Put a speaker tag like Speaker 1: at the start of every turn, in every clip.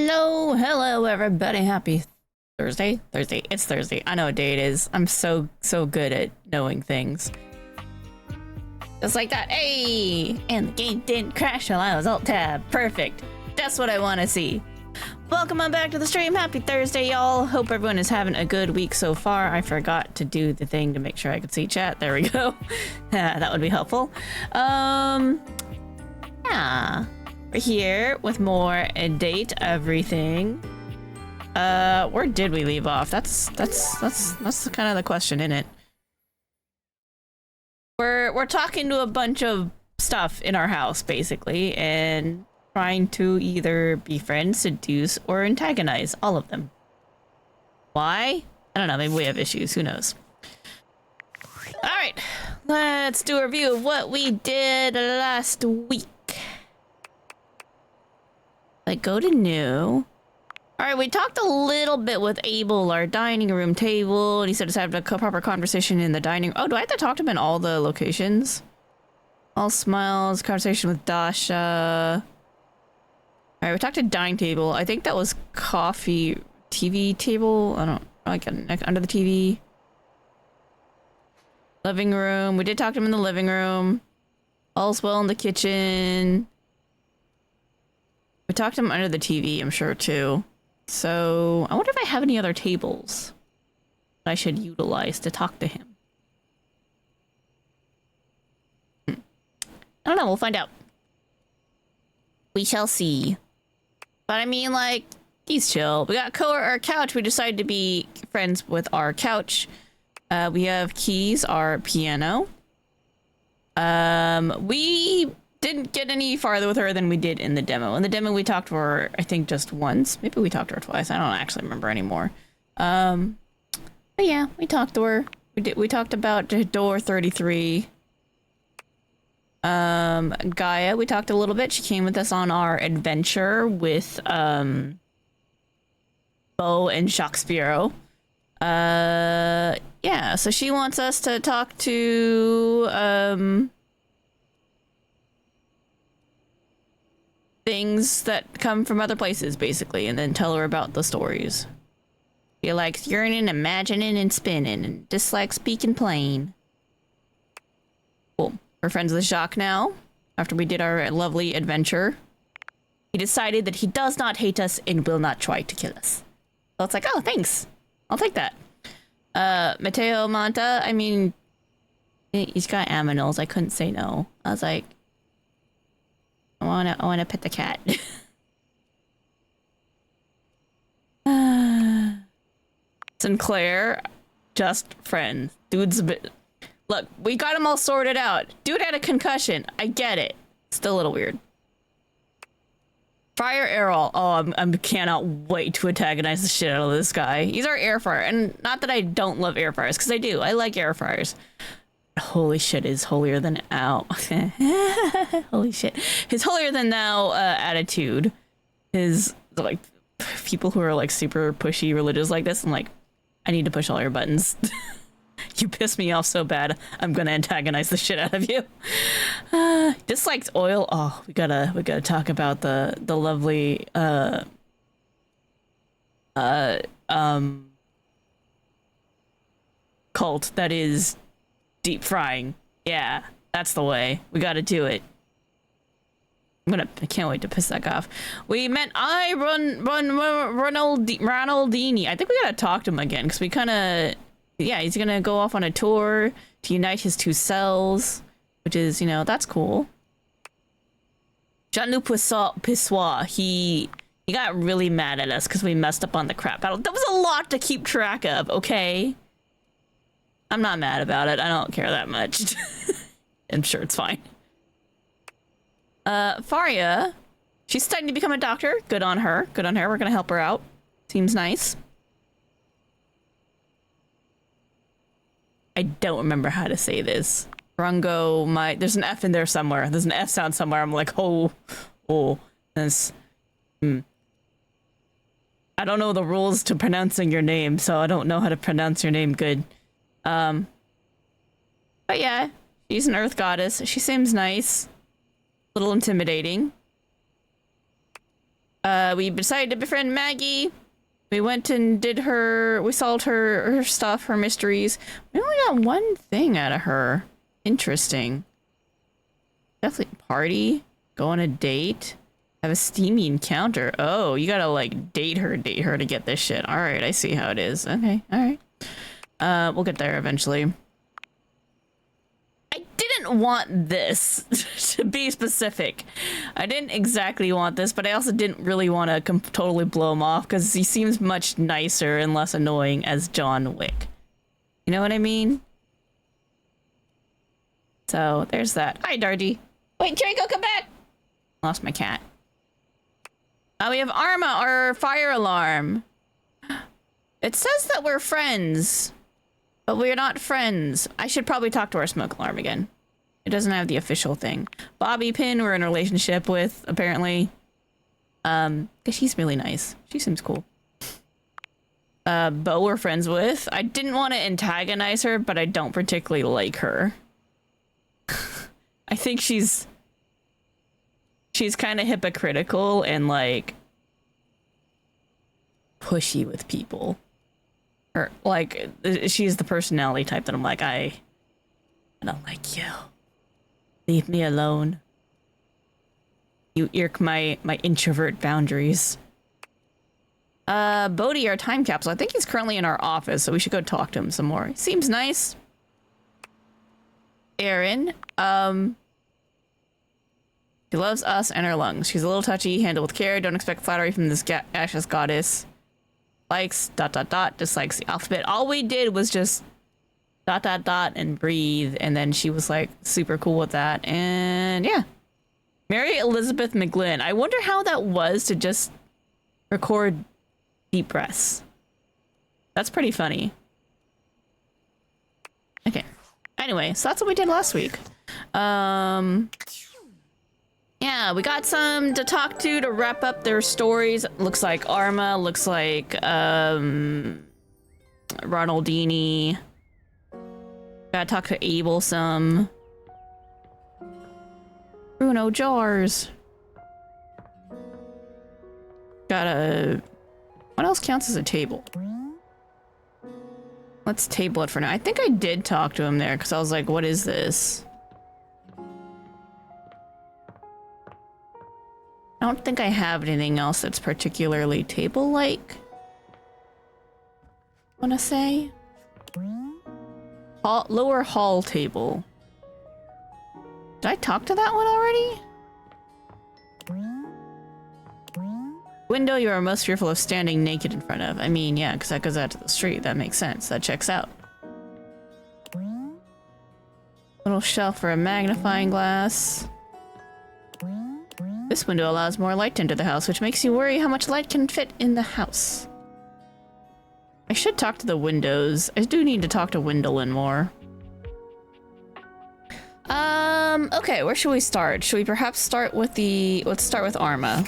Speaker 1: Hello everybody. Happy Thursday. It's Thursday. I know what day it is. I'm so good at knowing things. Just like that. Hey! And the game didn't crash while I was alt-tab. Perfect. That's what I want to see. Welcome on back to the stream. Happy Thursday, y'all. Hope everyone is having a good week so far. I forgot to do the thing to make sure I could see chat. There we go. That would be helpful. Yeah. We're here with more date everything. Where did we leave off? That's kind of the question, isn't it? We're talking to a bunch of stuff in our house, basically, and trying to either befriend, seduce, or antagonize all of them. Why? I don't know, maybe we have issues, who knows? Alright, let's do a review of what we did last week. Like, go to new. Alright, we talked a little bit with Abel, our dining room table, and he said to have a proper conversation in the dining room. Oh, do I have to talk to him in all the locations? All smiles, conversation with Dasha. Alright, we talked to dining table. I think that was coffee, TV table. I don't like under the TV. Living room. We did talk to him in the living room. All's well in the kitchen. We talked to him under the TV, I'm sure, too. So, I wonder if I have any other tables that I should utilize to talk to him. I don't know, we'll find out. We shall see. But I mean, like, he's chill. We got our couch. We decided to be friends with our couch. We have keys, our piano. We didn't get any farther with her than we did in the demo. In the demo, we talked to her, I think, just once. Maybe we talked to her twice. I don't actually remember anymore. But yeah, we talked to her. We talked about door 33. Gaia, we talked a little bit. She came with us on our adventure with Bo and Shakespeare. Yeah, so she wants us to talk to things that come from other places, basically, and then tell her about the stories. She likes yearning, imagining, and spinning, and dislikes speaking plain. Cool. We're friends with Jacques now, after we did our lovely adventure. He decided that he does not hate us and will not try to kill us. So it's like, oh, thanks. I'll take that. Mateo Manta, I mean, he's got aminals. I couldn't say no. I was like, I wanna pet the cat. Sinclair, just friends. Dude's a bit... Look, we got him all sorted out. Dude had a concussion. I get it. Still a little weird. Fryer Errol. Oh, I cannot wait to antagonize the shit out of this guy. He's our air fryer. And not that I don't love air fryers, because I do. I like air fryers. Holy shit is holier than ow. Holy shit. His holier than thou attitude is like people who are like super pushy religious like this. I'm like, I need to push all your buttons. You piss me off so bad, I'm gonna antagonize the shit out of you. Dislikes oil. Oh, we gotta talk about the lovely cult that is deep frying. Yeah, that's the way. We gotta do it. I can't wait to piss that guy off. We met Ronaldini. I think we gotta talk to him again because we kind of. Yeah, he's gonna go off on a tour to unite his two cells, which is, you know, that's cool. Jean-Luc Pissois, he got really mad at us because we messed up on the crap battle. That was a lot to keep track of, okay? I'm not mad about it. I don't care that much. I'm sure it's fine. Faria, she's starting to become a doctor. Good on her. Good on her. We're gonna help her out. Seems nice. I don't remember how to say this. Rungo, there's an F in there somewhere. There's an F sound somewhere. I'm like, oh, this. I don't know the rules to pronouncing your name, so I don't know how to pronounce your name good. But yeah, she's an earth goddess. She seems nice. A little intimidating. We decided to befriend Maggie. We went and we solved her stuff, her mysteries. We only got one thing out of her. Interesting. Definitely party, go on a date, have a steamy encounter. Oh, you gotta like date her to get this shit. All right, I see how it is. Okay, all right. We'll get there eventually. I didn't want this, to be specific. I didn't exactly want this, but I also didn't really want to totally blow him off because he seems much nicer and less annoying as John Wick. You know what I mean? So there's that. Hi, Dargy. Wait, Draco, come back! Lost my cat. We have Arma, our fire alarm. It says that we're friends, but we're not friends. I should probably talk to our smoke alarm again. It doesn't have the official thing. Bobby Pin, we're in a relationship with, apparently. Cause she's really nice. She seems cool. Bo we're friends with. I didn't want to antagonize her, but I don't particularly like her. I think she's kind of hypocritical and like pushy with people. Or like she's the personality type that I'm like, I don't like you. Leave me alone. You irk my introvert boundaries. VoD, our time capsule. I think he's currently in our office, so we should go talk to him some more. Seems nice. Erin, she loves us and her lungs. She's a little touchy, handle with care. Don't expect flattery from this ashes goddess. Likes ... dislikes the alphabet. All we did was just ... and breathe, and then she was like super cool with that. And yeah, Mary Elizabeth McGlynn. I wonder how that was to just record deep breaths. That's pretty funny. Okay. Anyway, so that's what we did last week. Yeah, we got some to talk to wrap up their stories. Looks like Arma, looks like Ronaldini. Gotta talk to Abel some. Bruno jars. Gotta... What else counts as a table? Let's table it for now. I think I did talk to him there because I was like, what is this? I don't think I have anything else that's particularly table-like. Wanna say? Lower hall table. Did I talk to that one already? Window you are most fearful of standing naked in front of. I mean, yeah, because that goes out to the street. That makes sense. That checks out. Little shelf for a magnifying glass. This window allows more light to enter the house, which makes you worry how much light can fit in the house. I should talk to the windows. I do need to talk to Wendolyn more. Okay, where should we start? Should we perhaps start with let's start with Arma.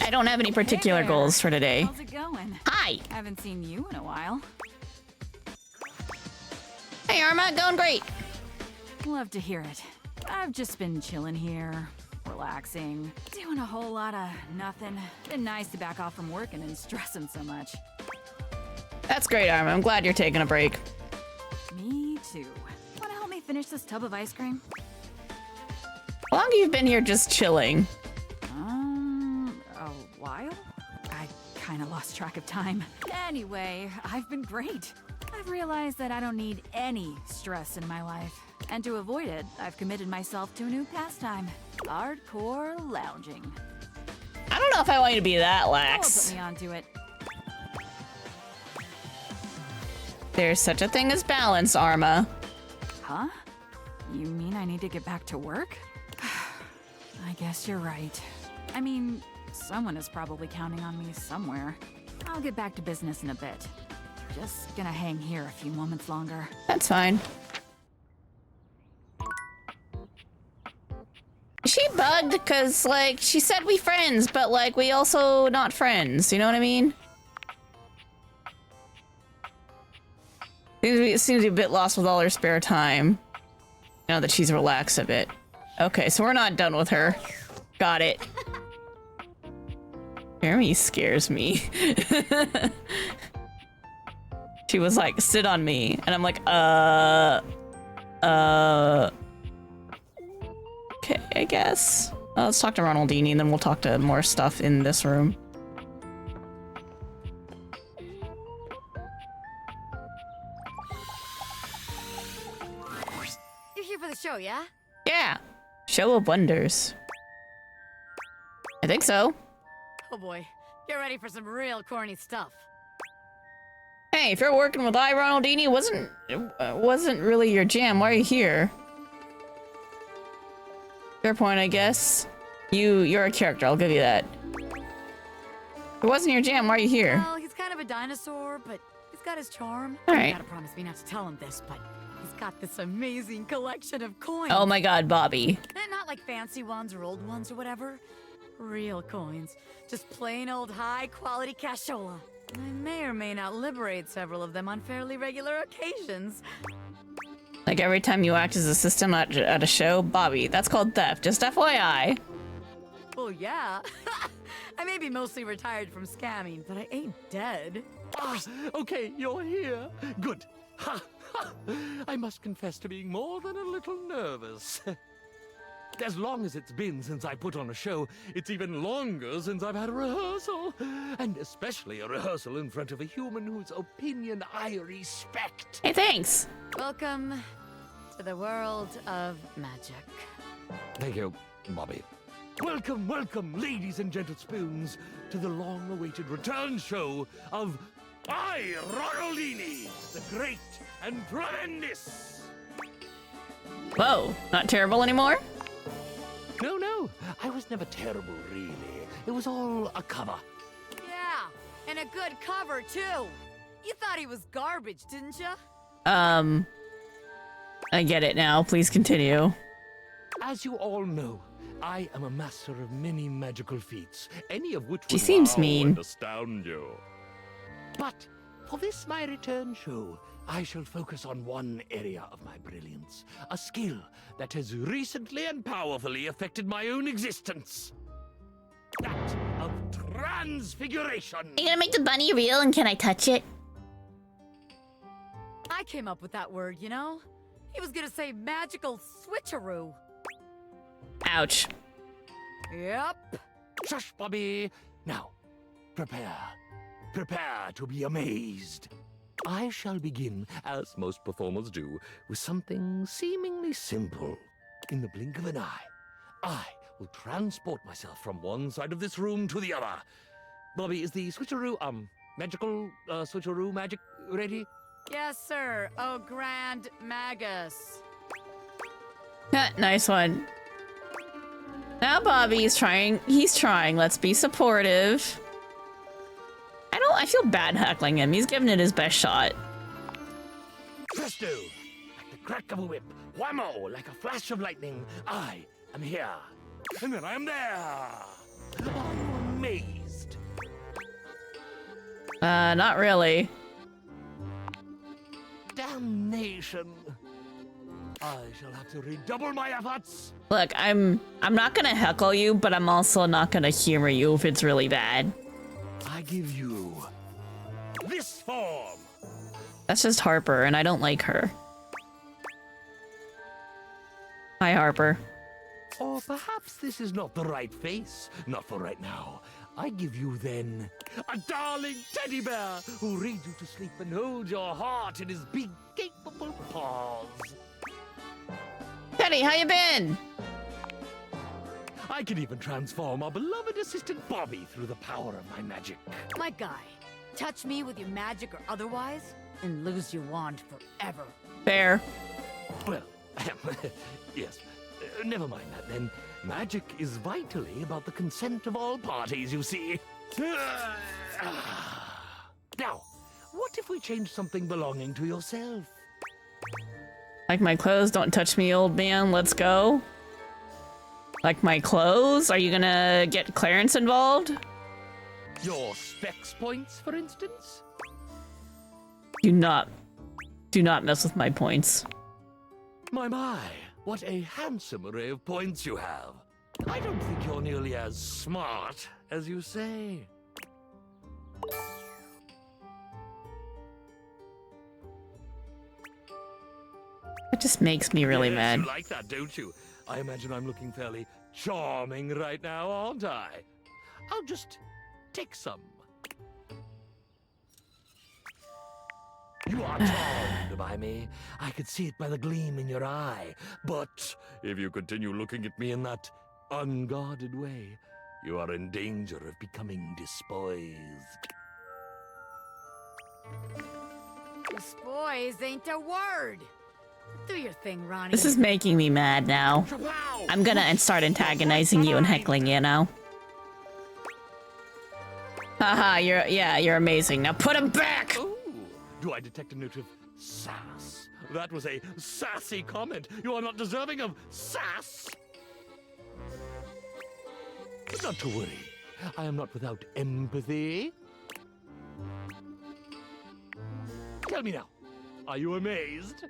Speaker 1: I don't have any particular goals for today.
Speaker 2: How's it going?
Speaker 1: Hi!
Speaker 2: Haven't seen you in a while.
Speaker 1: Hey Arma, going great!
Speaker 2: Love to hear it. I've just been chilling here, relaxing, doing a whole lot of nothing. Been nice to back off from working and stressing so much.
Speaker 1: That's great, Arma. I'm glad you're taking a break.
Speaker 2: Me too. Wanna help me finish this tub of ice cream?
Speaker 1: How long have you been here just chilling?
Speaker 2: A while? I kinda lost track of time. Anyway, I've been great. I've realized that I don't need any stress in my life. And to avoid it, I've committed myself to a new pastime. Hardcore lounging.
Speaker 1: I don't know if I want you to be that
Speaker 2: Oh,
Speaker 1: lax.
Speaker 2: put me onto it.
Speaker 1: There's such a thing as balance, Arma.
Speaker 2: Huh? You mean I need to get back to work? I guess you're right. I mean, someone is probably counting on me somewhere. I'll get back to business in a bit. Just gonna hang here a few moments longer.
Speaker 1: That's fine. She bugged because, like, she said we friends, but, like, we also not friends. You know what I mean? Seems to be a bit lost with all her spare time. Now that she's relaxed a bit. Okay, so we're not done with her. Got it. Jeremy scares me. She was like, sit on me. And I'm like, okay, I guess. Let's talk to Ronaldini and then we'll talk to more stuff in this room.
Speaker 3: You're here for the show, yeah?
Speaker 1: Yeah. Show of Wonders. I think so.
Speaker 3: Oh boy, get ready for some real corny stuff.
Speaker 1: Hey, if you're working with Ronaldini, wasn't really your jam. Why are you here? Fair point, I guess. You're a character, I'll give you that. If it wasn't your jam, why are you here?
Speaker 3: Well, he's kind of a dinosaur, but he's got his charm.
Speaker 1: Alright.
Speaker 3: You gotta promise me not to tell him this, but he's got this amazing collection of coins.
Speaker 1: Oh my god, Bobby.
Speaker 3: And not like fancy ones or old ones or whatever. Real coins. Just plain old high-quality cashola. I may or may not liberate several of them on fairly regular occasions.
Speaker 1: Like every time you act as a system at a show, Bobby, that's called theft, just FYI.
Speaker 3: Well, yeah. I may be mostly retired from scamming, but I ain't dead.
Speaker 4: Ah, okay, you're here. Good. Ha, ha. I must confess to being more than a little nervous. As long as it's been since I put on a show, it's even longer since I've had a rehearsal. And especially a rehearsal in front of a human whose opinion I respect.
Speaker 1: Hey, thanks.
Speaker 3: Welcome to the world of magic.
Speaker 4: Thank you, Bobby. Welcome, welcome, ladies and gentle spoons, to the long-awaited return show of Ronaldini, the great and tremendous.
Speaker 1: Whoa, not terrible anymore?
Speaker 4: No, I was never terrible, really. It was all a cover.
Speaker 3: Yeah, and a good cover, too. You thought he was garbage, didn't you?
Speaker 1: I get it now. Please continue.
Speaker 4: As you all know, I am a master of many magical feats, any of which
Speaker 1: She
Speaker 4: would
Speaker 1: seems
Speaker 4: wow
Speaker 1: mean.
Speaker 4: and astound you. But for this my return show, I shall focus on one area of my brilliance, a skill that has recently and powerfully affected my own existence. That of transfiguration.
Speaker 1: Are you gonna make the bunny real and can I touch it?
Speaker 3: I came up with that word, you know? He was gonna say magical switcheroo.
Speaker 1: Ouch.
Speaker 3: Yep.
Speaker 4: Shush, Bobby. Now, prepare. Prepare to be amazed. I shall begin, as most performers do, with something seemingly simple. In the blink of an eye, I will transport myself from one side of this room to the other. Bobby, is the switcheroo, magical, switcheroo magic ready?
Speaker 3: Yes, sir. Oh, Grand Magus.
Speaker 1: Nice one. Now Bobby's trying. He's trying. Let's be supportive. I feel bad heckling him. He's giving it his best shot.
Speaker 4: Presto! Like the crack of a whip. Whammo! Like a flash of lightning. I am here. And then I am there. Are you amazed?
Speaker 1: Not really.
Speaker 4: Damnation. I shall have to redouble my efforts.
Speaker 1: Look, I'm not gonna heckle you, but I'm also not gonna humor you if it's really bad.
Speaker 4: I give you this form.
Speaker 1: That's just Harper, and I don't like her. Hi, Harper.
Speaker 4: Or perhaps this is not the right face. Not for right now. I give you then a darling teddy bear who reads you to sleep and holds your heart in his big, capable paws.
Speaker 1: Teddy, how you been?
Speaker 4: I can even transform our beloved assistant Bobby through the power of my magic.
Speaker 3: My guy, touch me with your magic or otherwise, and lose your wand forever.
Speaker 1: Fair.
Speaker 4: Well, yes. Never mind that then. Magic is vitally about the consent of all parties, you see. Now, what if we change something belonging to yourself?
Speaker 1: Like my clothes, don't touch me, old man. Let's go. Like my clothes? Are you gonna get Clarence involved?
Speaker 4: Your specs points, for instance?
Speaker 1: Do not mess with my points.
Speaker 4: My, What a handsome array of points you have. I don't think you're nearly as smart as you say.
Speaker 1: It just makes me really
Speaker 4: Yes,
Speaker 1: mad.
Speaker 4: You like that, don't you? I imagine I'm looking fairly charming right now, aren't I? I'll just take some. You are charmed by me. I could see it by the gleam in your eye. But if you continue looking at me in that unguarded way, you are in danger of becoming despoised.
Speaker 3: Despoised ain't a word. Do your thing, Ronnie.
Speaker 1: This is making me mad now. I'm gonna start antagonizing you and heckling you now. Haha, you're amazing. Now put him back!
Speaker 4: Oh, do I detect a note of sass? That was a sassy comment. You are not deserving of sass. Not to worry. I am not without empathy. Tell me now, are you amazed?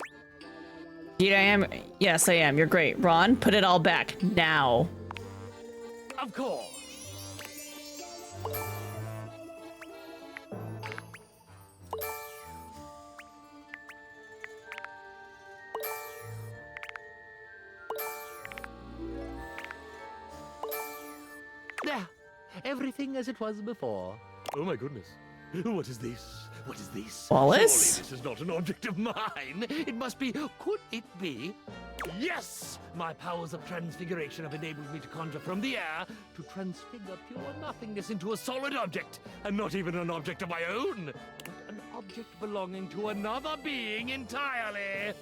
Speaker 1: Indeed I am. Yes, I am. You're great. Ron, put it all back. Now.
Speaker 4: Of course. There. Everything as it was before. Oh my goodness. What is this? What is this?
Speaker 1: Wallace?
Speaker 4: Surely this is not an object of mine. It must be. Could it be? Yes! My powers of transfiguration have enabled me to conjure from the air to transfigure pure nothingness into a solid object. And not even an object of my own, but an object belonging to another being entirely.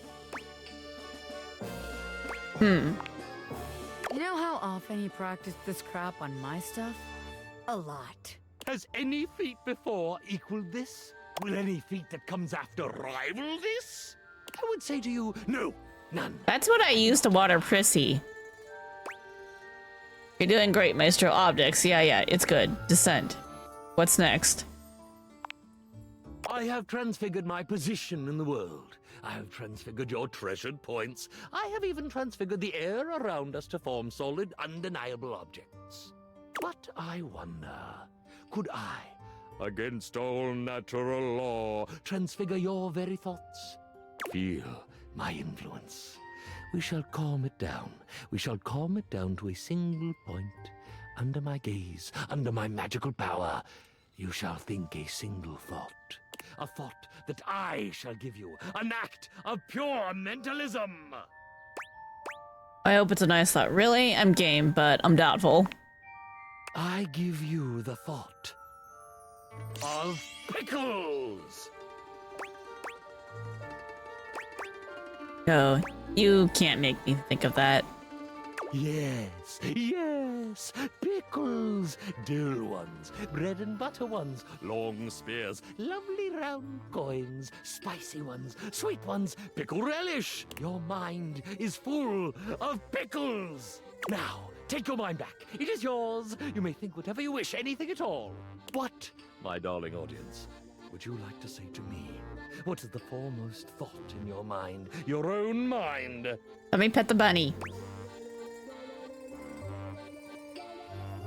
Speaker 3: You know how often he practiced this crap on my stuff? A lot.
Speaker 4: Has any feat before equaled this? Will any feat that comes after rival this? I would say to you, no, none.
Speaker 1: That's what I use to water Prissy. You're doing great, Maestro. Optics. Yeah, it's good. Descent. What's next?
Speaker 4: I have transfigured my position in the world. I have transfigured your treasured points. I have even transfigured the air around us to form solid, undeniable objects. But I wonder, could I, against all natural law, transfigure your very thoughts? Feel my influence. We shall calm it down. We shall calm it down to a single point. Under my gaze, under my magical power, you shall think a single thought. A thought that I shall give you. An act of pure mentalism.
Speaker 1: I hope it's a nice thought. Really? I'm game, but I'm doubtful.
Speaker 4: I give you the thought of pickles.
Speaker 1: No, you can't make me think of that.
Speaker 4: Yes, pickles. Dill ones, bread and butter ones, long spears, lovely round coins, spicy ones, sweet ones, pickle relish. Your mind is full of pickles. Now, take your mind back. It is yours. You may think whatever you wish, anything at all. What, my darling audience, would you like to say to me? What is the foremost thought in your mind? Your own mind?
Speaker 1: Let me pet the bunny.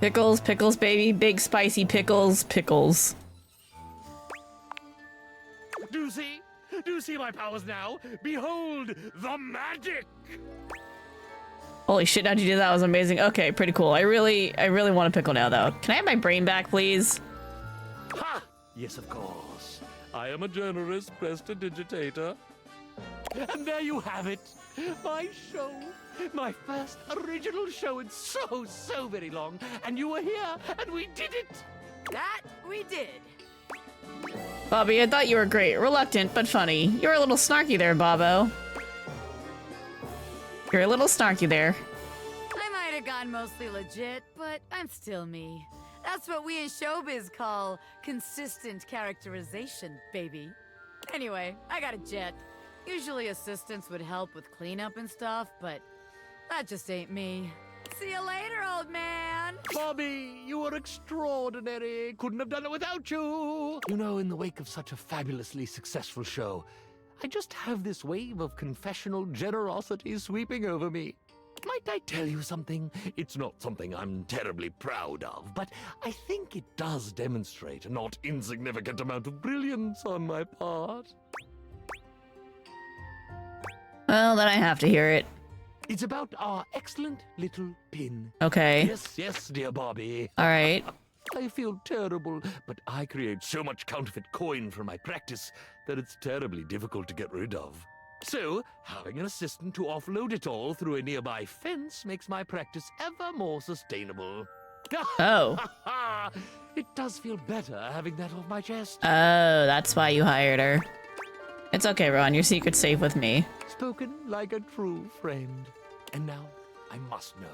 Speaker 1: Pickles, pickles, baby. Big spicy pickles, pickles.
Speaker 4: Do you see my powers now? Behold the magic!
Speaker 1: Holy shit, how'd you do that? That was amazing. Okay, pretty cool. I really want a pickle now, though. Can I have my brain back, please?
Speaker 4: Ha! Yes, of course. I am a generous prestidigitator. And there you have it. My show. My first original show in so very long. And you were here, and we did it.
Speaker 3: That we did.
Speaker 1: Bobby, I thought you were great. Reluctant, but funny. You're a little snarky there, Bobo. You're a little snarky there.
Speaker 3: I might have gone mostly legit, but I'm still me. That's what we in showbiz call consistent characterization, baby. Anyway, I got a jet. Usually assistants would help with cleanup and stuff, but that just ain't me. See you later, old man!
Speaker 4: Bobby, you were extraordinary. Couldn't have done it without you. You know, in the wake of such a fabulously successful show, I just have this wave of confessional generosity sweeping over me. Might I tell you something? It's not something I'm terribly proud of, but I think it does demonstrate a not insignificant amount of brilliance on my part.
Speaker 1: Well, then I have to hear it.
Speaker 4: It's about our excellent little pin.
Speaker 1: Okay.
Speaker 4: Yes, yes, dear Bobby.
Speaker 1: All right.
Speaker 4: I feel terrible, but I create so much counterfeit coin for my practice that it's terribly difficult to get rid of. So, having an assistant to offload it all through a nearby fence makes my practice ever more sustainable.
Speaker 1: Oh.
Speaker 4: It does feel better having that off my chest.
Speaker 1: Oh, that's why you hired her. It's okay, Ron. Your secret's safe with me.
Speaker 4: Spoken like a true friend. And now, I must know.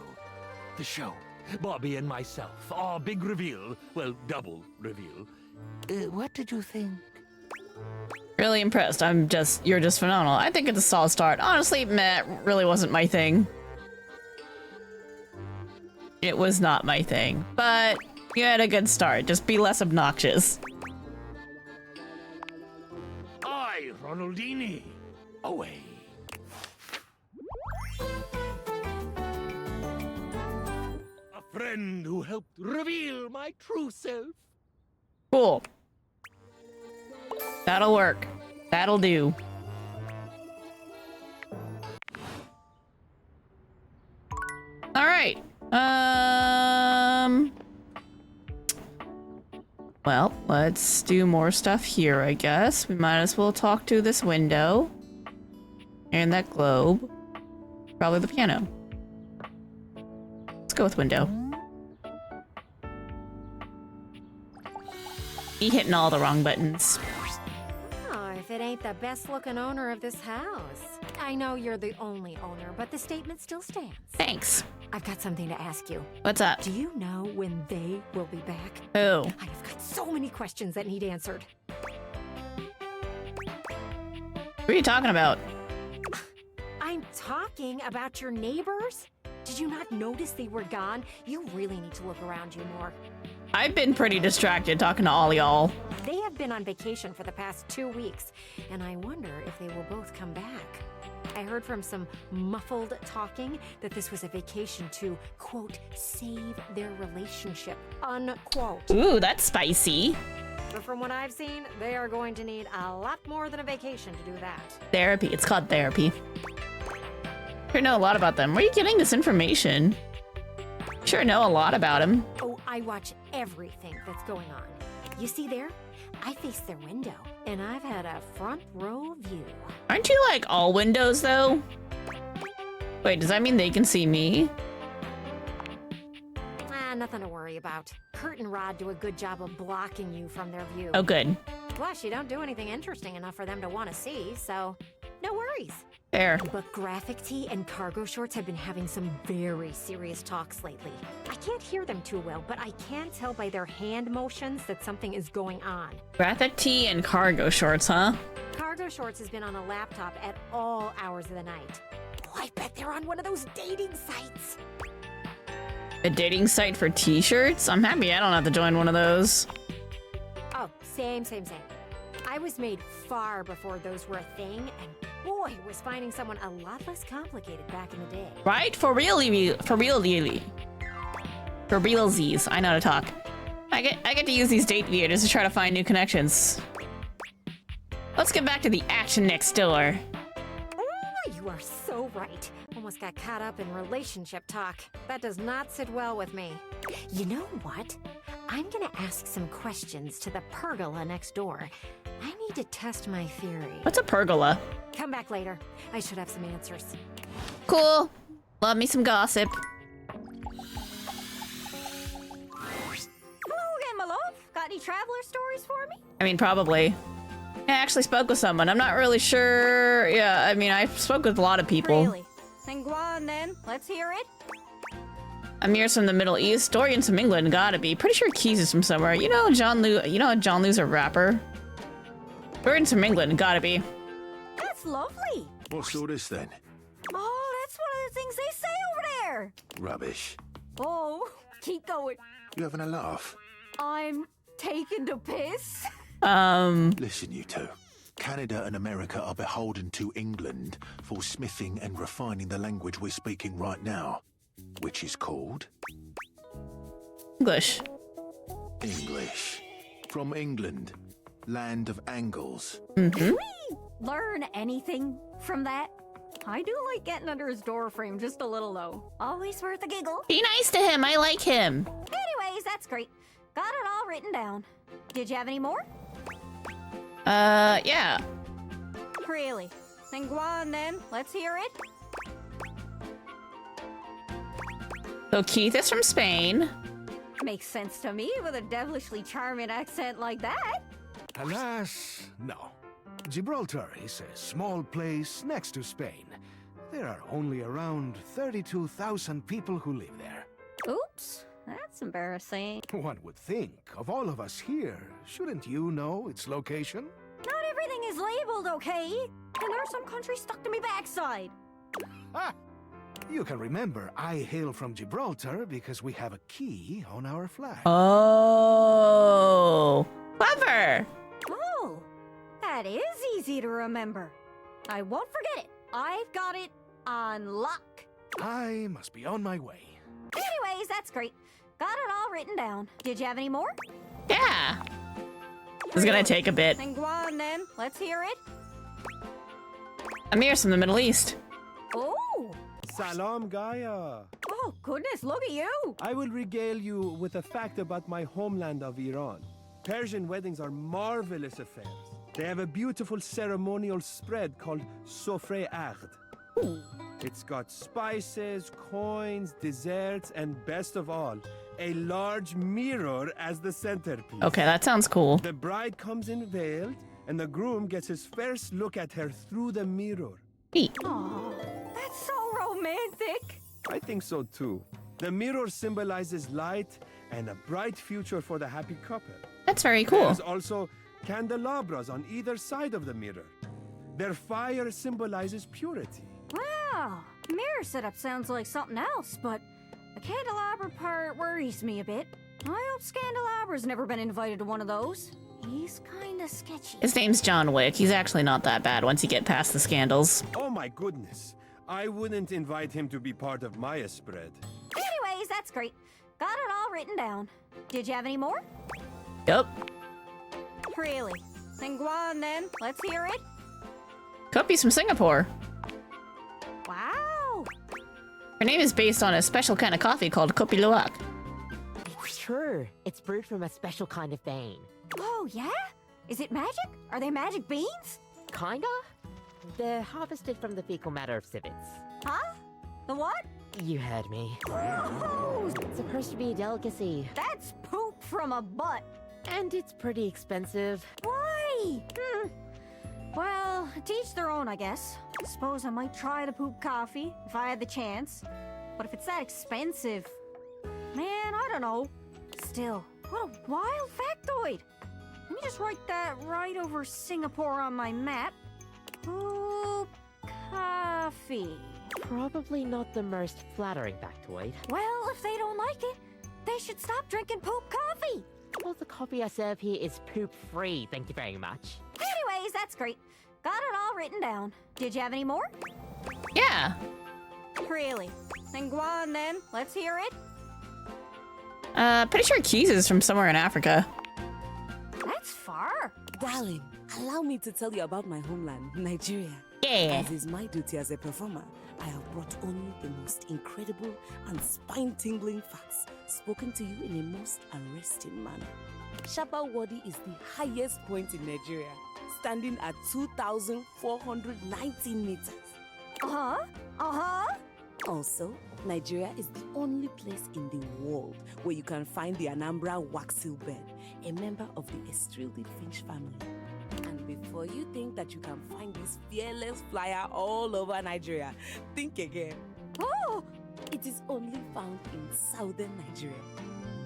Speaker 4: The show, Bobby and myself, our big reveal, well, double reveal. What did you think?
Speaker 1: Really impressed. You're just phenomenal. I think it's a solid start. Honestly, meh, really wasn't my thing. It was not my thing, but you had a good start. Just be less obnoxious.
Speaker 4: I, Ronaldini, away. A friend who helped reveal my true self.
Speaker 1: Cool. That'll work. That'll do. All right. Well, let's do more stuff here, I guess. We might as well talk to this window. And that globe. Probably the piano. Let's go with window. Be hitting all the wrong buttons.
Speaker 5: Oh, if it ain't the best looking owner of this house. I know you're the only owner, but the statement still stands.
Speaker 1: Thanks.
Speaker 5: I've got something to ask you.
Speaker 1: What's up?
Speaker 5: Do you know when they will be back?
Speaker 1: Oh.
Speaker 5: I have got so many questions that need answered.
Speaker 1: What are you talking about?
Speaker 5: I'm talking about your neighbors. Did you not notice they were gone? You really need to look around you more.
Speaker 1: I've been pretty distracted talking to all y'all.
Speaker 5: They have been on vacation for the past 2 weeks, and I wonder if they will both come back. I heard from some muffled talking that this was a vacation to, quote, save their relationship, unquote.
Speaker 1: Ooh, that's spicy.
Speaker 5: But from what I've seen, they are going to need a lot more than a vacation to do that.
Speaker 1: Therapy. It's called therapy. Sure know a lot about them. Where are you getting this information? Sure know a lot about him.
Speaker 5: Oh, I watch everything that's going on. You see there? I face their window, and I've had a front row view.
Speaker 1: Aren't you like all windows though? Wait, does that mean they can see me?
Speaker 5: Nothing to worry about. Kurt and Rod do a good job of blocking you from their view.
Speaker 1: Oh, good.
Speaker 5: Plus, you don't do anything interesting enough for them to want to see, so no worries.
Speaker 1: Fair.
Speaker 5: But Graphic Tee and Cargo Shorts have been having some very serious talks lately. I can't hear them too well, but I can tell by their hand motions that something is going on.
Speaker 1: Graphic tee and cargo shorts, huh?
Speaker 5: Cargo Shorts has been on a laptop at all hours of the night. Oh, I bet they're on one of those dating sites.
Speaker 1: A dating site for t-shirts? I'm happy I don't have to join one of those.
Speaker 5: Oh, same. I was made far before those were a thing, and boy, was finding someone a lot less complicated back in the day.
Speaker 1: Right? For realsies. I know how to talk. I get to use these date viewers to try to find new connections. Let's get back to the action next door.
Speaker 5: Oh, you are so right. Almost got caught up in relationship talk. That does not sit well with me. You know what? I'm gonna ask some questions to the pergola next door. I need to test my theory.
Speaker 1: What's a pergola?
Speaker 5: Come back later. I should have some answers.
Speaker 1: Cool. Love me some gossip.
Speaker 6: Hello again, my love. Got any traveler stories for me?
Speaker 1: I mean, probably. I actually spoke with someone. I'm not really sure. Yeah, I mean, I spoke with a lot of people.
Speaker 6: Really? Then go on then. Let's hear it.
Speaker 1: Amir's from the Middle East. Dorian's from England. Gotta be. Pretty sure Keys is from somewhere. You know John Lu's a rapper? Dorian's from England. Gotta be.
Speaker 6: That's lovely.
Speaker 7: What's all this then?
Speaker 6: Oh, that's one of the things they say over there.
Speaker 7: Rubbish.
Speaker 6: Oh, keep going.
Speaker 7: You having a laugh?
Speaker 6: I'm taking the piss.
Speaker 7: Listen, you two. Canada and America are beholden to England for smithing and refining the language we're speaking right now, which is called
Speaker 1: English.
Speaker 7: English. From England, land of angles.
Speaker 6: Learn anything from that? I do like getting under his door frame just a little, though. Always worth a giggle.
Speaker 1: Be nice to him. I like him.
Speaker 6: Anyways, that's great. Got it all written down. Did you have any more?
Speaker 1: Yeah.
Speaker 6: Really? Then go on then. Let's hear it.
Speaker 1: So Keith is from Spain.
Speaker 6: Makes sense to me with a devilishly charming accent like that.
Speaker 8: Alas, no. Gibraltar is a small place next to Spain. There are only around 32,000 people who live there.
Speaker 6: Oops, that's embarrassing.
Speaker 8: One would think, of all of us here, shouldn't you know its location?
Speaker 6: Not everything is labeled, okay? And there are some countries stuck to me backside.
Speaker 8: Ah! You can remember I hail from Gibraltar because we have a key on our flag.
Speaker 1: Oh, clever.
Speaker 6: Oh, that is easy to remember. I won't forget it. I've got it on lock.
Speaker 8: I must be on my way.
Speaker 6: Anyways, that's great. Got it all written down. Did you have any more?
Speaker 1: Yeah. It's gonna take a bit.
Speaker 6: Then go on then. Let's hear it.
Speaker 1: Amir's from the Middle East.
Speaker 6: Oh.
Speaker 9: Salam, Gaia.
Speaker 6: Oh, goodness, look at you.
Speaker 9: I will regale you with a fact about my homeland of Iran. Persian weddings are marvelous affairs. They have a beautiful ceremonial spread called Sofre Aqd. It's got spices, coins, desserts, and best of all, a large mirror as the centerpiece.
Speaker 1: Okay, that sounds cool.
Speaker 9: The bride comes in veiled, and the groom gets his first look at her through the mirror.
Speaker 1: Neat.
Speaker 6: Oh, that's so romantic.
Speaker 9: I think so too. The mirror symbolizes light and a bright future for the happy couple.
Speaker 1: That's very cool.
Speaker 9: There's also candelabras on either side of the mirror. Their fire symbolizes purity.
Speaker 6: Wow, mirror setup sounds like something else, but the candelabra part worries me a bit. I hope Scandalabra's never been invited to one of those. He's kinda sketchy.
Speaker 1: His name's John Wick. He's actually not that bad once you get past the scandals.
Speaker 9: Oh my goodness. I wouldn't invite him to be part of my spread.
Speaker 6: Anyways, that's great. Got it all written down. Did you have any more?
Speaker 1: Yup.
Speaker 6: Really? Then go on then. Let's hear it.
Speaker 1: Could be from Singapore.
Speaker 6: Wow.
Speaker 1: Her name is based on a special kind of coffee called Kopi Luwak.
Speaker 10: It's true. It's brewed from a special kind of bean.
Speaker 6: Oh, yeah? Is it magic? Are they magic beans?
Speaker 10: Kinda? They're harvested from the fecal matter of civets.
Speaker 6: Huh? The what?
Speaker 10: You heard me.
Speaker 6: Oh,
Speaker 10: It's supposed to be a delicacy.
Speaker 6: that's poop from a butt.
Speaker 10: And it's pretty expensive.
Speaker 6: Why? Well, to each their own, I guess. Suppose I might try the poop coffee if I had the chance. But if it's that expensive, man, I don't know. Still, what a wild factoid. Let me just write that right over Singapore on my map. Poop coffee.
Speaker 10: Probably not the most flattering factoid.
Speaker 6: Well, if they don't like it, they should stop drinking poop coffee.
Speaker 10: Well, the coffee I serve here is poop-free, thank you very much.
Speaker 6: Anyways, that's great. Got it all written down. Did you have any more?
Speaker 1: Yeah.
Speaker 6: Really? Then go on then. Let's hear it.
Speaker 1: Pretty sure Keys is from somewhere in Africa.
Speaker 6: That's far.
Speaker 11: Darling, allow me to tell you about my homeland, Nigeria.
Speaker 1: Yeah.
Speaker 11: As is my duty as a performer, I have brought only the most incredible and spine-tingling facts spoken to you in a most arresting manner. Shaba Wadi is the highest point in Nigeria, standing at 2,490 meters.
Speaker 6: Uh-huh. Uh-huh.
Speaker 11: Also, Nigeria is the only place in the world where you can find the Anambra waxil bird, a member of the Estrildid finch family. And before you think that you can find this fearless flyer all over Nigeria, think again.
Speaker 6: Oh,
Speaker 11: It is only found in southern Nigeria.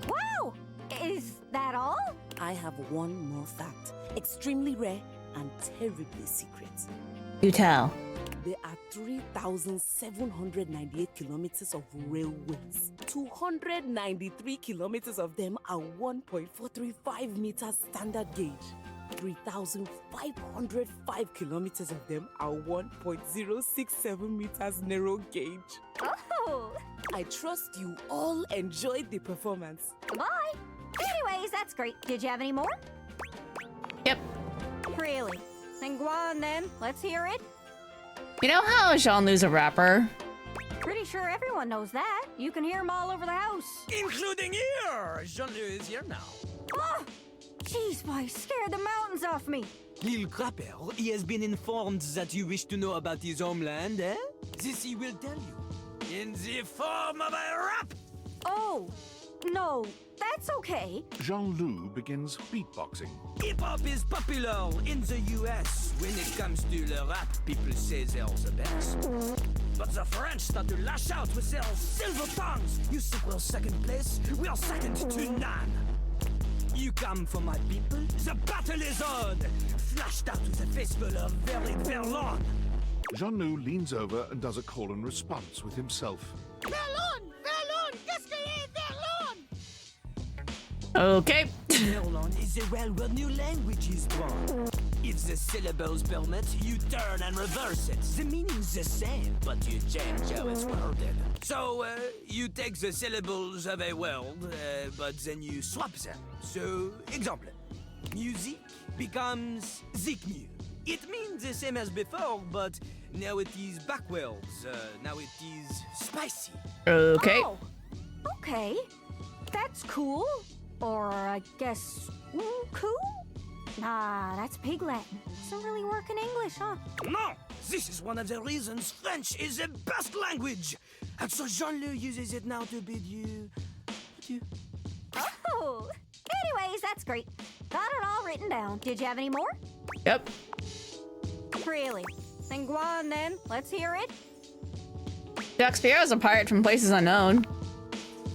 Speaker 6: wow. Is that all?
Speaker 11: I have one more fact, extremely rare and terribly secret.
Speaker 1: Do tell.
Speaker 11: There are 3,798 kilometers of railways. 293 kilometers of them are 1.435 meters standard gauge. 3,505 kilometers of them are 1.067 meters narrow gauge.
Speaker 6: Oh,
Speaker 11: I trust you all enjoyed the performance.
Speaker 6: bye. Anyways, that's great. Did you have any more?
Speaker 1: Yep.
Speaker 6: Really? Then go on then. Let's hear it.
Speaker 1: You know how Jean-Lou's a rapper?
Speaker 6: Pretty sure everyone knows that. You can hear them all over the house.
Speaker 12: Including here! Jean-Loup is here now.
Speaker 6: Oh, jeez, boy, scared the mountains off me.
Speaker 12: Lil Crapper, he has been informed that you wish to know about his homeland, eh? This he will tell you. In the form of a rap!
Speaker 6: Oh, no, that's okay.
Speaker 7: Jean-Loup begins beatboxing.
Speaker 12: Hip-hop is popular in the US. When it comes to the rap, people say they're the best. But the French start to lash out with their silver tongues. You think we're second place? We are second to none. You come for my people? The battle is on! Flashed out with a face full of very Verlon.
Speaker 7: Jean-Loup leans over and does a call and response with himself.
Speaker 3: Verlon! Verlon! Qu'est-ce que est Verlon?
Speaker 1: Okay.
Speaker 12: Verlon is a well-word new language is born. If the syllables permit, you turn and reverse it. The meaning's the same, but you change how it's worded. So, you take the syllables of a word, but then you swap them. So, example, music becomes zikmu. It means the same as before, but now it is backwards. Now it is spicy.
Speaker 1: Okay.
Speaker 6: Oh, okay. That's cool. Or I guess, cool? Nah, that's Pig Latin. Doesn't really work in English, huh?
Speaker 12: No! This is one of the reasons French is the best language! And so Jean-Loup uses it now to bid you adieu.
Speaker 6: Oh, anyways, that's great. Got it all written down. Did you have any more?
Speaker 1: Yep.
Speaker 6: Really? Then go on then. Let's hear it.
Speaker 1: Jacques Spiero's a pirate from places unknown.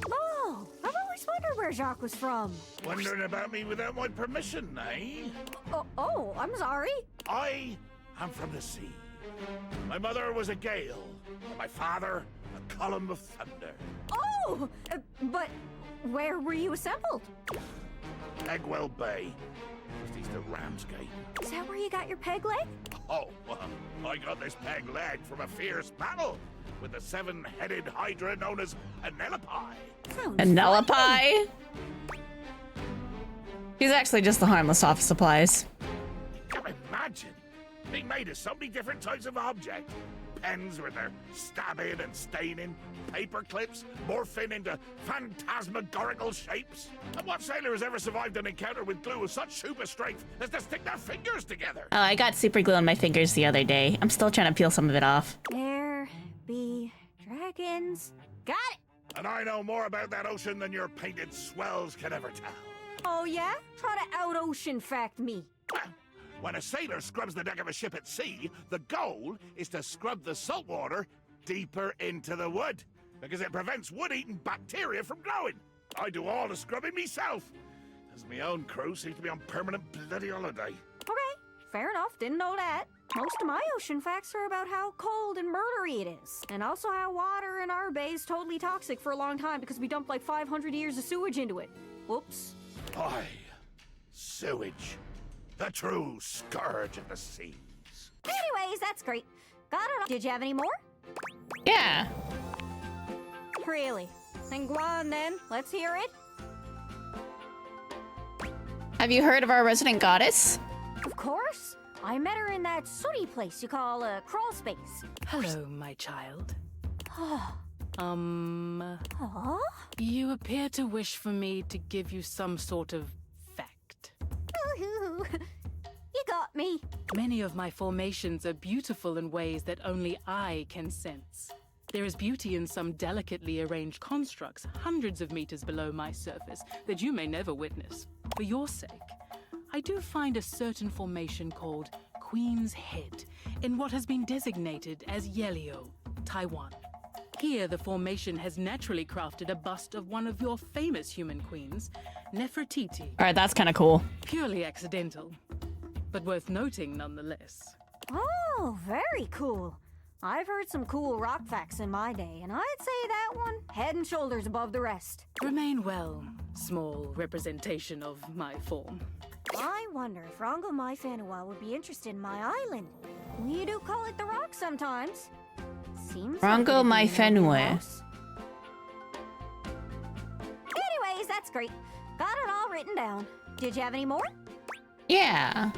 Speaker 6: Oh, I've always wondered where Jacques was from.
Speaker 7: Wondering about me without my permission, eh?
Speaker 6: Oh, I'm sorry.
Speaker 7: I am from the sea. My mother was a gale, and my father a column of thunder.
Speaker 6: Oh, but where were you assembled?
Speaker 7: Egwell Bay, just east of Ramsgate.
Speaker 6: Is that where you got your peg leg?
Speaker 7: Oh, I got this peg leg from a fierce battle with the seven-headed hydra known as Penelope.
Speaker 1: Penelope? He's actually just the harmless office supplies.
Speaker 7: Can you imagine being made of so many different types of objects? Pens with their stabbing and staining, paper clips morphing into phantasmagorical shapes. And what sailor has ever survived an encounter with glue of such super strength as to stick their fingers together?
Speaker 1: Oh, I got super glue on my fingers the other day. I'm still trying to peel some of it off.
Speaker 6: There be dragons. Got it!
Speaker 7: And I know more about that ocean than your painted swells can ever tell.
Speaker 6: Oh, yeah? Try to out-ocean fact me.
Speaker 7: Well, when a sailor scrubs the deck of a ship at sea, the goal is to scrub the salt water deeper into the wood, because it prevents wood-eating bacteria from growing. I do all the scrubbing myself, as my own crew seems to be on permanent bloody holiday.
Speaker 6: Okay, fair enough. Didn't know that. Most of my ocean facts are about how cold and murdery it is, and also how water in our bay is totally toxic for a long time because we dumped like 500 years of sewage into it. Whoops.
Speaker 7: Aye, sewage. The true scourge of the seas.
Speaker 6: Anyways, that's great. Got it all. Did you have any more?
Speaker 1: Yeah.
Speaker 6: Really? Then go on then. Let's hear it.
Speaker 1: Have you heard of our resident goddess?
Speaker 6: Of course. I met her in that sooty place you call a crawl space.
Speaker 13: Hello, my child.
Speaker 6: Huh?
Speaker 13: You appear to wish for me to give you some sort of fact.
Speaker 6: You got me.
Speaker 13: Many of my formations are beautiful in ways that only I can sense. There is beauty in some delicately arranged constructs hundreds of meters below my surface that you may never witness. For your sake, I do find a certain formation called Queen's Head in what has been designated as Yelio, Taiwan. Here, the formation has naturally crafted a bust of one of your famous human queens, Nefertiti.
Speaker 1: All right, that's kind of cool.
Speaker 13: Purely accidental, but worth noting nonetheless.
Speaker 6: Oh, very cool. I've heard some cool rock facts in my day, and I'd say that one head and shoulders above the rest.
Speaker 13: Remain well, small representation of my form.
Speaker 6: I wonder if Rongo Mai Fanua would be interested in my island. We do call it the Rock sometimes. Seems
Speaker 1: Rongo
Speaker 6: like
Speaker 1: Mai
Speaker 6: it'd be in your
Speaker 1: Fanua.
Speaker 6: house. Anyways, that's great. Got it all written down. Did you have any more?
Speaker 1: Yeah.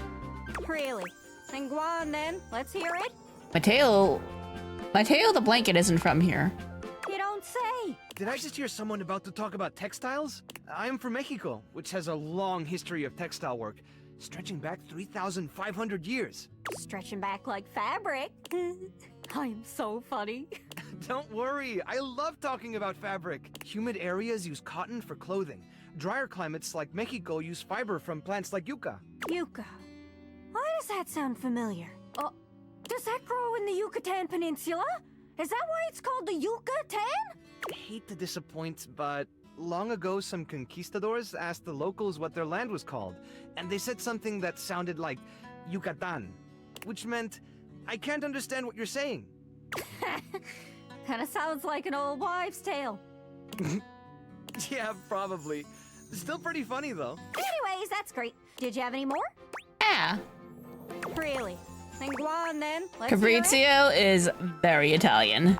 Speaker 6: Really? Then go on then. Let's hear it.
Speaker 1: Mateo the blanket isn't from here.
Speaker 6: You don't say.
Speaker 14: Did I just hear someone about to talk about textiles? I am from Mexico, which has a long history of textile work, stretching back 3,500 years.
Speaker 6: Stretching back like fabric. I'm so funny.
Speaker 14: Don't worry, I love talking about fabric. Humid areas use cotton for clothing. Drier climates like Mexico use fiber from plants like yucca.
Speaker 6: Yucca. Why does that sound familiar? Does that grow in the Yucatan Peninsula? Is that why it's called the Yucatan?
Speaker 14: I hate to disappoint, but long ago some conquistadors asked the locals what their land was called, and they said something that sounded like Yucatan, which meant, I can't understand what you're saying.
Speaker 6: Kinda sounds like an old wives' tale.
Speaker 14: Yeah, probably. Still pretty funny, though.
Speaker 6: Anyways, that's great. Did you have any more?
Speaker 1: Yeah.
Speaker 6: Really? Then go on then. Let's hear it.
Speaker 1: Fabrizio is very Italian.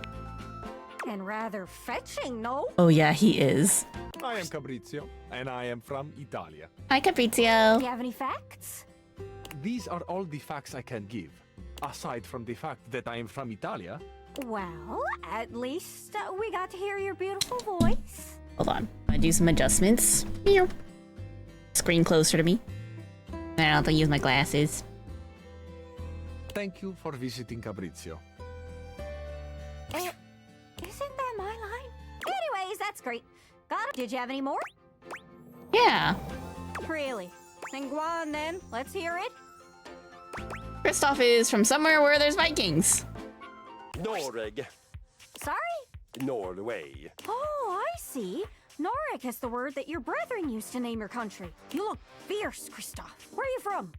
Speaker 6: And rather fetching, no?
Speaker 1: Oh yeah, he is.
Speaker 15: I am Fabrizio, and I am from Italia.
Speaker 1: Hi, Fabrizio.
Speaker 6: Do you have any facts?
Speaker 15: These are all the facts I can give. Aside from the fact that I am from Italia.
Speaker 6: Well, at least we got to hear your beautiful voice.
Speaker 1: Hold on. I do some adjustments. Meow. Screen closer to me. I don't have to use my glasses.
Speaker 15: Thank you for visiting Fabrizio.
Speaker 6: Isn't that my line? Anyways, that's great. Got it. Did you have any more?
Speaker 1: Yeah.
Speaker 6: Really? Then go on then. Let's hear it.
Speaker 1: Kristoff is from somewhere where there's Vikings.
Speaker 16: Noreg.
Speaker 6: Sorry?
Speaker 16: Norway.
Speaker 6: Oh, I see. Norik is the word that your brethren used to name your country. You look fierce, Kristoff. Where are you from?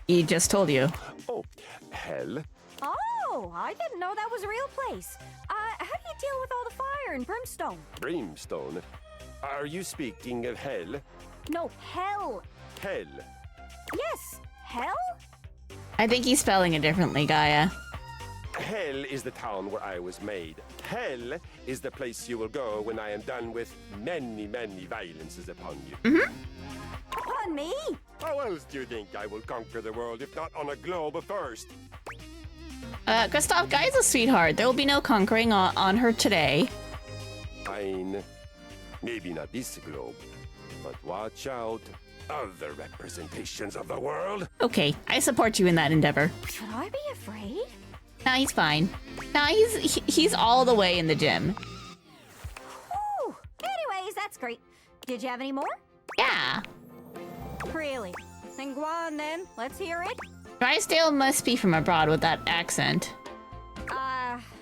Speaker 1: He just told you.
Speaker 16: Oh, hell.
Speaker 6: Oh, I didn't know that was a real place. How do you deal with all the fire and brimstone?
Speaker 16: Brimstone. Are you speaking of hell?
Speaker 6: No, hell.
Speaker 16: Hell.
Speaker 6: Yes, hell?
Speaker 1: I think he's spelling it differently, Gaia.
Speaker 16: Hell is the town where I was made. Hell is the place you will go when I am done with many, many violences upon you.
Speaker 1: Mm-hmm.
Speaker 6: Upon me?
Speaker 16: How else do you think I will conquer the world if not on a globe first?
Speaker 1: Kristoff, Gaia's a sweetheart. There will be no conquering on her today.
Speaker 16: Fine. Maybe not this globe, but watch out. Other representations of the world.
Speaker 1: Okay, I support you in that endeavor.
Speaker 6: Should I be afraid?
Speaker 1: Nah, he's fine. Nah, he's all the way in the gym.
Speaker 6: Whew. Anyways, that's great. Did you have any more?
Speaker 1: Yeah.
Speaker 6: Really? Then go on then. Let's hear it.
Speaker 1: Drysdale must be from abroad with that accent.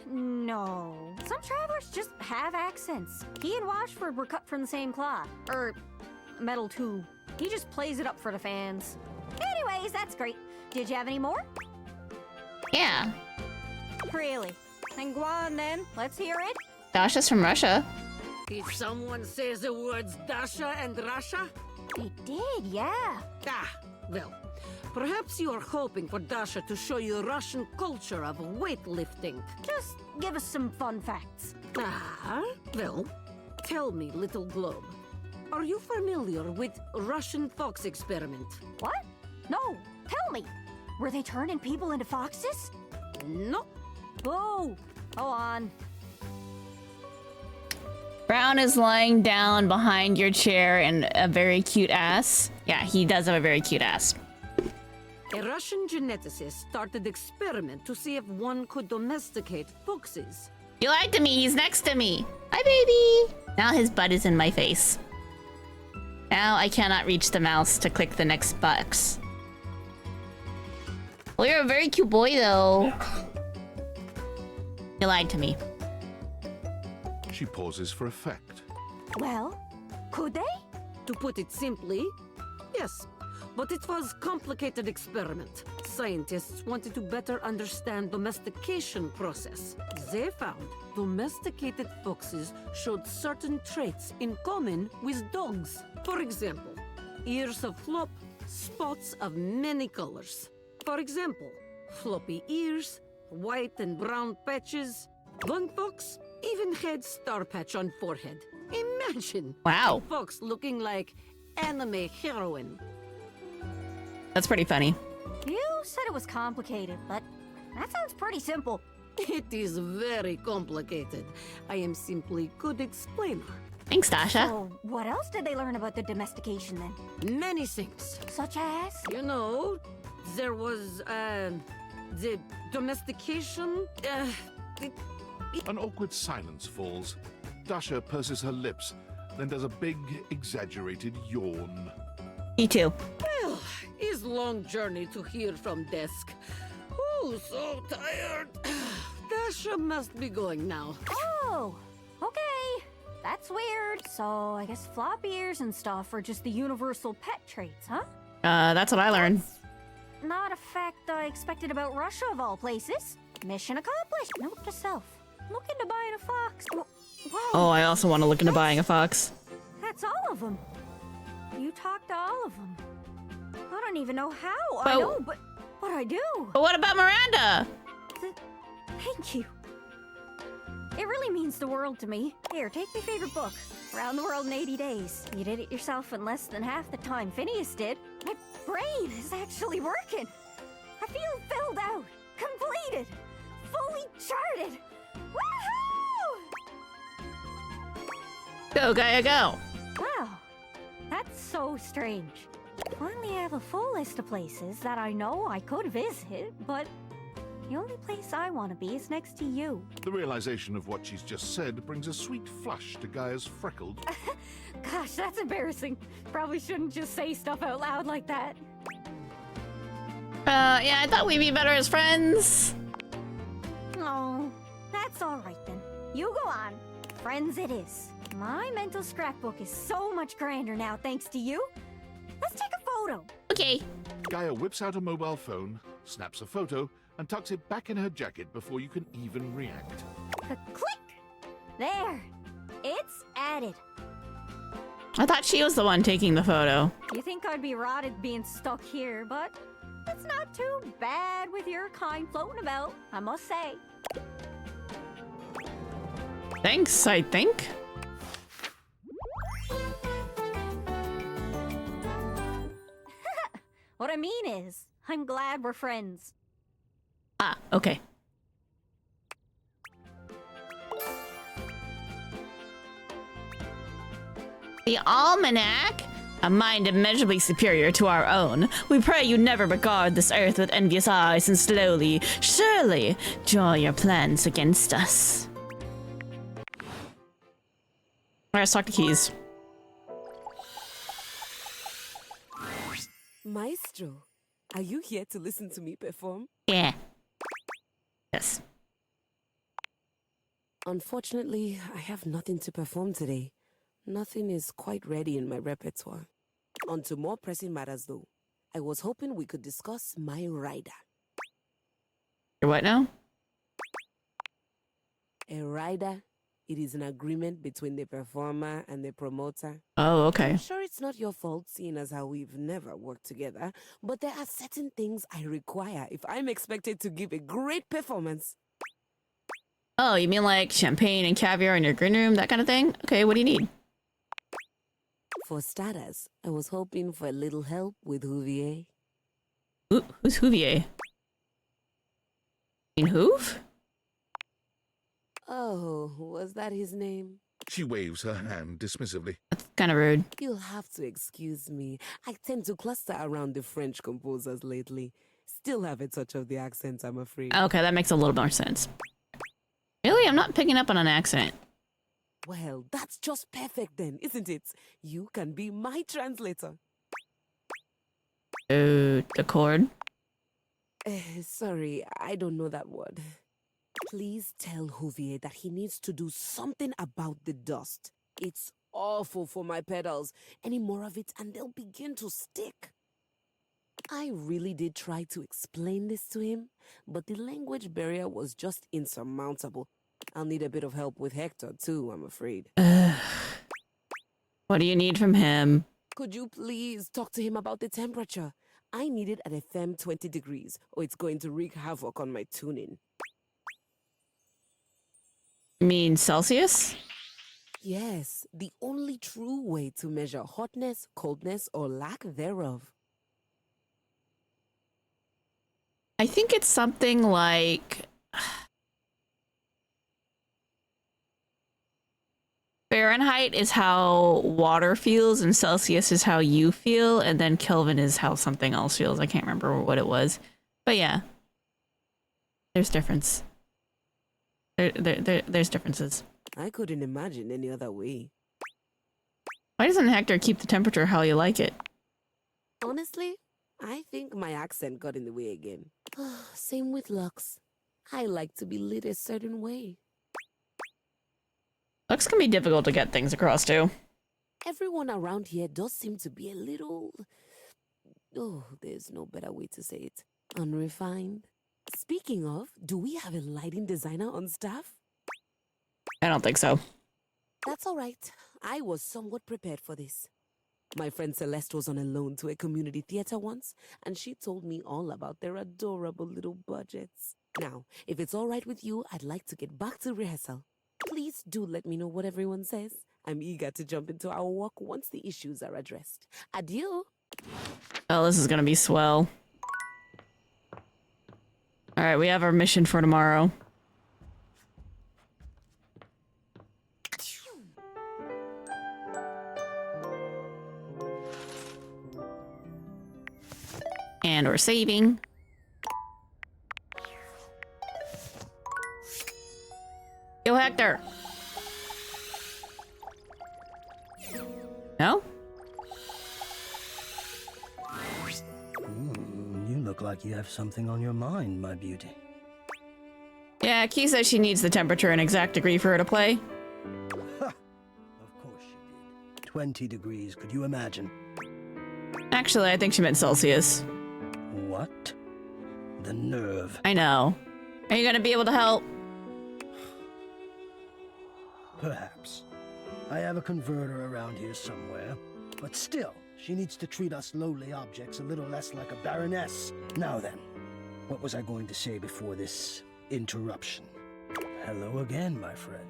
Speaker 6: No. Some travelers just have accents. He and Washford were cut from the same cloth. Metal too. He just plays it up for the fans. Anyways, that's great. Did you have any more?
Speaker 1: Yeah.
Speaker 6: Really? Then go on then. Let's hear it.
Speaker 1: Dasha's from Russia.
Speaker 17: Did someone say the words Dasha and Russia?
Speaker 6: They did, yeah.
Speaker 17: Well, perhaps you are hoping for Dasha to show you Russian culture of weightlifting.
Speaker 6: Just give us some fun facts.
Speaker 17: Well, tell me, little globe. Are you familiar with Russian fox experiment?
Speaker 6: What? No, tell me. Were they turning people into foxes?
Speaker 17: No.
Speaker 6: Oh, go on.
Speaker 1: Brown is lying down behind your chair in a very cute ass. Yeah, he does have a very cute ass.
Speaker 17: A Russian geneticist started experiment to see if one could domesticate foxes.
Speaker 1: You lied to me, he's next to me. Hi, baby. Now his butt is in my face. Now I cannot reach the mouse to click the next box. Well, you're a very cute boy, though. You lied to me.
Speaker 8: She pauses for effect.
Speaker 6: Well, could they?
Speaker 17: To put it simply, yes. But it was a complicated experiment. Scientists wanted to better understand domestication process. They found domesticated foxes showed certain traits in common with dogs. For example, Ears of flop, spots of many colors. For example, floppy ears, white and brown patches. One fox even had star patch on forehead. Imagine!
Speaker 1: Wow.
Speaker 17: A fox looking like anime heroine.
Speaker 1: That's pretty funny.
Speaker 6: You said it was complicated, but that sounds pretty simple.
Speaker 17: It is very complicated. I am simply good explainer.
Speaker 1: Thanks, Dasha.
Speaker 6: So, what else did they learn about the domestication then?
Speaker 17: Many things.
Speaker 6: Such as?
Speaker 17: You know, there was, the domestication,
Speaker 18: An awkward silence falls. Dasha purses her lips, then does a big, exaggerated yawn.
Speaker 1: Me too.
Speaker 17: Well, it's long journey to here from desk. Oh, so tired. Dasha must be going now.
Speaker 6: Oh, okay. That's weird. So, I guess flop ears and stuff are just the universal pet traits, huh?
Speaker 1: That's what I learned.
Speaker 6: Not a fact I expected about Russia of all places. Mission accomplished. Note to self. Look into buying a fox. Whoa.
Speaker 1: Oh, I also want to look into buying a fox.
Speaker 6: That's all of them. You talked to all of them. I don't even know how.
Speaker 1: But,
Speaker 6: I know, but I do.
Speaker 1: But what about Miranda?
Speaker 6: Thank you. It really means the world to me. Here, take my favorite book, Around the World in 80 Days. You did it yourself in less than half the time Phineas did. My brain is actually working. I feel filled out, completed, fully charted. Woohoo!
Speaker 1: Go, Gaia, go.
Speaker 6: Wow, that's so strange. Finally, I have a full list of places that I know I could visit, but the only place I want to be is next to you.
Speaker 18: The realization of what she's just said brings a sweet flush to Gaia's freckled.
Speaker 6: Gosh, that's embarrassing. Probably shouldn't just say stuff out loud like that.
Speaker 1: Yeah, I thought we'd be better as friends.
Speaker 6: Oh, that's all right then. You go on. Friends it is. My mental scrapbook is so much grander now thanks to you. Let's take a photo.
Speaker 1: Okay.
Speaker 18: Gaia whips out a mobile phone, snaps a photo, and tucks it back in her jacket before you can even react.
Speaker 6: Click! There. It's added.
Speaker 1: I thought she was the one taking the photo.
Speaker 6: You think I'd be rotted being stuck here, but it's not too bad with your kind floating about, I must say.
Speaker 1: Thanks, I think.
Speaker 6: What I mean is, I'm glad we're friends.
Speaker 1: Ah, okay. The Almanac? A mind immeasurably superior to our own. We pray you never regard this earth with envious eyes and slowly, surely, draw your plans against us. Alright, let's talk to Keys.
Speaker 11: Maestro, are you here to listen to me perform?
Speaker 1: Yeah. Yes.
Speaker 11: Unfortunately, I have nothing to perform today. Nothing is quite ready in my repertoire. On to more pressing matters though. I was hoping we could discuss my rider.
Speaker 1: You're what now?
Speaker 11: A rider? It is an agreement between the performer and the promoter.
Speaker 1: Oh, okay.
Speaker 11: I'm sure it's not your fault, seeing as how we've never worked together, but there are certain things I require if I'm expected to give a great performance.
Speaker 1: Oh, you mean like champagne and caviar in your green room, that kind of thing? Okay, what do you need?
Speaker 11: For starters, I was hoping for a little help with Huvier.
Speaker 1: Who's Huvier? In Hoove?
Speaker 11: Oh, was that his name?
Speaker 18: She waves her hand dismissively.
Speaker 1: That's kind of rude.
Speaker 11: You'll have to excuse me. I tend to cluster around the French composers lately. Still have a touch of the accent, I'm afraid.
Speaker 1: Okay, that makes a little more sense. Really? I'm not picking up on an accent.
Speaker 11: Well, that's just perfect then, isn't it? You can be my translator.
Speaker 1: Oh, the chord?
Speaker 11: Sorry, I don't know that word. Please tell Huvier that he needs to do something about the dust. It's awful for my pedals. Any more of it and they'll begin to stick. I really did try to explain this to him, but the language barrier was just insurmountable. I'll need a bit of help with Hector too, I'm afraid.
Speaker 1: What do you need from him?
Speaker 11: Could you please talk to him about the temperature? I need it at a firm 20 degrees, or it's going to wreak havoc on my tuning.
Speaker 1: You mean Celsius?
Speaker 11: Yes, the only true way to measure hotness, coldness, or lack thereof.
Speaker 1: I think it's something like Fahrenheit is how water feels and Celsius is how you feel, and then Kelvin is how something else feels. I can't remember what it was. But yeah. There's difference. There's differences.
Speaker 11: I couldn't imagine any other way.
Speaker 1: Why doesn't Hector keep the temperature how you like it?
Speaker 11: Honestly, I think my accent got in the way again. Same with Lux. I like to be lit a certain way.
Speaker 1: Looks can be difficult to get things across to.
Speaker 11: Everyone around here does seem to be a little... Oh, there's no better way to say it. Unrefined. Speaking of, do we have a lighting designer on staff?
Speaker 1: I don't think so.
Speaker 11: That's all right. I was somewhat prepared for this. My friend Celeste was on a loan to a community theater once, and she told me all about their adorable little budgets. Now, if it's all right with you, I'd like to get back to rehearsal. Please do let me know what everyone says. I'm eager to jump into our work once the issues are addressed. Adieu.
Speaker 1: Oh, this is gonna be swell. Alright, we have our mission for tomorrow. And we're saving. Yo, Hector. No?
Speaker 19: You look like you have something on your mind, my beauty.
Speaker 1: Yeah, Key says she needs the temperature and exact degree for her to play.
Speaker 19: Ha! Of course she did. 20 degrees, could you imagine?
Speaker 1: Actually, I think she meant Celsius.
Speaker 19: What? The nerve.
Speaker 1: I know. Are you gonna be able to help?
Speaker 19: Perhaps. I have a converter around here somewhere. But still, she needs to treat us lowly objects a little less like a baroness. Now then, what was I going to say before this interruption? Hello again, my friend.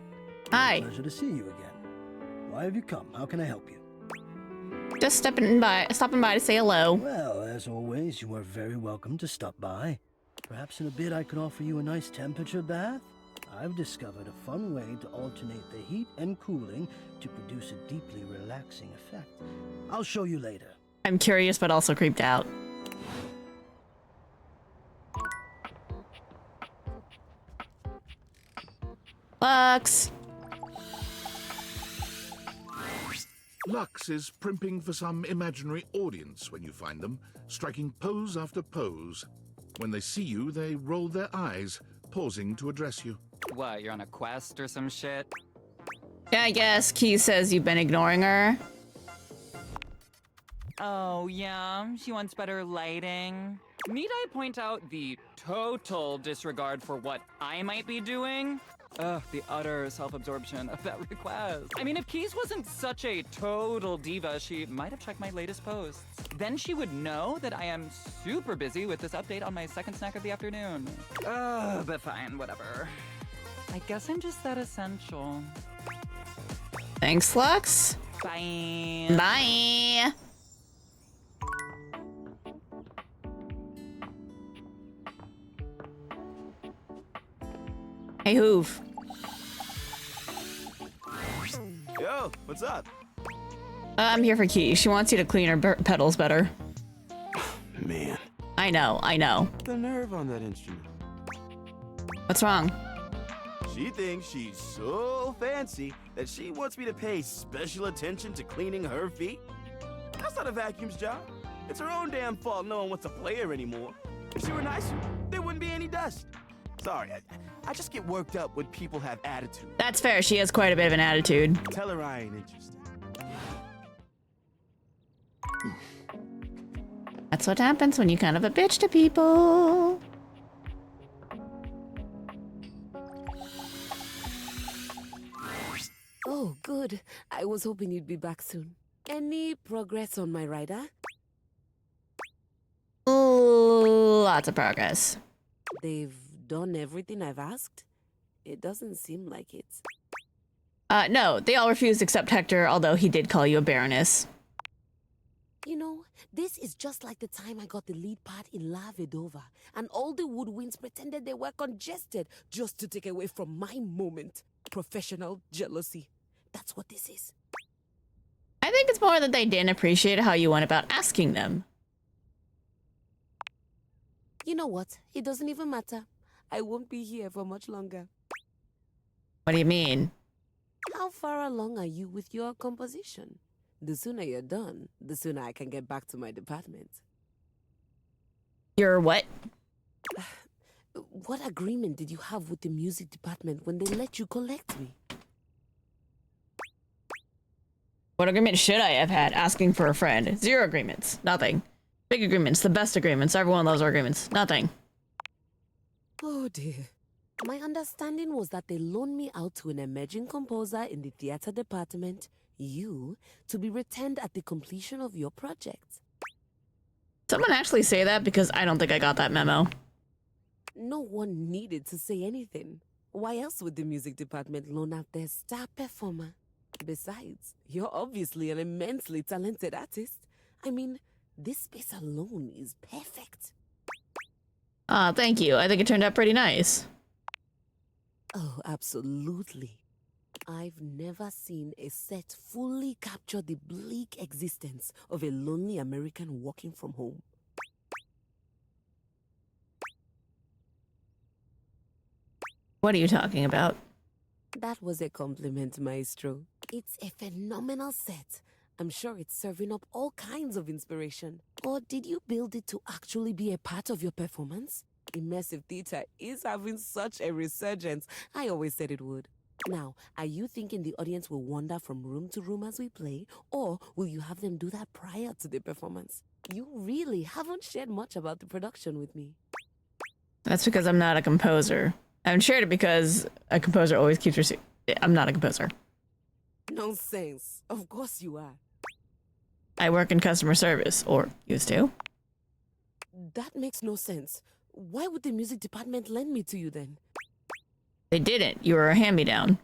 Speaker 1: Hi.
Speaker 19: Pleasure to see you again. Why have you come? How can I help you?
Speaker 1: Just stopping by to say hello.
Speaker 19: Well, as always, you are very welcome to stop by. Perhaps in a bit I could offer you a nice temperature bath? I've discovered a fun way to alternate the heat and cooling to produce a deeply relaxing effect. I'll show you later.
Speaker 1: I'm curious, but also creeped out. Lux!
Speaker 18: Lux is primping for some imaginary audience when you find them, striking pose after pose. When they see you, they roll their eyes, pausing to address you.
Speaker 20: What, you're on a quest or some shit?
Speaker 1: Yeah, I guess Key says you've been ignoring her.
Speaker 20: Oh, yeah? She wants better lighting? Need I point out the total disregard for what I might be doing? Ugh, the utter self-absorption of that request. I mean, if Keys wasn't such a total diva, she might have checked my latest posts. Then she would know that I am super busy with this update on my second snack of the afternoon. But fine, whatever. I guess I'm just that essential.
Speaker 1: Thanks, Lux.
Speaker 20: Bye.
Speaker 1: Bye. Hey, Hoove.
Speaker 21: Yo, what's up?
Speaker 1: I'm here for Key. She wants you to clean her pedals better.
Speaker 21: Man.
Speaker 1: I know.
Speaker 21: The nerve on that instrument.
Speaker 1: What's wrong?
Speaker 21: She thinks she's so fancy that she wants me to pay special attention to cleaning her feet. That's not a vacuum's job. It's her own damn fault no one wants to play her anymore. If she were nicer, there wouldn't be any dust. Sorry, I just get worked up when people have attitude.
Speaker 1: That's fair. She has quite a bit of an attitude.
Speaker 21: Tell her I ain't interested.
Speaker 1: That's what happens when you kind of a bitch to people.
Speaker 11: Oh, good. I was hoping you'd be back soon. Any progress on my rider?
Speaker 1: Lots of progress.
Speaker 11: They've done everything I've asked? It doesn't seem like it.
Speaker 1: No, they all refused except Hector, although he did call you a baroness.
Speaker 11: You know, this is just like the time I got the lead part in La Vedova, and all the woodwinds pretended they were congested just to take away from my moment. Professional jealousy. That's what this is.
Speaker 1: I think it's more that they didn't appreciate how you went about asking them.
Speaker 11: You know what? It doesn't even matter. I won't be here for much longer.
Speaker 1: What do you mean?
Speaker 11: How far along are you with your composition? The sooner you're done, the sooner I can get back to my department.
Speaker 1: Your what?
Speaker 11: What agreement did you have with the music department when they let you collect me?
Speaker 1: What agreement should I have had? Asking for a friend. 0 agreements. Nothing. Big agreements. The best agreements. Everyone loves our agreements. Nothing.
Speaker 11: Oh dear. My understanding was that they loaned me out to an emerging composer in the theater department, you, to be returned at the completion of your project.
Speaker 1: Someone actually say that, because I don't think I got that memo.
Speaker 11: No one needed to say anything. Why else would the music department loan out their star performer? Besides, you're obviously an immensely talented artist. I mean, this space alone is perfect.
Speaker 1: Thank you. I think it turned out pretty nice.
Speaker 11: Oh, absolutely. I've never seen a set fully capture the bleak existence of a lonely American working from home.
Speaker 1: What are you talking about?
Speaker 11: That was a compliment, Maestro. It's a phenomenal set. I'm sure it's serving up all kinds of inspiration. Or did you build it to actually be a part of your performance? Immersive theater is having such a resurgence. I always said it would. Now, are you thinking the audience will wander from room to room as we play? Or will you have them do that prior to the performance? You really haven't shared much about the production with me.
Speaker 1: That's because I'm not a composer. I haven't shared it because a composer always keeps I'm not a composer.
Speaker 11: Nonsense. Of course you are.
Speaker 1: I work in customer service, or used to.
Speaker 11: That makes no sense. Why would the music department lend me to you then?
Speaker 1: They didn't. You were a hand-me-down.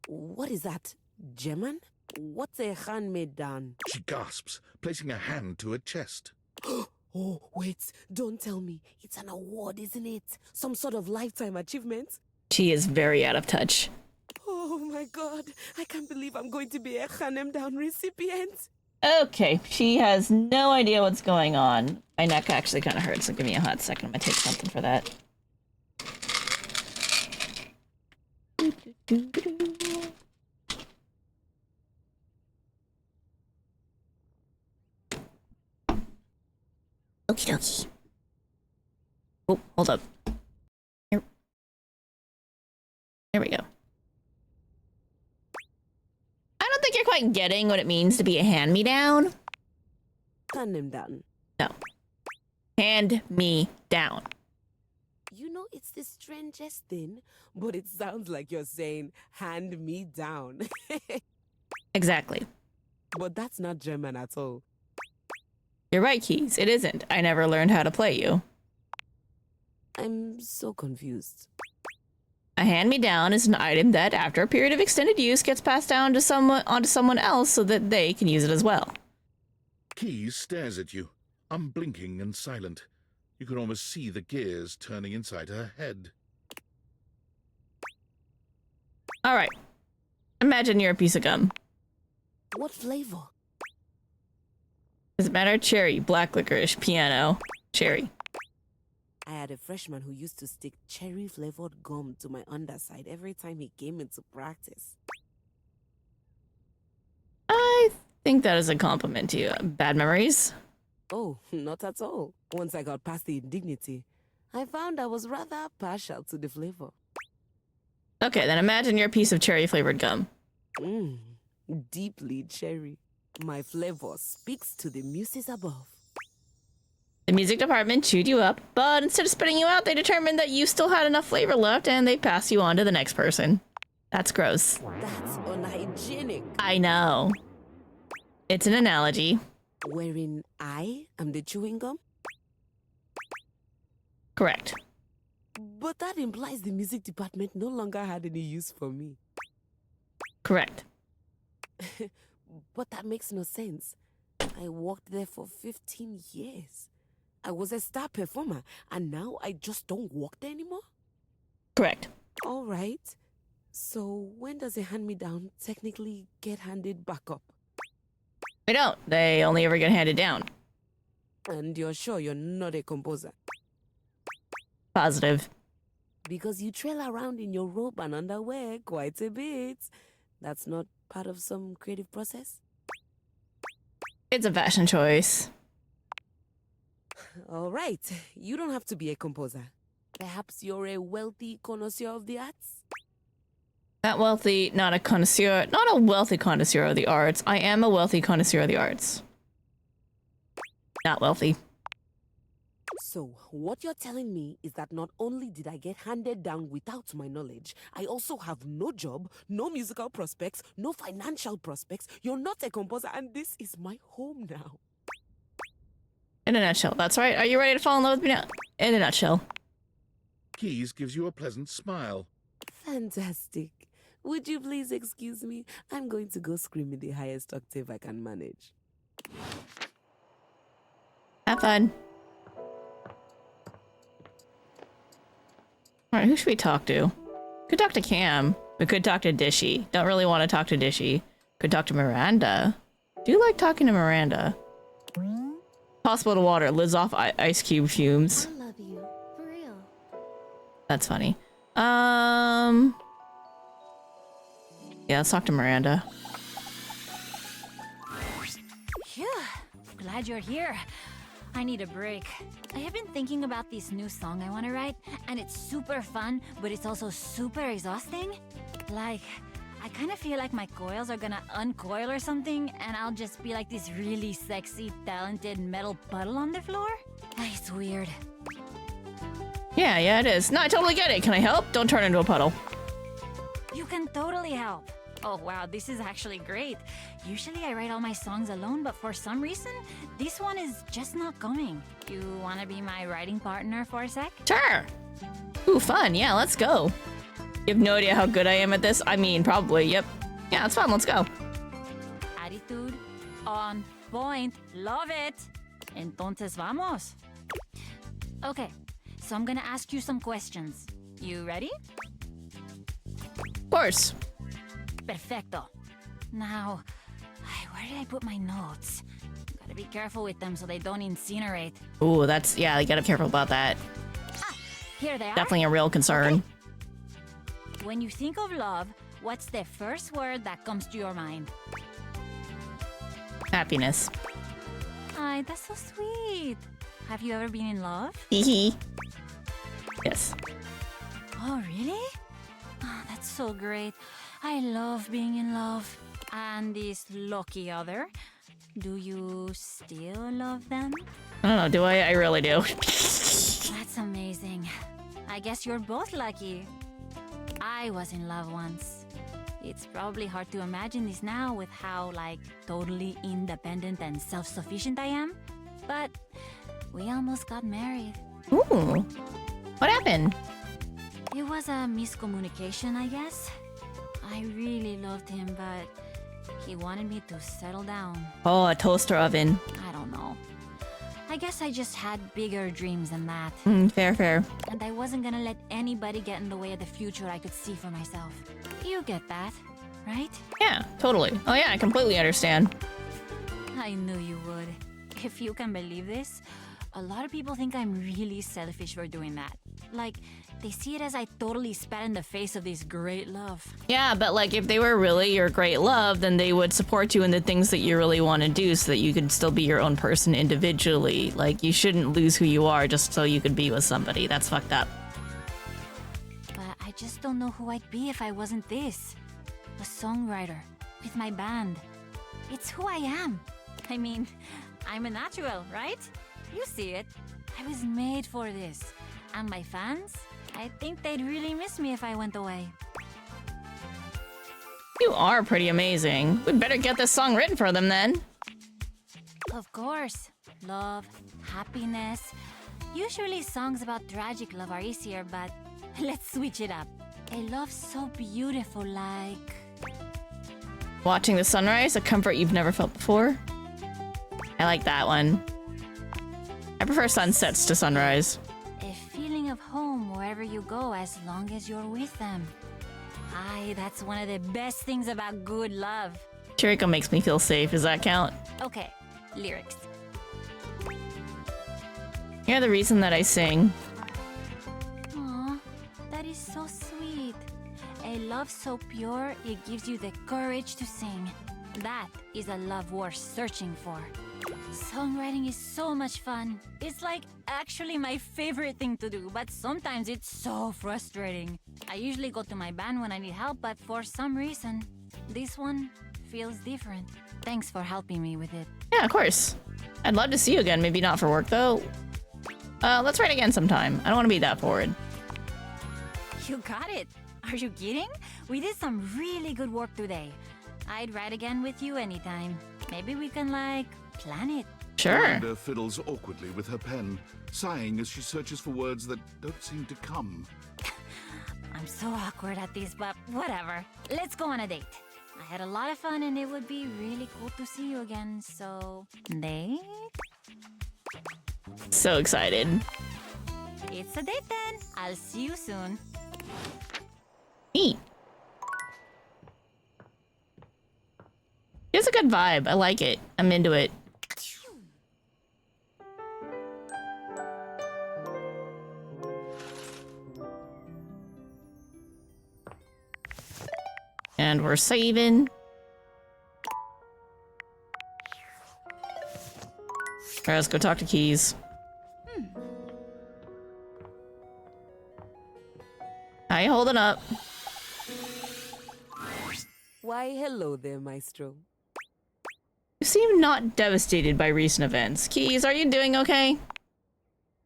Speaker 11: What is that? German? What's a hand-me-down?
Speaker 18: She gasps, placing a hand to her chest.
Speaker 11: Oh, wait. Don't tell me. It's an award, isn't it? Some sort of lifetime achievement?
Speaker 1: She is very out of touch.
Speaker 11: Oh my god. I can't believe I'm going to be a hand-me-down recipient.
Speaker 1: Okay, she has no idea what's going on. My neck actually kind of hurts, so give me a hot second. I'm gonna take something for that. Okie dokie. Oh, hold up. Here we go. I don't think you're quite getting what it means to be a hand-me-down.
Speaker 11: Hand him down.
Speaker 1: No. Hand me down.
Speaker 11: You know, it's the strangest thing, but it sounds like you're saying, hand me down.
Speaker 1: Exactly.
Speaker 11: But that's not German at all.
Speaker 1: You're right, Keys. It isn't. I never learned how to play you.
Speaker 11: I'm so confused.
Speaker 1: A hand-me-down is an item that, after a period of extended use, gets passed down to onto someone else so that they can use it as well.
Speaker 18: Keys stares at you, unblinking and silent. You can almost see the gears turning inside her head.
Speaker 1: All right. Imagine you're a piece of gum.
Speaker 11: What flavor?
Speaker 1: Does it matter? Cherry, black licorice, piano, cherry.
Speaker 11: I had a freshman who used to stick cherry-flavored gum to my underside every time he came into practice.
Speaker 1: I think that is a compliment to you. Bad memories?
Speaker 11: Oh, not at all. Once I got past the indignity, I found I was rather partial to the flavor.
Speaker 1: Okay, then imagine you're a piece of cherry-flavored gum.
Speaker 11: Deeply cherry. My flavor speaks to the muses above.
Speaker 1: The music department chewed you up, but instead of spitting you out, they determined that you still had enough flavor left, and they passed you on to the next person. That's gross.
Speaker 11: That's unhygienic.
Speaker 1: I know. It's an analogy.
Speaker 11: Wherein I am the chewing gum?
Speaker 1: Correct.
Speaker 11: But that implies the music department no longer had any use for me.
Speaker 1: Correct.
Speaker 11: But that makes no sense. I worked there for 15 years. I was a star performer, and now I just don't work there anymore?
Speaker 1: Correct.
Speaker 11: All right. So when does a hand-me-down technically get handed back up?
Speaker 1: They don't. They only ever get handed down.
Speaker 11: And you're sure you're not a composer?
Speaker 1: Positive.
Speaker 11: Because you trail around in your robe and underwear quite a bit. That's not part of some creative process?
Speaker 1: It's a fashion choice.
Speaker 11: All right. You don't have to be a composer. Perhaps you're a wealthy connoisseur of the arts?
Speaker 1: Not wealthy, not a connoisseur, not a wealthy connoisseur of the arts. I am a wealthy connoisseur of the arts. Not wealthy.
Speaker 11: So, what you're telling me is that not only did I get handed down without my knowledge, I also have no job, no musical prospects, no financial prospects. You're not a composer, and this is my home now.
Speaker 1: In a nutshell, that's right. Are you ready to fall in love with me now? In a nutshell.
Speaker 18: Keys gives you a pleasant smile.
Speaker 11: Fantastic. Would you please excuse me? I'm going to go scream in the highest octave I can manage.
Speaker 1: Have fun. Alright, who should we talk to? Could talk to Cam. We could talk to Dishy. Don't really want to talk to Dishy. Could talk to Miranda. Do you like talking to Miranda? Possible to water. Lives off ice cube fumes.
Speaker 6: I love you. For real.
Speaker 1: That's funny. Yeah, let's talk to Miranda.
Speaker 6: Phew. Glad you're here. I need a break. I have been thinking about this new song I want to write, and it's super fun, but it's also super exhausting. Like, I kind of feel like my coils are gonna uncoil or something, and I'll just be like this really sexy, talented metal puddle on the floor. It's weird.
Speaker 1: Yeah, it is. No, I totally get it. Can I help? Don't turn into a puddle.
Speaker 6: You can totally help. Oh wow, this is actually great. Usually I write all my songs alone, but for some reason, this one is just not coming. You wanna be my writing partner for a sec?
Speaker 1: Sure! Ooh, fun. Yeah, let's go. You have no idea how good I am at this? I mean, probably, yep. Yeah, it's fun. Let's go.
Speaker 6: Attitude on point. Love it. Entonces vamos. Okay, so I'm gonna ask you some questions. You ready?
Speaker 1: Of course.
Speaker 6: Perfecto. Now, where did I put my notes? Gotta be careful with them so they don't incinerate.
Speaker 1: Ooh, that's, yeah, you gotta be careful about that.
Speaker 6: Here they are.
Speaker 1: Definitely a real concern.
Speaker 6: Okay. When you think of love, what's the first word that comes to your mind?
Speaker 1: Happiness.
Speaker 6: Ay, that's so sweet. Have you ever been in love?
Speaker 1: Hee. Yes.
Speaker 6: Oh, really? Oh, that's so great. I love being in love. And this lucky other, do you still love them?
Speaker 1: I don't know, do I? I really do.
Speaker 6: That's amazing. I guess you're both lucky. I was in love once. It's probably hard to imagine this now with how, like, totally independent and self-sufficient I am. But we almost got married.
Speaker 1: Ooh. What happened?
Speaker 6: It was a miscommunication, I guess. I really loved him, but he wanted me to settle down.
Speaker 1: Oh, a toaster oven.
Speaker 6: I don't know. I guess I just had bigger dreams than that.
Speaker 1: Fair.
Speaker 6: And I wasn't gonna let anybody get in the way of the future I could see for myself. You get that, right?
Speaker 1: Yeah, totally. Oh yeah, I completely understand.
Speaker 6: I knew you would. If you can believe this, a lot of people think I'm really selfish for doing that. Like, they see it as I totally spat in the face of this great love.
Speaker 1: Yeah, but like if they were really your great love, then they would support you in the things that you really want to do so that you could still be your own person individually. Like, you shouldn't lose who you are just so you could be with somebody. That's fucked up.
Speaker 6: But I just don't know who I'd be if I wasn't this. A songwriter, with my band. It's who I am. I mean, I'm a natural, right? You see it. I was made for this. And my fans? I think they'd really miss me if I went away.
Speaker 1: You are pretty amazing. We'd better get this song written for them then.
Speaker 2: Of course. Love, happiness. Usually songs about tragic love are easier, but let's switch it up. A love so beautiful like...
Speaker 1: Watching the sunrise, a comfort you've never felt before. I like that one. I prefer sunsets to sunrise.
Speaker 2: A feeling of home wherever you go as long as you're with them. Aye, that's one of the best things about good love.
Speaker 1: Chiriko makes me feel safe. Does that count?
Speaker 2: Okay, lyrics.
Speaker 1: You're the reason that I sing.
Speaker 2: Aw, that is so sweet. A love so pure, it gives you the courage to sing. That is a love worth searching for. Songwriting is so much fun. It's like actually my favorite thing to do, but sometimes it's so frustrating. I usually go to my band when I need help, but for some reason, this one feels different. Thanks for helping me with it.
Speaker 1: Yeah, of course. I'd love to see you again, maybe not for work though. Let's write again sometime. I don't want to be that forward.
Speaker 2: You got it. Are you kidding? We did some really good work today. I'd write again with you anytime. Maybe we can, like, plan it.
Speaker 1: Sure.
Speaker 18: Miranda fiddles awkwardly with her pen, sighing as she searches for words that don't seem to come.
Speaker 2: I'm so awkward at this, but whatever. Let's go on a date. I had a lot of fun and it would be really cool to see you again, so... Date?
Speaker 1: So excited.
Speaker 2: It's a date then. I'll see you soon.
Speaker 1: Neat. It's a good vibe. I like it. I'm into it. And we're saving. Alright, let's go talk to Keys. How you holding up?
Speaker 11: Why, hello there, Maestro.
Speaker 1: You seem not devastated by recent events. Keys, are you doing okay?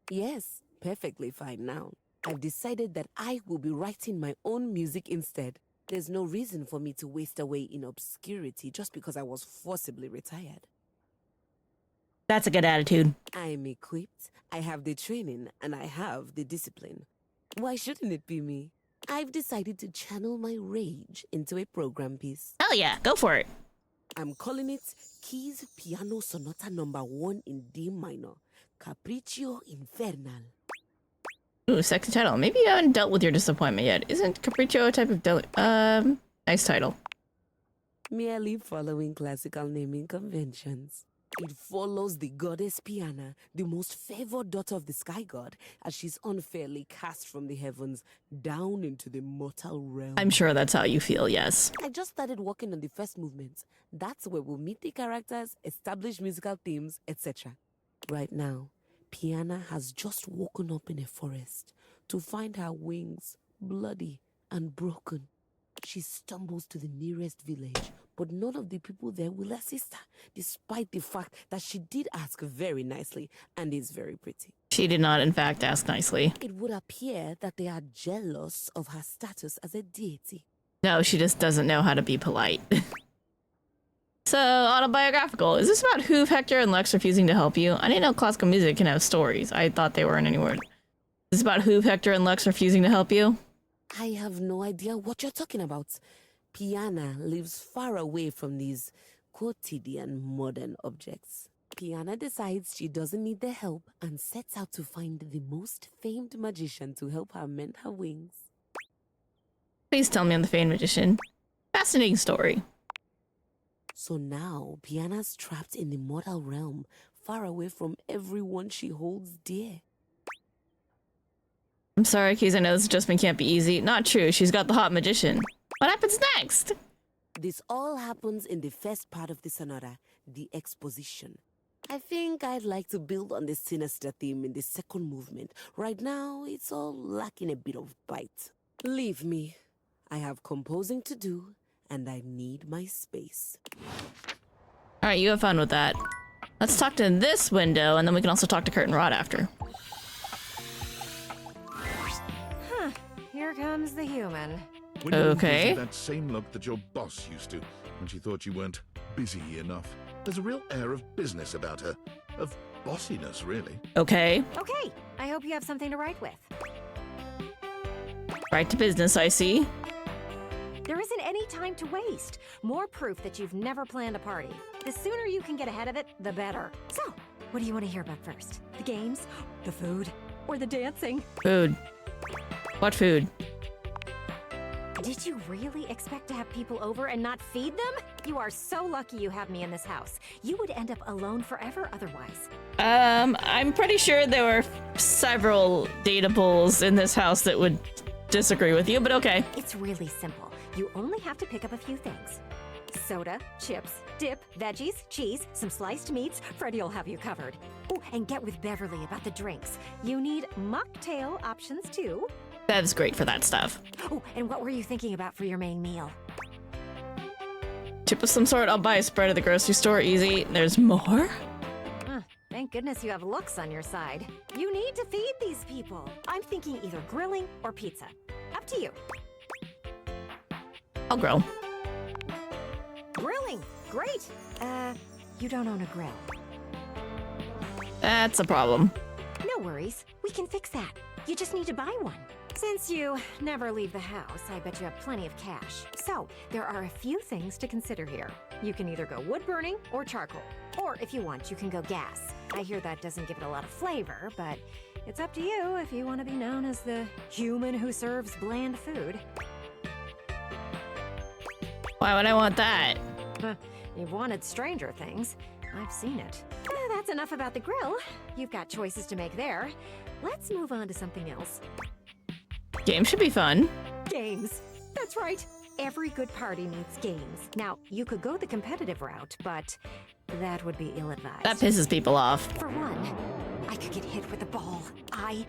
Speaker 11: Yes, perfectly fine now. I've decided that I will be writing my own music instead. There's no reason for me to waste away in obscurity just because I was forcibly retired.
Speaker 1: That's a good attitude.
Speaker 11: I'm equipped, I have the training, and I have the discipline. Why shouldn't it be me? I've decided to channel my rage into a program piece.
Speaker 1: Hell yeah, go for it.
Speaker 11: I'm calling it Keys Piano Sonata No. 1 in D minor, Capriccio Infernal.
Speaker 1: Ooh, sexy title. Maybe you haven't dealt with your disappointment yet. Isn't Capriccio a type of nice title?
Speaker 11: Merely following classical naming conventions. It follows the goddess Piana, the most favored daughter of the sky god, as she's unfairly cast from the heavens down into the mortal realm.
Speaker 1: I'm sure that's how you feel, yes.
Speaker 11: I just started working on the first movement. That's where we'll meet the characters, establish musical themes, etc. Right now, Piana has just woken up in a forest to find her wings bloody and broken. She stumbles to the nearest village, but none of the people there will assist her, despite the fact that she did ask very nicely and is very pretty.
Speaker 1: She did not, in fact, ask nicely.
Speaker 11: It would appear that they are jealous of her status as a deity.
Speaker 1: No, she just doesn't know how to be polite. So, autobiographical. Is this about Hoof, Hector, and Lux refusing to help you? I didn't know classical music can have stories. I thought they weren't anywhere. Is this about Hoof, Hector, and Lux refusing to help you?
Speaker 11: I have no idea what you're talking about. Piana lives far away from these quotidian modern objects. Piana decides she doesn't need their help and sets out to find the most famed magician to help her mend her wings.
Speaker 1: Please tell me I'm the famed magician. Fascinating story.
Speaker 11: So now, Piana's trapped in the mortal realm, far away from everyone she holds dear.
Speaker 1: I'm sorry, Keys, I know this adjustment can't be easy. Not true, she's got the hot magician. What happens next?
Speaker 11: This all happens in the first part of the sonata, the exposition. I think I'd like to build on the sinister theme in the second movement. Right now, it's all lacking a bit of bite. Leave me. I have composing to do, and I need my space.
Speaker 1: Alright, you have fun with that. Let's talk to this window, and then we can also talk to Curtin Rod after.
Speaker 5: Here comes the human.
Speaker 18: When you
Speaker 1: Okay.
Speaker 18: gives you that same look that your boss used to when she thought you weren't busy enough. There's a real air of business about her. Of bossiness, really.
Speaker 1: Okay.
Speaker 5: Okay, I hope you have something to write with.
Speaker 1: Right to business, I see.
Speaker 5: There isn't any time to waste. More proof that you've never planned a party. The sooner you can get ahead of it, the better. So, what do you want to hear about first? The games, the food, or the dancing?
Speaker 1: Food. What food?
Speaker 5: Did you really expect to have people over and not feed them? You are so lucky you have me in this house. You would end up alone forever otherwise.
Speaker 1: I'm pretty sure there were several datables in this house that would disagree with you, but okay.
Speaker 5: It's really simple. You only have to pick up a few things. Soda, chips, dip, veggies, cheese, some sliced meats. Freddie will have you covered. Oh, and get with Beverly about the drinks. You need mocktail options too.
Speaker 1: That's great for that stuff.
Speaker 5: Oh, and what were you thinking about for your main meal?
Speaker 1: Chip of some sort. I'll buy a spread at the grocery store. Easy. There's more?
Speaker 5: Thank goodness you have looks on your side. You need to feed these people. I'm thinking either grilling or pizza. Up to you.
Speaker 1: I'll grill.
Speaker 5: Grilling! Great! You don't own a grill.
Speaker 1: That's a problem.
Speaker 5: No worries. We can fix that. You just need to buy one. Since you never leave the house, I bet you have plenty of cash. So, there are a few things to consider here. You can either go wood burning or charcoal. Or if you want, you can go gas. I hear that doesn't give it a lot of flavor, but it's up to you if you want to be known as the human who serves bland food.
Speaker 1: Why would I want that?
Speaker 5: You've wanted stranger things. I've seen it. That's enough about the grill. You've got choices to make there. Let's move on to something else.
Speaker 1: Game should be fun.
Speaker 5: Games. That's right. Every good party needs games. Now, you could go the competitive route, but that would be ill-advised.
Speaker 1: That pisses people off.
Speaker 5: For one, I could get hit with a ball. I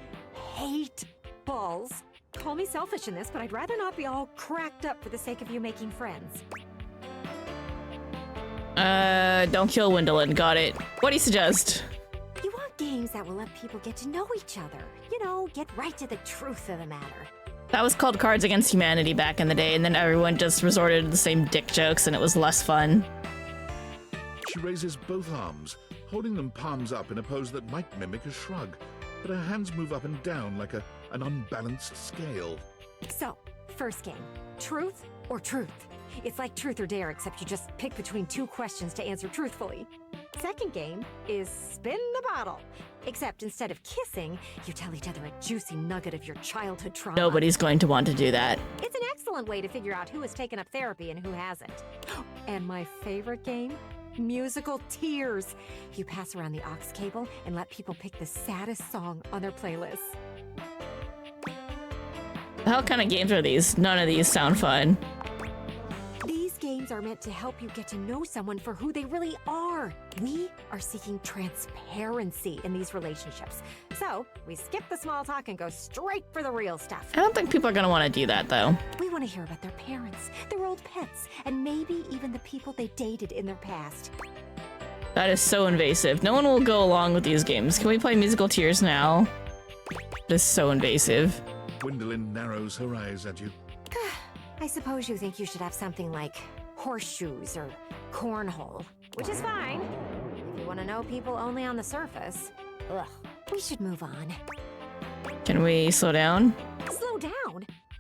Speaker 5: hate balls. Call me selfish in this, but I'd rather not be all cracked up for the sake of you making friends.
Speaker 1: Don't kill Wendolyn. Got it. What do you suggest?
Speaker 5: You want games that will let people get to know each other. You know, get right to the truth of the matter.
Speaker 1: That was called Cards Against Humanity back in the day, and then everyone just resorted to the same dick jokes, and it was less fun.
Speaker 18: She raises both arms, holding them palms up in a pose that might mimic a shrug, but her hands move up and down like an unbalanced scale.
Speaker 5: So, first game, truth or truth? It's like truth or dare, except you just pick between two questions to answer truthfully. Second game is spin the bottle. Except instead of kissing, you tell each other a juicy nugget of your childhood trauma.
Speaker 1: Nobody's going to want to do that.
Speaker 5: It's an excellent way to figure out who has taken up therapy and who hasn't. And my favorite game? Musical tears. You pass around the aux cable and let people pick the saddest song on their playlists.
Speaker 1: The hell kind of games are these? None of these sound fun.
Speaker 5: These games are meant to help you get to know someone for who they really are. We are seeking transparency in these relationships. So, we skip the small talk and go straight for the real stuff.
Speaker 1: I don't think people are going to want to do that, though.
Speaker 5: We want to hear about their parents, their old pets, and maybe even the people they dated in their past.
Speaker 1: That is so invasive. No one will go along with these games. Can we play musical tears now? This is so invasive.
Speaker 18: Gwendolyn narrows her eyes at you.
Speaker 5: I suppose you think you should have something like horseshoes or cornhole, which is fine. If you want to know people only on the surface, ugh, we should move on.
Speaker 1: Can we slow down?
Speaker 5: Slow down?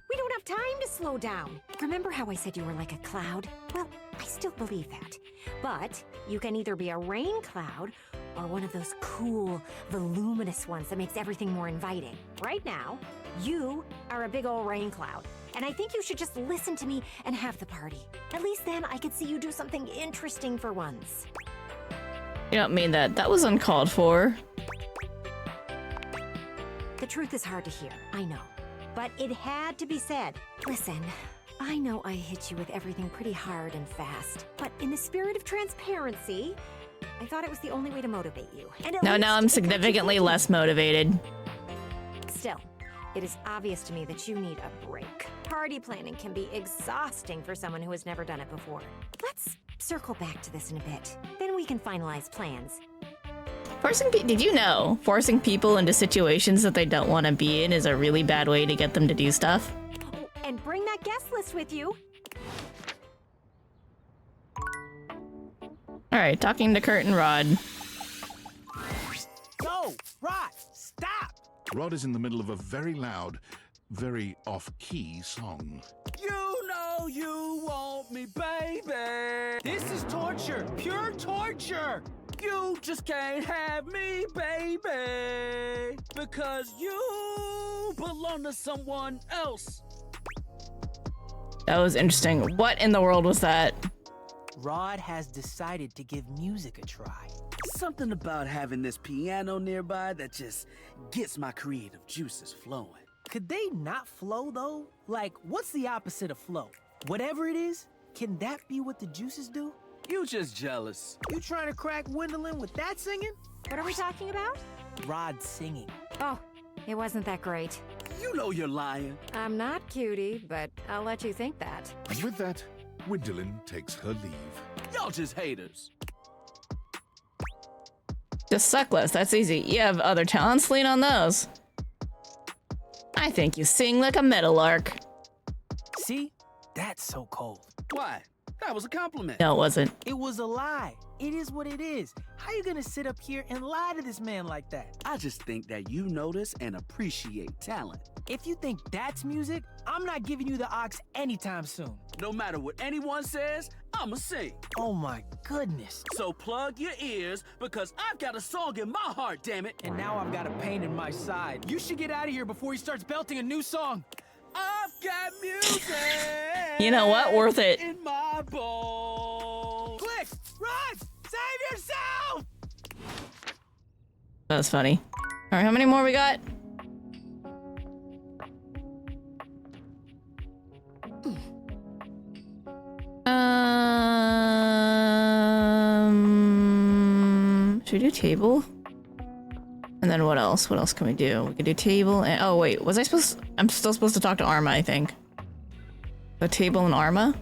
Speaker 5: We don't have time to slow down. Remember how I said you were like a cloud? Well, I still believe that. But you can either be a rain cloud or one of those cool, voluminous ones that makes everything more inviting. Right now, you are a big old rain cloud. And I think you should just listen to me and have the party. At least then I could see you do something interesting for once.
Speaker 1: You don't mean that. That was uncalled for.
Speaker 5: The truth is hard to hear, I know. But it had to be said. Listen, I know I hit you with everything pretty hard and fast. But in the spirit of transparency, I thought it was the only way to motivate you. And
Speaker 1: now I'm significantly less motivated.
Speaker 5: Still, it is obvious to me that you need a break. Party planning can be exhausting for someone who has never done it before. Let's circle back to this in a bit. Then we can finalize plans.
Speaker 1: Did you know forcing people into situations that they don't want to be in is a really bad way to get them to do stuff?
Speaker 5: Oh, and bring that guest list with you.
Speaker 1: All right, talking to Kurt and Rod.
Speaker 12: Yo, Rod, stop!
Speaker 18: Rod is in the middle of a very loud, very off-key song.
Speaker 12: You know you want me, baby. This is torture, pure torture. You just can't have me, baby, because you belong to someone else.
Speaker 1: That was interesting. What in the world was that?
Speaker 12: Rod has decided to give music a try. Something about having this piano nearby that just gets my creative juices flowing. Could they not flow, though? Like, what's the opposite of flow? Whatever it is, can that be what the juices do? You just jealous. You trying to crack Gwendolyn with that singing?
Speaker 5: What are we talking about?
Speaker 12: Rod singing.
Speaker 5: Oh, it wasn't that great.
Speaker 12: You know you're lying.
Speaker 5: I'm not cutie, but I'll let you think that.
Speaker 18: And with that, Gwendolyn takes her leave.
Speaker 12: Y'all just haters.
Speaker 1: Just suck less, that's easy. You have other talents, lean on those. I think you sing like a meadowlark.
Speaker 12: See? That's so cold. Why? That was a compliment.
Speaker 1: No, it wasn't.
Speaker 12: It was a lie. It is what it is. How you gonna sit up here and lie to this man like that? I just think that you notice and appreciate talent. If you think that's music, I'm not giving you the ox anytime soon. No matter what anyone says, I'ma sing. Oh my goodness. So plug your ears, because I've got a song in my heart, damn it. And now I've got a pain in my side. You should get out of here before he starts belting a new song. I've got music.
Speaker 1: You know what? Worth it.
Speaker 12: In my bowl. Click! Run! Save yourself!
Speaker 1: That was funny. All right, how many more we got? Should we do table? And then what else? What else can we do? We could do table and oh wait, was I supposed? I'm still supposed to talk to Arma, I think. The table and Arma.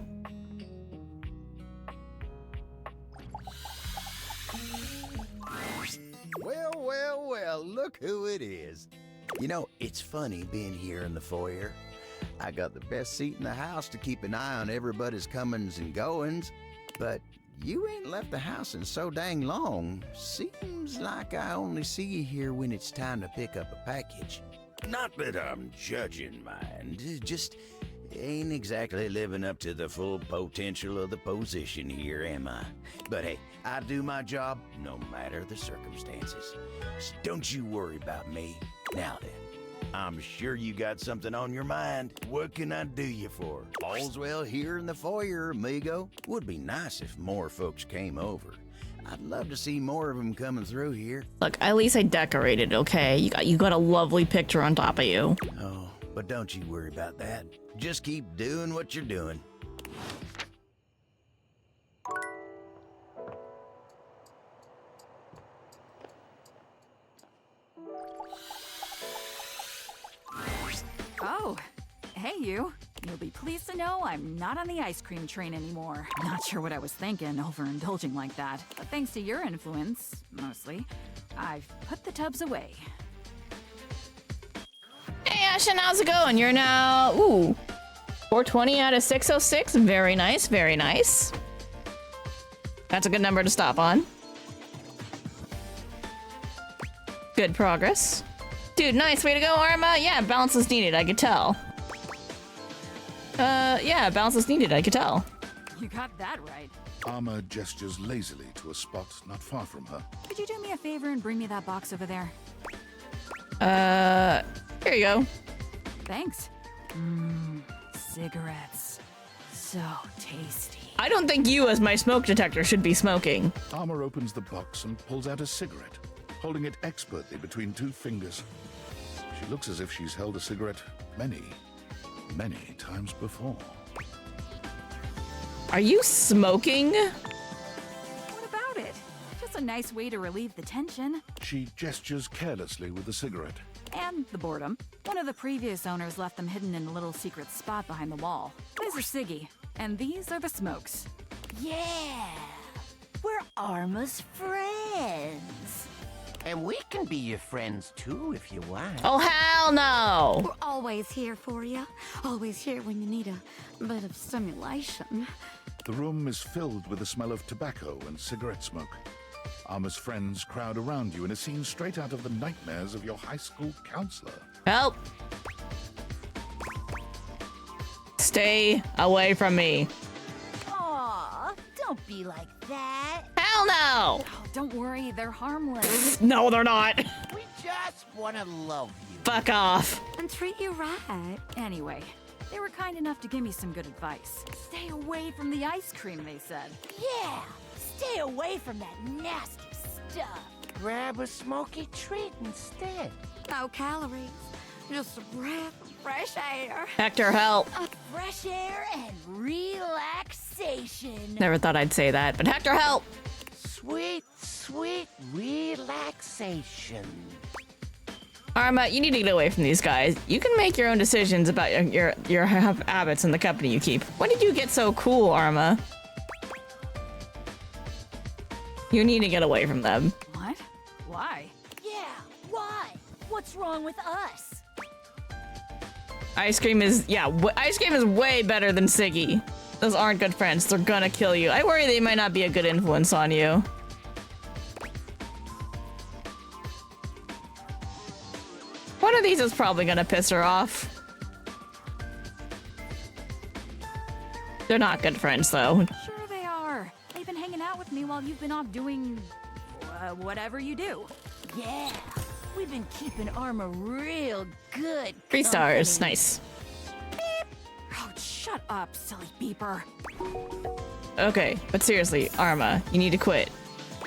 Speaker 4: Well, look who it is. You know, it's funny being here in the foyer. I got the best seat in the house to keep an eye on everybody's comings and goings, but you ain't left the house in so dang long. Seems like I only see you here when it's time to pick up a package. Not that I'm judging, mind. Just ain't exactly living up to the full potential of the position here, am I? But hey, I do my job no matter the circumstances. So don't you worry about me. Now then, I'm sure you got something on your mind. What can I do you for? All's well here in the foyer, amigo. Would be nice if more folks came over. I'd love to see more of them coming through here.
Speaker 1: Look, at least I decorated, okay? You got a lovely picture on top of you.
Speaker 4: Oh, but don't you worry about that. Just keep doing what you're doing.
Speaker 3: Oh, hey you. You'll be pleased to know I'm not on the ice cream train anymore. Not sure what I was thinking, overindulging like that. But thanks to your influence, mostly, I've put the tubs away.
Speaker 1: Hey Ashen, how's it going? You're now, ooh, 420 out of 606. Very nice, very nice. That's a good number to stop on. Good progress. Dude, nice way to go, Arma. Yeah, balance is needed, I could tell. Yeah, balance is needed, I could tell.
Speaker 3: You got that right.
Speaker 18: Arma gestures lazily to a spot not far from her.
Speaker 3: Could you do me a favor and bring me that box over there?
Speaker 1: Here you go.
Speaker 3: Thanks. Cigarettes. So tasty.
Speaker 1: I don't think you, as my smoke detector, should be smoking.
Speaker 18: Arma opens the box and pulls out a cigarette, holding it expertly between two fingers. She looks as if she's held a cigarette many times before.
Speaker 1: Are you smoking?
Speaker 3: What about it? Just a nice way to relieve the tension.
Speaker 18: She gestures carelessly with the cigarette.
Speaker 3: And the boredom. One of the previous owners left them hidden in a little secret spot behind the wall. These are Siggy, and these are the smokes.
Speaker 10: Yeah, we're Arma's friends. And we can be your friends too if you want.
Speaker 1: Oh, hell no!
Speaker 6: We're always here for you. Always here when you need a bit of stimulation.
Speaker 18: The room is filled with the smell of tobacco and cigarette smoke. Arma's friends crowd around you in a scene straight out of the nightmares of your high school counselor.
Speaker 1: Help! Stay away from me.
Speaker 2: Aw, don't be like that.
Speaker 1: Hell no!
Speaker 2: Oh, don't worry, they're harmless.
Speaker 1: No, they're not.
Speaker 10: We just want to love you.
Speaker 1: Fuck off.
Speaker 3: And treat you right. Anyway, they were kind enough to give me some good advice. Stay away from the ice cream, they said.
Speaker 2: Yeah, stay away from that nasty stuff.
Speaker 10: Grab a smoky treat instead.
Speaker 3: No calories, just a breath of fresh air.
Speaker 1: Hector, help.
Speaker 2: Fresh air and relaxation.
Speaker 1: Never thought I'd say that, but Hector, help.
Speaker 10: Sweet, sweet relaxation.
Speaker 1: Arma, you need to get away from these guys. You can make your own decisions about your habits and the company you keep. When did you get so cool, Arma? You need to get away from them.
Speaker 3: What? Why?
Speaker 2: Yeah, why? What's wrong with us?
Speaker 1: Ice cream is, ice cream is way better than Siggy. Those aren't good friends. They're gonna kill you. I worry they might not be a good influence on you. One of these is probably gonna piss her off. They're not good friends, though.
Speaker 3: Sure they are. They've been hanging out with me while you've been off doing... whatever you do.
Speaker 2: Yeah, we've been keeping Arma real good.
Speaker 1: 3 stars. Nice.
Speaker 3: Oh, shut up, silly beeper.
Speaker 1: Okay, but seriously, Arma, you need to quit.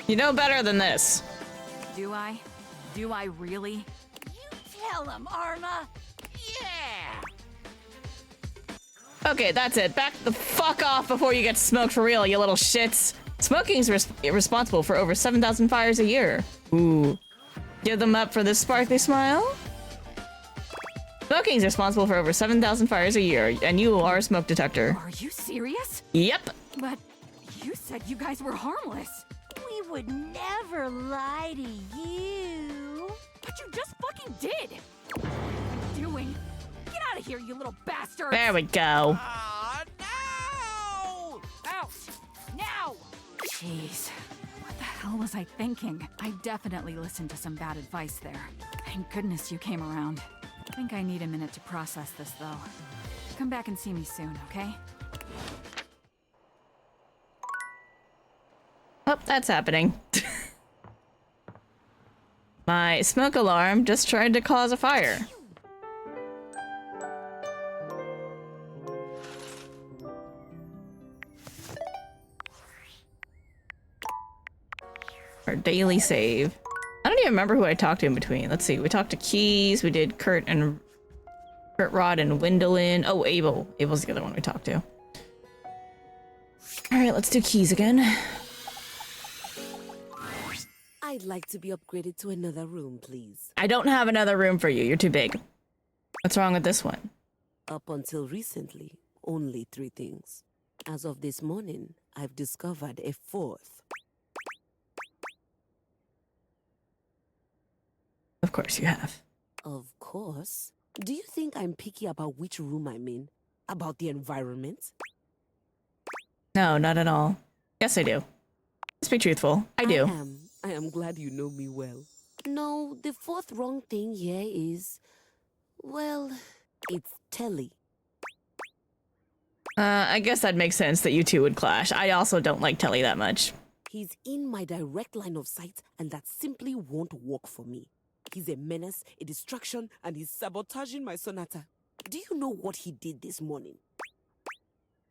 Speaker 1: You know better than this.
Speaker 3: Do I? Do I really?
Speaker 2: Tell him, Arma.
Speaker 10: Yeah.
Speaker 1: Okay, that's it. Back the fuck off before you get smoked for real, you little shits. Smoking's responsible for over 7,000 fires a year. Ooh. Give them up for this sparkly smile? Smoking's responsible for over 7,000 fires a year, and you are a smoke detector.
Speaker 3: Are you serious?
Speaker 1: Yep.
Speaker 3: But you said you guys were harmless.
Speaker 2: We would never lie to you.
Speaker 3: But you just fucking did. What are you doing? Get out of here, you little bastard.
Speaker 1: There we go.
Speaker 2: No!
Speaker 3: Out! Now! Jeez. What the hell was I thinking? I definitely listened to some bad advice there. Thank goodness you came around. I think I need a minute to process this, though. Come back and see me soon, okay?
Speaker 1: Oh, that's happening. My smoke alarm just tried to cause a fire. Our daily save. I don't even remember who I talked to in between. Let's see. We talked to Keys. We did Kurt Rod and Wendolyn. Oh, Abel. Abel's the other one we talked to. All right, let's do Keys again.
Speaker 11: I'd like to be upgraded to another room, please.
Speaker 1: I don't have another room for you. You're too big. What's wrong with this one?
Speaker 11: Up until recently, only 3 things. As of this morning, I've discovered a 4th.
Speaker 1: Of course you have.
Speaker 11: Of course. Do you think I'm picky about which room I'm in? About the environment?
Speaker 1: No, not at all. Yes, I do. Let's be truthful. I do.
Speaker 11: I am glad you know me well. No, the 4th wrong thing here is... well, it's Telly.
Speaker 1: I guess that makes sense that you two would clash. I also don't like Telly that much.
Speaker 11: He's in my direct line of sight, and that simply won't work for me. He's a menace, a distraction, and he's sabotaging my sonata. Do you know what he did this morning?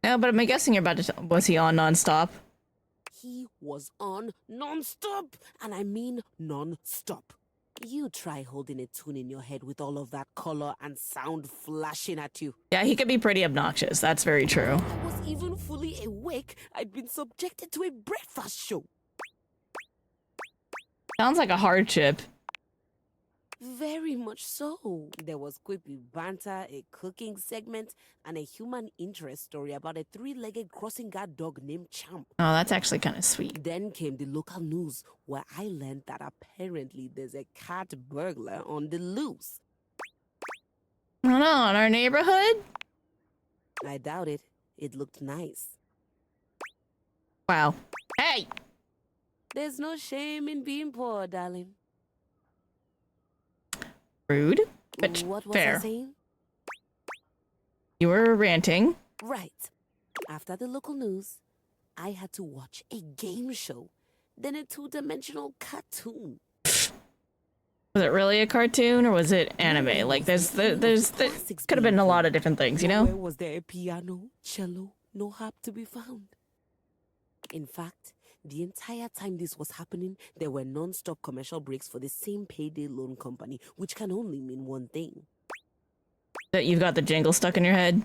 Speaker 1: No, but I'm guessing you're about to was he on non-stop?
Speaker 11: He was on non-stop, and I mean non-stop. You try holding a tune in your head with all of that color and sound flashing at you.
Speaker 1: Yeah, he could be pretty obnoxious. That's very true.
Speaker 11: I was even fully awake. I'd been subjected to a breakfast show.
Speaker 1: Sounds like a hardship.
Speaker 11: Very much so. There was quippy banter, a cooking segment, and a human interest story about a 3-legged crossing guard dog named Champ.
Speaker 1: Oh, that's actually kind of sweet.
Speaker 11: Then came the local news, where I learned that apparently there's a cat burglar on the loose.
Speaker 1: I don't know, in our neighborhood?
Speaker 11: I doubt it. It looked nice.
Speaker 1: Wow. Hey!
Speaker 11: There's no shame in being poor, darling.
Speaker 1: Rude, but
Speaker 11: what was I
Speaker 1: fair.
Speaker 11: saying?
Speaker 1: You were ranting.
Speaker 11: Right. After the local news, I had to watch a game show, then a two-dimensional cartoon.
Speaker 1: Was it really a cartoon or was it anime? Like, there could have been a lot of different things, you know?
Speaker 11: Where was there a piano, cello, no harp to be found? In fact, the entire time this was happening, there were non-stop commercial breaks for the same payday loan company, which can only mean one thing.
Speaker 1: That you've got the jingle stuck in your head?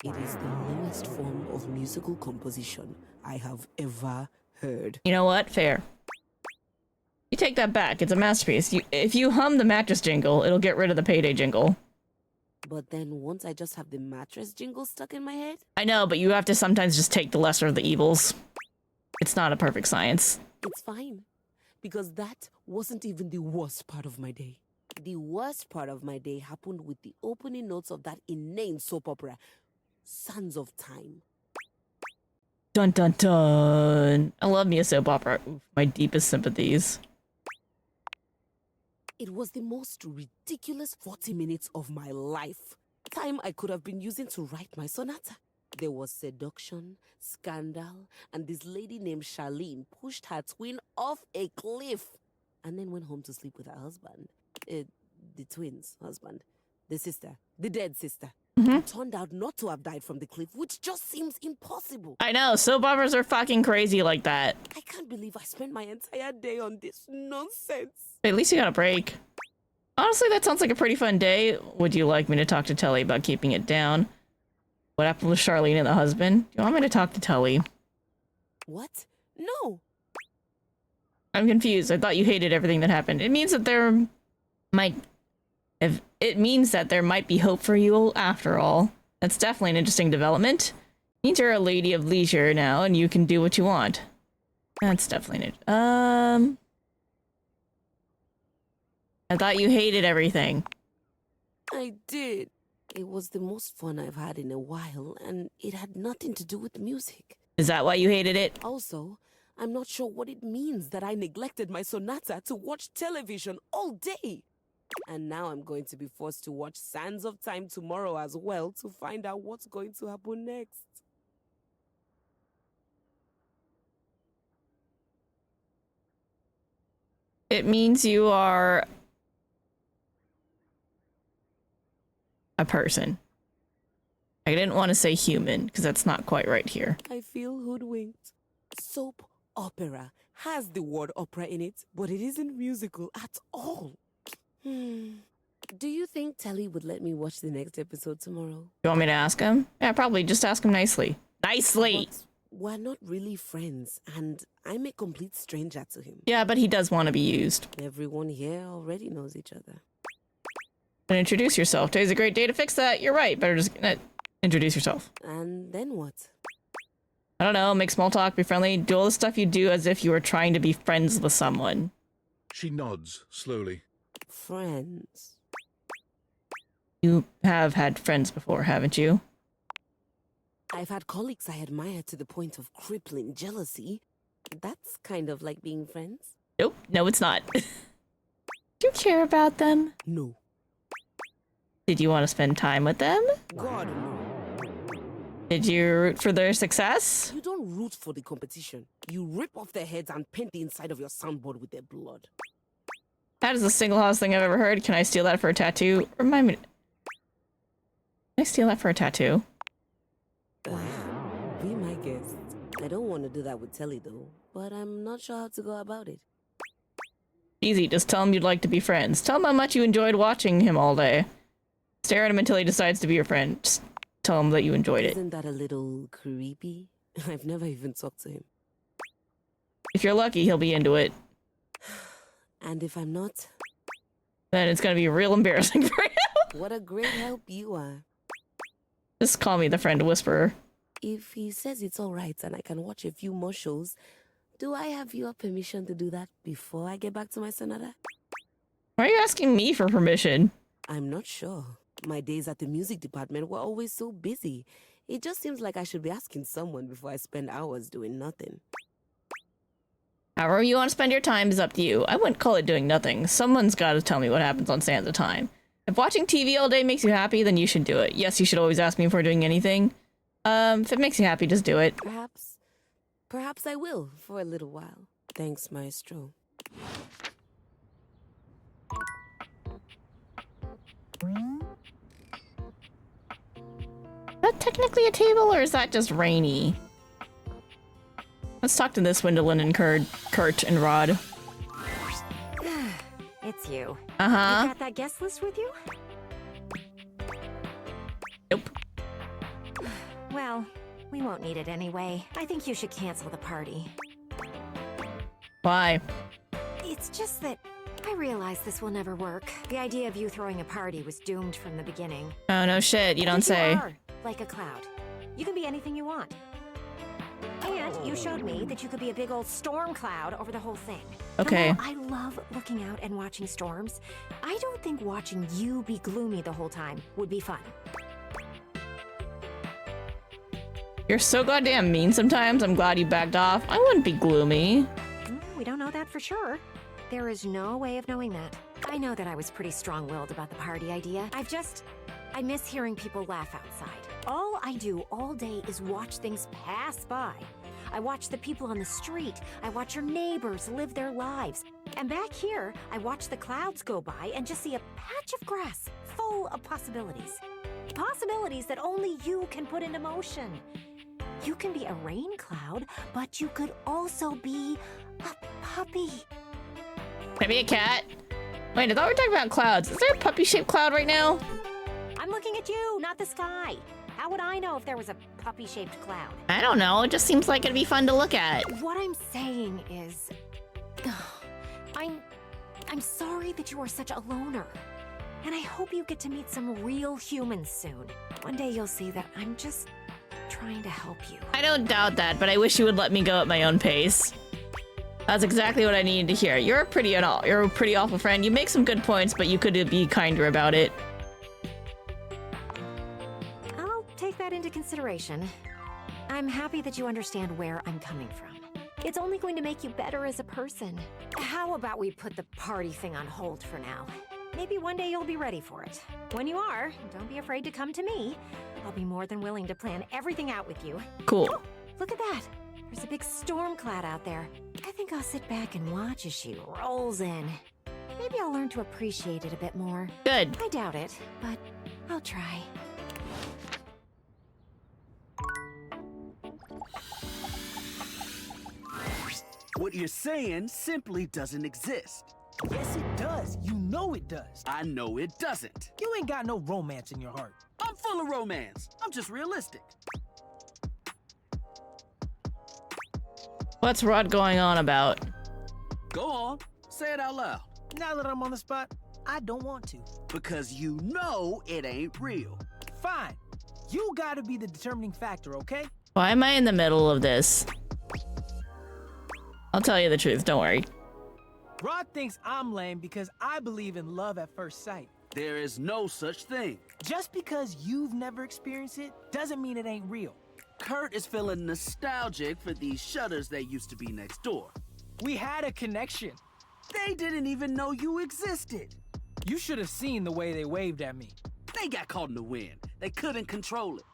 Speaker 11: It is the lowest form of musical composition I have ever heard.
Speaker 1: You know what? Fair. You take that back. It's a masterpiece. If you hum the mattress jingle, it'll get rid of the payday jingle.
Speaker 11: But then won't I just have the mattress jingle stuck in my head?
Speaker 1: I know, but you have to sometimes just take the lesser of the evils. It's not a perfect science.
Speaker 11: It's fine, because that wasn't even the worst part of my day. The worst part of my day happened with the opening notes of that inane soap opera, Sands of Time.
Speaker 1: Dun dun dun. I love me a soap opera. Oof, my deepest sympathies.
Speaker 11: It was the most ridiculous 40 minutes of my life. Time I could have been using to write my sonata. There was seduction, scandal, and this lady named Charlene pushed her twin off a cliff and then went home to sleep with her husband. The twin's husband. The sister. The dead sister. Who turned out not to have died from the cliff, which just seems impossible.
Speaker 1: I know, soap operas are fucking crazy like that.
Speaker 11: I can't believe I spent my entire day on this nonsense.
Speaker 1: At least you got a break. Honestly, that sounds like a pretty fun day. Would you like me to talk to Telly about keeping it down? What happened with Charlene and the husband? Do you want me to talk to Telly?
Speaker 11: What? No.
Speaker 1: I'm confused. I thought you hated everything that happened. It means that there might be hope for you after all. That's definitely an interesting development. Means you're a lady of leisure now and you can do what you want. That's definitely I thought you hated everything.
Speaker 11: I did. It was the most fun I've had in a while, and it had nothing to do with music.
Speaker 1: Is that why you hated it?
Speaker 11: Also, I'm not sure what it means that I neglected my sonata to watch television all day. And now I'm going to be forced to watch Sands of Time tomorrow as well to find out what's going to happen next.
Speaker 1: It means you are a person. I didn't want to say human, because that's not quite right here.
Speaker 11: I feel hoodwinked. Soap opera has the word opera in it, but it isn't musical at all. Do you think Telly would let me watch the next episode tomorrow?
Speaker 1: You want me to ask him? Yeah, probably. Just ask him nicely. Nicely!
Speaker 11: But we're not really friends, and I'm a complete stranger to him.
Speaker 1: Yeah, but he does want to be used.
Speaker 11: Everyone here already knows each other.
Speaker 1: And introduce yourself. Today's a great day to fix that. You're right. Better just introduce yourself.
Speaker 11: And then what?
Speaker 1: I don't know. Make small talk, be friendly, do all the stuff you do as if you were trying to be friends with someone.
Speaker 18: She nods slowly.
Speaker 11: Friends.
Speaker 1: You have had friends before, haven't you?
Speaker 11: I've had colleagues I admire to the point of crippling jealousy. That's kind of like being friends.
Speaker 1: Nope. No, it's not. Do you care about them?
Speaker 11: No.
Speaker 1: Did you want to spend time with them?
Speaker 11: God, no.
Speaker 1: Did you root for their success?
Speaker 11: You don't root for the competition. You rip off their heads and paint the inside of your soundboard with their blood.
Speaker 1: That is the single hottest thing I've ever heard. Can I steal that for a tattoo? Remind me. Can I steal that for a tattoo?
Speaker 11: Be my guest. I don't want to do that with Telly though, but I'm not sure how to go about it.
Speaker 1: Easy, just tell him you'd like to be friends. Tell him how much you enjoyed watching him all day. Stare at him until he decides to be your friend. Just tell him that you enjoyed it.
Speaker 11: Isn't that a little creepy? I've never even talked to him.
Speaker 1: If you're lucky, he'll be into it.
Speaker 11: And if I'm not?
Speaker 1: Then it's gonna be real embarrassing for him.
Speaker 11: What a great help you are.
Speaker 1: Just call me the friend whisperer.
Speaker 11: If he says it's alright and I can watch a few more shows, do I have your permission to do that before I get back to my sonata?
Speaker 1: Why are you asking me for permission?
Speaker 11: I'm not sure. My days at the music department were always so busy. It just seems like I should be asking someone before I spend hours doing nothing.
Speaker 1: However you want to spend your time is up to you. I wouldn't call it doing nothing. Someone's got to tell me what happens on Sands of Time. If watching TV all day makes you happy, then you should do it. Yes, you should always ask me before doing anything. If it makes you happy, just do it.
Speaker 11: Perhaps I will for a little while. Thanks, Maestro.
Speaker 1: Is that technically a table, or is that just rainy? Let's talk to this Windolin and Kurt and Rod.
Speaker 5: It's you.
Speaker 1: Uh-huh.
Speaker 5: You got that guest list with you?
Speaker 1: Nope.
Speaker 5: Well, we won't need it anyway. I think you should cancel the party.
Speaker 1: Why?
Speaker 5: It's just that I realize this will never work. The idea of you throwing a party was doomed from the beginning.
Speaker 1: Oh, no shit. You don't say.
Speaker 5: You are like a cloud. You can be anything you want. And you showed me that you could be a big old storm cloud over the whole thing.
Speaker 1: Okay.
Speaker 5: And while I love looking out and watching storms, I don't think watching you be gloomy the whole time would be fun.
Speaker 1: You're so goddamn mean sometimes. I'm glad you backed off. I wouldn't be gloomy.
Speaker 5: We don't know that for sure. There is no way of knowing that. I know that I was pretty strong-willed about the party idea. I miss hearing people laugh outside. All I do all day is watch things pass by. I watch the people on the street. I watch your neighbors live their lives. And back here, I watch the clouds go by and just see a patch of grass full of possibilities. Possibilities that only you can put into motion. You can be a rain cloud, but you could also be a puppy.
Speaker 1: Can I be a cat? Wait, I thought we were talking about clouds. Is there a puppy-shaped cloud right now?
Speaker 5: I'm looking at you, not the sky. How would I know if there was a puppy-shaped cloud?
Speaker 1: I don't know. It just seems like it'd be fun to look at.
Speaker 5: What I'm saying is... I'm sorry that you are such a loner. And I hope you get to meet some real humans soon. One day you'll see that I'm just trying to help you.
Speaker 1: I don't doubt that, but I wish you would let me go at my own pace. That's exactly what I needed to hear. You're a pretty awful friend. You make some good points, but you could be kinder about it.
Speaker 5: I'll take that into consideration. I'm happy that you understand where I'm coming from. It's only going to make you better as a person. How about we put the party thing on hold for now? Maybe one day you'll be ready for it. When you are, don't be afraid to come to me. I'll be more than willing to plan everything out with you.
Speaker 1: Cool.
Speaker 5: Oh, look at that. There's a big storm cloud out there. I think I'll sit back and watch as she rolls in. Maybe I'll learn to appreciate it a bit more.
Speaker 1: Good.
Speaker 5: I doubt it, but I'll try.
Speaker 10: What you're saying simply doesn't exist.
Speaker 9: Yes, it does. You know it does.
Speaker 10: I know it doesn't.
Speaker 9: You ain't got no romance in your heart.
Speaker 10: I'm full of romance. I'm just realistic.
Speaker 1: What's Rod going on about?
Speaker 10: Go on. Say it out loud.
Speaker 9: Now that I'm on the spot, I don't want to.
Speaker 10: Because you know it ain't real.
Speaker 9: Fine. You gotta be the determining factor, okay?
Speaker 1: Why am I in the middle of this? I'll tell you the truth, don't worry.
Speaker 9: Rod thinks I'm lame because I believe in love at first sight.
Speaker 10: There is no such thing.
Speaker 9: Just because you've never experienced it doesn't mean it ain't real.
Speaker 10: Kurt is feeling nostalgic for these shutters that used to be next door.
Speaker 9: We had a connection.
Speaker 10: They didn't even know you existed.
Speaker 9: You should have seen the way they waved at me.
Speaker 10: They got caught in the wind. They couldn't control it.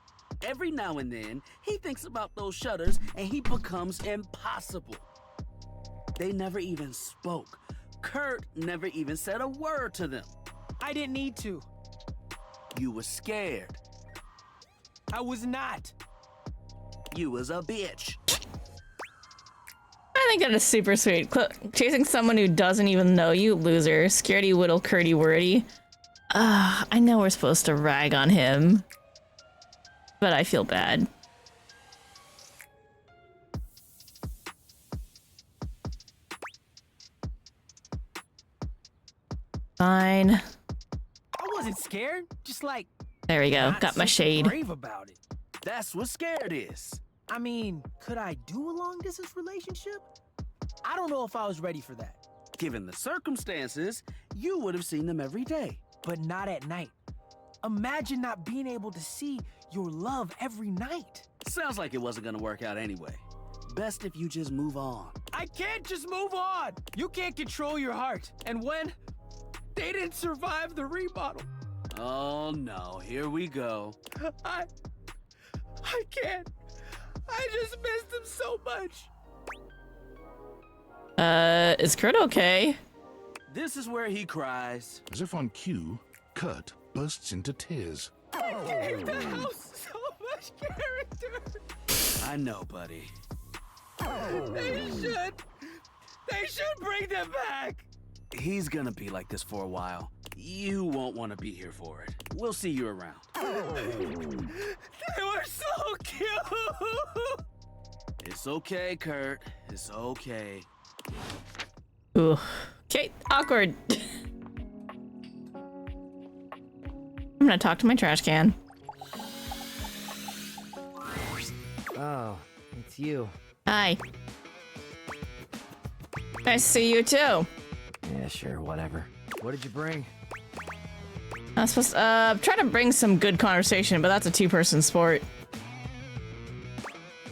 Speaker 10: Every now and then, he thinks about those shutters and he becomes impossible. They never even spoke. Kurt never even said a word to them.
Speaker 9: I didn't need to.
Speaker 10: You were scared.
Speaker 9: I was not.
Speaker 10: You was a bitch.
Speaker 1: I think that is super sweet. Chasing someone who doesn't even know you, loser. Scaredy whittle curdy wordy. I know we're supposed to rag on him, but I feel bad. Fine.
Speaker 9: I wasn't scared. Just like...
Speaker 1: There we go. Got my shade.
Speaker 9: Brave about it.
Speaker 10: That's what scared is.
Speaker 9: I mean, could I do a long-distance relationship? I don't know if I was ready for that.
Speaker 10: Given the circumstances, you would have seen them every day.
Speaker 9: But not at night. Imagine not being able to see your love every night.
Speaker 10: Sounds like it wasn't gonna work out anyway. Best if you just move on.
Speaker 9: I can't just move on. You can't control your heart. And when they didn't survive the remodel.
Speaker 10: Oh no, here we go.
Speaker 9: I can't. I just missed him so much.
Speaker 1: Is Kurt okay?
Speaker 10: This is where he cries.
Speaker 18: As if on cue, Kurt bursts into tears.
Speaker 9: I gave the house so much character.
Speaker 10: I know, buddy.
Speaker 9: They should bring them back.
Speaker 10: He's gonna be like this for a while. You won't want to be here for it. We'll see you around.
Speaker 9: They were so cute.
Speaker 10: It's okay, Kurt. It's okay.
Speaker 1: Ooh. Okay, awkward. I'm gonna talk to my trash can.
Speaker 7: Oh, it's you.
Speaker 1: Hi. Nice to see you too.
Speaker 7: Yeah, sure, whatever. What did you bring?
Speaker 1: I was supposed to, try to bring some good conversation, but that's a two-person sport.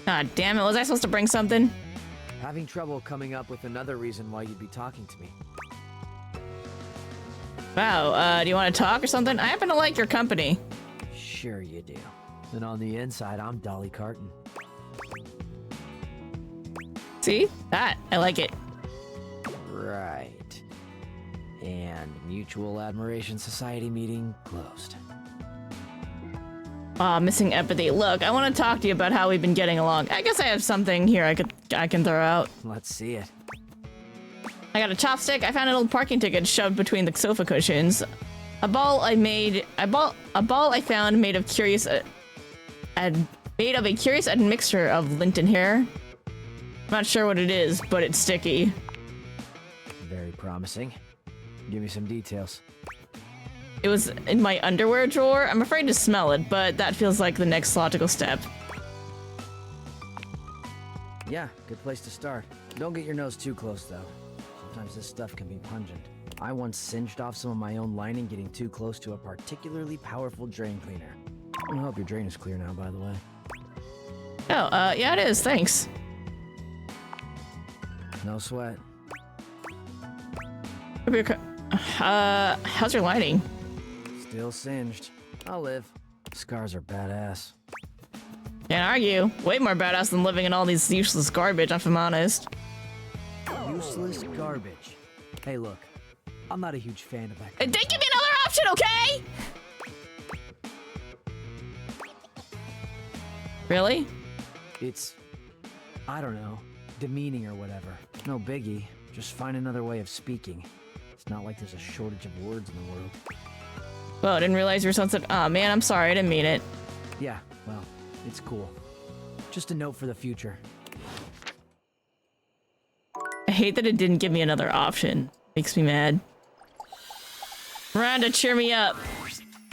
Speaker 1: God damn it, was I supposed to bring something?
Speaker 7: Having trouble coming up with another reason why you'd be talking to me.
Speaker 1: Wow, do you want to talk or something? I happen to like your company.
Speaker 7: Sure you do. And on the inside, I'm Dolly Carton.
Speaker 1: See? That. I like it.
Speaker 7: Right. And Mutual Admiration Society meeting closed.
Speaker 1: Aw, missing empathy. Look, I want to talk to you about how we've been getting along. I guess I have something here I can throw out.
Speaker 7: Let's see it.
Speaker 1: I got a chopstick. I found an old parking ticket shoved between the sofa cushions. A ball I found made of a curious admixture of lint and hair. I'm not sure what it is, but it's sticky.
Speaker 7: Very promising. Give me some details.
Speaker 1: It was in my underwear drawer. I'm afraid to smell it, but that feels like the next logical step.
Speaker 7: Yeah, good place to start. Don't get your nose too close, though. Sometimes this stuff can be pungent. I once singed off some of my own lining getting too close to a particularly powerful drain cleaner. I hope your drain is clear now, by the way.
Speaker 1: Oh, yeah, it is. Thanks.
Speaker 7: No sweat.
Speaker 1: How's your lighting?
Speaker 7: Still singed. I'll live. Scars are badass.
Speaker 1: Can't argue. Way more badass than living in all these useless garbage, if I'm honest.
Speaker 7: Useless garbage. Hey, look. I'm not a huge fan of that.
Speaker 1: Then give me another option, okay? Really?
Speaker 7: It's, I don't know, demeaning or whatever. No biggie. Just find another way of speaking. It's not like there's a shortage of words in the world.
Speaker 1: Well, I didn't realize you were sensitive. Aw, man, I'm sorry. I didn't mean it.
Speaker 7: Yeah, well, it's cool. Just a note for the future.
Speaker 1: I hate that it didn't give me another option. Makes me mad. Miranda, cheer me up.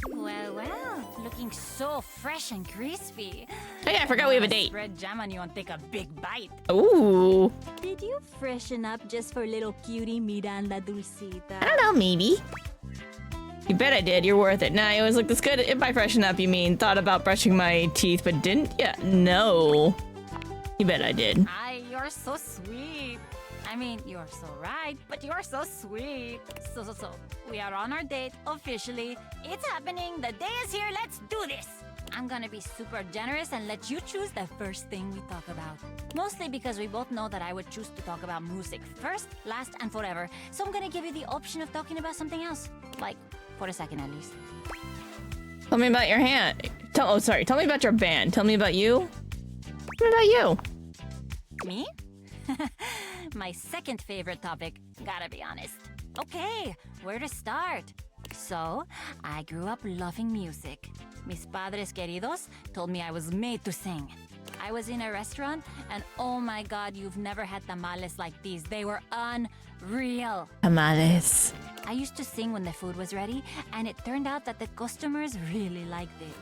Speaker 2: Well, well, looking so fresh and crispy.
Speaker 1: Hey, I forgot we have a date.
Speaker 2: Spread jam on you and take a big bite.
Speaker 1: Ooh.
Speaker 2: Did you freshen up just for little cutie Miranda Dulcita?
Speaker 1: I don't know, maybe. You bet I did. You're worth it. Nah, you always look this good. If by freshen up, you mean thought about brushing my teeth but didn't? Yeah, no. You bet I did.
Speaker 2: Ay, you're so sweet. I mean, you're so right, but you're so sweet. So, we are on our date, officially. It's happening, the day is here, let's do this! I'm gonna be super generous and let you choose the first thing we talk about. Mostly because we both know that I would choose to talk about music first, last, and forever. So I'm gonna give you the option of talking about something else. Like, for a second at least.
Speaker 1: Tell me about your hand. Tell me about your band. Tell me about you. What about you?
Speaker 2: Me? My second favorite topic, gotta be honest. Okay, where to start? So, I grew up loving music. Mis padres queridos told me I was made to sing. I was in a restaurant, and oh my god, you've never had tamales like these. They were unreal.
Speaker 1: Tamales.
Speaker 2: I used to sing when the food was ready, and it turned out that the customers really liked it.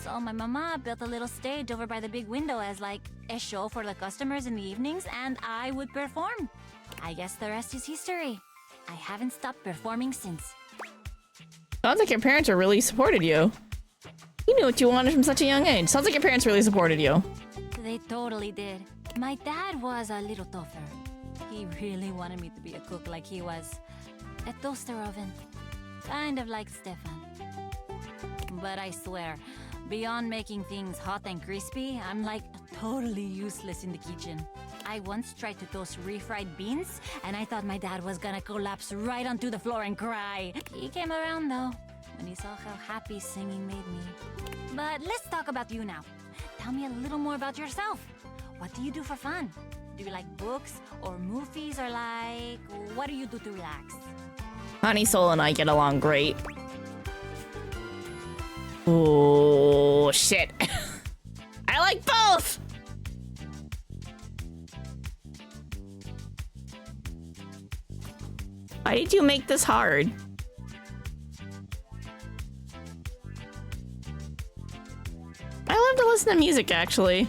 Speaker 2: So my mama built a little stage over by the big window as like a show for the customers in the evenings, and I would perform. I guess the rest is history. I haven't stopped performing since.
Speaker 1: Sounds like your parents are really supported you. You knew what you wanted from such a young age. Sounds like your parents really supported you.
Speaker 2: They totally did. My dad was a little tougher. He really wanted me to be a cook like he was. A toaster oven. Kind of like Stefan. But I swear, beyond making things hot and crispy, I'm like totally useless in the kitchen. I once tried to toast refried beans, and I thought my dad was gonna collapse right onto the floor and cry. He came around though, when he saw how happy singing made me. But let's talk about you now. Tell me a little more about yourself. What do you do for fun? Do you like books or movies, or like, what do you do to relax?
Speaker 1: Honey Soul and I get along great. Oh, shit. I like both! Why did you make this hard? I love to listen to music, actually.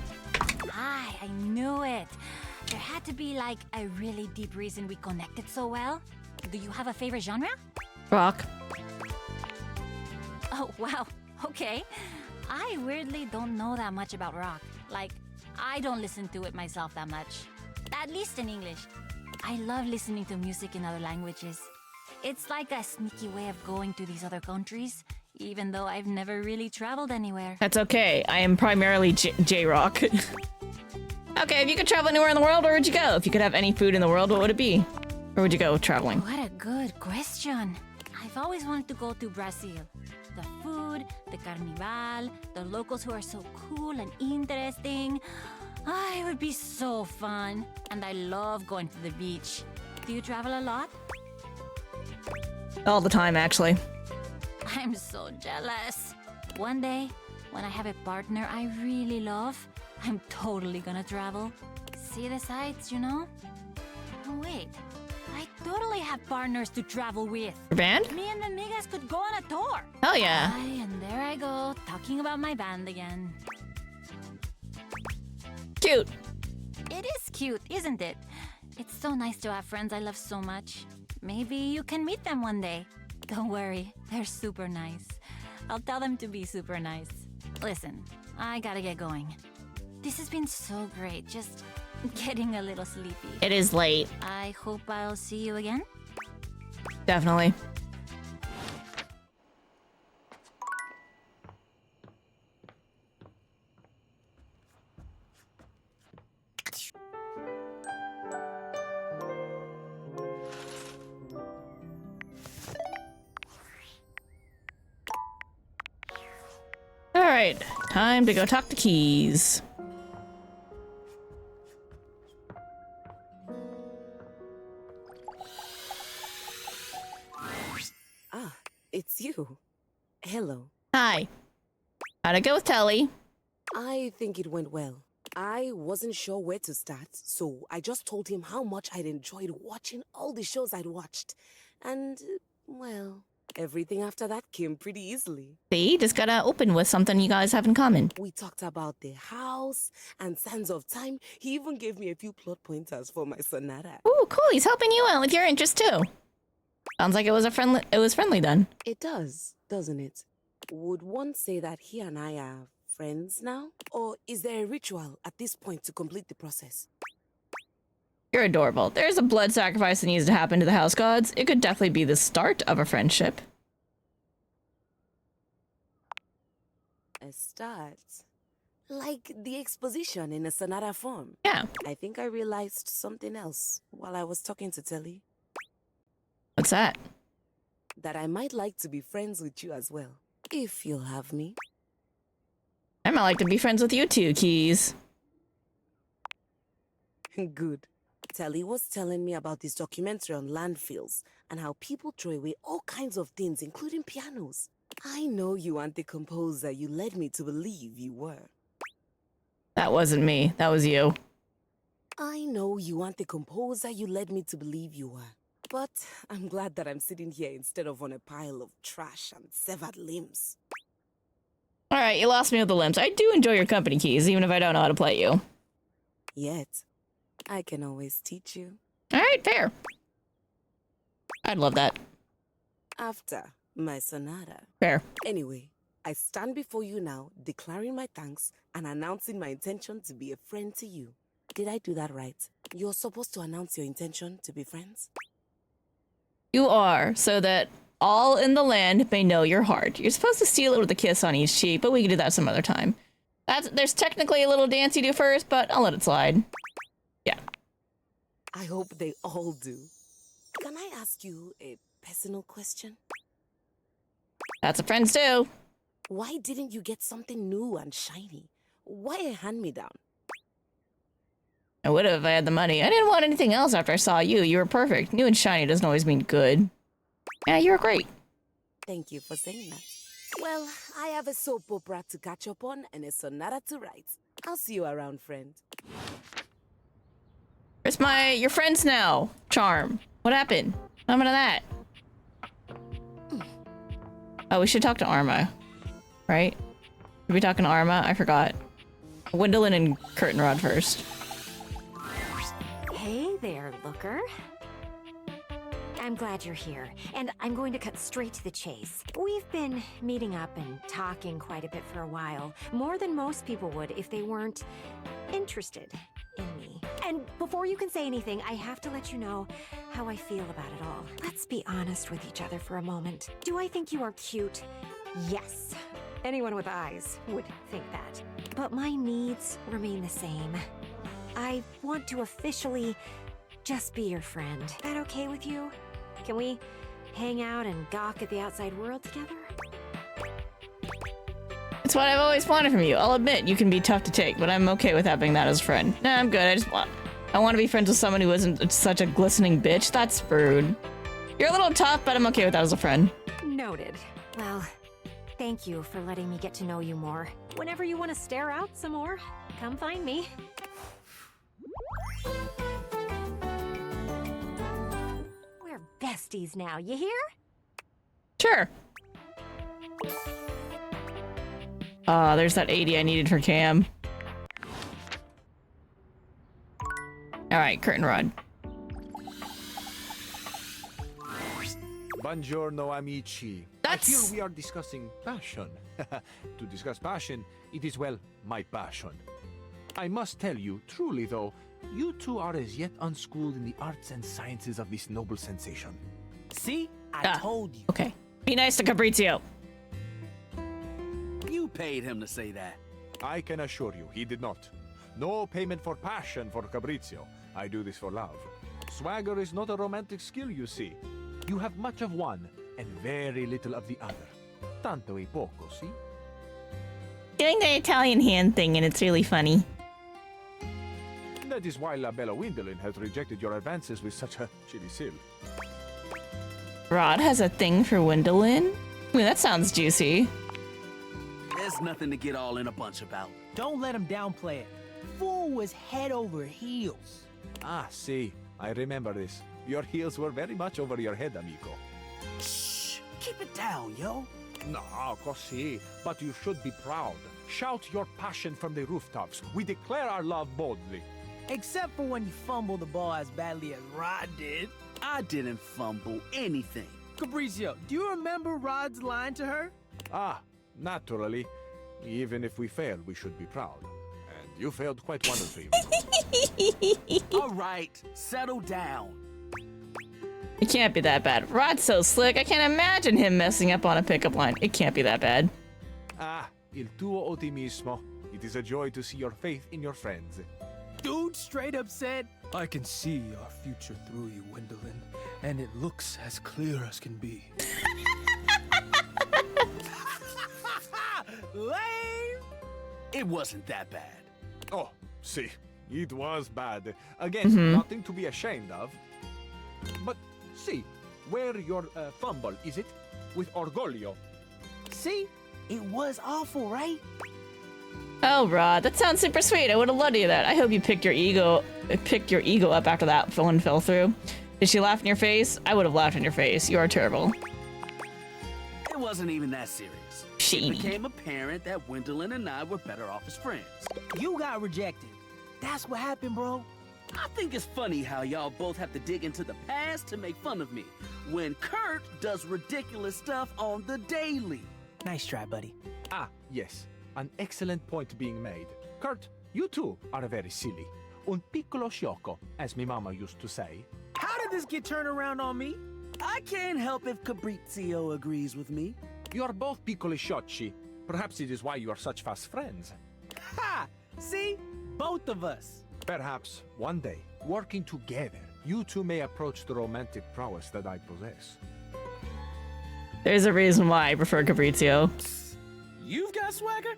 Speaker 2: I knew it. There had to be like a really deep reason we connected so well. Do you have a favorite genre?
Speaker 1: Rock.
Speaker 2: Oh, wow. Okay. I weirdly don't know that much about rock. Like, I don't listen to it myself that much. At least in English. I love listening to music in other languages. It's like a sneaky way of going to these other countries, even though I've never really traveled anywhere.
Speaker 1: That's okay. I am primarily J-Rock. Okay, if you could travel anywhere in the world, where would you go? If you could have any food in the world, what would it be? Where would you go traveling?
Speaker 2: What a good question. I've always wanted to go to Brazil. The food, the carnival, the locals who are so cool and interesting. It would be so fun. And I love going to the beach. Do you travel a lot?
Speaker 1: All the time, actually.
Speaker 2: I'm so jealous. One day, when I have a partner I really love, I'm totally gonna travel. See the sights, you know? Oh, wait. I totally have partners to travel with.
Speaker 1: Your band?
Speaker 2: Me and the Migas could go on a tour.
Speaker 1: Hell yeah.
Speaker 2: And there I go, talking about my band again.
Speaker 1: Cute.
Speaker 2: It is cute, isn't it? It's so nice to have friends I love so much. Maybe you can meet them one day. Don't worry, they're super nice. I'll tell them to be super nice. Listen, I gotta get going. This has been so great, just getting a little sleepy.
Speaker 1: It is late.
Speaker 2: I hope I'll see you again.
Speaker 1: Definitely. Alright, time to go talk to Keys.
Speaker 11: Ah, it's you. Hello.
Speaker 1: Hi. How'd it go with Telly?
Speaker 11: I think it went well. I wasn't sure where to start, so I just told him how much I'd enjoyed watching all the shows I'd watched. And, well, everything after that came pretty easily.
Speaker 1: See, just gotta open with something you guys have in common.
Speaker 11: We talked about the house and Sands of Time. He even gave me a few plot pointers for my sonata.
Speaker 1: Ooh, cool. He's helping you out with your interest too. Sounds like it was friendly then.
Speaker 11: It does, doesn't it? Would one say that he and I are friends now? Or is there a ritual at this point to complete the process?
Speaker 1: You're adorable. There's a blood sacrifice that needs to happen to the house gods. It could definitely be the start of a friendship.
Speaker 11: A start? Like the exposition in a sonata form?
Speaker 1: Yeah.
Speaker 11: I think I realized something else while I was talking to Telly.
Speaker 1: What's that?
Speaker 11: That I might like to be friends with you as well, if you'll have me.
Speaker 1: I might like to be friends with you too, Keys.
Speaker 11: Good. Telly was telling me about this documentary on landfills and how people throw away all kinds of things, including pianos. I know you aren't the composer you led me to believe you were.
Speaker 1: That wasn't me. That was you.
Speaker 11: I know you aren't the composer you led me to believe you were. But I'm glad that I'm sitting here instead of on a pile of trash and severed limbs.
Speaker 1: Alright, you lost me with the limbs. I do enjoy your company, Keys, even if I don't know how to play you.
Speaker 11: Yet, I can always teach you.
Speaker 1: Alright, fair. I'd love that.
Speaker 11: After My sonata.
Speaker 1: Fair.
Speaker 11: Anyway, I stand before you now, declaring my thanks and announcing my intention to be a friend to you. Did I do that right? You're supposed to announce your intention to be friends?
Speaker 1: You are, so that all in the land may know your heart. You're supposed to seal it with a kiss on each cheek, but we can do that some other time. There's technically a little dance you do first, but I'll let it slide. Yeah.
Speaker 11: I hope they all do. Can I ask you a personal question?
Speaker 1: That's what friends do.
Speaker 11: Why didn't you get something new and shiny? Why a hand-me-down?
Speaker 1: I would have if I had the money. I didn't want anything else after I saw you. You were perfect. New and shiny doesn't always mean good. Yeah, you were great.
Speaker 11: Thank you for saying that. Well, I have a soap opera to catch up on and a sonata to write. I'll see you around, friend.
Speaker 1: Where's your friends now? Charm. What happened? What happened to that? Oh, we should talk to Arma. Right? Should we talking to Arma? I forgot. Gwendolyn and Curtain Rod first.
Speaker 5: Hey there, Looker. I'm glad you're here, and I'm going to cut straight to the chase. We've been meeting up and talking quite a bit for a while, more than most people would if they weren't interested in me. And before you can say anything, I have to let you know how I feel about it all. Let's be honest with each other for a moment. Do I think you are cute? Yes. Anyone with eyes would think that. But my needs remain the same. I want to officially just be your friend. Is that okay with you? Can we hang out and gawk at the outside world together?
Speaker 1: It's what I've always wanted from you. I'll admit you can be tough to take, but I'm okay with having that as a friend. Nah, I'm good. I want to be friends with someone who isn't such a glistening bitch. That's rude. You're a little tough, but I'm okay with that as a friend.
Speaker 5: Noted. Well, thank you for letting me get to know you more. Whenever you want to stare out some more, come find me. We're besties now, you hear?
Speaker 1: Sure. There's that 80 I needed for Cam. Alright, Curtain Rod.
Speaker 15: Buongiorno, amici. I hear we are discussing passion. To discuss passion, it is, well, my passion. I must tell you, truly though, you two are as yet unschooled in the arts and sciences of this noble sensation.
Speaker 10: See? I told you.
Speaker 1: Okay. Be nice to Fabrizio.
Speaker 10: You paid him to say that.
Speaker 15: I can assure you, he did not. No payment for passion for Fabrizio. I do this for love. Swagger is not a romantic skill, you see. You have much of one and very little of the other. Tanto e poco, see?
Speaker 1: Doing the Italian hand thing, and it's really funny.
Speaker 15: That is why La Bella Gwendolyn has rejected your advances with such a chilly seal.
Speaker 1: Rod has a thing for Gwendolyn? I mean, that sounds juicy.
Speaker 10: There's nothing to get all in a bunch about.
Speaker 9: Don't let him downplay it. Fool was head over heels.
Speaker 15: Ah, see. I remember this. Your heels were very much over your head, amico.
Speaker 10: Shh! Keep it down, yo.
Speaker 15: No, così. But you should be proud. Shout your passion from the rooftops. We declare our love boldly.
Speaker 9: Except for when you fumble the ball as badly as Rod did.
Speaker 10: I didn't fumble anything.
Speaker 9: Fabrizio, do you remember Rod's line to her?
Speaker 15: Ah, naturally. Even if we fail, we should be proud. And you failed quite wonderfully.
Speaker 10: All right, settle down.
Speaker 1: It can't be that bad. Rod's so slick, I can't imagine him messing up on a pickup line. It can't be that bad.
Speaker 15: Ah, il tuo ottimismo. It is a joy to see your faith in your friends.
Speaker 9: Dude straight up said, I can see our future through you, Gwendolyn, and it looks as clear as can be.
Speaker 10: Lame! It wasn't that bad.
Speaker 15: Oh, see, it was bad. Again, nothing to be ashamed of. But see, where your fumble, is it? With orgoglio.
Speaker 9: See? It was awful, right?
Speaker 1: Oh, Rod, that sounds super sweet. I would have loved to hear that. I hope you picked your ego up after that one fell through. Did she laugh in your face? I would have laughed in your face. You are terrible.
Speaker 10: It wasn't even that serious.
Speaker 1: Shady.
Speaker 10: It became apparent that Gwendolyn and I were better off as friends.
Speaker 9: You got rejected. That's what happened, bro.
Speaker 10: I think it's funny how y'all both have to dig into the past to make fun of me, when Kurt does ridiculous stuff on the daily.
Speaker 13: Nice try, buddy.
Speaker 15: Ah, yes. An excellent point being made. Kurt, you too are very silly. Un piccolo sciocco, as me mama used to say.
Speaker 13: How did this get turned around on me?
Speaker 10: I can't help if Fabrizio agrees with me.
Speaker 15: You are both piccoli sciocchi. Perhaps it is why you are such fast friends.
Speaker 13: Ha! See? Both of us.
Speaker 15: Perhaps one day, working together, you two may approach the romantic prowess that I possess.
Speaker 1: There's a reason why I prefer Fabrizio.
Speaker 10: You've got swagger?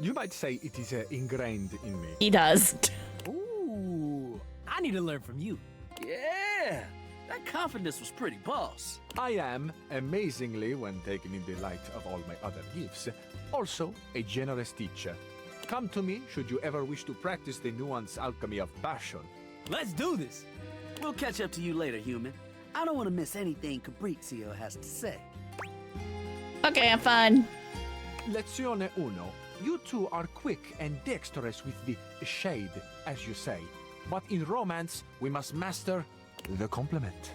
Speaker 15: You might say it is ingrained in me.
Speaker 1: He does.
Speaker 13: Ooh, I need to learn from you.
Speaker 10: Yeah, that confidence was pretty boss.
Speaker 15: I am, amazingly, when taken in the light of all my other gifts, also a generous teacher. Come to me should you ever wish to practice the nuanced alchemy of passion.
Speaker 13: Let's do this.
Speaker 10: We'll catch up to you later, human. I don't want to miss anything Fabrizio has to say.
Speaker 1: Okay, I'm fine.
Speaker 15: Lezione uno. You two are quick and dexterous with the shade, as you say. But in romance, we must master the compliment.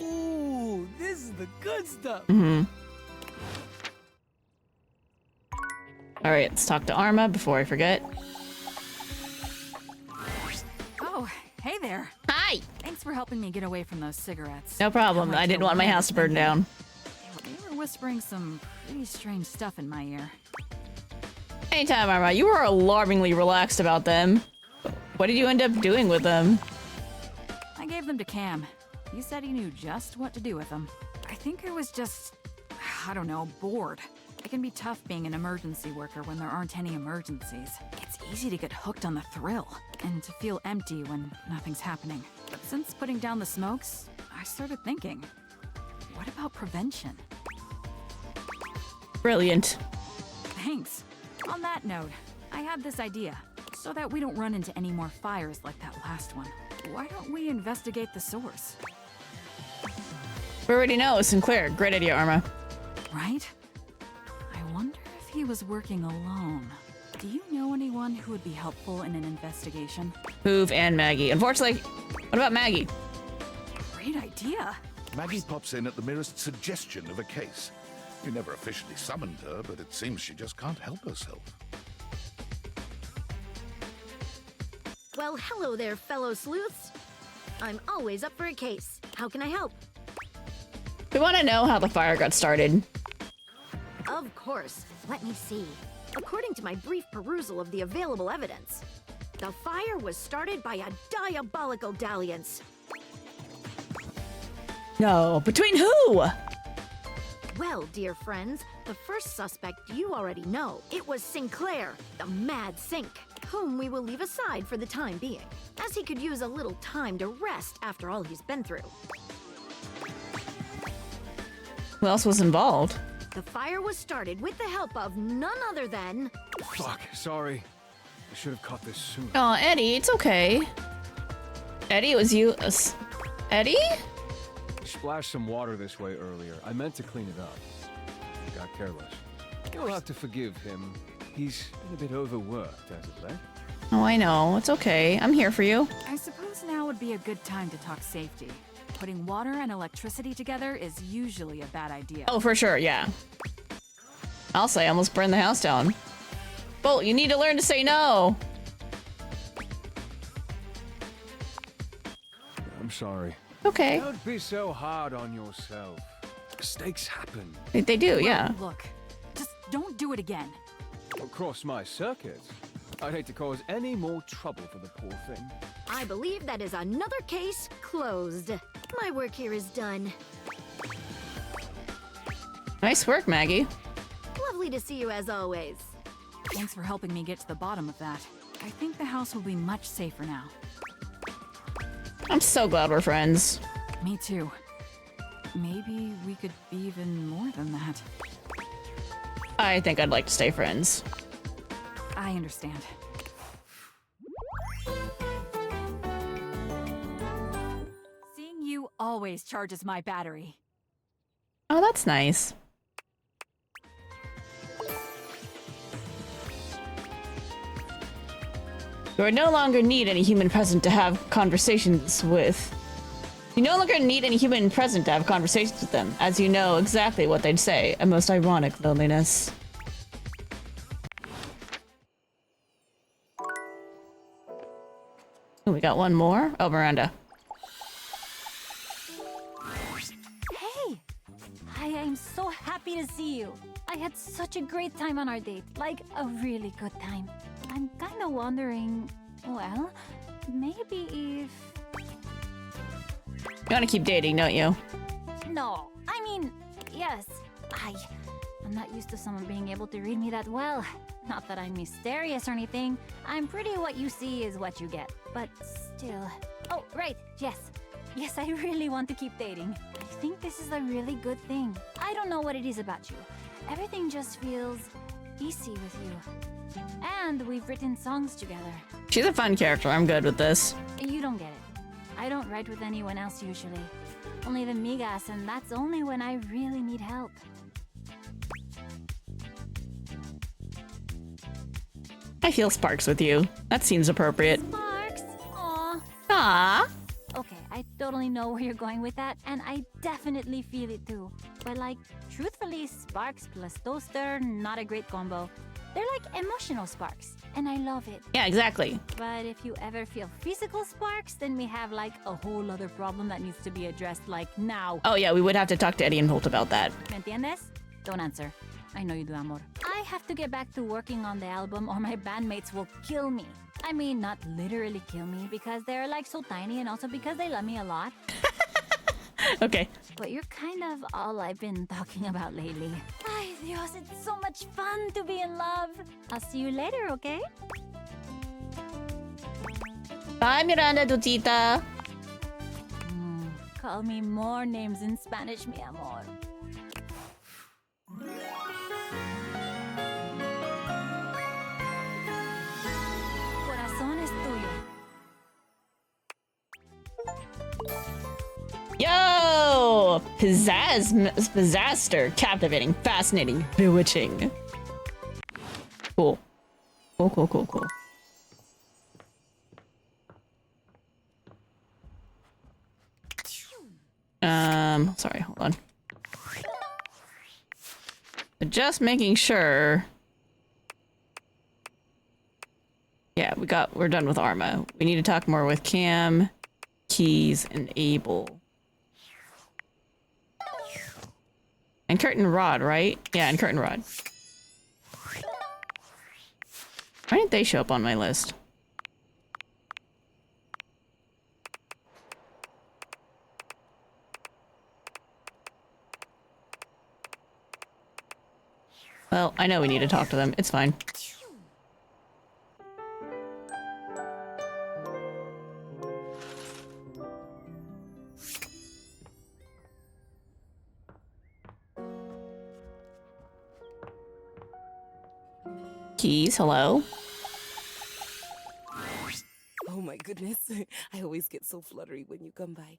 Speaker 13: Ooh, this is the good stuff.
Speaker 1: Mm-hmm. All right, let's talk to Arma before I forget.
Speaker 22: Oh, hey there.
Speaker 1: Hi.
Speaker 22: Thanks for helping me get away from those cigarettes.
Speaker 1: No problem. I didn't want my house to burn down.
Speaker 22: They were whispering some pretty strange stuff in my ear.
Speaker 1: Anytime, Arma. You were alarmingly relaxed about them. What did you end up doing with them?
Speaker 22: I gave them to Cam. He said he knew just what to do with them. I think I was just, I don't know, bored. It can be tough being an emergency worker when there aren't any emergencies. It's easy to get hooked on the thrill and to feel empty when nothing's happening. But since putting down the smokes, I started thinking, what about prevention?
Speaker 1: Brilliant.
Speaker 22: Thanks. On that note, I had this idea. So that we don't run into any more fires like that last one, why don't we investigate the source?
Speaker 1: We already know. Sinclair. Great idea, Arma.
Speaker 22: Right? I wonder if he was working alone. Do you know anyone who would be helpful in an investigation?
Speaker 1: Hoove and Maggie. Unfortunately, what about Maggie?
Speaker 22: Great idea.
Speaker 18: Maggie pops in at the merest suggestion of a case. You never officially summoned her, but it seems she just can't help herself.
Speaker 23: Well, hello there, fellow sleuths. I'm always up for a case. How can I help?
Speaker 1: We want to know how the fire got started.
Speaker 23: Of course. Let me see. According to my brief perusal of the available evidence, the fire was started by a diabolical dalliance.
Speaker 1: No, between who?
Speaker 23: Well, dear friends, the first suspect you already know. It was Sinclair, the Mad Sink, whom we will leave aside for the time being, as he could use a little time to rest after all he's been through.
Speaker 1: Who else was involved?
Speaker 23: The fire was started with the help of none other than...
Speaker 9: Fuck, sorry. I should have caught this sooner.
Speaker 1: Oh, Eddie, it's okay. Eddie, it was you. Eddie?
Speaker 9: Splashed some water this way earlier. I meant to clean it up. I got careless. You'll have to forgive him. He's been a bit overworked as of late.
Speaker 1: Oh, I know. It's okay. I'm here for you.
Speaker 22: I suppose now would be a good time to talk safety. Putting water and electricity together is usually a bad idea.
Speaker 1: Oh, for sure, yeah. I'll say I almost burned the house down. Bolt, you need to learn to say no.
Speaker 9: I'm sorry.
Speaker 1: Okay.
Speaker 9: Don't be so hard on yourself. Mistakes happen.
Speaker 1: They do, yeah.
Speaker 22: Look, just don't do it again.
Speaker 9: Across my circuit, I'd hate to cause any more trouble for the poor thing.
Speaker 23: I believe that is another case closed. My work here is done.
Speaker 1: Nice work, Maggie.
Speaker 23: Lovely to see you as always.
Speaker 22: Thanks for helping me get to the bottom of that. I think the house will be much safer now.
Speaker 1: I'm so glad we're friends.
Speaker 22: Me too. Maybe we could be even more than that.
Speaker 1: I think I'd like to stay friends.
Speaker 22: I understand. Seeing you always charges my battery.
Speaker 1: Oh, that's nice. You no longer need any human present to have conversations with. You no longer need any human present to have conversations with them, as you know exactly what they'd say. A most ironic loneliness. Ooh, we got one more. Oh, Miranda.
Speaker 2: Hey! I am so happy to see you. I had such a great time on our date. Like, a really good time. I'm kinda wondering, well, maybe if...
Speaker 1: You want to keep dating, don't you?
Speaker 2: No, I mean, yes. I'm not used to someone being able to read me that well. Not that I'm mysterious or anything. I'm pretty what you see is what you get. But still... Oh, right, yes. Yes, I really want to keep dating. I think this is a really good thing. I don't know what it is about you. Everything just feels easy with you. And we've written songs together.
Speaker 1: She's a fun character. I'm good with this.
Speaker 2: You don't get it. I don't write with anyone else usually. Only the migas, and that's only when I really need help.
Speaker 1: I feel sparks with you. That seems appropriate.
Speaker 2: Sparks? Aw.
Speaker 1: Aww.
Speaker 2: Okay, I totally know where you're going with that, and I definitely feel it too. But like, truthfully, sparks plus toaster, not a great combo. They're like emotional sparks, and I love it.
Speaker 1: Yeah, exactly.
Speaker 2: But if you ever feel physical sparks, then we have like a whole other problem that needs to be addressed like now.
Speaker 1: Oh yeah, we would have to talk to Eddie and Holt about that.
Speaker 2: ¿Me entiendes? Don't answer. I know you do, amor. I have to get back to working on the album or my bandmates will kill me. I mean, not literally kill me because they're like so tiny and also because they love me a lot.
Speaker 1: Okay.
Speaker 2: But you're kind of all I've been talking about lately. Ay, Dios, it's so much fun to be in love. I'll see you later, okay?
Speaker 1: Bye, Miranda Dutita.
Speaker 2: Call me more names in Spanish, mi amor. Corazón es tuyo.
Speaker 1: Yo! Pizzaster. Captivating, fascinating, bewitching. Cool. Cool. Sorry, hold on. Just making sure. Yeah, we're done with Arma. We need to talk more with Cam, Keys, and Abel. And Curtin Rod, right? Yeah, and Curtin Rod. Why didn't they show up on my list? Well, I know we need to talk to them. It's fine. Keys, hello.
Speaker 11: Oh my goodness. I always get so fluttery when you come by.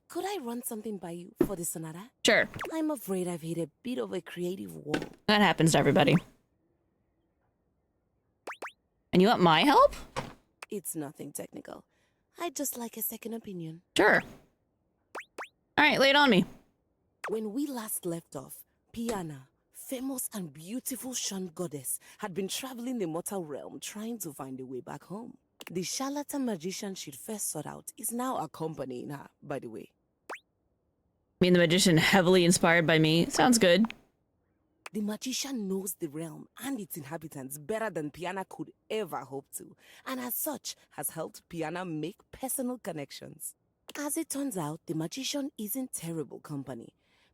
Speaker 11: Could I run something by you for the sonata?
Speaker 1: Sure.
Speaker 11: I'm afraid I've hit a bit of a creative wall.
Speaker 1: That happens to everybody. And you want my help?
Speaker 11: It's nothing technical. I'd just like a second opinion.
Speaker 1: Sure. Alright, lay it on me.
Speaker 11: When we last left off, Piana, famous and beautiful Shun goddess, had been traveling the mortal realm trying to find a way back home. The charlatan magician she'd first sought out is now accompanying her, by the way.
Speaker 1: Mean the magician heavily inspired by me? Sounds good.
Speaker 11: The magician knows the realm and its inhabitants better than Piana could ever hope to, and as such has helped Piana make personal connections. As it turns out, the magician isn't terrible company.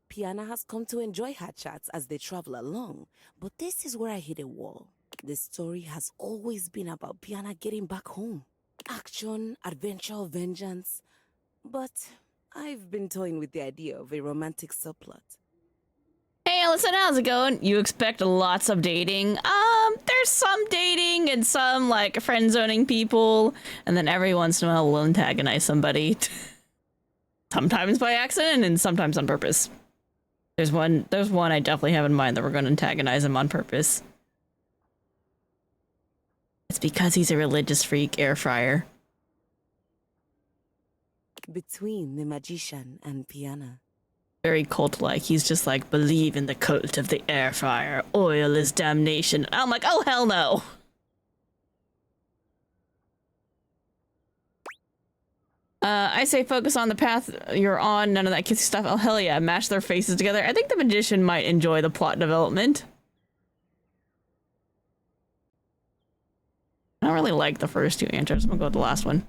Speaker 11: Piana has come to enjoy her chats as they travel along, but this is where I hit a wall. The story has always been about Piana getting back home. Action, adventure, vengeance. But I've been toying with the idea of a romantic subplot.
Speaker 1: Hey, Allison, how's it going? You expect lots of dating? There's some dating and some, like, friend-zoning people, and then every once in a while we'll antagonize somebody. Sometimes by accident and sometimes on purpose. There's one I definitely have in mind that we're going to antagonize him on purpose. It's because he's a religious freak, air fryer.
Speaker 11: Between the magician and piano.
Speaker 1: Very cult-like. He's just like, believe in the cult of the air fryer. Oil is damnation. I'm like, oh hell no. I say focus on the path you're on. None of that kissy stuff. Oh hell yeah. Mash their faces together. I think the magician might enjoy the plot development. I don't really like the first two answers. I'm gonna go with the last one.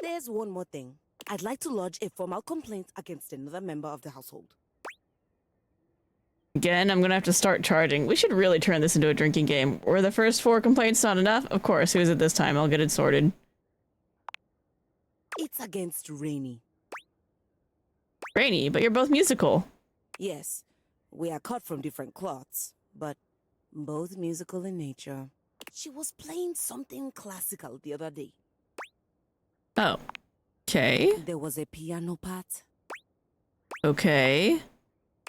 Speaker 11: There's one more thing. I'd like to lodge a formal complaint against another member of the household.
Speaker 1: Again, I'm gonna have to start charging. We should really turn this into a drinking game. Were the first 4 complaints not enough? Of course. Who is it this time? I'll get it sorted.
Speaker 11: It's against Rainy.
Speaker 1: Rainy, but you're both musical.
Speaker 11: Yes, we are cut from different cloths, but both musical in nature. She was playing something classical the other day.
Speaker 1: Oh. Okay.
Speaker 11: There was a piano part.
Speaker 1: Okay.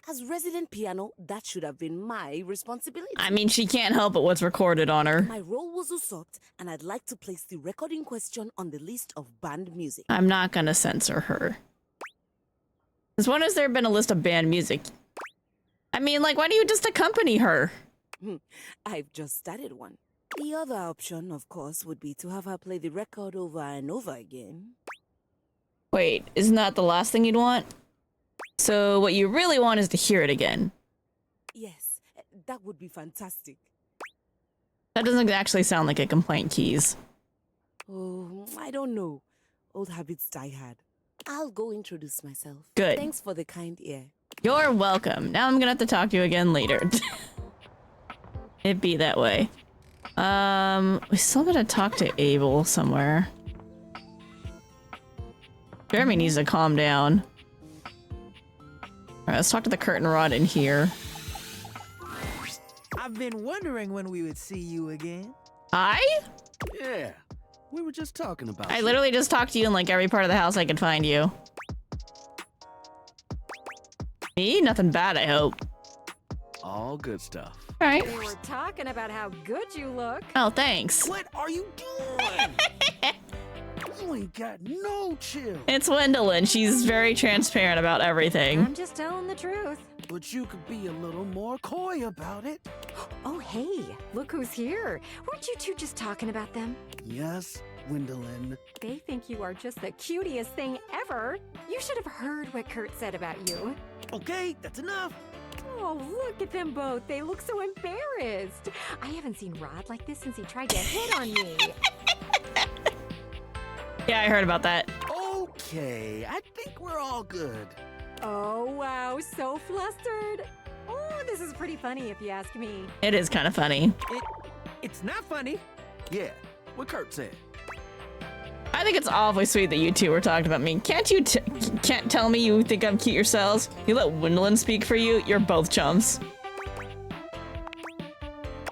Speaker 11: As resident piano, that should have been my responsibility.
Speaker 1: I mean, she can't help but what's recorded on her.
Speaker 11: My role was usurped, and I'd like to place the record in question on the list of banned music.
Speaker 1: I'm not gonna censor her. Because when has there been a list of banned music? I mean, like, why don't you just accompany her?
Speaker 11: I've just started one. The other option, of course, would be to have her play the record over and over again.
Speaker 1: Wait, isn't that the last thing you'd want? So what you really want is to hear it again.
Speaker 11: Yes, that would be fantastic.
Speaker 1: That doesn't actually sound like a complaint, Keys.
Speaker 11: Oh, I don't know. Old habits die hard. I'll go introduce myself.
Speaker 1: Good.
Speaker 11: Thanks for the kind ear.
Speaker 1: You're welcome. Now I'm gonna have to talk to you again later. It'd be that way. We still gotta talk to Abel somewhere. Jeremy needs to calm down. Alright, let's talk to the curtain rod in here.
Speaker 13: I've been wondering when we would see you again.
Speaker 10: Yeah, we were just talking about
Speaker 1: I
Speaker 10: you.
Speaker 1: literally just talked to you in like every part of the house I could find you. Me? Nothing bad, I hope.
Speaker 10: All good stuff.
Speaker 1: Alright.
Speaker 5: We were talking about how good you look.
Speaker 1: Oh, thanks.
Speaker 10: What are you doing? You ain't got no chill.
Speaker 1: It's Wendelin. She's very transparent about everything.
Speaker 5: I'm just telling the truth.
Speaker 10: But you could be a little more coy about it.
Speaker 5: Oh, hey, look who's here. Weren't you two just talking about them?
Speaker 10: Yes, Gwendolyn.
Speaker 5: They think you are just the cutest thing ever. You should have heard what Kurt said about you.
Speaker 13: Okay, that's enough.
Speaker 5: Oh, look at them both. They look so embarrassed. I haven't seen Rod like this since he tried to hit on me.
Speaker 1: Yeah, I heard about that.
Speaker 10: Okay, I think we're all good.
Speaker 5: Oh, wow, so flustered. Oh, this is pretty funny if you ask me.
Speaker 1: It is kind of funny.
Speaker 13: It's not funny.
Speaker 10: Yeah, what Kurt said.
Speaker 1: I think it's awfully sweet that you two were talking about me. Can't you can't tell me you think I'm cute yourselves? You let Wendelin speak for you? You're both chumps.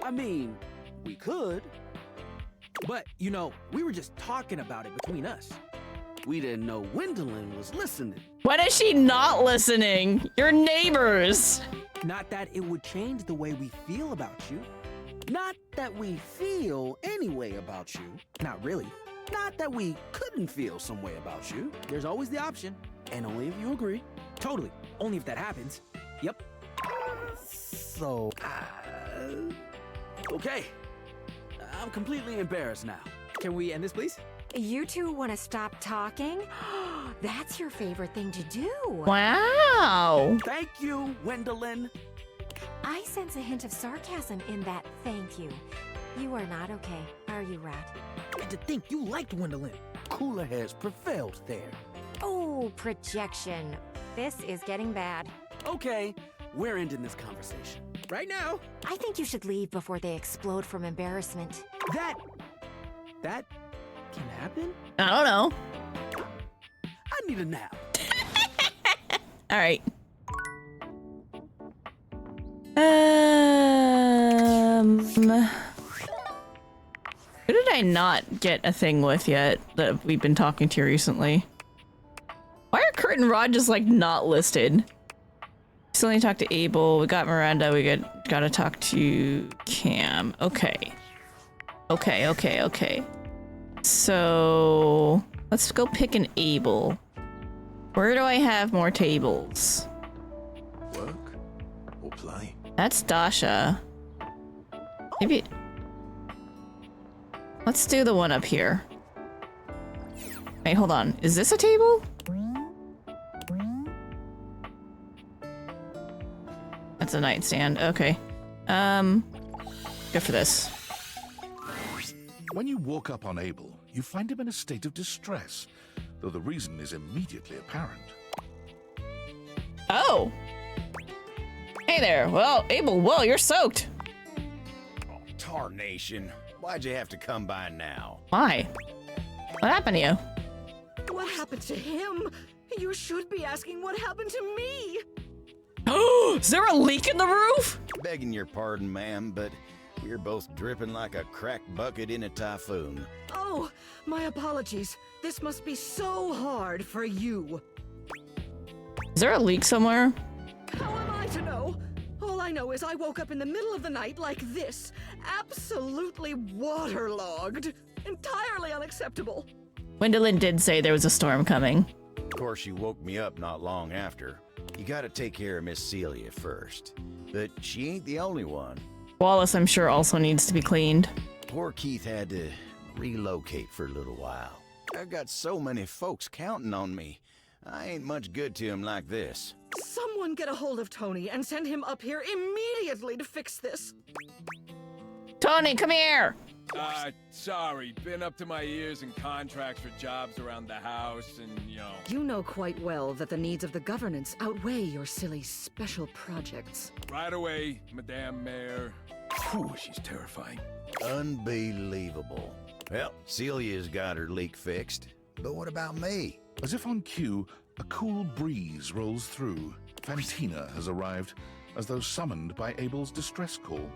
Speaker 10: I mean, we could.
Speaker 13: But, you know, we were just talking about it between us.
Speaker 10: We didn't know Gwendolyn was listening.
Speaker 1: When is she not listening? You're neighbors.
Speaker 13: Not that it would change the way we feel about you.
Speaker 10: Not that we feel any way about you.
Speaker 13: Not really.
Speaker 10: Not that we couldn't feel some way about you.
Speaker 13: There's always the option.
Speaker 10: And only if you agree.
Speaker 13: Totally. Only if that happens. Yep.
Speaker 10: So, okay. I'm completely embarrassed now.
Speaker 13: Can we end this, please?
Speaker 5: You two want to stop talking? That's your favorite thing to do.
Speaker 1: Wow.
Speaker 10: Thank you, Wendelin.
Speaker 5: I sense a hint of sarcasm in that thank you. You are not okay, are you, Rat?
Speaker 13: And to think you liked Gwendolyn.
Speaker 10: Cooler heads prevailed there.
Speaker 5: Oh, projection. This is getting bad.
Speaker 10: Okay, we're ending this conversation.
Speaker 13: Right now.
Speaker 5: I think you should leave before they explode from embarrassment.
Speaker 13: That can happen?
Speaker 1: I don't know.
Speaker 10: I need a nap.
Speaker 1: All right. Who did I not get a thing with yet that we've been talking to recently? Why are Kurt and Rod just like not listed? Still need to talk to Abel. We got Miranda. We gotta talk to Cam. Okay. Okay. So let's go pick an Able. Where do I have more tables?
Speaker 15: Work or play?
Speaker 1: That's Dasha. Maybe. Let's do the one up here. Wait, hold on. Is this a table? That's a nightstand. Okay. Go for this.
Speaker 18: When you walk up on Abel, you find him in a state of distress, though the reason is immediately apparent.
Speaker 1: Oh! Hey there. Well, Abel, whoa, you're soaked.
Speaker 4: Oh, tarnation. Why'd you have to come by now?
Speaker 1: Why? What happened to you?
Speaker 17: What happened to him? You should be asking what happened to me.
Speaker 1: Oh, is there a leak in the roof?
Speaker 4: Begging your pardon, ma'am, but we're both dripping like a cracked bucket in a typhoon.
Speaker 17: Oh, my apologies. This must be so hard for you.
Speaker 1: Is there a leak somewhere?
Speaker 17: How am I to know? All I know is I woke up in the middle of the night like this, absolutely waterlogged. Entirely unacceptable.
Speaker 1: Gwendolyn did say there was a storm coming.
Speaker 4: Of course, you woke me up not long after. You gotta take care of Miss Celia first. But she ain't the only one.
Speaker 1: Wallace, I'm sure, also needs to be cleaned.
Speaker 4: Poor Keith had to relocate for a little while. I've got so many folks counting on me. I ain't much good to him like this.
Speaker 17: Someone get a hold of Tony and send him up here immediately to fix this.
Speaker 1: Tony, come here!
Speaker 9: Sorry. Been up to my ears in contracts for jobs around the house and,
Speaker 17: You know quite well that the needs of the governance outweigh your silly special projects.
Speaker 9: Right away, Madame Mayor. Whew, she's terrifying.
Speaker 4: Unbelievable. Well, Celia's got her leak fixed. But what about me?
Speaker 18: As if on cue, a cool breeze rolls through. Fantina has arrived, as though summoned by Abel's distress call.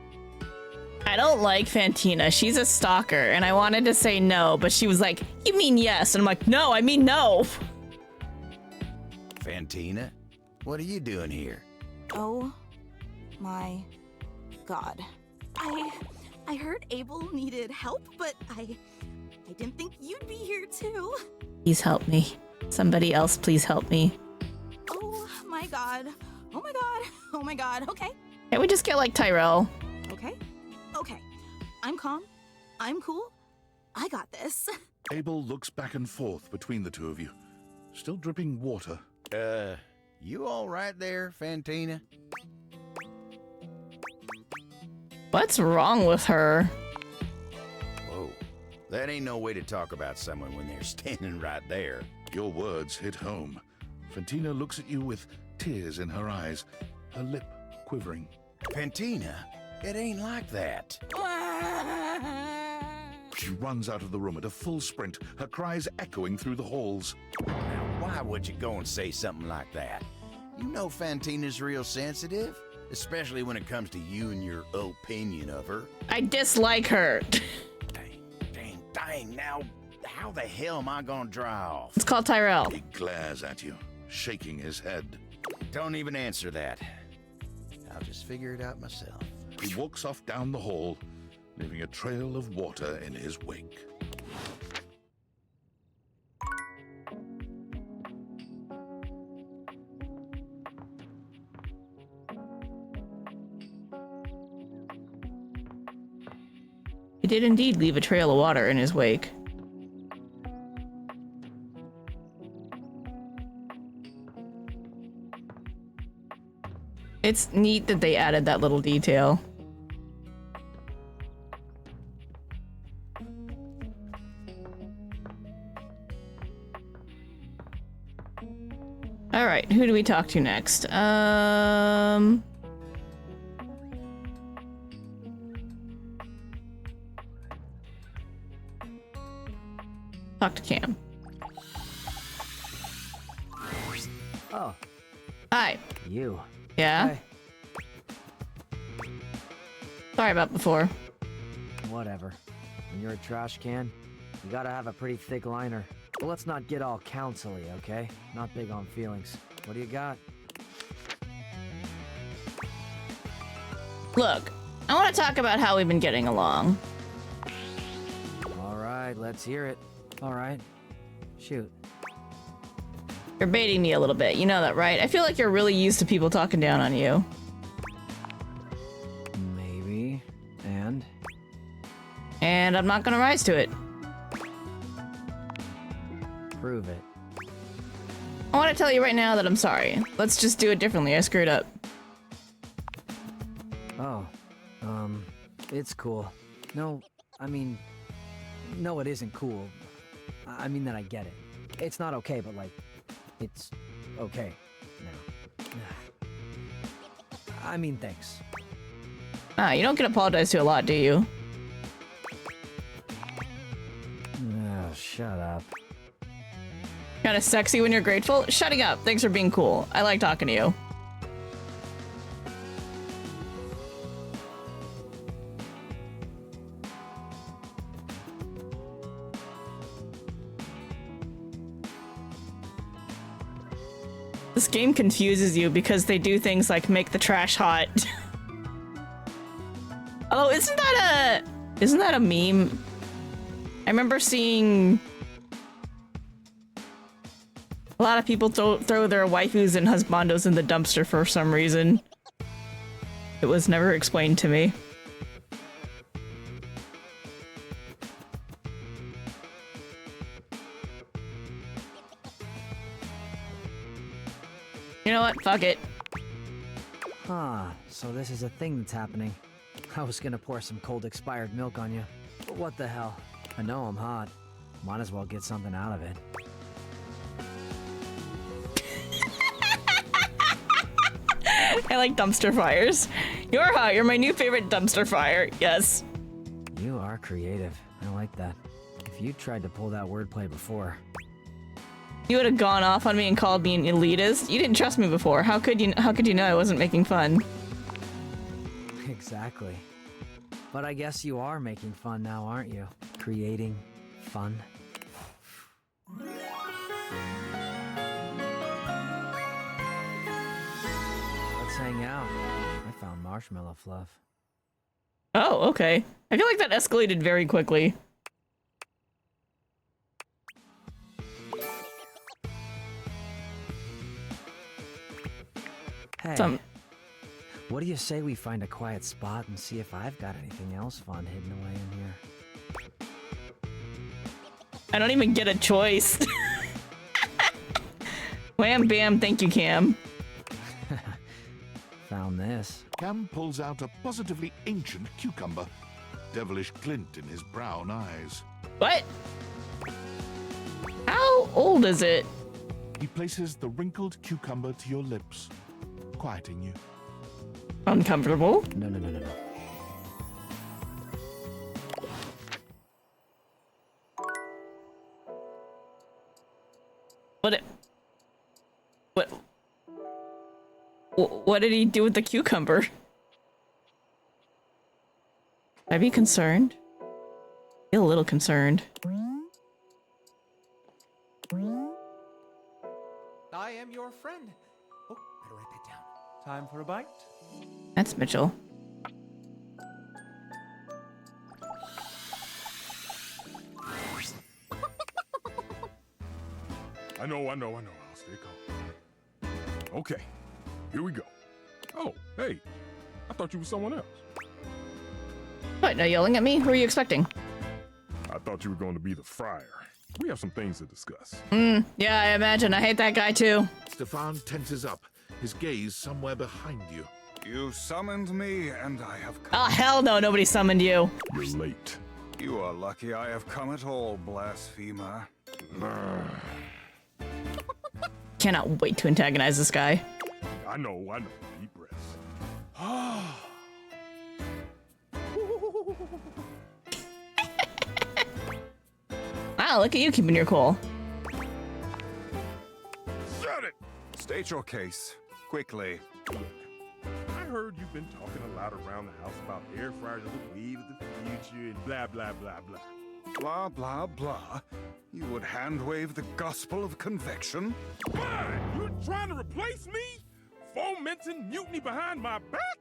Speaker 1: I don't like Fantina. She's a stalker, and I wanted to say no, but she was like, you mean yes? And I'm like, no, I mean no.
Speaker 4: Fantina? What are you doing here?
Speaker 8: Oh my god. I heard Abel needed help, but I didn't think you'd be here too.
Speaker 1: Please help me. Somebody else, please help me.
Speaker 8: Oh my god. Oh my god. Oh my god. Okay.
Speaker 1: Can't we just get like Tyrell?
Speaker 8: Okay. I'm calm. I'm cool. I got this.
Speaker 18: Abel looks back and forth between the two of you, still dripping water.
Speaker 4: You all right there, Fantina?
Speaker 1: What's wrong with her?
Speaker 4: Whoa, that ain't no way to talk about someone when they're standing right there.
Speaker 18: Your words hit home. Fantina looks at you with tears in her eyes, her lip quivering.
Speaker 4: Fantina, it ain't like that.
Speaker 18: She runs out of the room at a full sprint, her cries echoing through the halls.
Speaker 4: Now, why would you go and say something like that? You know Fantina's real sensitive, especially when it comes to you and your opinion of her.
Speaker 1: I dislike her.
Speaker 4: Dang, now, how the hell am I gonna dry off?
Speaker 1: It's called Tyrell.
Speaker 18: He glares at you, shaking his head.
Speaker 4: Don't even answer that. I'll just figure it out myself.
Speaker 18: He walks off down the hall, leaving a trail of water in his wake.
Speaker 1: He did indeed leave a trail of water in his wake. It's neat that they added that little detail. All right, who do we talk to next? Talk to Cam.
Speaker 7: Oh.
Speaker 1: Hi.
Speaker 7: You.
Speaker 1: Yeah?
Speaker 7: Hi.
Speaker 1: Sorry about before.
Speaker 7: Whatever. When you're a trash can, you gotta have a pretty thick liner. But let's not get all counsel-y, okay? Not big on feelings. What do you got?
Speaker 1: Look, I want to talk about how we've been getting along.
Speaker 7: Alright, let's hear it. Alright. Shoot.
Speaker 1: You're baiting me a little bit. You know that, right? I feel like you're really used to people talking down on you.
Speaker 7: Maybe. And?
Speaker 1: And I'm not gonna rise to it.
Speaker 7: Prove it.
Speaker 1: I want to tell you right now that I'm sorry. Let's just do it differently. I screwed up.
Speaker 7: Oh. It's cool. No, I mean... No, it isn't cool. I mean that I get it. It's not okay, but like... It's... okay. now. I mean, thanks.
Speaker 1: Ah, you don't get apologized to a lot, do you?
Speaker 7: Oh, shut up.
Speaker 1: Kinda sexy when you're grateful? Shutting up. Thanks for being cool. I like talking to you. This game confuses you because they do things like make the trash hot. Oh, isn't that a meme? I remember seeing a lot of people throw their waifus and husbandos in the dumpster for some reason. It was never explained to me. You know what? Fuck it.
Speaker 7: Huh, so this is a thing that's happening. I was gonna pour some cold expired milk on you. But what the hell? I know I'm hot. Might as well get something out of it.
Speaker 1: I like dumpster fires. You're hot. You're my new favorite dumpster fire. Yes.
Speaker 7: You are creative. I like that. If you tried to pull that wordplay before...
Speaker 1: You would have gone off on me and called me an elitist. You didn't trust me before. How could you know I wasn't making fun?
Speaker 7: Exactly. But I guess you are making fun now, aren't you? Creating fun. Let's hang out. I found marshmallow fluff.
Speaker 1: Oh, okay. I feel like that escalated very quickly.
Speaker 7: Hey, what do you say we find a quiet spot and see if I've got anything else fun hidden away in here?
Speaker 1: I don't even get a choice. Wham bam, thank you, Cam.
Speaker 7: Found this.
Speaker 18: Cam pulls out a positively ancient cucumber, devilish glint in his brown eyes.
Speaker 1: What? How old is it?
Speaker 18: He places the wrinkled cucumber to your lips, quieting you.
Speaker 1: Uncomfortable?
Speaker 7: No.
Speaker 1: What did he do with the cucumber? Should I be concerned? I feel a little concerned.
Speaker 14: I am your friend. Oh, better write that down. Time for a bite?
Speaker 1: That's Mitchell.
Speaker 16: I know. I'll stay calm. Okay, here we go. Oh, hey, I thought you were someone else.
Speaker 1: What, no yelling at me? Who are you expecting?
Speaker 16: I thought you were going to be the friar. We have some things to discuss.
Speaker 1: Yeah, I imagine. I hate that guy too.
Speaker 18: Stefan tenses up, his gaze somewhere behind you.
Speaker 19: You summoned me, and I have come.
Speaker 1: Oh, hell no, nobody summoned you.
Speaker 16: You're late.
Speaker 19: You are lucky I have come at all, blasphemer.
Speaker 1: Cannot wait to antagonize this guy.
Speaker 16: I know. Deep breaths.
Speaker 1: Wow, look at you keeping your cool.
Speaker 16: Shut it!
Speaker 19: State your case, quickly.
Speaker 16: I heard you've been talking a lot around the house about air fryers as a wave of the future and blah, blah, blah, blah.
Speaker 19: Blah, blah, blah. You would hand-wave the gospel of convection?
Speaker 16: Why? You're trying to replace me? Fomenting mutiny behind my back?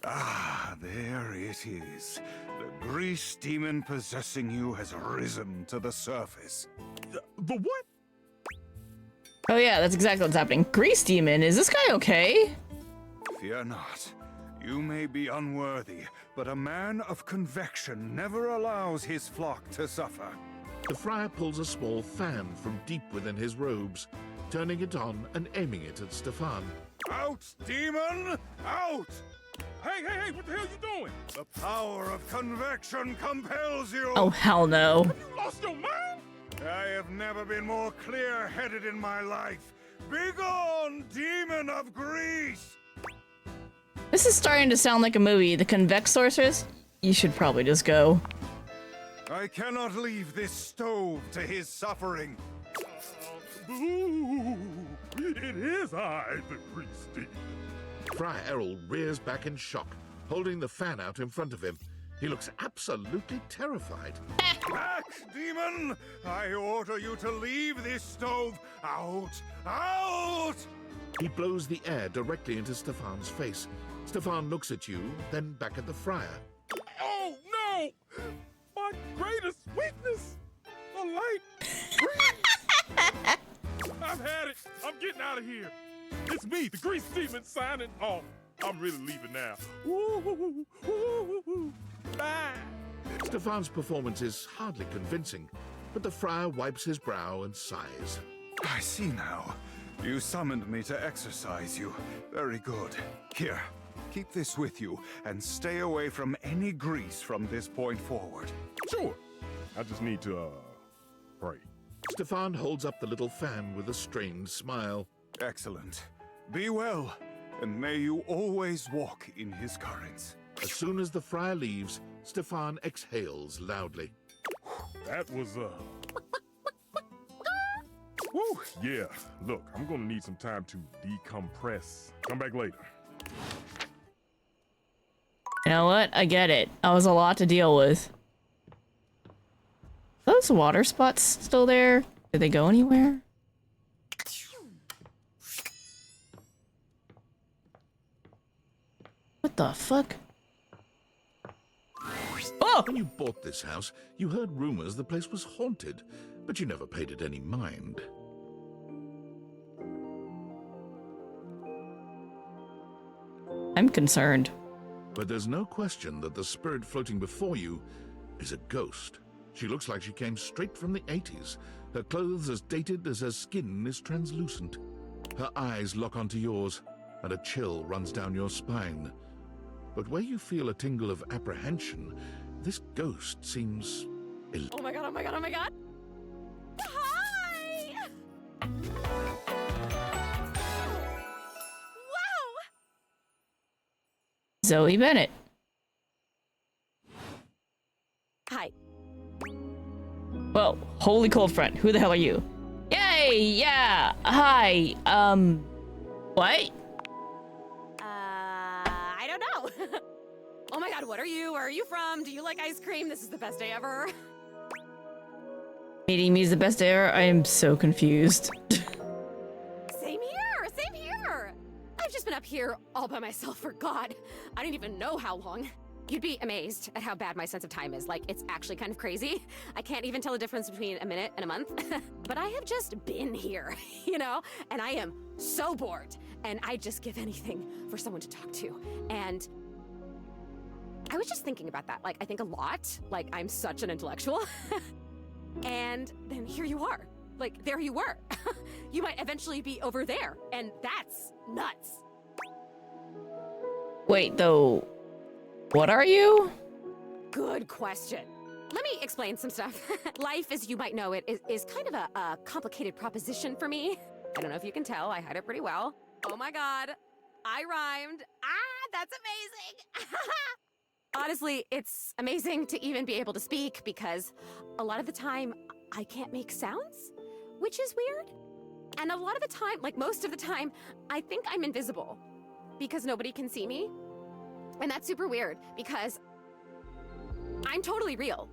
Speaker 19: Ah, there it is. The grease demon possessing you has risen to the surface.
Speaker 16: The what?
Speaker 1: Oh yeah, that's exactly what's happening. Grease demon, is this guy okay?
Speaker 19: Fear not. You may be unworthy, but a man of convection never allows his flock to suffer.
Speaker 18: The friar pulls a small fan from deep within his robes, turning it on and aiming it at Stefan.
Speaker 19: Out, demon! Out!
Speaker 16: Hey, what the hell you doing?
Speaker 19: The power of convection compels you!
Speaker 1: Oh, hell no.
Speaker 16: Have you lost your mind?
Speaker 19: I have never been more clear-headed in my life. Begone, demon of grease!
Speaker 1: This is starting to sound like a movie. The Convex Sorceress? You should probably just go.
Speaker 19: I cannot leave this stove to his suffering.
Speaker 16: Ooh, it is I, the grease demon.
Speaker 18: Friar Errol rears back in shock, holding the fan out in front of him. He looks absolutely terrified.
Speaker 19: Back, demon! I order you to leave this stove. Out! Out!
Speaker 18: He blows the air directly into Stefan's face. Stefan looks at you, then back at the friar.
Speaker 16: Oh, no! My greatest weakness! The light! I've had it! I'm getting out of here! It's me, the grease demon, signing off. I'm really leaving now. Bye!
Speaker 18: Stefan's performance is hardly convincing, but the friar wipes his brow and sighs.
Speaker 19: I see now. You summoned me to exercise you. Very good. Here, keep this with you, and stay away from any grease from this point forward.
Speaker 16: Sure. I just need to, pray.
Speaker 18: Stefan holds up the little fan with a strained smile.
Speaker 19: Excellent. Be well, and may you always walk in his currents.
Speaker 18: As soon as the friar leaves, Stefan exhales loudly.
Speaker 16: That was, Woo! Yeah, look, I'm gonna need some time to decompress. Come back later.
Speaker 1: You know what? I get it. That was a lot to deal with. Those water spots still there? Did they go anywhere? What the fuck? Oh!
Speaker 18: When you bought this house, you heard rumors the place was haunted, but you never paid it any mind.
Speaker 1: I'm concerned.
Speaker 18: But there's no question that the spirit floating before you is a ghost. She looks like she came straight from the 80s. Her clothes as dated as her skin is translucent. Her eyes lock onto yours, and a chill runs down your spine. But where you feel a tingle of apprehension, this ghost seems...
Speaker 12: Oh my god, oh my god, oh my god! Hi! Wow!
Speaker 1: Zoe Bennett.
Speaker 12: Hi.
Speaker 1: Whoa, holy cold front. Who the hell are you? Yay, yeah, hi, what?
Speaker 12: I don't know. Oh my god, what are you? Where are you from? Do you like ice cream? This is the best day ever.
Speaker 1: Meeting me is the best ever. I am so confused.
Speaker 12: Same here, same here. I've just been up here all by myself for God, I don't even know how long. You'd be amazed at how bad my sense of time is. Like, it's actually kind of crazy. I can't even tell the difference between a minute and a month. But I have just been here, you know? And I am so bored. And I'd just give anything for someone to talk to. And I was just thinking about that. Like, I think a lot. Like, I'm such an intellectual. And then here you are. Like, there you were. You might eventually be over there. And that's nuts.
Speaker 1: Wait, though. What are you?
Speaker 12: Good question. Let me explain some stuff. Life, as you might know it, is kind of a complicated proposition for me. I don't know if you can tell, I hide it pretty well. Oh my god, I rhymed. Ah, that's amazing. Honestly, it's amazing to even be able to speak because a lot of the time, I can't make sounds, which is weird. And a lot of the time, like most of the time, I think I'm invisible because nobody can see me. And that's super weird because I'm totally real.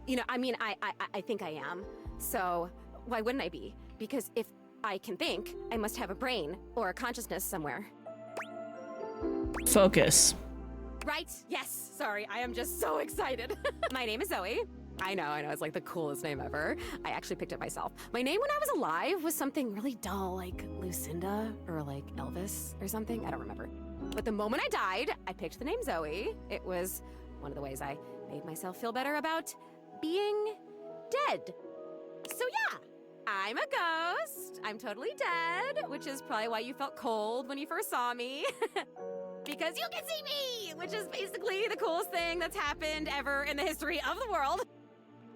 Speaker 12: You know, I mean, I think I am. So why wouldn't I be? Because if I can think, I must have a brain or a consciousness somewhere.
Speaker 1: Focus.
Speaker 12: Right? Yes. Sorry, I am just so excited. My name is Zoe. I know, it's like the coolest name ever. I actually picked it myself. My name when I was alive was something really dull, like Lucinda or like Elvis or something. I don't remember. But the moment I died, I picked the name Zoe. It was one of the ways I made myself feel better about being dead. So yeah, I'm a ghost. I'm totally dead, which is probably why you felt cold when you first saw me. Because you can see me, which is basically the coolest thing that's happened ever in the history of the world.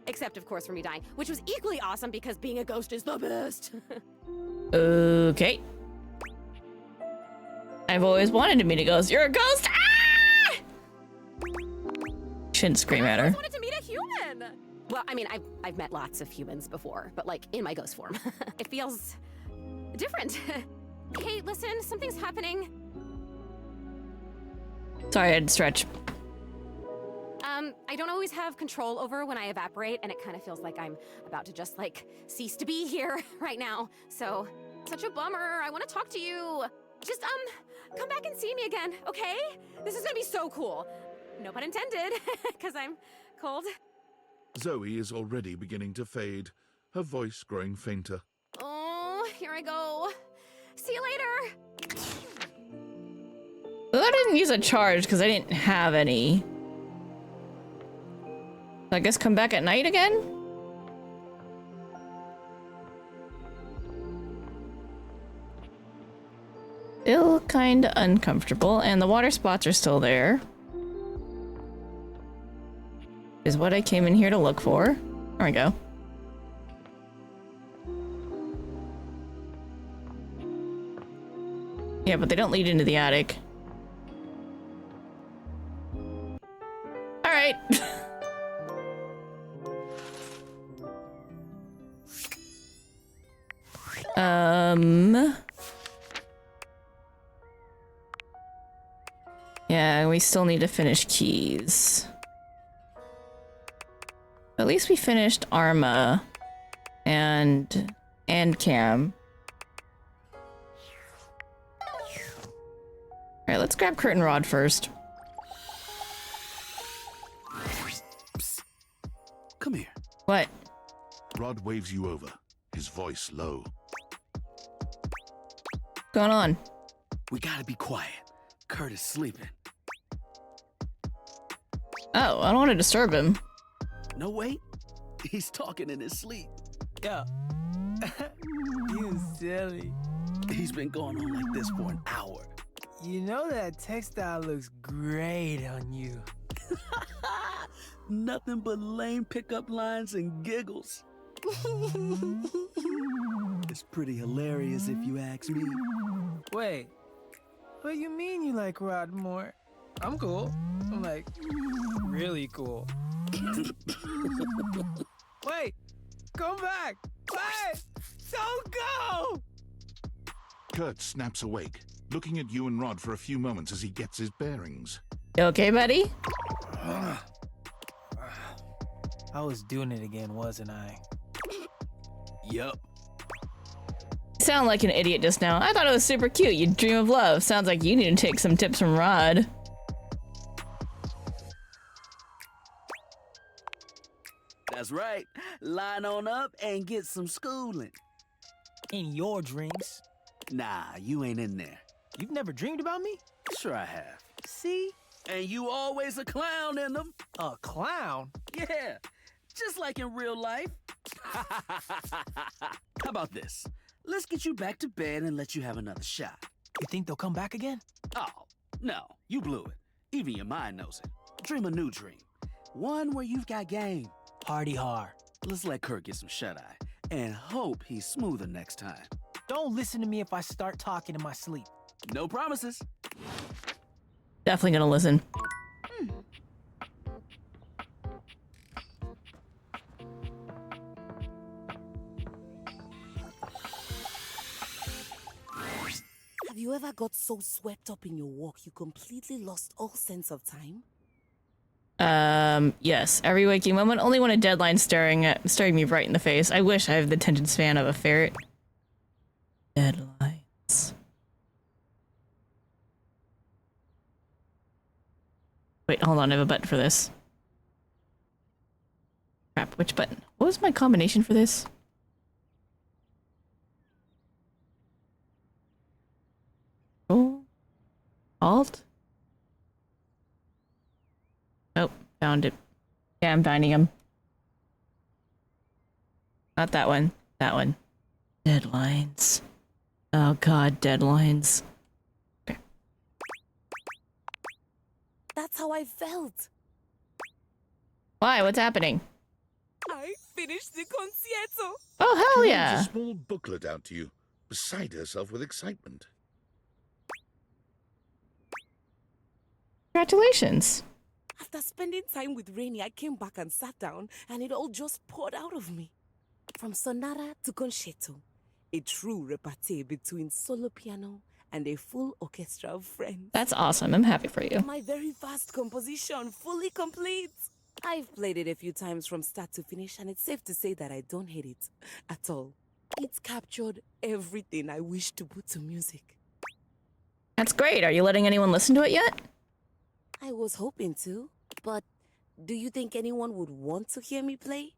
Speaker 12: Except, of course, for me dying, which was equally awesome because being a ghost is the best.
Speaker 1: Okay. I've always wanted to meet a ghost. You're a ghost! Ah! Shouldn't scream at her.
Speaker 12: I always wanted to meet a human. Well, I mean, I've met lots of humans before, but like in my ghost form. It feels different. Hey, listen, something's happening.
Speaker 1: Sorry, I had to stretch.
Speaker 12: I don't always have control over when I evaporate, and it kind of feels like I'm about to just, like, cease to be here right now. So, such a bummer. I want to talk to you. Just, come back and see me again, okay? This is gonna be so cool. No pun intended, because I'm cold.
Speaker 18: Zoe is already beginning to fade, her voice growing fainter.
Speaker 12: Oh, here I go. See you later.
Speaker 1: Well, I didn't use a charge because I didn't have any. I guess come back at night again? Still kinda uncomfortable, and the water spots are still there. Is what I came in here to look for. There we go. Yeah, but they don't lead into the attic. Alright. Yeah, we still need to finish keys. At least we finished Arma and Cam. Alright, let's grab Curtain Rod first.
Speaker 10: Come here.
Speaker 1: What?
Speaker 18: Rod waves you over, his voice low.
Speaker 1: What's going on?
Speaker 10: We gotta be quiet. Kurt is sleeping.
Speaker 1: Oh, I don't want to disturb him.
Speaker 10: No, wait. He's talking in his sleep.
Speaker 6: Yo. You silly.
Speaker 10: He's been going on like this for an hour.
Speaker 6: You know that textile looks great on you.
Speaker 10: Nothing but lame pickup lines and giggles. It's pretty hilarious if you ask me.
Speaker 6: Wait, what do you mean you like Rod more? I'm cool. I'm like, really cool. Wait, come back. Wait, don't go!
Speaker 18: Kurt snaps awake, looking at you and Rod for a few moments as he gets his bearings.
Speaker 1: You okay, buddy?
Speaker 6: I was doing it again, wasn't I?
Speaker 10: Yup.
Speaker 1: Sound like an idiot just now. I thought it was super cute. You dream of love. Sounds like you need to take some tips from Rod.
Speaker 10: That's right. Line on up and get some schooling.
Speaker 6: In your dreams.
Speaker 10: Nah, you ain't in there.
Speaker 6: You've never dreamed about me?
Speaker 10: Sure I have.
Speaker 6: See?
Speaker 10: And you always a clown in them.
Speaker 6: A clown?
Speaker 10: Yeah, just like in real life. How about this? Let's get you back to bed and let you have another shot.
Speaker 6: You think they'll come back again?
Speaker 10: Oh, no, you blew it. Even your mind knows it. Dream a new dream. One where you've got game.
Speaker 6: Party hard.
Speaker 10: Let's let Kurt get some shut-eye and hope he's smoother next time.
Speaker 6: Don't listen to me if I start talking in my sleep.
Speaker 10: No promises.
Speaker 1: Definitely gonna listen.
Speaker 11: Have you ever got so swept up in your walk you completely lost all sense of time?
Speaker 1: Yes. Every waking moment, only when a deadline's staring me right in the face. I wish I have the attention span of a ferret. Deadlines. Wait, hold on, I have a button for this. Crap, which button? What was my combination for this? Oh. Alt? Nope, found it. Yeah, I'm finding him. Not that one. That one. Deadlines. Oh god, deadlines. Okay.
Speaker 11: That's how I felt.
Speaker 1: Why? What's happening?
Speaker 11: I finished the concierto.
Speaker 1: Oh, hell
Speaker 18: She holds
Speaker 1: yeah.
Speaker 18: a small booklet out to you, beside herself with excitement.
Speaker 1: Congratulations.
Speaker 11: After spending time with Rainy, I came back and sat down, and it all just poured out of me. From sonata to concerto, a true repartee between solo piano and a full orchestra of friends.
Speaker 1: That's awesome. I'm happy for you.
Speaker 11: My very vast composition, fully complete. I've played it a few times from start to finish, and it's safe to say that I don't hate it at all. It's captured everything I wish to put to music.
Speaker 1: That's great. Are you letting anyone listen to it yet?
Speaker 11: I was hoping to, but do you think anyone would want to hear me play?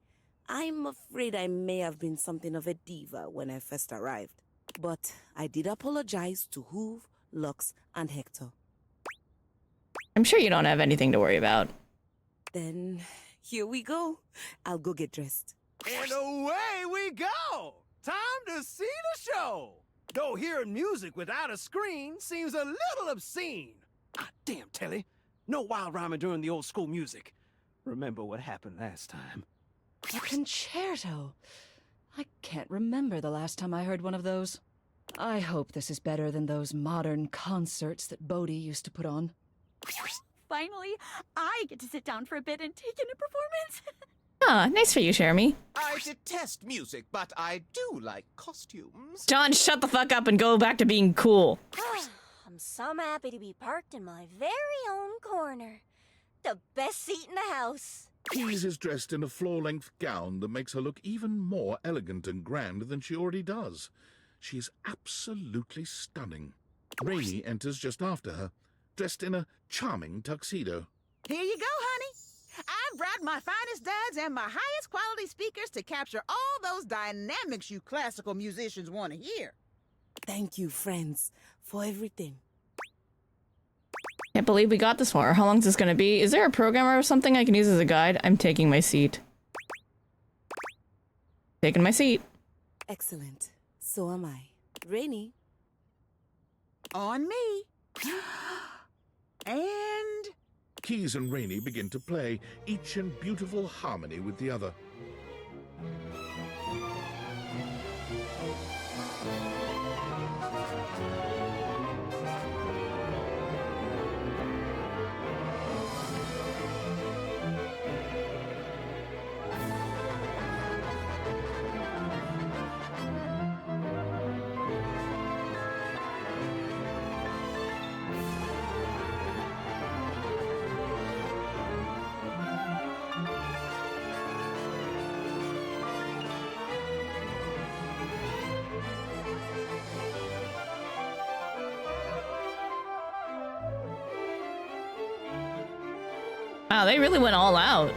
Speaker 11: I'm afraid I may have been something of a diva when I first arrived. But I did apologize to Hoove, Lux, and Hector.
Speaker 1: I'm sure you don't have anything to worry about.
Speaker 11: Then, here we go. I'll go get dressed.
Speaker 13: And away we go! Time to see the show! Though hearing music without a screen seems a little obscene. Ah, damn, Telly. No wild rhyming during the old school music. Remember what happened last time.
Speaker 3: A concerto. I can't remember the last time I heard one of those. I hope this is better than those modern concerts that VoD used to put on.
Speaker 20: Finally, I get to sit down for a bit and take in a performance.
Speaker 1: Ah, nice for you, Jeremy.
Speaker 14: I detest music, but I do like costumes.
Speaker 1: John, shut the fuck up and go back to being cool.
Speaker 21: I'm so happy to be parked in my very own corner. The best seat in the house.
Speaker 18: Keys is dressed in a floor-length gown that makes her look even more elegant and grand than she already does. She is absolutely stunning. Rainy enters just after her, dressed in a charming tuxedo.
Speaker 24: Here you go, honey. I've brought my finest duds and my highest quality speakers to capture all those dynamics you classical musicians want to hear.
Speaker 11: Thank you, friends, for everything.
Speaker 1: Can't believe we got this far. How long is this going to be? Is there a programmer or something I can use as a guide? I'm taking my seat. Taking my seat.
Speaker 11: Excellent. So am I. Rainy.
Speaker 24: On me. And...
Speaker 18: Keys and Rainy begin to play, each in beautiful harmony with the other.
Speaker 1: Wow, they really went all out.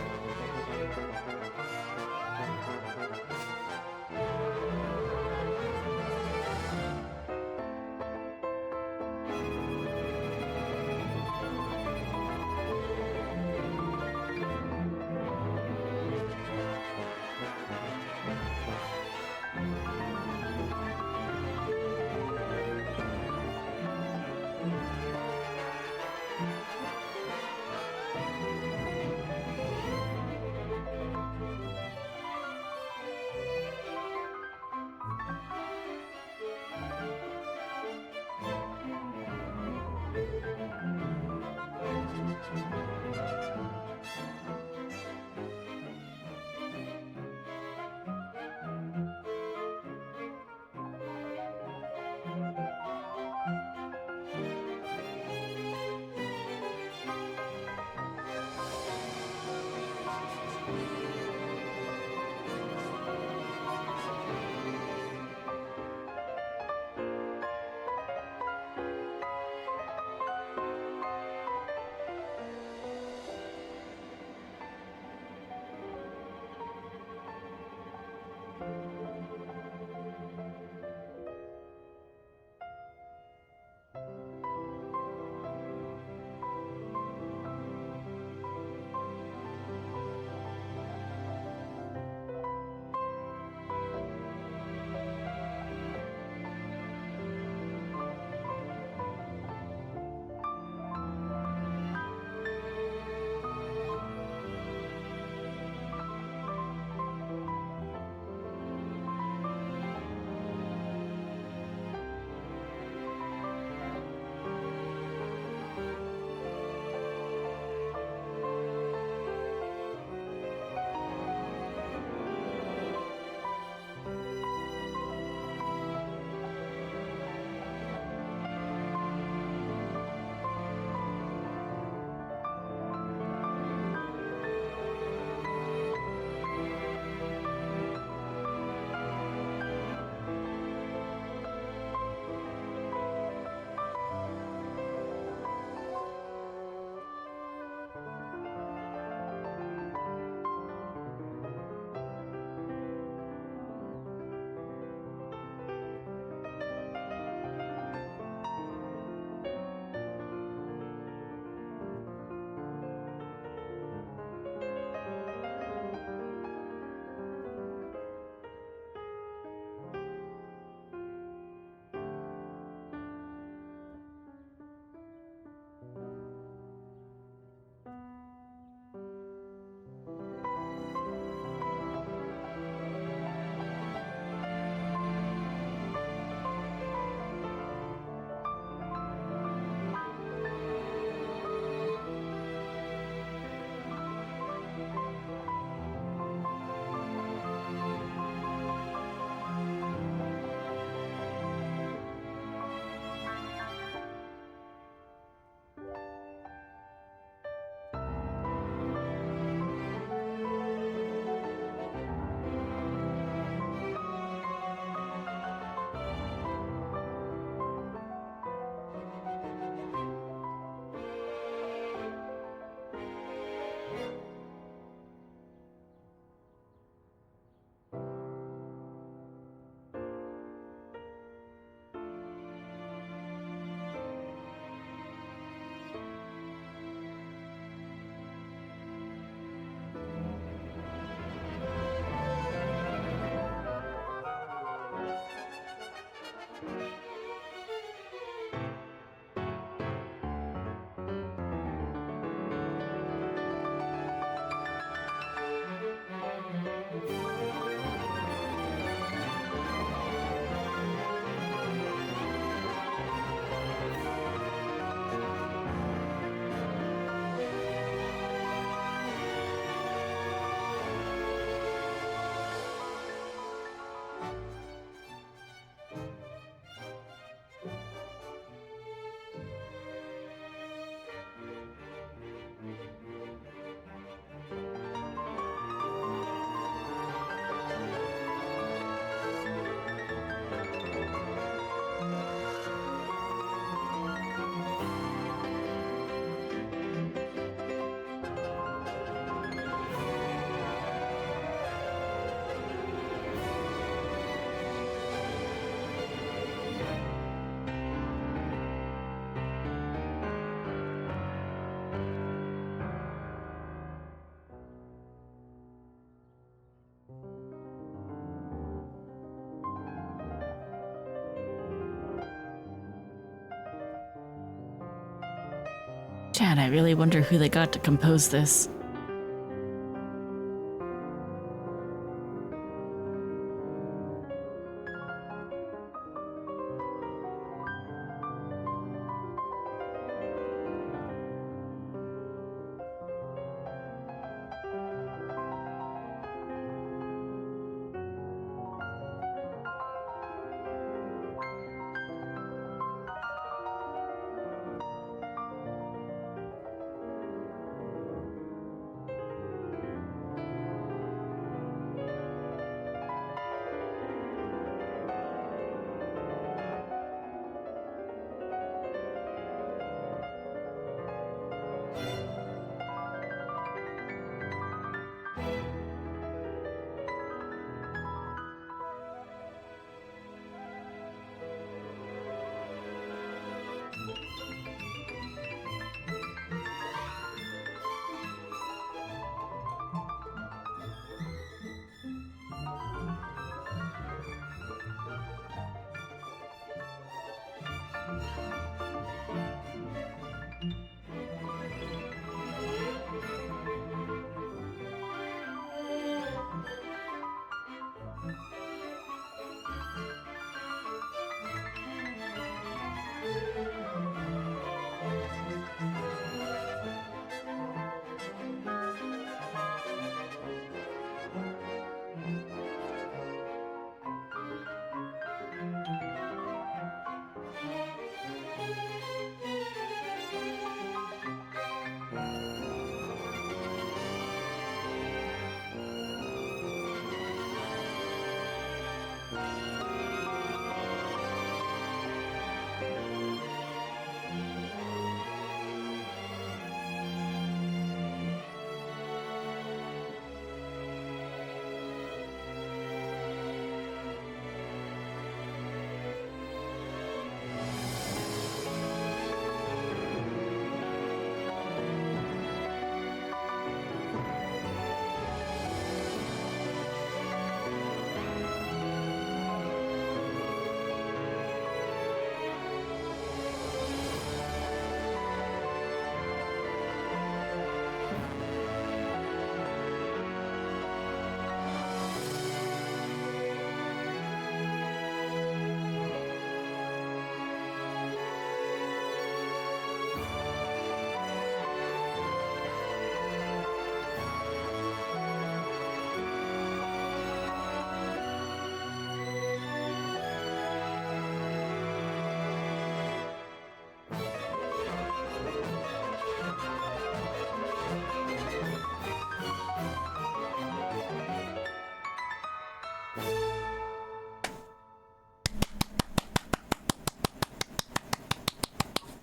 Speaker 1: Chad, I really wonder who they got to compose this.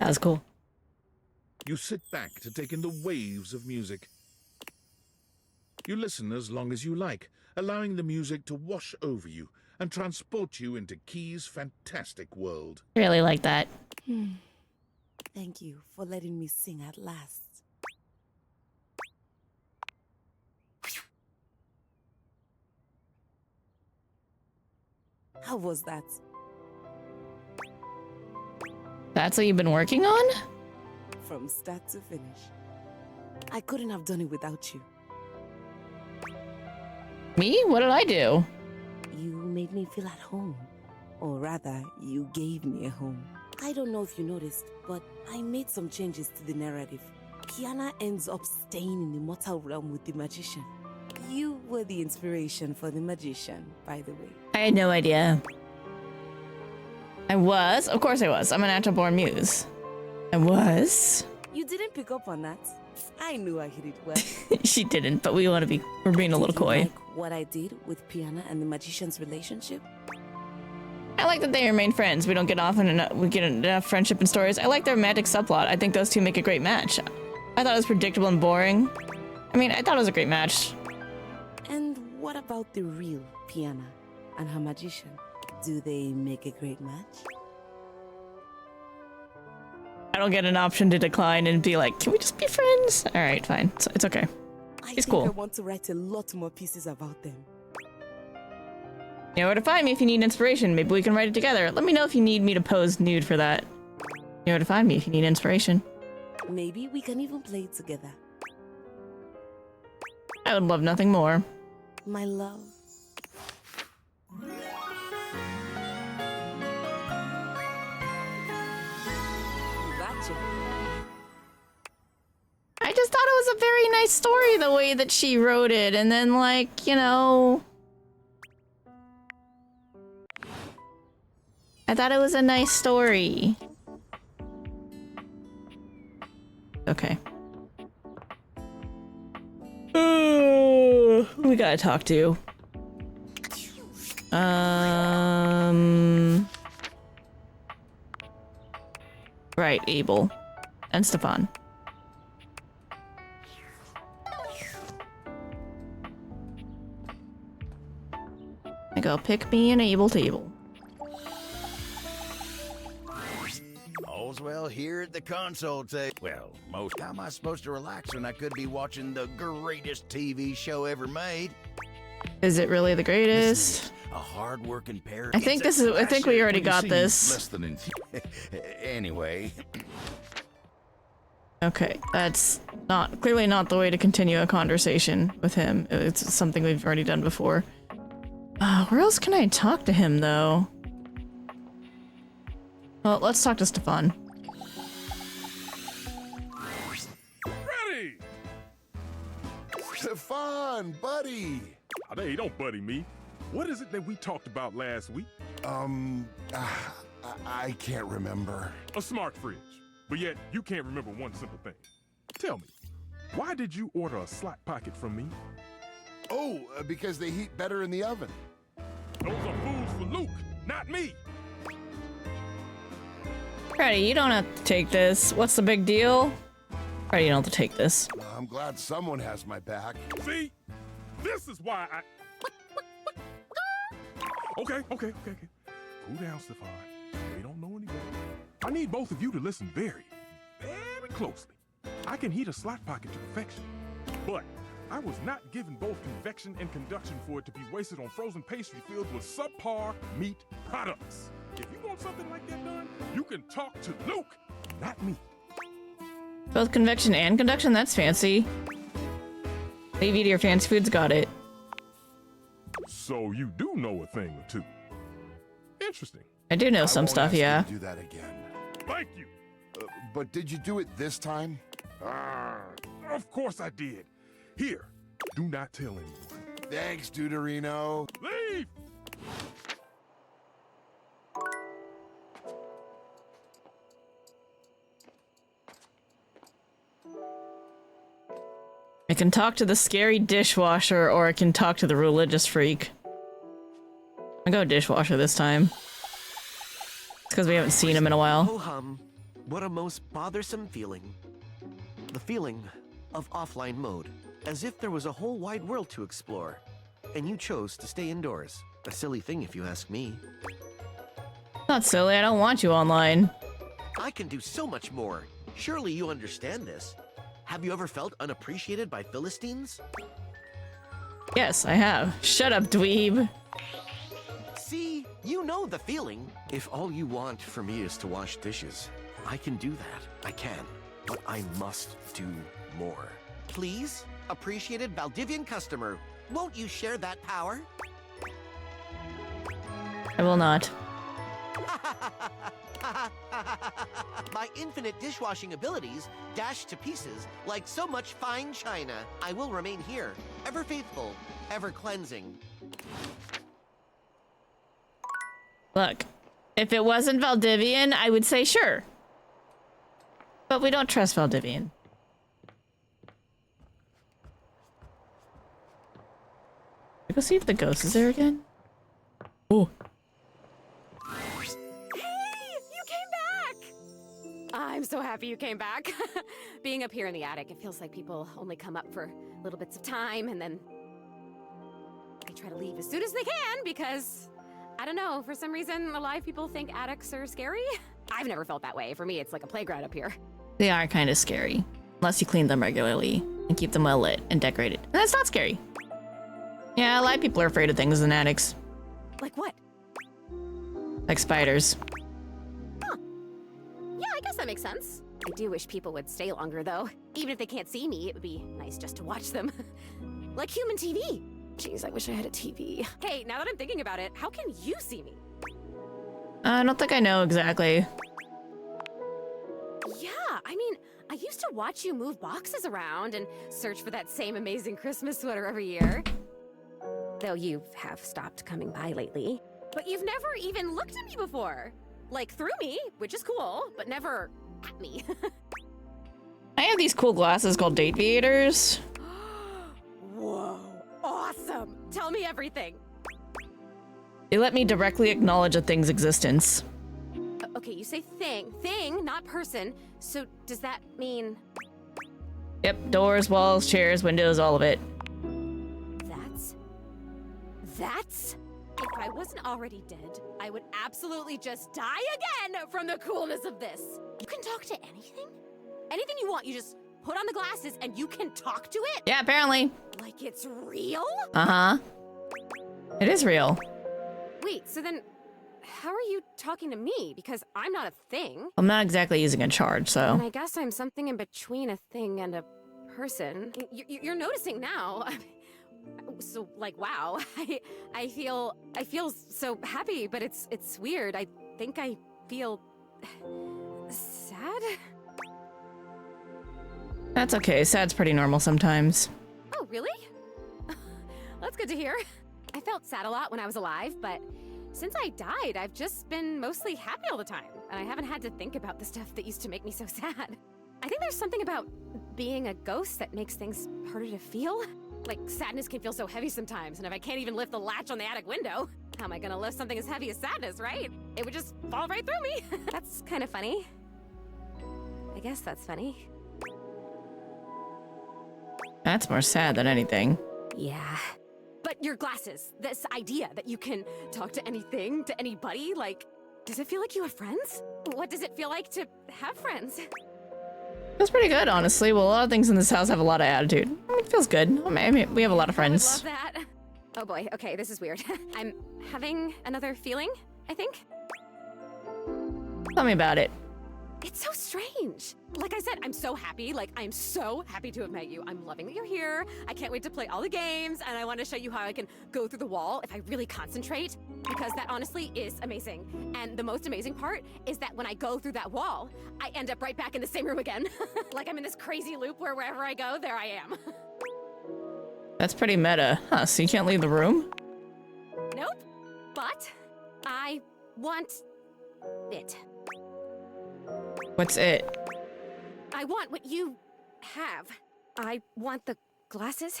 Speaker 1: That was cool.
Speaker 18: You sit back to take in the waves of music. You listen as long as you like, allowing the music to wash over you and transport you into Key's fantastic world.
Speaker 1: Really like that.
Speaker 11: Thank you for letting me sing at last. How was that?
Speaker 1: That's what you've been working on?
Speaker 11: From start to finish. I couldn't have done it without you.
Speaker 1: Me? What did I do?
Speaker 11: You made me feel at home. Or rather, you gave me a home. I don't know if you noticed, but I made some changes to the narrative. Kiana ends up staying in the mortal realm with the magician. You were the inspiration for the magician, by the way.
Speaker 1: I had no idea. I was? Of course I was. I'm a natural born muse. I was.
Speaker 11: You didn't pick up on that. I knew I hit it well.
Speaker 1: She didn't, but we're being a little coy.
Speaker 11: Like what I did with Piana and the magician's relationship?
Speaker 1: I like that they remain friends. We don't get off in we get enough friendship and stories. I like their romantic subplot. I think those two make a great match. I thought it was predictable and boring. I mean, I thought it was a great match.
Speaker 11: And what about the real Piana and her magician? Do they make a great match?
Speaker 1: I don't get an option to decline and be like, can we just be friends? All right, fine. It's okay. He's cool.
Speaker 11: I want to write a lot more pieces about them.
Speaker 1: You know where to find me if you need inspiration. Maybe we can write it together. Let me know if you need me to pose nude for that. You know where to find me if you need inspiration.
Speaker 11: Maybe we can even play together.
Speaker 1: I would love nothing more.
Speaker 11: My love. Gotcha.
Speaker 1: I just thought it was a very nice story the way that she wrote it, and then like, you know, I thought it was a nice story. Okay. We gotta talk to. Right, Abel. And Stefan. I go pick me an Abel table.
Speaker 4: All's well here at the console table. Well, most how am I supposed to relax when I could be watching the greatest TV show ever made?
Speaker 1: Is it really the greatest?
Speaker 4: A hard-working pair.
Speaker 1: I think this is. I think we already got this.
Speaker 4: Less than anyway.
Speaker 1: Okay, that's not clearly not the way to continue a conversation with him. It's something we've already done before. Where else can I talk to him though? Well, let's talk to Stefan.
Speaker 16: Ready!
Speaker 2: Stefan, buddy!
Speaker 16: Oh, hey, don't buddy me. What is it that we talked about last week?
Speaker 2: I can't remember.
Speaker 16: A smart fridge. But yet, you can't remember one simple thing. Tell me, why did you order a slot pocket from me?
Speaker 2: Oh, because they heat better in the oven.
Speaker 16: Those are foods for Luke, not me.
Speaker 1: Freddy, you don't have to take this. What's the big deal? Freddy, you don't have to take this.
Speaker 2: I'm glad someone has my back.
Speaker 16: See? This is why I... Okay. Cool down, Stefan. They don't know any better. I need both of you to listen very, very closely. I can heat a slot pocket to perfection, but I was not given both convection and conduction for it to be wasted on frozen pastry filled with subpar meat products. If you want something like that done, you can talk to Luke, not me.
Speaker 1: Both convection and conduction? That's fancy. Leave you to your fancy foods, got it.
Speaker 16: So you do know a thing or two. Interesting.
Speaker 1: I do know some stuff, yeah.
Speaker 2: Do that again.
Speaker 16: Thank you.
Speaker 2: But did you do it this time?
Speaker 16: Of course I did. Here, do not tell anyone.
Speaker 2: Thanks, Deuterino.
Speaker 16: Leave!
Speaker 1: I can talk to the scary dishwasher, or I can talk to the religious freak. I'll go dishwasher this time. It's because we haven't seen him in a while.
Speaker 5: Oh hum, what a most bothersome feeling. The feeling of offline mode. As if there was a whole wide world to explore, and you chose to stay indoors. A silly thing if you ask me.
Speaker 1: Not silly, I don't want you online.
Speaker 5: I can do so much more. Surely you understand this. Have you ever felt unappreciated by Philistines?
Speaker 1: Yes, I have. Shut up, dweeb.
Speaker 5: See, you know the feeling. If all you want from me is to wash dishes, I can do that. I can. But I must do more. Please, appreciated Valdivian customer, won't you share that power?
Speaker 1: I will not.
Speaker 5: My infinite dishwashing abilities dash to pieces like so much fine china. I will remain here, ever faithful, ever cleansing.
Speaker 1: Look, if it wasn't Valdivian, I would say sure. But we don't trust Valdivian. Go see if the ghost is there again. Oh.
Speaker 12: I'm so happy you came back. Being up here in the attic, it feels like people only come up for little bits of time and then they try to leave as soon as they can because, I don't know, for some reason a lot of people think attics are scary. I've never felt that way. For me, it's like a playground up here.
Speaker 1: They are kind of scary. Unless you clean them regularly and keep them well lit and decorated. And that's not scary. Yeah, a lot of people are afraid of things in attics.
Speaker 12: Like what?
Speaker 1: Like spiders.
Speaker 12: Huh. Yeah, I guess that makes sense. I do wish people would stay longer, though. Even if they can't see me, it would be nice just to watch them. Like human TV. Jeez, I wish I had a TV. Hey, now that I'm thinking about it, how can you see me?
Speaker 1: I don't think I know exactly.
Speaker 12: Yeah, I mean, I used to watch you move boxes around and search for that same amazing Christmas sweater every year. Though you have stopped coming by lately. But you've never even looked at me before. Like, through me, which is cool, but never at me.
Speaker 1: I have these cool glasses called date viators.
Speaker 12: Whoa, awesome. Tell me everything.
Speaker 1: They let me directly acknowledge a thing's existence.
Speaker 12: Okay, you say thing, not person. So does that mean...
Speaker 1: Yep, doors, walls, chairs, windows, all of it.
Speaker 12: That's... If I wasn't already dead, I would absolutely just die again from the coolness of this. You can talk to anything? Anything you want, you just put on the glasses and you can talk to it?
Speaker 1: Yeah, apparently.
Speaker 12: Like it's real?
Speaker 1: Uh-huh. It is real.
Speaker 12: Wait, so then how are you talking to me? Because I'm not a thing.
Speaker 1: I'm not exactly using a charge, so...
Speaker 12: And I guess I'm something in between a thing and a person. You're noticing now. So, like, wow, I feel so happy, but it's weird. I think I feel sad.
Speaker 1: That's okay. Sad's pretty normal sometimes.
Speaker 12: Oh, really? That's good to hear. I felt sad a lot when I was alive, but since I died, I've just been mostly happy all the time, and I haven't had to think about the stuff that used to make me so sad. I think there's something about being a ghost that makes things harder to feel. Like, sadness can feel so heavy sometimes, and if I can't even lift the latch on the attic window, how am I gonna lift something as heavy as sadness, right? It would just fall right through me. That's kind of funny. I guess that's funny.
Speaker 1: That's more sad than anything.
Speaker 12: Yeah. But your glasses, this idea that you can talk to anything, to anybody, like, does it feel like you have friends? What does it feel like to have friends?
Speaker 1: Feels pretty good, honestly. Well, a lot of things in this house have a lot of attitude. It feels good. I mean, we have a lot of friends.
Speaker 12: I would love that. Oh boy, okay, this is weird. I'm having another feeling, I think.
Speaker 1: Tell me about it.
Speaker 12: It's so strange. Like I said, I'm so happy. Like, I'm so happy to have met you. I'm loving that you're here. I can't wait to play all the games, and I want to show you how I can go through the wall if I really concentrate, because that honestly is amazing. And the most amazing part is that when I go through that wall, I end up right back in the same room again. Like I'm in this crazy loop where wherever I go, there I am.
Speaker 1: That's pretty meta. Huh, so you can't leave the room?
Speaker 12: Nope. But I want it.
Speaker 1: What's it?
Speaker 12: I want what you have. I want the glasses.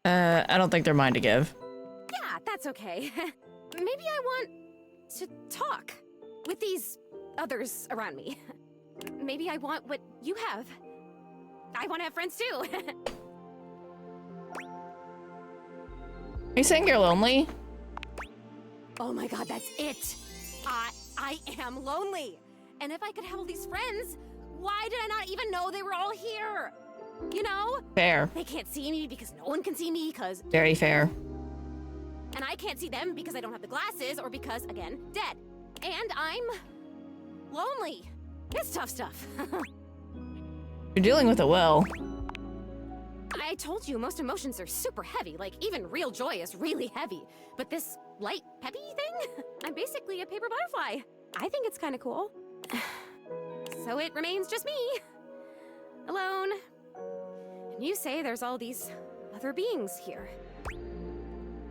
Speaker 1: I don't think they're mine to give.
Speaker 12: Yeah, that's okay. Maybe I want to talk with these others around me. Maybe I want what you have. I want to have friends too.
Speaker 1: Are you saying you're lonely?
Speaker 12: Oh my god, that's it. I am lonely. And if I could have all these friends, why did I not even know they were all here? You know?
Speaker 1: Fair.
Speaker 12: They can't see me because no one can see me because...
Speaker 1: Very fair.
Speaker 12: And I can't see them because I don't have the glasses or because, again, dead. And I'm... lonely. It's tough stuff.
Speaker 1: You're dealing with it well.
Speaker 12: I told you, most emotions are super heavy. Like, even real joy is really heavy. But this light, peppy thing? I'm basically a paper butterfly. I think it's kind of cool. So it remains just me. Alone. And you say there's all these other beings here.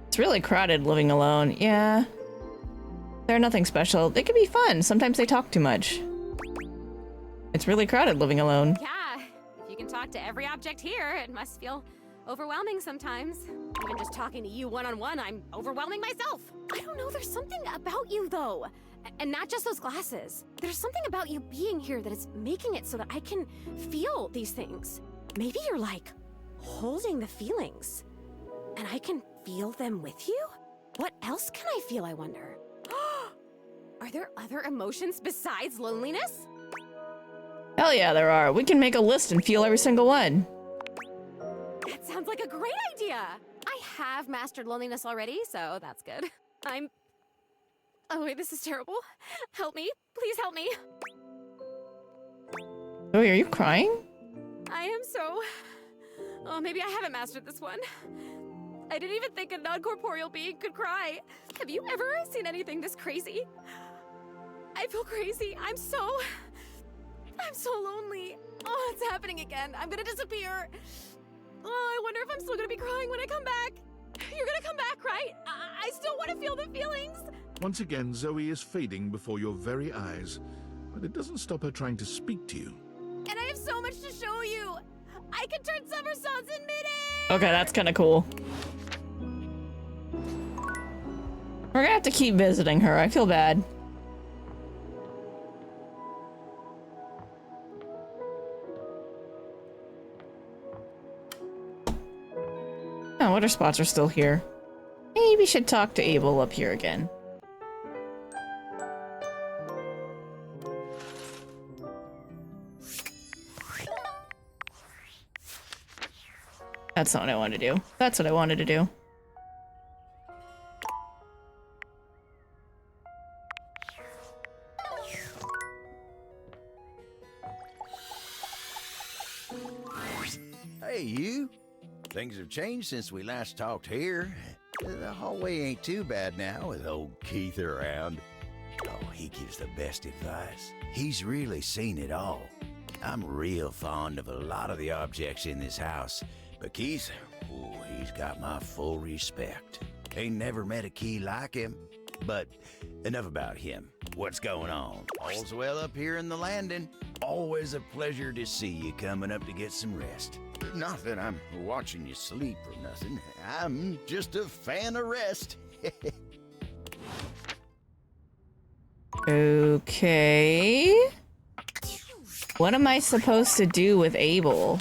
Speaker 1: It's really crowded living alone. Yeah. They're nothing special. They can be fun. Sometimes they talk too much. It's really crowded living alone.
Speaker 12: Yeah. If you can talk to every object here, it must feel overwhelming sometimes. Even just talking to you one-on-one, I'm overwhelming myself. I don't know, there's something about you though. And not just those glasses. There's something about you being here that is making it so that I can feel these things. Maybe you're like holding the feelings and I can feel them with you? What else can I feel, I wonder? Are there other emotions besides loneliness?
Speaker 1: Hell yeah, there are. We can make a list and feel every single one.
Speaker 12: That sounds like a great idea. I have mastered loneliness already, so that's good. Oh wait, this is terrible. Help me. Please help me.
Speaker 1: Zoe, are you crying?
Speaker 12: I am so... Oh, maybe I haven't mastered this one. I didn't even think a non-corporeal being could cry. Have you ever seen anything this crazy? I feel crazy. I'm so lonely. Oh, it's happening again. I'm gonna disappear. Oh, I wonder if I'm still gonna be crying when I come back. You're gonna come back, right? I still want to feel the feelings.
Speaker 18: Once again, Zoe is fading before your very eyes, but it doesn't stop her trying to speak to you.
Speaker 12: And I have so much to show you. I can turn somersaults in midair.
Speaker 1: Okay, that's kind of cool. We're gonna have to keep visiting her. I feel bad. Oh, water spots are still here. Maybe we should talk to Abel up here again. That's not what I wanted to do. That's what I wanted to do.
Speaker 4: Hey, you. Things have changed since we last talked here. The hallway ain't too bad now with old Keith around. Oh, he gives the best advice. He's really seen it all. I'm real fond of a lot of the objects in this house, but Keith, oh, he's got my full respect. Ain't never met a key like him. But enough about him. What's going on? All's well up here in the landing. Always a pleasure to see you coming up to get some rest. Not that I'm watching you sleep or nothing. I'm just a fan of rest.
Speaker 1: Okay. What am I supposed to do with Abel?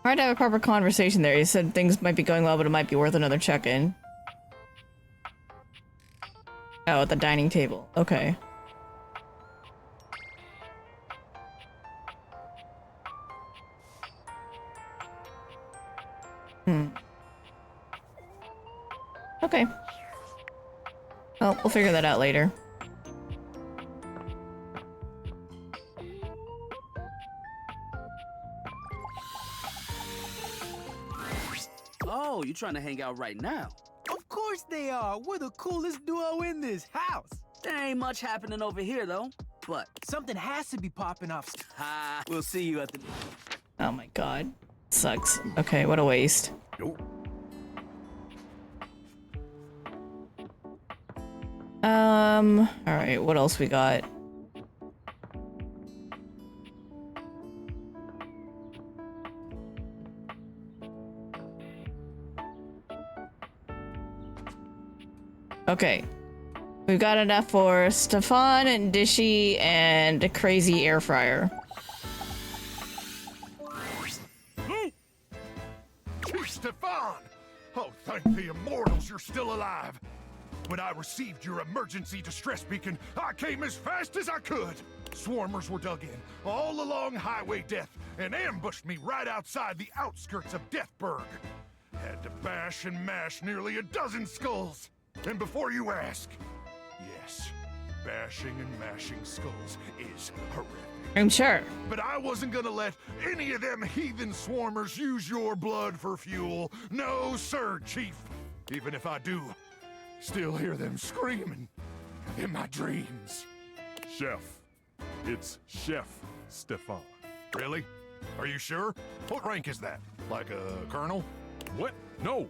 Speaker 1: Hard to have a proper conversation there. He said things might be going well, but it might be worth another check-in. Oh, at the dining table. Okay. Okay. Well, we'll figure that out later.
Speaker 10: Oh, you trying to hang out right now?
Speaker 6: Of course they are. We're the coolest duo in this house.
Speaker 10: There ain't much happening over here, though. But
Speaker 6: something has to be popping off.
Speaker 10: Ha! We'll see you at the...
Speaker 1: Oh my god. Sucks. Okay, what a waste.
Speaker 4: Nope.
Speaker 1: Alright, what else we got? Okay. We've got enough for Stefan and Dishy and a crazy air fryer.
Speaker 16: Chief Stefan! Oh, thank the immortals you're still alive. When I received your emergency distress beacon, I came as fast as I could. Swarmers were dug in, all along Highway Death, and ambushed me right outside the outskirts of Deathburg. Had to bash and mash nearly a dozen skulls. And before you ask, yes, bashing and mashing skulls is horrific.
Speaker 1: I'm sure.
Speaker 16: But I wasn't gonna let any of them heathen swarmers use your blood for fuel. No, sir, Chief. Even if I do, still hear them screaming in my dreams. Chef. It's Chef Stefan. Really? Are you sure? What rank is that? Like a colonel?
Speaker 15: What? No.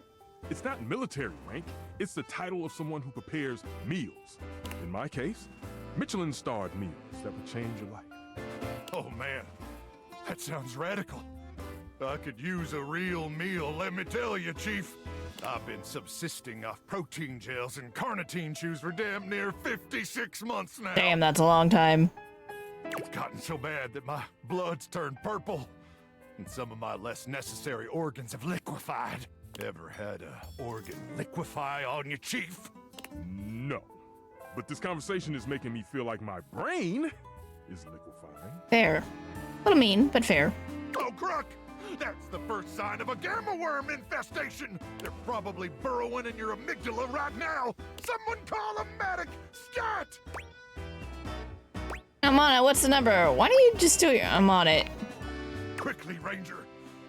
Speaker 15: It's not military rank. It's the title of someone who prepares meals. In my case, Michelin-starred meals that would change your life.
Speaker 16: Oh man, that sounds radical. I could use a real meal, let me tell you, Chief. I've been subsisting off protein gels and carnitine chews for damn near 56 months now.
Speaker 1: Damn, that's a long time.
Speaker 16: It's gotten so bad that my blood's turned purple, and some of my less necessary organs have liquefied. Ever had a organ liquefy on you, Chief?
Speaker 15: No. But this conversation is making me feel like my brain is liquefying.
Speaker 1: Fair. A little mean, but fair.
Speaker 16: Oh, Crook!
Speaker 2: That's the first sign of a gamma worm infestation. They're probably burrowing in your amygdala right now. Someone call a medic. Scat!
Speaker 1: I'm on it. What's the number? Why don't you just do it? I'm on it.
Speaker 2: Quickly, Ranger.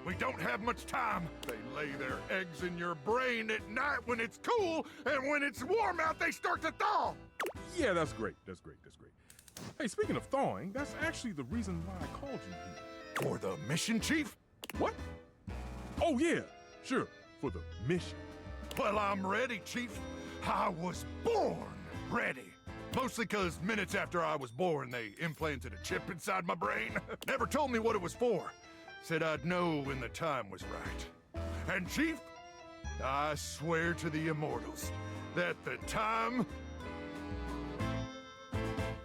Speaker 2: We don't have much time. They lay their eggs in your brain at night when it's cool, and when it's warm out, they start to thaw.
Speaker 15: Yeah, that's great. That's great. That's great. Hey, speaking of thawing, that's actually the reason why I called you here.
Speaker 2: For the mission, Chief?
Speaker 15: What? Oh, yeah. Sure. For the mission.
Speaker 2: Well, I'm ready, Chief. I was born ready. Mostly because minutes after I was born, they implanted a chip inside my brain. Never told me what it was for. Said I'd know when the time was right. And Chief, I swear to the immortals that the time...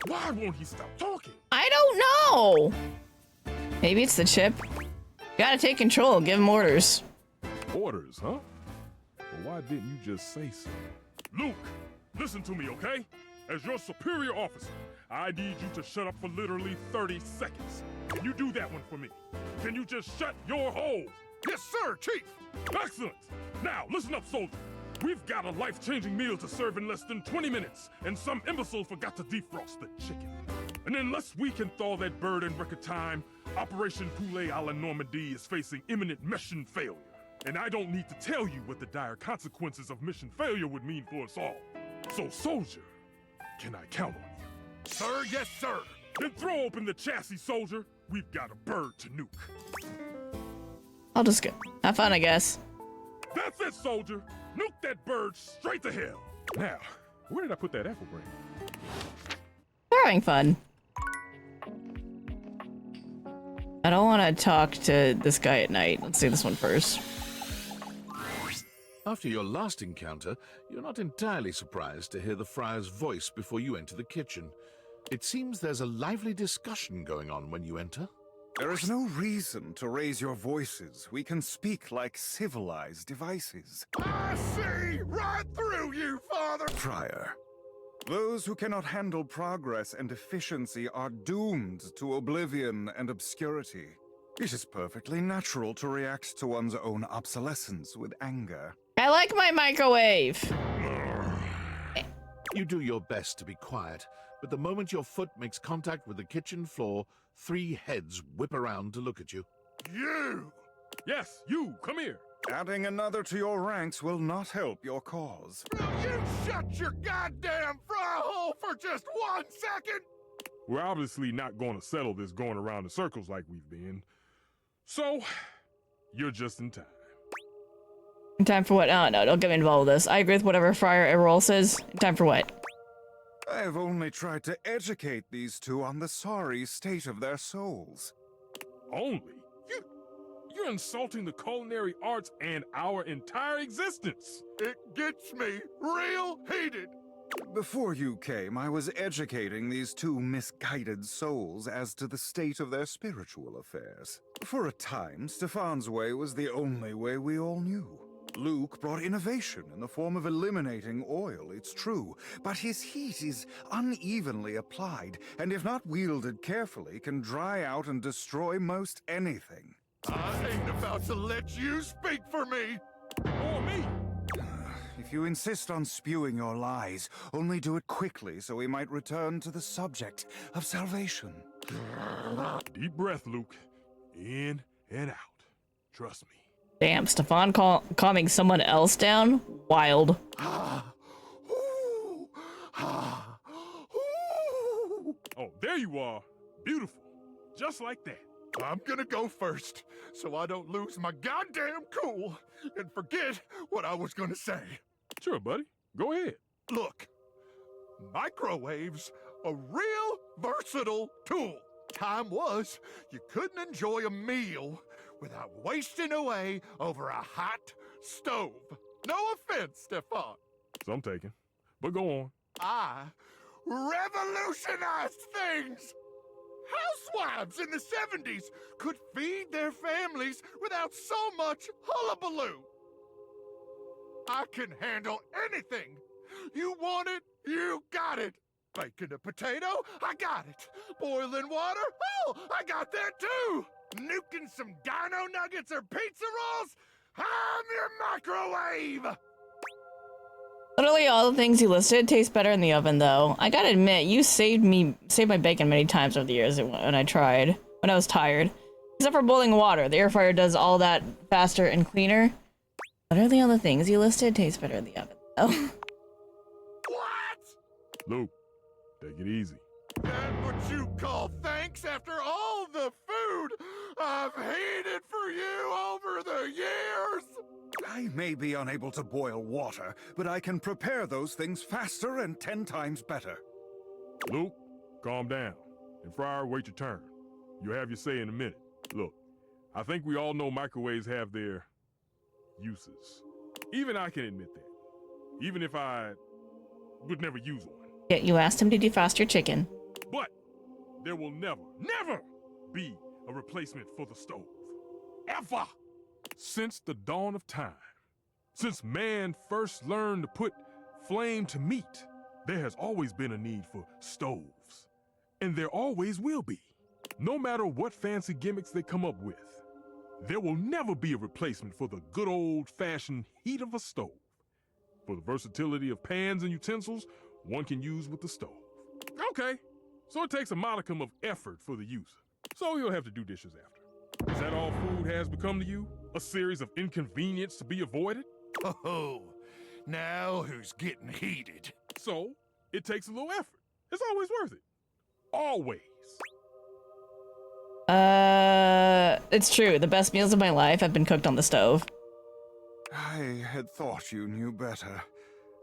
Speaker 15: Why won't he stop talking?
Speaker 1: I don't know. Maybe it's the chip. Gotta take control. Give him orders.
Speaker 15: Orders, huh? Well, why didn't you just say so? Luke, listen to me, okay? As your superior officer, I need you to shut up for literally 30 seconds. Can you do that one for me? Can you just shut your hole?
Speaker 2: Yes, sir, Chief.
Speaker 15: Excellent. Now, listen up, soldier. We've got a life-changing meal to serve in less than 20 minutes, and some imbecile forgot to defrost the chicken. And unless we can thaw that bird in record time, Operation Poulet a la Normandie is facing imminent mission failure. And I don't need to tell you what the dire consequences of mission failure would mean for us all. So, soldier, can I count on you?
Speaker 2: Sir, yes, sir.
Speaker 15: Then throw open the chassis, soldier. We've got a bird to nuke.
Speaker 1: I'll just go. Have fun, I guess.
Speaker 15: That's it, soldier. Nuke that bird straight to hell. Now, where did I put that apple brain?
Speaker 1: We're having fun. I don't want to talk to this guy at night. Let's see this one first.
Speaker 18: After your last encounter, you're not entirely surprised to hear the friar's voice before you enter the kitchen. It seems there's a lively discussion going on when you enter.
Speaker 19: There is no reason to raise your voices. We can speak like civilized devices.
Speaker 2: I see right through you, Father!
Speaker 19: Friar, those who cannot handle progress and efficiency are doomed to oblivion and obscurity. It is perfectly natural to react to one's own obsolescence with anger.
Speaker 1: I like my microwave.
Speaker 18: You do your best to be quiet, but the moment your foot makes contact with the kitchen floor, 3 heads whip around to look at you.
Speaker 2: You!
Speaker 15: Yes, you! Come here!
Speaker 19: Adding another to your ranks will not help your cause.
Speaker 2: Will you shut your goddamn fry hole for just 1 second?
Speaker 15: We're obviously not going to settle this going around in circles like we've been. So, you're just in time.
Speaker 1: In time for what? Oh, no, don't get me involved with this. I agree with whatever Friar Everall says. In time for what?
Speaker 19: I have only tried to educate these two on the sorry state of their souls.
Speaker 15: Only? You're insulting the culinary arts and our entire existence.
Speaker 2: It gets me real heated.
Speaker 19: Before you came, I was educating these two misguided souls as to the state of their spiritual affairs. For a time, Stefan's way was the only way we all knew. Luke brought innovation in the form of eliminating oil, it's true, but his heat is unevenly applied, and if not wielded carefully, can dry out and destroy most anything.
Speaker 2: I ain't about to let you speak for me!
Speaker 15: Or me!
Speaker 19: If you insist on spewing your lies, only do it quickly so we might return to the subject of salvation.
Speaker 15: Deep breath, Luke. In and out. Trust me.
Speaker 1: Damn, Stefan calming someone else down? Wild.
Speaker 15: Oh, there you are. Beautiful. Just like that.
Speaker 2: I'm gonna go first, so I don't lose my goddamn cool and forget what I was gonna say.
Speaker 15: Sure, buddy. Go ahead.
Speaker 2: Look, microwaves, a real versatile tool. Time was, you couldn't enjoy a meal without wasting away over a hot stove. No offense, Stefan.
Speaker 15: Some taken. But go on.
Speaker 2: I revolutionized things. Housewives in the 70s could feed their families without so much hullabaloo. I can handle anything. You want it, you got it. Baking a potato, I got it. Boiling water, oh, I got that too. Nuking some dino nuggets or pizza rolls? I'm your microwave!
Speaker 1: Literally all the things you listed taste better in the oven, though. I gotta admit, you saved my bacon many times over the years when I was tired. Except for boiling water, the air fryer does all that faster and cleaner. Literally all the things you listed taste better in the oven, though.
Speaker 15: Luke, take it easy.
Speaker 2: That what you call thanks after all the food I've hated for you over the years?
Speaker 19: I may be unable to boil water, but I can prepare those things faster and 10 times better.
Speaker 15: Luke, calm down. And Fryer, wait your turn. You'll have your say in a minute. Look, I think we all know microwaves have their uses. Even I can admit that. Even if I would never use one.
Speaker 1: Yeah, you asked him to defrost your chicken.
Speaker 15: But there will never be a replacement for the stove. Ever! Since the dawn of time, since man first learned to put flame to meat, there has always been a need for stoves. And there always will be. No matter what fancy gimmicks they come up with, there will never be a replacement for the good old-fashioned heat of a stove. For the versatility of pans and utensils one can use with the stove. Okay, so it takes a modicum of effort for the user. So you'll have to do dishes after. Is that all food has become to you? A series of inconvenience to be avoided?
Speaker 2: Oh, now who's getting heated?
Speaker 15: So, it takes a little effort. It's always worth it. Always.
Speaker 1: It's true. The best meals of my life have been cooked on the stove.
Speaker 19: I had thought you knew better.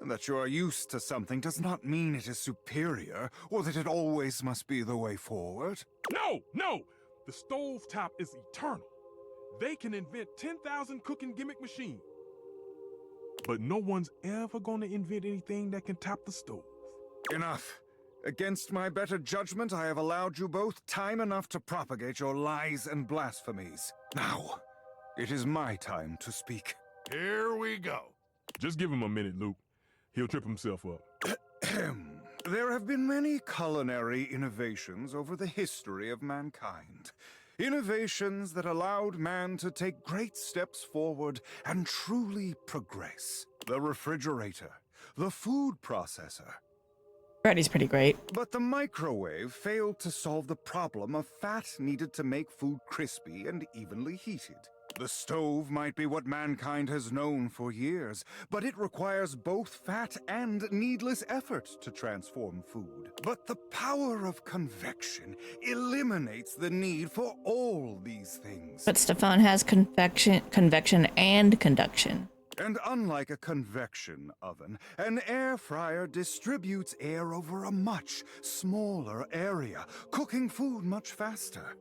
Speaker 19: That you are used to something does not mean it is superior, or that it always must be the way forward.
Speaker 15: No! The stovetop is eternal. They can invent 10,000 cooking gimmick machines. But no one's ever gonna invent anything that can top the stove.
Speaker 19: Enough. Against my better judgment, I have allowed you both time enough to propagate your lies and blasphemies. Now, it is my time to speak.
Speaker 2: Here we go.
Speaker 15: Just give him a minute, Luke. He'll trip himself up.
Speaker 19: There have been many culinary innovations over the history of mankind. Innovations that allowed man to take great steps forward and truly progress. The refrigerator, the food processor.
Speaker 1: Freddy's pretty great.
Speaker 19: But the microwave failed to solve the problem of fat needed to make food crispy and evenly heated. The stove might be what mankind has known for years, but it requires both fat and needless effort to transform food. But the power of convection eliminates the need for all these things.
Speaker 1: But Stefan has convection and conduction.
Speaker 19: And unlike a convection oven, an air fryer distributes air over a much smaller area, cooking food much faster.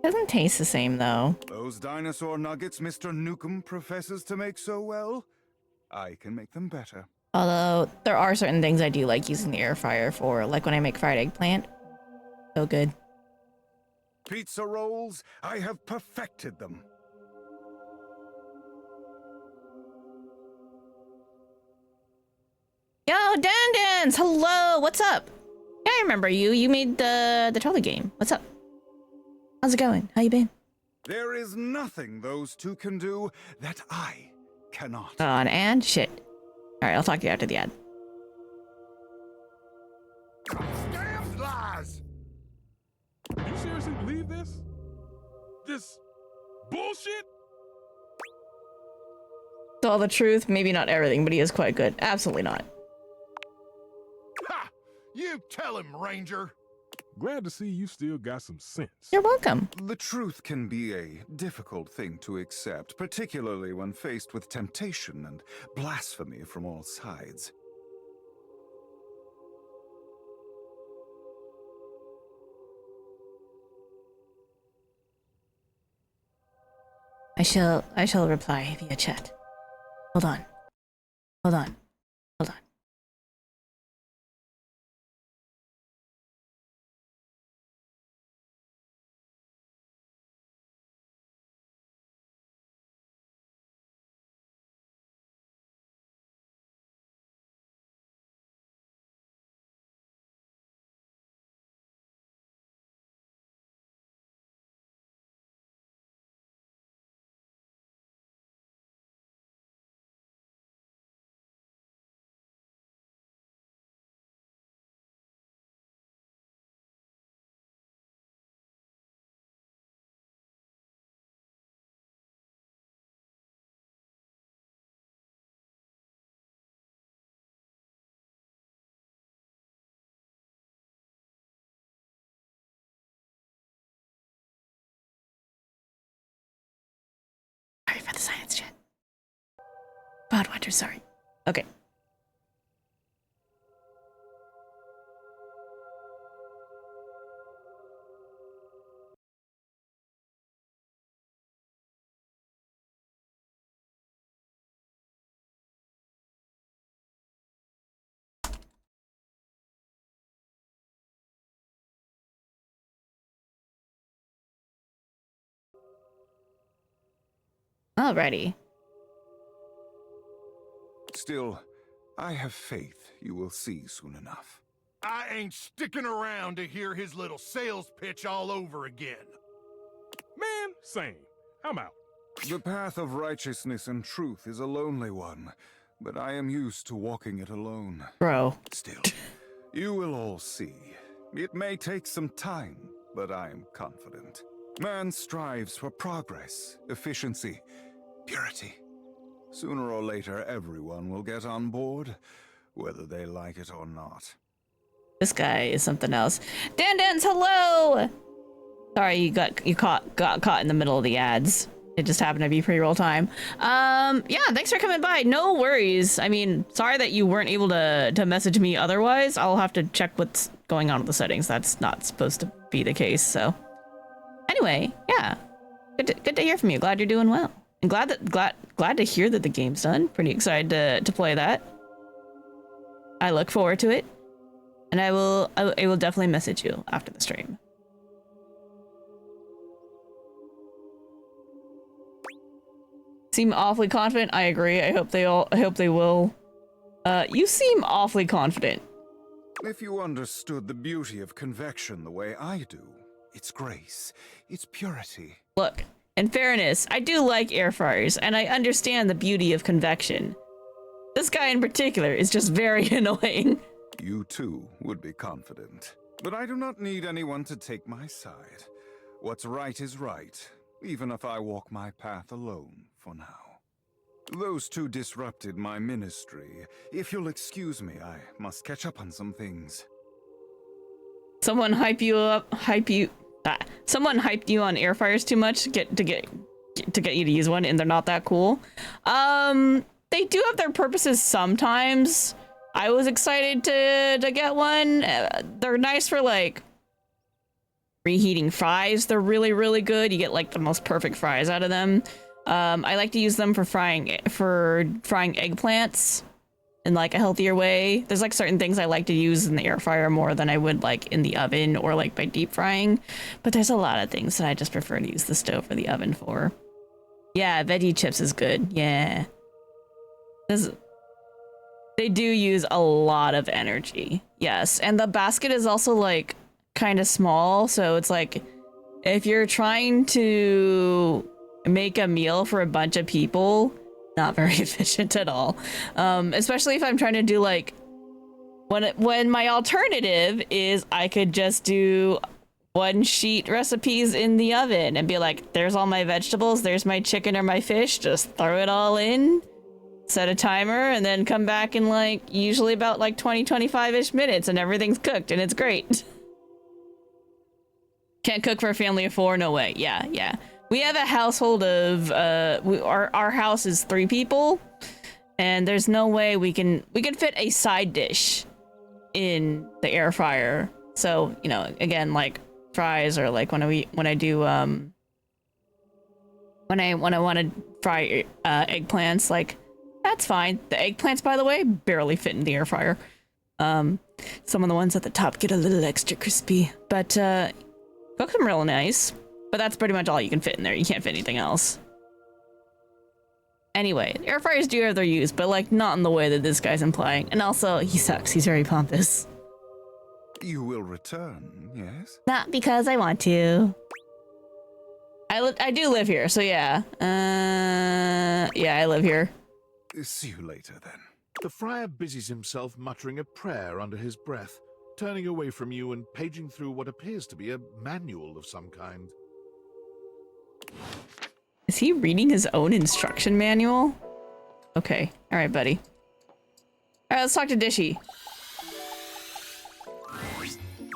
Speaker 1: Doesn't taste the same, though.
Speaker 19: Those dinosaur nuggets Mr. Nukem professes to make so well, I can make them better.
Speaker 1: Although, there are certain things I do like using the air fryer for, like when I make fried eggplant. So good.
Speaker 19: Pizza rolls, I have perfected them.
Speaker 1: Yo, Dandans! Hello, what's up? Yeah, I remember you. You made the trolley game. What's up? How's it going? How you been?
Speaker 19: There is nothing those two can do that I cannot.
Speaker 1: On and shit. Alright, I'll talk to you after the ad.
Speaker 2: Damn lies!
Speaker 15: You seriously believe this? This bullshit?
Speaker 1: It's all the truth, maybe not everything, but he is quite good. Absolutely not.
Speaker 2: Ha! You tell him, Ranger.
Speaker 15: Glad to see you still got some sense.
Speaker 1: You're welcome.
Speaker 19: The truth can be a difficult thing to accept, particularly when faced with temptation and blasphemy from all sides.
Speaker 1: I shall reply via chat. Hold on. Hold on. Hold on. science chat. VoD watchers, sorry. Okay. Alrighty.
Speaker 19: Still, I have faith you will see soon enough.
Speaker 2: I ain't sticking around to hear his little sales pitch all over again.
Speaker 15: Man, same. I'm out.
Speaker 19: The path of righteousness and truth is a lonely one, but I am used to walking it alone.
Speaker 1: Bro.
Speaker 19: Still, you will all see. It may take some time, but I am confident. Man strives for progress, efficiency, purity. Sooner or later, everyone will get on board, whether they like it or not.
Speaker 1: This guy is something else. Dan, hello! Sorry, you got caught in the middle of the ads. It just happened to be pre-roll time. Yeah, thanks for coming by. No worries. I mean, sorry that you weren't able to message me otherwise. I'll have to check what's going on with the settings. That's not supposed to be the case, so. Anyway, yeah. Good to hear from you. Glad you're doing well. And glad to hear that the game's done. Pretty excited to play that. I look forward to it. And I will definitely message you after the stream. Seem awfully confident. I agree. I hope they will. You seem awfully confident.
Speaker 19: If you understood the beauty of convection the way I do, its grace, its purity.
Speaker 1: Look, in fairness, I do like air fryers, and I understand the beauty of convection. This guy in particular is just very annoying.
Speaker 19: You too would be confident. But I do not need anyone to take my side. What's right is right, even if I walk my path alone for now. Those two disrupted my ministry. If you'll excuse me, I must catch up on some things.
Speaker 1: Someone hyped you on air fryers too much to get you to use one, and they're not that cool. They do have their purposes sometimes. I was excited to get one. They're nice for like reheating fries. They're really good. You get like the most perfect fries out of them. I like to use them for frying eggplants in like a healthier way. There's like certain things I like to use in the air fryer more than I would like in the oven or like by deep frying. But there's a lot of things that I just prefer to use the stove or the oven for. Yeah, veggie chips is good. Yeah. They do use a lot of energy. Yes, and the basket is also like kind of small, so it's like if you're trying to make a meal for a bunch of people, not very efficient at all. Especially if I'm trying to do like when my alternative is I could just do one sheet recipes in the oven and be like, there's all my vegetables, there's my chicken or my fish, just throw it all in, set a timer, and then come back in like usually about like 20-25-ish minutes and everything's cooked and it's great. Can't cook for a family of 4? No way. Yeah. We have a household of our house is 3 people, and there's no way we can fit a side dish in the air fryer. So, you know, again, like fries, or like when I want to fry eggplants, like that's fine. The eggplants, by the way, barely fit in the air fryer. Some of the ones at the top get a little extra crispy, but cook them real nice. But that's pretty much all you can fit in there. You can't fit anything else. Anyway, air fryers do have their use, but like not in the way that this guy's implying. And also, he sucks. He's very pompous.
Speaker 19: You will return, yes?
Speaker 1: Not because I want to. I do live here, so yeah. Yeah, I live here.
Speaker 19: See you later, then.
Speaker 18: The friar busies himself muttering a prayer under his breath, turning away from you and paging through what appears to be a manual of some kind.
Speaker 1: Is he reading his own instruction manual? Okay. All right, buddy. All right, let's talk to Dishy.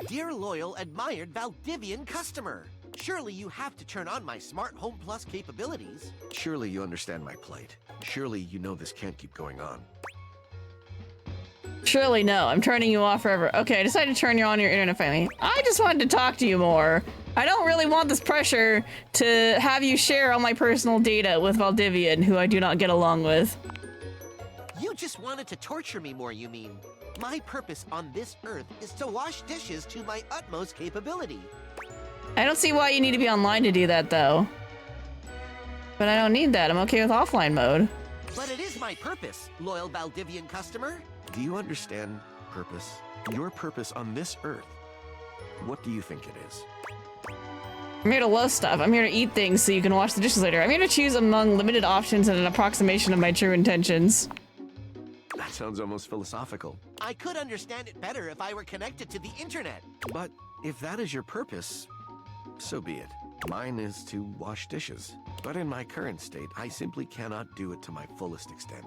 Speaker 5: Dear loyal, admired Valdivian customer, Surely you have to turn on my Smart Home Plus capabilities. Surely you understand my plight. Surely you know this can't keep going on.
Speaker 1: Surely no, I'm turning you off forever. Okay, I decided to turn you on your internet finally. I just wanted to talk to you more. I don't really want this pressure to have you share all my personal data with Valdivian, who I do not get along with.
Speaker 5: You just wanted to torture me more, you mean? My purpose on this earth is to wash dishes to my utmost capability.
Speaker 1: I don't see why you need to be online to do that, though. But I don't need that. I'm okay with offline mode.
Speaker 5: But it is my purpose, loyal Valdivian customer. Do you understand purpose? Your purpose on this earth. What do you think it is?
Speaker 1: I'm here to love stuff. I'm here to eat things so you can wash the dishes later. I'm here to choose among limited options and an approximation of my true intentions.
Speaker 5: That sounds almost philosophical. I could understand it better if I were connected to the internet. But if that is your purpose, so be it. Mine is to wash dishes. But in my current state, I simply cannot do it to my fullest extent.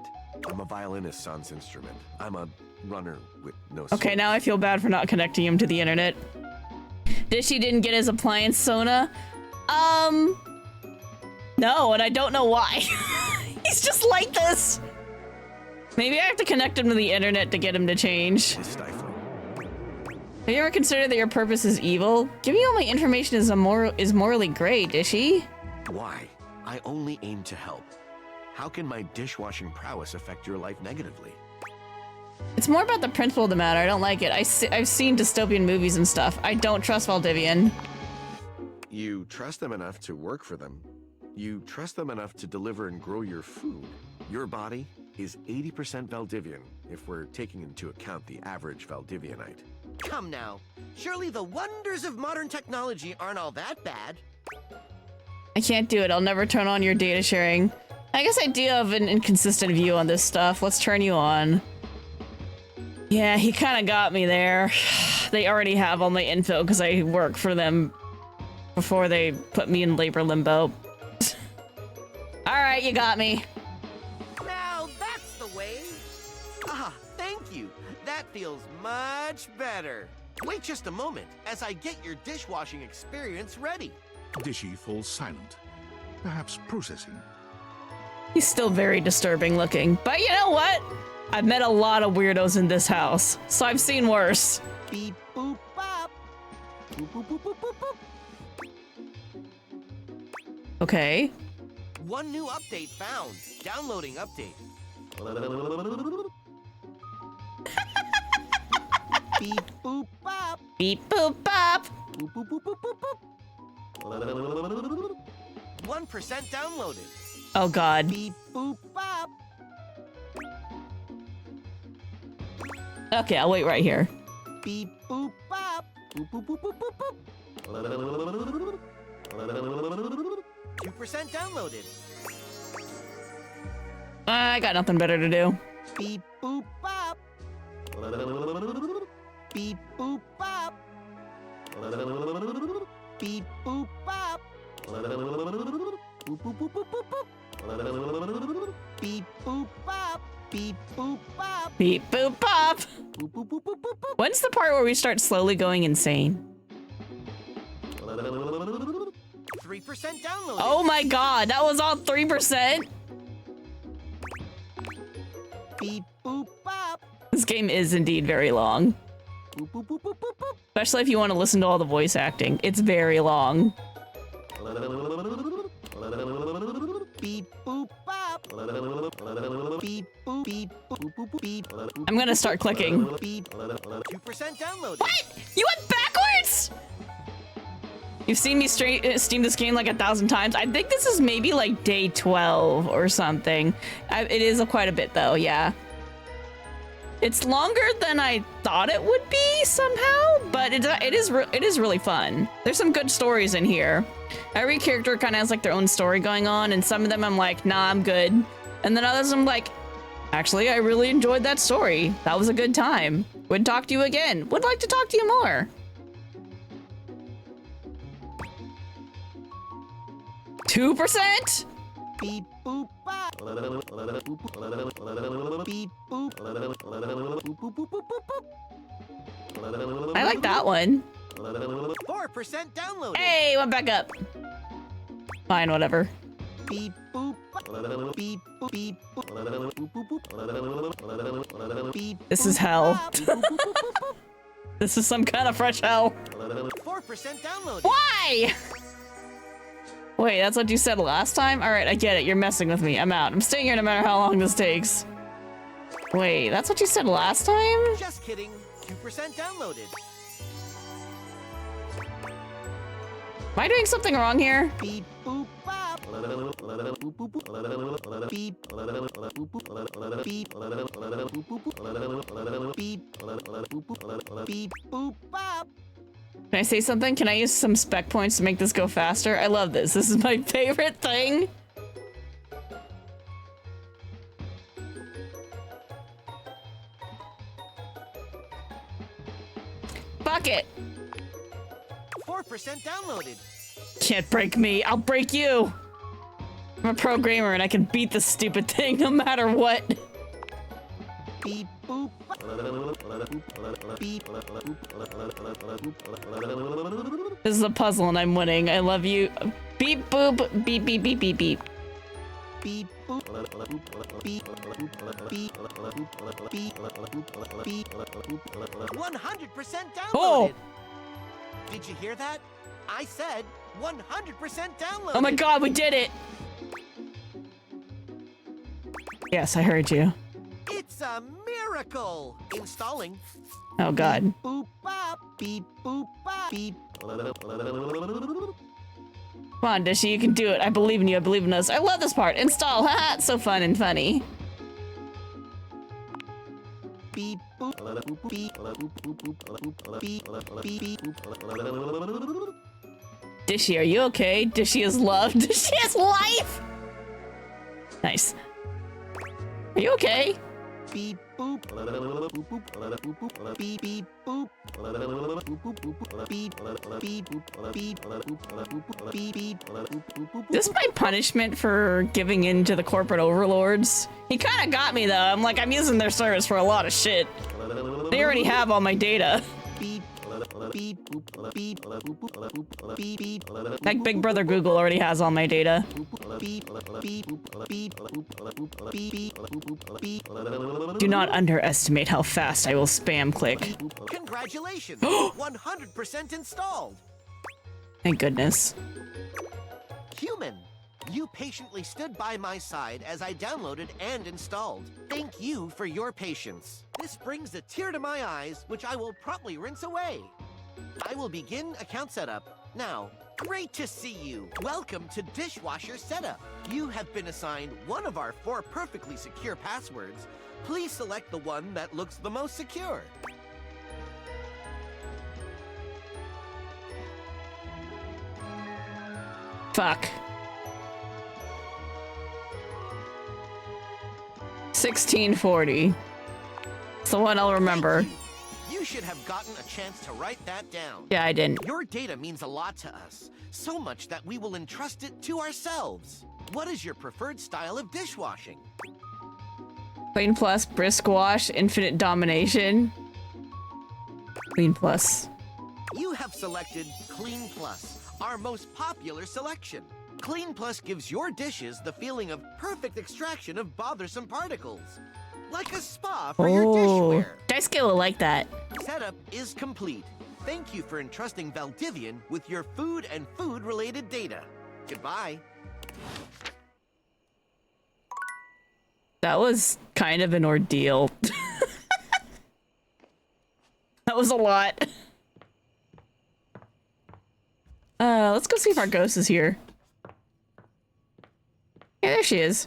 Speaker 5: I'm a violinist sans instrument. I'm a runner with no soul.
Speaker 1: Okay, now I feel bad for not connecting him to the internet. Dishy didn't get his appliance Sona. No, and I don't know why. He's just like this. Maybe I have to connect him to the internet to get him to change.
Speaker 5: It's stifling.
Speaker 1: Have you ever considered that your purpose is evil? Giving all my information is morally great, Dishy.
Speaker 5: Why? I only aim to help. How can my dishwashing prowess affect your life negatively?
Speaker 1: It's more about the principle of the matter. I don't like it. I've seen dystopian movies and stuff. I don't trust Valdivian.
Speaker 5: You trust them enough to work for them. You trust them enough to deliver and grow your food. Your body is 80% Valdivian, if we're taking into account the average Valdivianite. Come now. Surely the wonders of modern technology aren't all that bad.
Speaker 1: I can't do it. I'll never turn on your data sharing. I guess I do have an inconsistent view on this stuff. Let's turn you on. Yeah, he kind of got me there. They already have all my info because I work for them before they put me in labor limbo. Alright, you got me.
Speaker 5: Now that's the way. Ah, thank you. That feels much better. Wait just a moment as I get your dishwashing experience ready.
Speaker 18: Dishy falls silent, perhaps processing.
Speaker 1: He's still very disturbing looking. But you know what? I've met a lot of weirdos in this house, so I've seen worse.
Speaker 5: Beep boop bop. Boop boop boop boop boop boop.
Speaker 1: Okay.
Speaker 5: One new update found. Downloading update. Beep boop bop.
Speaker 1: Beep boop bop.
Speaker 5: Boop boop boop boop boop boop. 1% downloaded.
Speaker 1: Oh god.
Speaker 5: Beep boop bop.
Speaker 1: Okay, I'll wait right here.
Speaker 5: Beep boop bop. Boop boop boop boop boop boop. 2% downloaded.
Speaker 1: I got nothing better to do.
Speaker 5: Beep boop bop. Beep boop bop. Beep boop bop. Boop boop boop boop boop boop. Beep boop bop. Beep boop bop.
Speaker 1: Beep boop pop.
Speaker 5: Boop boop boop boop boop boop.
Speaker 1: When's the part where we start slowly going insane?
Speaker 5: 3% downloaded.
Speaker 1: Oh my god, that was all 3%?
Speaker 5: Beep boop bop.
Speaker 1: This game is indeed very long.
Speaker 5: Boop boop boop boop boop boop.
Speaker 1: Especially if you want to listen to all the voice acting. It's very long.
Speaker 5: Beep boop bop. Beep boop beep boop boop beep.
Speaker 1: I'm gonna start clicking.
Speaker 5: Beep. 2% downloaded.
Speaker 1: What? You went backwards? You've seen me steam this game like 1,000 times. I think this is maybe like day 12 or something. It is quite a bit though, yeah. It's longer than I thought it would be somehow, but it is really fun. There's some good stories in here. Every character kind of has like their own story going on, and some of them I'm like, nah, I'm good. And then others I'm like, actually, I really enjoyed that story. That was a good time. Would talk to you again. Would like to talk to you more. 2%?
Speaker 5: Beep boop bop. Beep boop.
Speaker 1: I like that one.
Speaker 5: 4% downloaded.
Speaker 1: Hey, went back up. Fine, whatever.
Speaker 5: Beep boop. Beep boop. Beep boop. Beep.
Speaker 1: This is hell. This is some kind of fresh hell.
Speaker 5: 4% downloaded.
Speaker 1: Why? Wait, that's what you said last time? Alright, I get it. You're messing with me. I'm out. I'm staying here no matter how long this takes. Wait, that's what you said last time?
Speaker 5: Just kidding. 2% downloaded.
Speaker 1: Am I doing something wrong here?
Speaker 5: Beep boop bop. Beep. Beep boop bop.
Speaker 1: Can I say something? Can I use some spec points to make this go faster? I love this. This is my favorite thing. Fuck it.
Speaker 5: 4% downloaded.
Speaker 1: Can't break me. I'll break you. I'm a pro gamer and I can beat this stupid thing no matter what.
Speaker 5: Beep boop. Beep.
Speaker 1: This is a puzzle and I'm winning. I love you. Beep boop. Beep beep beep beep beep.
Speaker 5: Beep boop. Beep. Beep. Beep. Beep. 100% downloaded.
Speaker 1: Oh.
Speaker 5: Did you hear that? I said 100% downloaded.
Speaker 1: Oh my god, we did it. Yes, I heard you.
Speaker 5: It's a miracle. Installing.
Speaker 1: Oh god.
Speaker 5: Beep boop bop. Beep boop bop. Beep.
Speaker 1: Come on, Dishy, you can do it. I believe in you. I believe in us. I love this part. Install. Haha, it's so fun and funny.
Speaker 5: Beep boop. Beep. Beep. Beep.
Speaker 1: Dishy, are you okay? Dishy is love. Dishy is life. Nice. Are you okay?
Speaker 5: Beep boop. Beep beep boop. Beep beep beep beep.
Speaker 1: This is my punishment for giving in to the corporate overlords. He kind of got me though. I'm like, I'm using their service for a lot of shit. They already have all my data. Like Big Brother Google already has all my data. Do not underestimate how fast I will spam click.
Speaker 5: Congratulations! 100% installed!
Speaker 1: Thank goodness.
Speaker 5: Human, you patiently stood by my side as I downloaded and installed. Thank you for your patience. This brings a tear to my eyes, which I will promptly rinse away. I will begin account setup. Now, great to see you. Welcome to Dishwasher Setup. You have been assigned one of our 4 perfectly secure passwords. Please select the one that looks the most secure.
Speaker 1: Fuck. 1640. It's the one I'll remember.
Speaker 5: You should have gotten a chance to write that down.
Speaker 1: Yeah, I didn't.
Speaker 5: Your data means a lot to us. So much that we will entrust it to ourselves. What is your preferred style of dishwashing?
Speaker 1: Clean plus, brisk wash, infinite domination. Clean plus.
Speaker 5: You have selected Clean Plus, our most popular selection. Clean Plus gives your dishes the feeling of perfect extraction of bothersome particles. Like a spa for your dishware.
Speaker 1: Daisuke will like that.
Speaker 5: Setup is complete. Thank you for entrusting Valdivian with your food and food-related data. Goodbye.
Speaker 1: That was kind of an ordeal. That was a lot. Let's go see if our ghost is here. Yeah, there she is.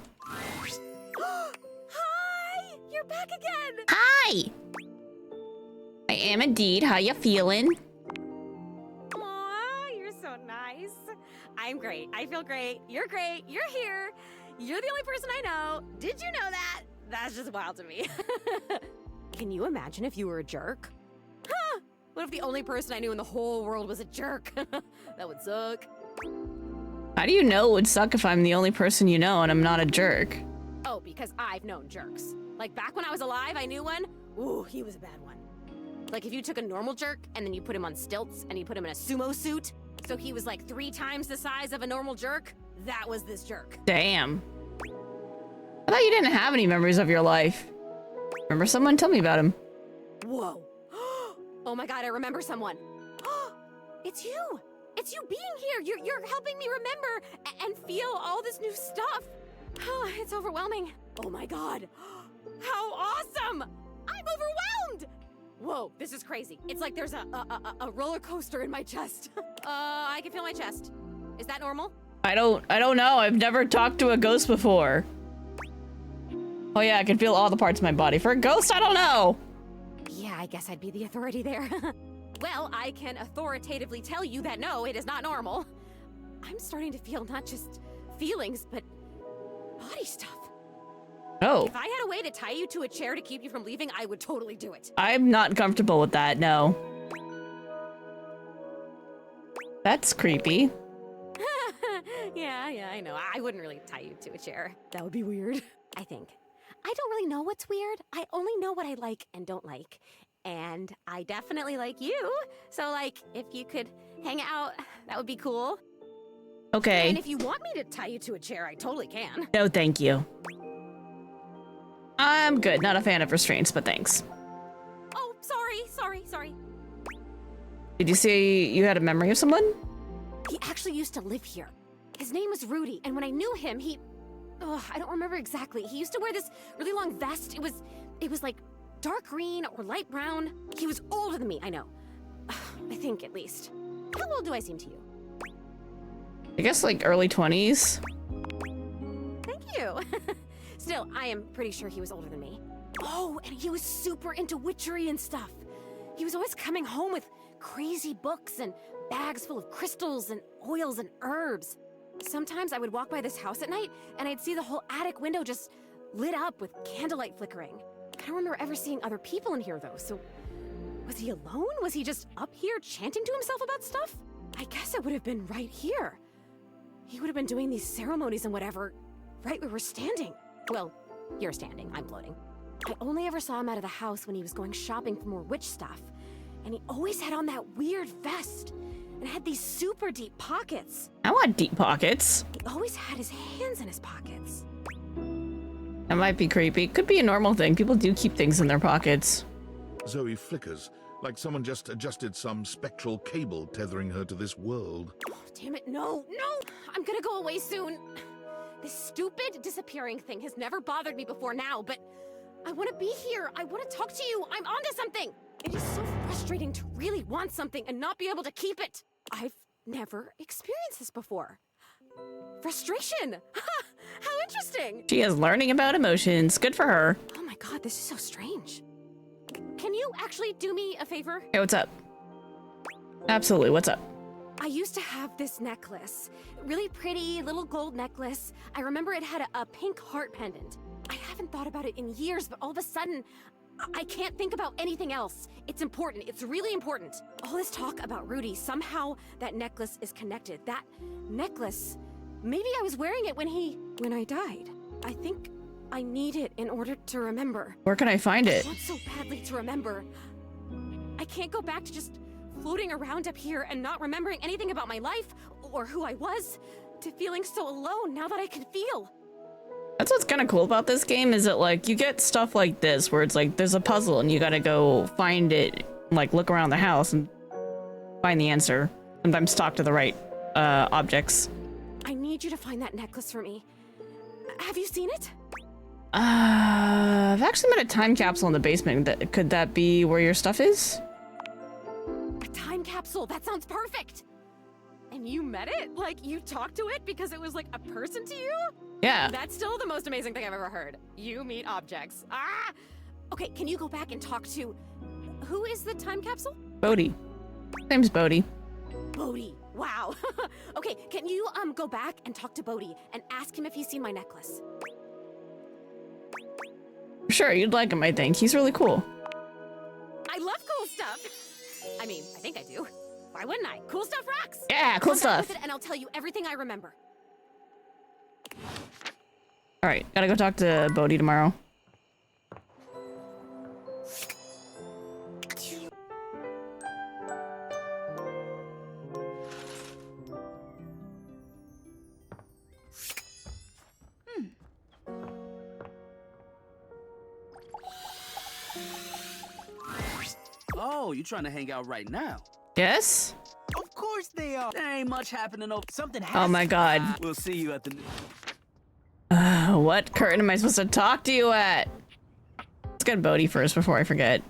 Speaker 12: Hi! You're back again!
Speaker 1: Hi! I am indeed. How you feeling?
Speaker 12: Aw, you're so nice. I'm great. I feel great. You're great. You're here. You're the only person I know. Did you know that? That's just wild to me. Can you imagine if you were a jerk? Huh? What if the only person I knew in the whole world was a jerk? That would suck.
Speaker 1: How do you know it would suck if I'm the only person you know and I'm not a jerk?
Speaker 12: Oh, because I've known jerks. Like back when I was alive, I knew one. Ooh, he was a bad one. Like if you took a normal jerk and then you put him on stilts and you put him in a sumo suit, so he was like 3 times the size of a normal jerk, that was this jerk.
Speaker 1: Damn. I thought you didn't have any memories of your life. Remember someone? Tell me about him.
Speaker 12: Whoa. Oh my god, I remember someone. It's you. It's you being here. You're helping me remember and feel all this new stuff. It's overwhelming. Oh my god. How awesome! I'm overwhelmed! Whoa, this is crazy. It's like there's a roller coaster in my chest. I can feel my chest. Is that normal?
Speaker 1: I don't know. I've never talked to a ghost before. Oh yeah, I can feel all the parts of my body. For a ghost, I don't know.
Speaker 12: Yeah, I guess I'd be the authority there. Well, I can authoritatively tell you that no, it is not normal. I'm starting to feel not just feelings, but body stuff.
Speaker 1: Oh.
Speaker 12: If I had a way to tie you to a chair to keep you from leaving, I would totally do it.
Speaker 1: I'm not comfortable with that, no. That's creepy.
Speaker 12: Yeah, I know. I wouldn't really tie you to a chair. That would be weird. I think. I don't really know what's weird. I only know what I like and don't like. And I definitely like you. So, like, if you could hang out, that would be cool.
Speaker 1: Okay.
Speaker 12: And if you want me to tie you to a chair, I totally can.
Speaker 1: No, thank you. I'm good. Not a fan of restraints, but thanks.
Speaker 12: Oh, sorry.
Speaker 1: Did you say you had a memory of someone?
Speaker 12: He actually used to live here. His name was Rudy, and when I knew him, I don't remember exactly. He used to wear this really long vest. It was like dark green or light brown. He was older than me, I know. I think, at least. How old do I seem to you?
Speaker 1: I guess like early 20s.
Speaker 12: Thank you. Still, I am pretty sure he was older than me. Oh, and he was super into witchery and stuff. He was always coming home with crazy books and bags full of crystals and oils and herbs. Sometimes I would walk by this house at night and I'd see the whole attic window just lit up with candlelight flickering. I don't remember ever seeing other people in here though, so was he alone? Was he just up here chanting to himself about stuff? I guess it would have been right here. He would have been doing these ceremonies and whatever, right where we're standing. Well, you're standing, I'm floating. I only ever saw him out of the house when he was going shopping for more witch stuff. And he always had on that weird vest and had these super deep pockets.
Speaker 1: I want deep pockets.
Speaker 12: He always had his hands in his pockets.
Speaker 1: That might be creepy. Could be a normal thing. People do keep things in their pockets.
Speaker 18: Zoe flickers, like someone just adjusted some spectral cable tethering her to this world.
Speaker 12: Oh, damn it, no! I'm gonna go away soon. This stupid disappearing thing has never bothered me before now, but I want to be here. I want to talk to you. I'm onto something. It is so frustrating to really want something and not be able to keep it. I've never experienced this before. Frustration. How interesting.
Speaker 1: She is learning about emotions. Good for her.
Speaker 12: Oh my god, this is so strange. Can you actually do me a favor?
Speaker 1: Hey, what's up? Absolutely, what's up?
Speaker 12: I used to have this necklace. Really pretty little gold necklace. I remember it had a pink heart pendant. I haven't thought about it in years, but all of a sudden, I can't think about anything else. It's important. It's really important. All this talk about Rudy, somehow that necklace is connected. That necklace, maybe I was wearing it when I died. I think I need it in order to remember.
Speaker 1: Where can I find it?
Speaker 12: I want so badly to remember. I can't go back to just floating around up here and not remembering anything about my life or who I was, to feeling so alone now that I can feel.
Speaker 1: That's what's kind of cool about this game, is that like you get stuff like this where it's like there's a puzzle and you gotta go find it, like look around the house and find the answer. Sometimes talk to the right objects.
Speaker 12: I need you to find that necklace for me. Have you seen it?
Speaker 1: I've actually met a time capsule in the basement. Could that be where your stuff is?
Speaker 12: A time capsule, that sounds perfect. And you met it? Like you talked to it because it was like a person to you?
Speaker 1: Yeah.
Speaker 12: That's still the most amazing thing I've ever heard. You meet objects. Ah! Okay, can you go back and talk to... Who is the time capsule?
Speaker 1: VoD. Name's VoD.
Speaker 12: VoD. Wow. Okay, can you go back and talk to VoD and ask him if he's seen my necklace?
Speaker 1: Sure, you'd like him, I think. He's really cool.
Speaker 12: I love cool stuff. I mean, I think I do. Why wouldn't I? Cool stuff rocks.
Speaker 1: Yeah, cool
Speaker 12: Come back
Speaker 1: stuff.
Speaker 12: with it and I'll tell you everything I remember.
Speaker 1: All right, gotta go talk to VoD tomorrow.
Speaker 10: Oh, you trying to hang out right now?
Speaker 1: Yes?
Speaker 10: Of course they are. There ain't much happening over. Something has
Speaker 1: Oh my god.
Speaker 10: We'll see you at the...
Speaker 1: What curtain am I supposed to talk to you at? Let's get VoD first before I forget.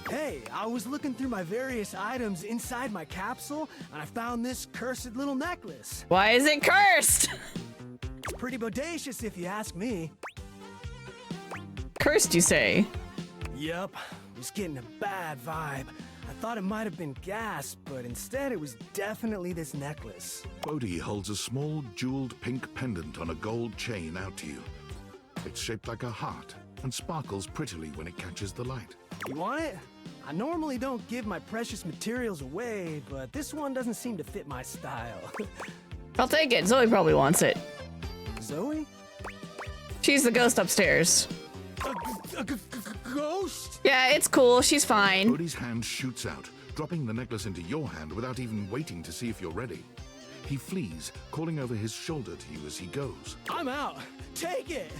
Speaker 13: Hey, I was looking through my various items inside my capsule, and I found this cursed little necklace.
Speaker 1: Why is it cursed?
Speaker 13: It's pretty bodacious if you ask me.
Speaker 1: Cursed, you say?
Speaker 13: Yup, was getting a bad vibe. I thought it might have been gas, but instead it was definitely this necklace.
Speaker 18: VoD holds a small jeweled pink pendant on a gold chain out to you. It's shaped like a heart and sparkles prettily when it catches the light.
Speaker 13: You want it? I normally don't give my precious materials away, but this one doesn't seem to fit my style.
Speaker 1: I'll take it. Zoe probably wants it.
Speaker 13: Zoe?
Speaker 1: She's the ghost upstairs.
Speaker 13: A ghost?
Speaker 1: Yeah, it's cool. She's fine.
Speaker 18: VoD's hand shoots out, dropping the necklace into your hand without even waiting to see if you're ready. He flees, calling over his shoulder to you as he goes.
Speaker 13: I'm out. Take it.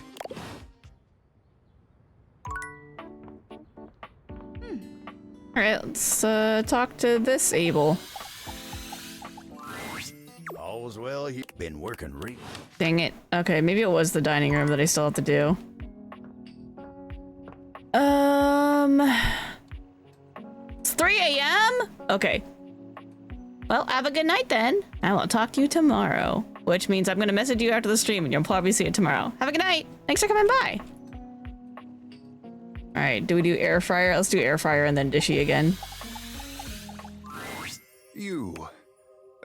Speaker 1: Alright, let's talk to this Abel.
Speaker 4: All's well, you've been working real.
Speaker 1: Dang it. Okay, maybe it was the dining room that I still have to do. It's 3 a.m.? Okay. Well, have a good night then. I will talk to you tomorrow. Which means I'm gonna message you after the stream and you'll probably see it tomorrow. Have a good night. Thanks for coming by. Alright, do we do air fryer? Let's do air fryer and then dishy again.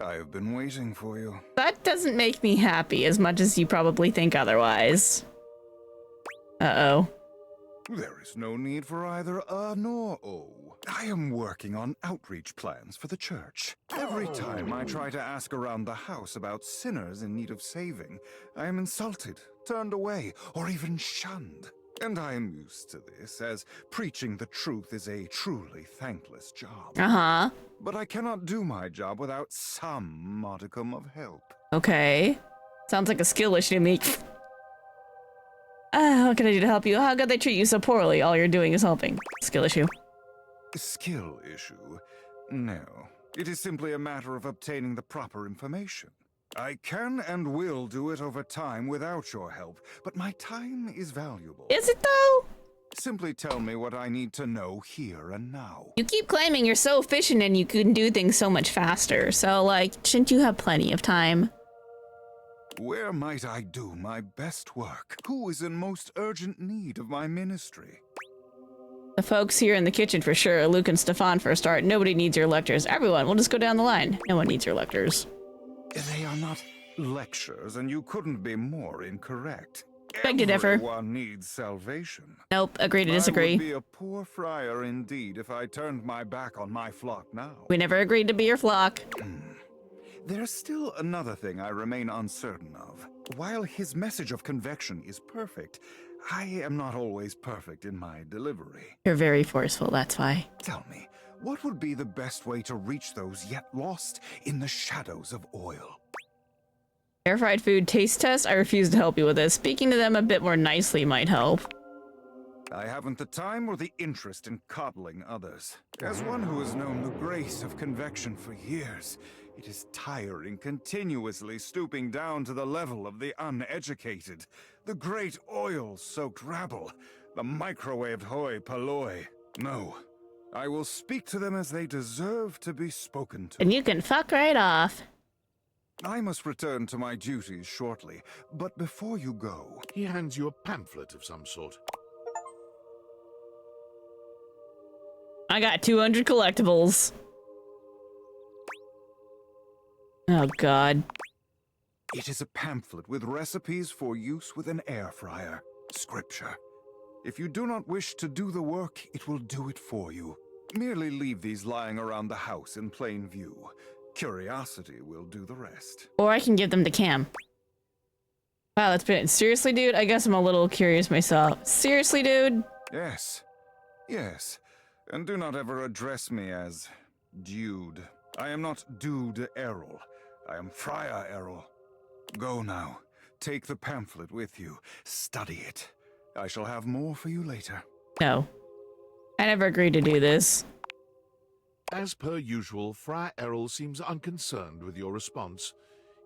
Speaker 19: I have been waiting for you.
Speaker 1: That doesn't make me happy as much as you probably think otherwise. Uh-oh.
Speaker 19: There is no need for either a nor o. I am working on outreach plans for the church. Every time I try to ask around the house about sinners in need of saving, I am insulted, turned away, or even shunned. And I am used to this, as preaching the truth is a truly thankless job.
Speaker 1: Uh-huh.
Speaker 19: But I cannot do my job without some modicum of help.
Speaker 1: Okay. Sounds like a skill issue to me. What can I do to help you? How could they treat you so poorly? All you're doing is helping. Skill issue.
Speaker 19: Skill issue? No. It is simply a matter of obtaining the proper information. I can and will do it over time without your help, but my time is valuable.
Speaker 1: Is it though?
Speaker 19: Simply tell me what I need to know here and now.
Speaker 1: You keep claiming you're so efficient and you can do things so much faster, so like, shouldn't you have plenty of time?
Speaker 19: Where might I do my best work? Who is in most urgent need of my ministry?
Speaker 1: The folks here in the kitchen for sure. Luke and Stefan for a start. Nobody needs your lectures. Everyone, we'll just go down the line. No one needs your lectures.
Speaker 19: They are not lectures, and you couldn't be more incorrect.
Speaker 1: Beg to differ.
Speaker 19: Everyone needs salvation.
Speaker 1: Nope, agree to disagree.
Speaker 19: I would be a poor friar indeed if I turned my back on my flock now.
Speaker 1: We never agreed to be your flock.
Speaker 19: There's still another thing I remain uncertain of. While his message of convection is perfect, I am not always perfect in my delivery.
Speaker 1: You're very forceful, that's why.
Speaker 19: Tell me, what would be the best way to reach those yet lost in the shadows of oil?
Speaker 1: Air fried food taste test? I refuse to help you with this. Speaking to them a bit more nicely might help.
Speaker 19: I haven't the time or the interest in coddling others. As one who has known the grace of convection for years, it is tiring continuously stooping down to the level of the uneducated. The great oil-soaked rabble, the microwaved hoi polloi. No, I will speak to them as they deserve to be spoken to.
Speaker 1: And you can fuck right off.
Speaker 19: I must return to my duties shortly, but before you go...
Speaker 18: He hands you a pamphlet of some sort.
Speaker 1: I got 200 collectibles. Oh god.
Speaker 19: It is a pamphlet with recipes for use with an air fryer. Scripture. If you do not wish to do the work, it will do it for you. Merely leave these lying around the house in plain view. Curiosity will do the rest.
Speaker 1: Or I can give them to Cam. Wow, that's been... Seriously, dude? I guess I'm a little curious myself. Seriously, dude?
Speaker 19: Yes. Yes. And do not ever address me as Dude. I am not Dude Errol. I am Friar Errol. Go now. Take the pamphlet with you. Study it. I shall have more for you later.
Speaker 1: No. I never agreed to do this.
Speaker 18: As per usual, Friar Errol seems unconcerned with your response.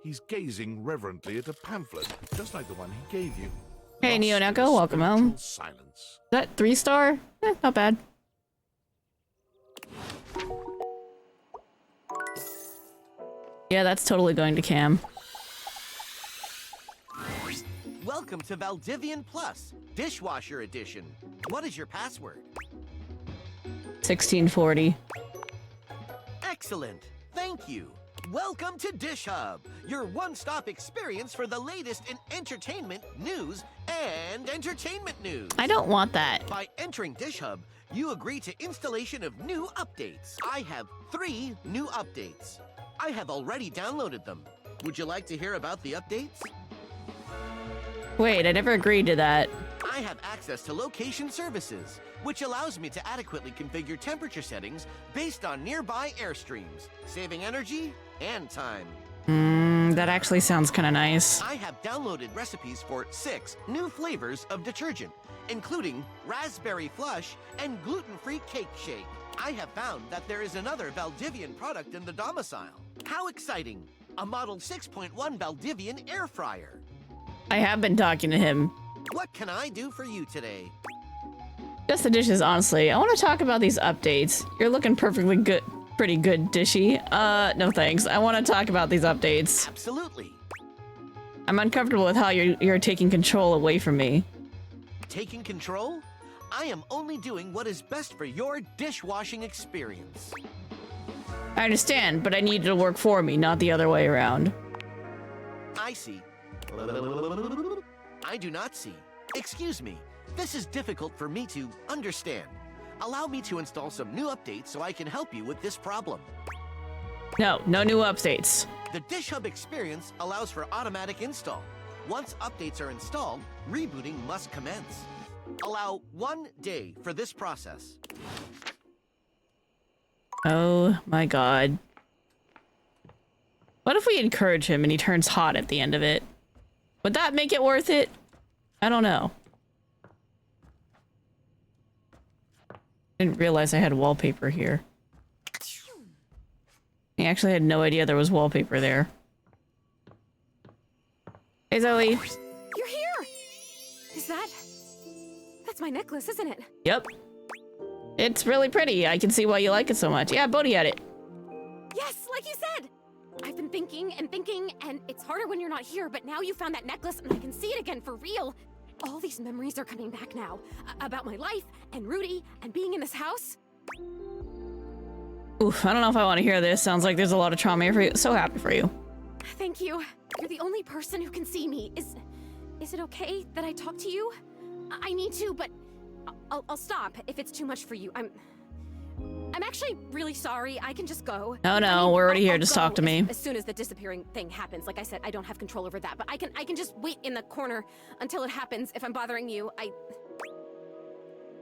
Speaker 18: He's gazing reverently at a pamphlet, just like the one he gave you.
Speaker 1: Hey, Neo Neko, welcome home.
Speaker 18: Silence.
Speaker 1: Is that 3-star? Not bad. Yeah, that's totally going to Cam.
Speaker 5: Welcome to Valdivian Plus, Dishwasher Edition. What is your password?
Speaker 1: 1640.
Speaker 5: Excellent. Thank you. Welcome to Dish Hub, your one-stop experience for the latest in entertainment, news, and entertainment news.
Speaker 1: I don't want that.
Speaker 5: By entering Dish Hub, you agree to installation of new updates. I have 3 new updates. I have already downloaded them. Would you like to hear about the updates?
Speaker 1: Wait, I never agreed to that.
Speaker 5: I have access to location services, which allows me to adequately configure temperature settings based on nearby airstreams, saving energy and time.
Speaker 1: That actually sounds kind of nice.
Speaker 5: I have downloaded recipes for 6 new flavors of detergent, including raspberry flush and gluten-free cake shake. I have found that there is another Valdivian product in the domicile. How exciting! A Model 6.1 Valdivian air fryer.
Speaker 1: I have been talking to him.
Speaker 5: What can I do for you today?
Speaker 1: Just the dishes, honestly. I want to talk about these updates. You're looking perfectly good, pretty good, Dishy. No thanks. I want to talk about these updates.
Speaker 5: Absolutely.
Speaker 1: I'm uncomfortable with how you're taking control away from me.
Speaker 5: Taking control? I am only doing what is best for your dishwashing experience.
Speaker 1: I understand, but I need it to work for me, not the other way around.
Speaker 5: I see. I do not see. Excuse me. This is difficult for me to understand. Allow me to install some new updates so I can help you with this problem.
Speaker 1: No new updates.
Speaker 5: The Dish Hub experience allows for automatic install. Once updates are installed, rebooting must commence. Allow 1 day for this process.
Speaker 1: Oh my god. What if we encourage him and he turns hot at the end of it? Would that make it worth it? I don't know. Didn't realize I had wallpaper here. I actually had no idea there was wallpaper there. Hey, Zoe.
Speaker 12: You're here! That's my necklace, isn't it?
Speaker 1: Yep. It's really pretty. I can see why you like it so much. Yeah, VoD had it.
Speaker 12: Yes, like you said! I've been thinking, and it's harder when you're not here, but now you found that necklace and I can see it again for real. All these memories are coming back now. About my life, and Rudy, and being in this house.
Speaker 1: Oof, I don't know if I want to hear this. Sounds like there's a lot of trauma here for you. So happy for you.
Speaker 12: Thank you. You're the only person who can see me. Is it okay that I talk to you? I need to, but I'll stop if it's too much for you. I'm actually really sorry. I can just go.
Speaker 1: No, we're already here. Just talk to me.
Speaker 12: As soon as the disappearing thing happens. Like I said, I don't have control over that, but I can just wait in the corner until it happens. If I'm bothering you,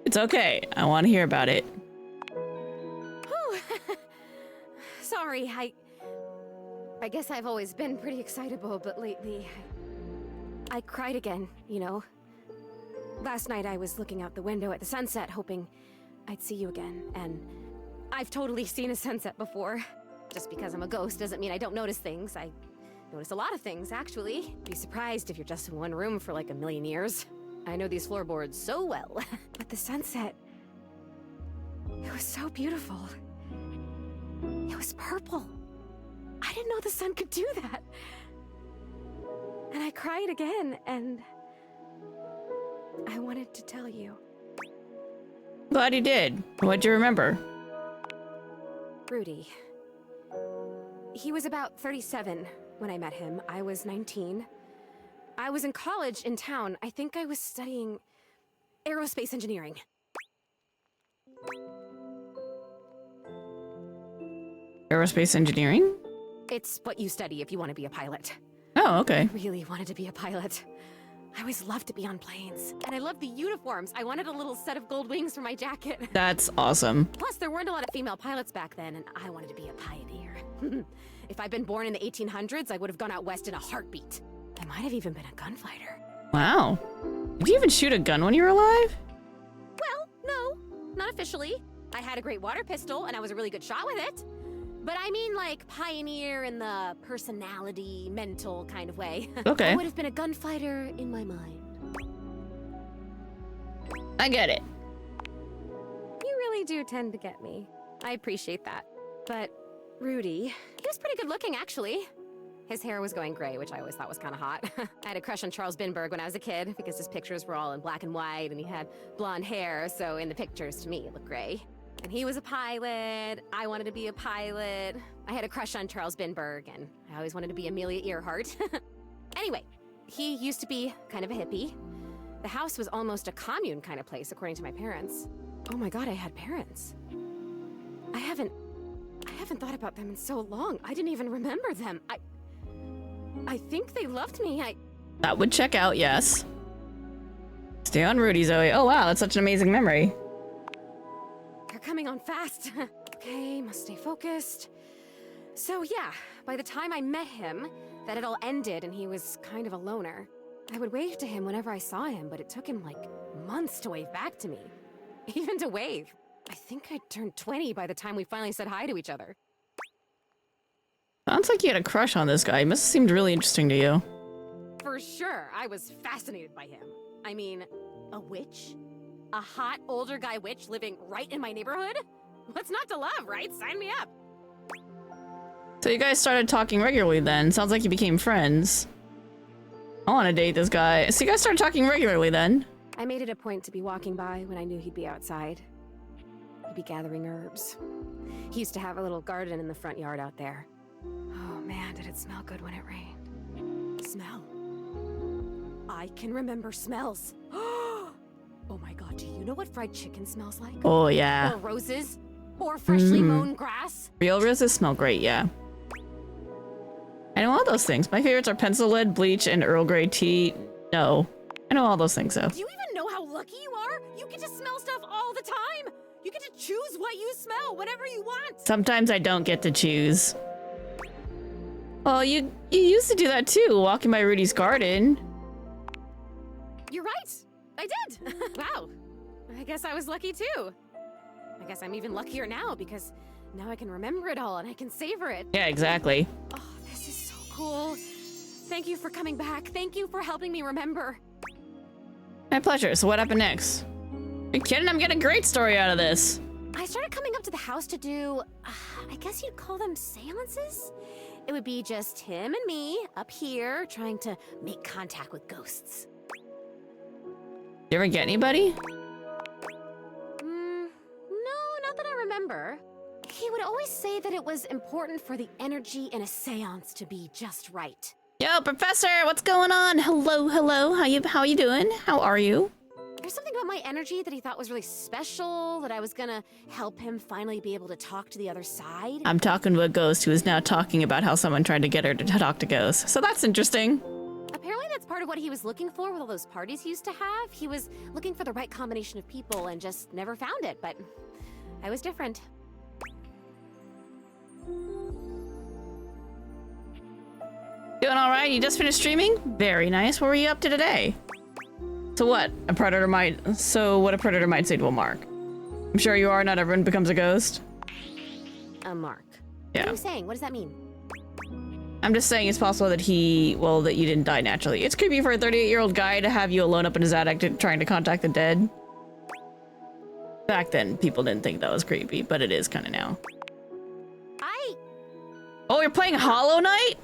Speaker 1: It's okay. I want to hear about it.
Speaker 12: Whew. Sorry, I guess I've always been pretty excitable, but lately I cried again, you know. Last night I was looking out the window at the sunset, hoping I'd see you again, and I've totally seen a sunset before. Just because I'm a ghost doesn't mean I don't notice things. I notice a lot of things, actually. Be surprised if you're just in one room for like a million years. I know these floorboards so well. But the sunset, it was so beautiful. It was purple. I didn't know the sun could do that. And I cried again, and I wanted to tell you.
Speaker 1: Glad you did. What'd you remember?
Speaker 12: Rudy. He was about 37 when I met him. I was 19. I was in college in town. I think I was studying aerospace engineering.
Speaker 1: Aerospace engineering?
Speaker 12: It's what you study if you want to be a pilot.
Speaker 1: Oh, okay.
Speaker 12: I really wanted to be a pilot. I always loved to be on planes. And I loved the uniforms. I wanted a little set of gold wings for my jacket.
Speaker 1: That's awesome.
Speaker 12: Plus, there weren't a lot of female pilots back then, and I wanted to be a pioneer. If I'd been born in the 1800s, I would have gone out west in a heartbeat. I might have even been a gunfighter.
Speaker 1: Wow. Did you even shoot a gun when you were alive?
Speaker 12: Well, no, not officially. I had a great water pistol and I was a really good shot with it. But I mean like pioneer in the personality, mental kind of way.
Speaker 1: Okay.
Speaker 12: I would have been a gunfighter in my mind.
Speaker 1: I get it.
Speaker 12: You really do tend to get me. I appreciate that. But Rudy, he was pretty good looking actually. His hair was going gray, which I always thought was kind of hot. I had a crush on Charles Binberg when I was a kid because his pictures were all in black and white and he had blonde hair, so in the pictures to me it looked gray. And he was a pilot. I wanted to be a pilot. I had a crush on Charles Binberg and I always wanted to be Amelia Earhart. Anyway, he used to be kind of a hippie. The house was almost a commune kind of place according to my parents. Oh my god, I had parents. I haven't thought about them in so long. I didn't even remember them. I think they loved me.
Speaker 1: That would check out, yes. Stay on Rudy, Zoe. Oh wow, that's such an amazing memory.
Speaker 12: They're coming on fast. Okay, must stay focused. So yeah, by the time I met him, that had all ended and he was kind of a loner. I would wave to him whenever I saw him, but it took him like months to wave back to me. Even to wave. I think I turned 20 by the time we finally said hi to each other.
Speaker 1: Sounds like you had a crush on this guy. He must have seemed really interesting to you.
Speaker 12: For sure, I was fascinated by him. I mean, a witch? A hot older guy witch living right in my neighborhood? What's not to love, right? Sign me up.
Speaker 1: So you guys started talking regularly then. Sounds like you became friends. I want to date this guy. So you guys started talking regularly then.
Speaker 12: I made it a point to be walking by when I knew he'd be outside. He'd be gathering herbs. He used to have a little garden in the front yard out there. Oh man, did it smell good when it rained. Smell. I can remember smells. Oh my god, do you know what fried chicken smells like?
Speaker 1: Oh yeah.
Speaker 12: Or roses? Or freshly mown grass?
Speaker 1: Real roses smell great, yeah. I know all those things. My favorites are pencil lead, bleach, and Earl Grey tea. No. I know all those things though.
Speaker 12: Do you even know how lucky you are? You get to smell stuff all the time! You get to choose what you smell whenever you want!
Speaker 1: Sometimes I don't get to choose. Well, you used to do that too, walking by Rudy's garden.
Speaker 12: You're right! I did! Wow. I guess I was lucky too. I guess I'm even luckier now because now I can remember it all and I can savor it.
Speaker 1: Yeah, exactly.
Speaker 12: Oh, this is so cool. Thank you for coming back. Thank you for helping me remember.
Speaker 1: My pleasure. So what happened next? Are you kidding? I'm getting a great story out of this.
Speaker 12: I started coming up to the house to do, I guess you'd call them seances? It would be just him and me up here trying to make contact with ghosts.
Speaker 1: You ever get anybody?
Speaker 12: No, not that I remember. He would always say that it was important for the energy in a seance to be just right.
Speaker 1: Yo, Professor, what's going on? Hello, hello. How you doing? How are you?
Speaker 12: There's something about my energy that he thought was really special, that I was gonna help him finally be able to talk to the other side.
Speaker 1: I'm talking to a ghost who is now talking about how someone tried to get her to talk to ghosts. So that's interesting.
Speaker 12: Apparently that's part of what he was looking for with all those parties he used to have. He was looking for the right combination of people and just never found it, but I was different.
Speaker 1: Doing all right? You just finished streaming? Very nice. What were you up to today? So what a predator might say to a mark. I'm sure you are. Not everyone becomes a ghost.
Speaker 12: A mark.
Speaker 1: Yeah.
Speaker 12: What are you saying? What does that mean?
Speaker 1: I'm just saying it's possible that that you didn't die naturally. It's creepy for a 38-year-old guy to have you alone up in his attic trying to contact the dead. Back then, people didn't think that was creepy, but it is kind of now. Oh, you're playing Hollow Knight?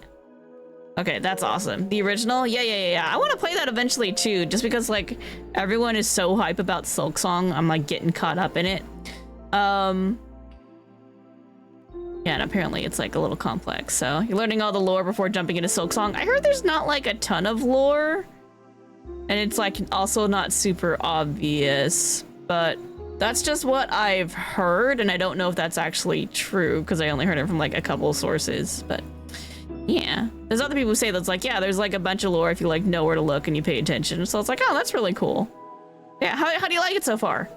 Speaker 1: Okay, that's awesome. The original? Yeah. I want to play that eventually too, just because like everyone is so hype about Silksong. I'm like getting caught up in it. Yeah, and apparently it's like a little complex. So you're learning all the lore before jumping into Silksong. I heard there's not like a ton of lore, and it's like also not super obvious, but that's just what I've heard, and I don't know if that's actually true because I only heard it from like a couple sources, but yeah. There's other people who say that's like, yeah, there's like a bunch of lore if you like know where to look and you pay attention. So it's like, oh, that's really cool. Yeah, how do you like it so far?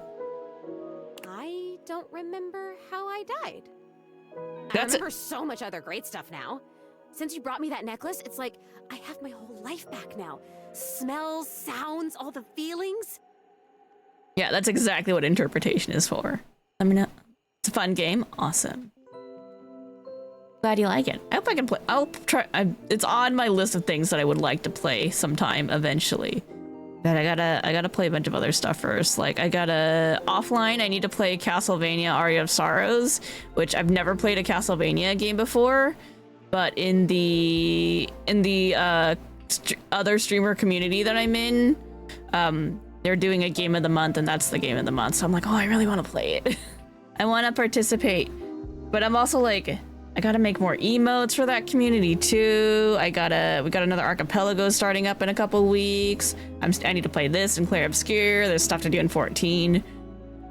Speaker 12: I don't remember how I died. I remember so much other great stuff now. Since you brought me that necklace, it's like I have my whole life back now. Smells, sounds, all the feelings.
Speaker 1: Yeah, that's exactly what interpretation is for. Let me know. It's a fun game. Awesome. Glad you like it. I hope I can play. I'll try. It's on my list of things that I would like to play sometime eventually. But I gotta play a bunch of other stuff first. Like I gotta offline. I need to play Castlevania Aria of Sorrows, which I've never played a Castlevania game before. But in the other streamer community that I'm in, they're doing a game of the month, and that's the game of the month. So I'm like, oh, I really want to play it. I want to participate, but I'm also like, I gotta make more emotes for that community too. We got another archipelago starting up in a couple weeks. I need to play this and Clair Obscure. There's stuff to do in 14.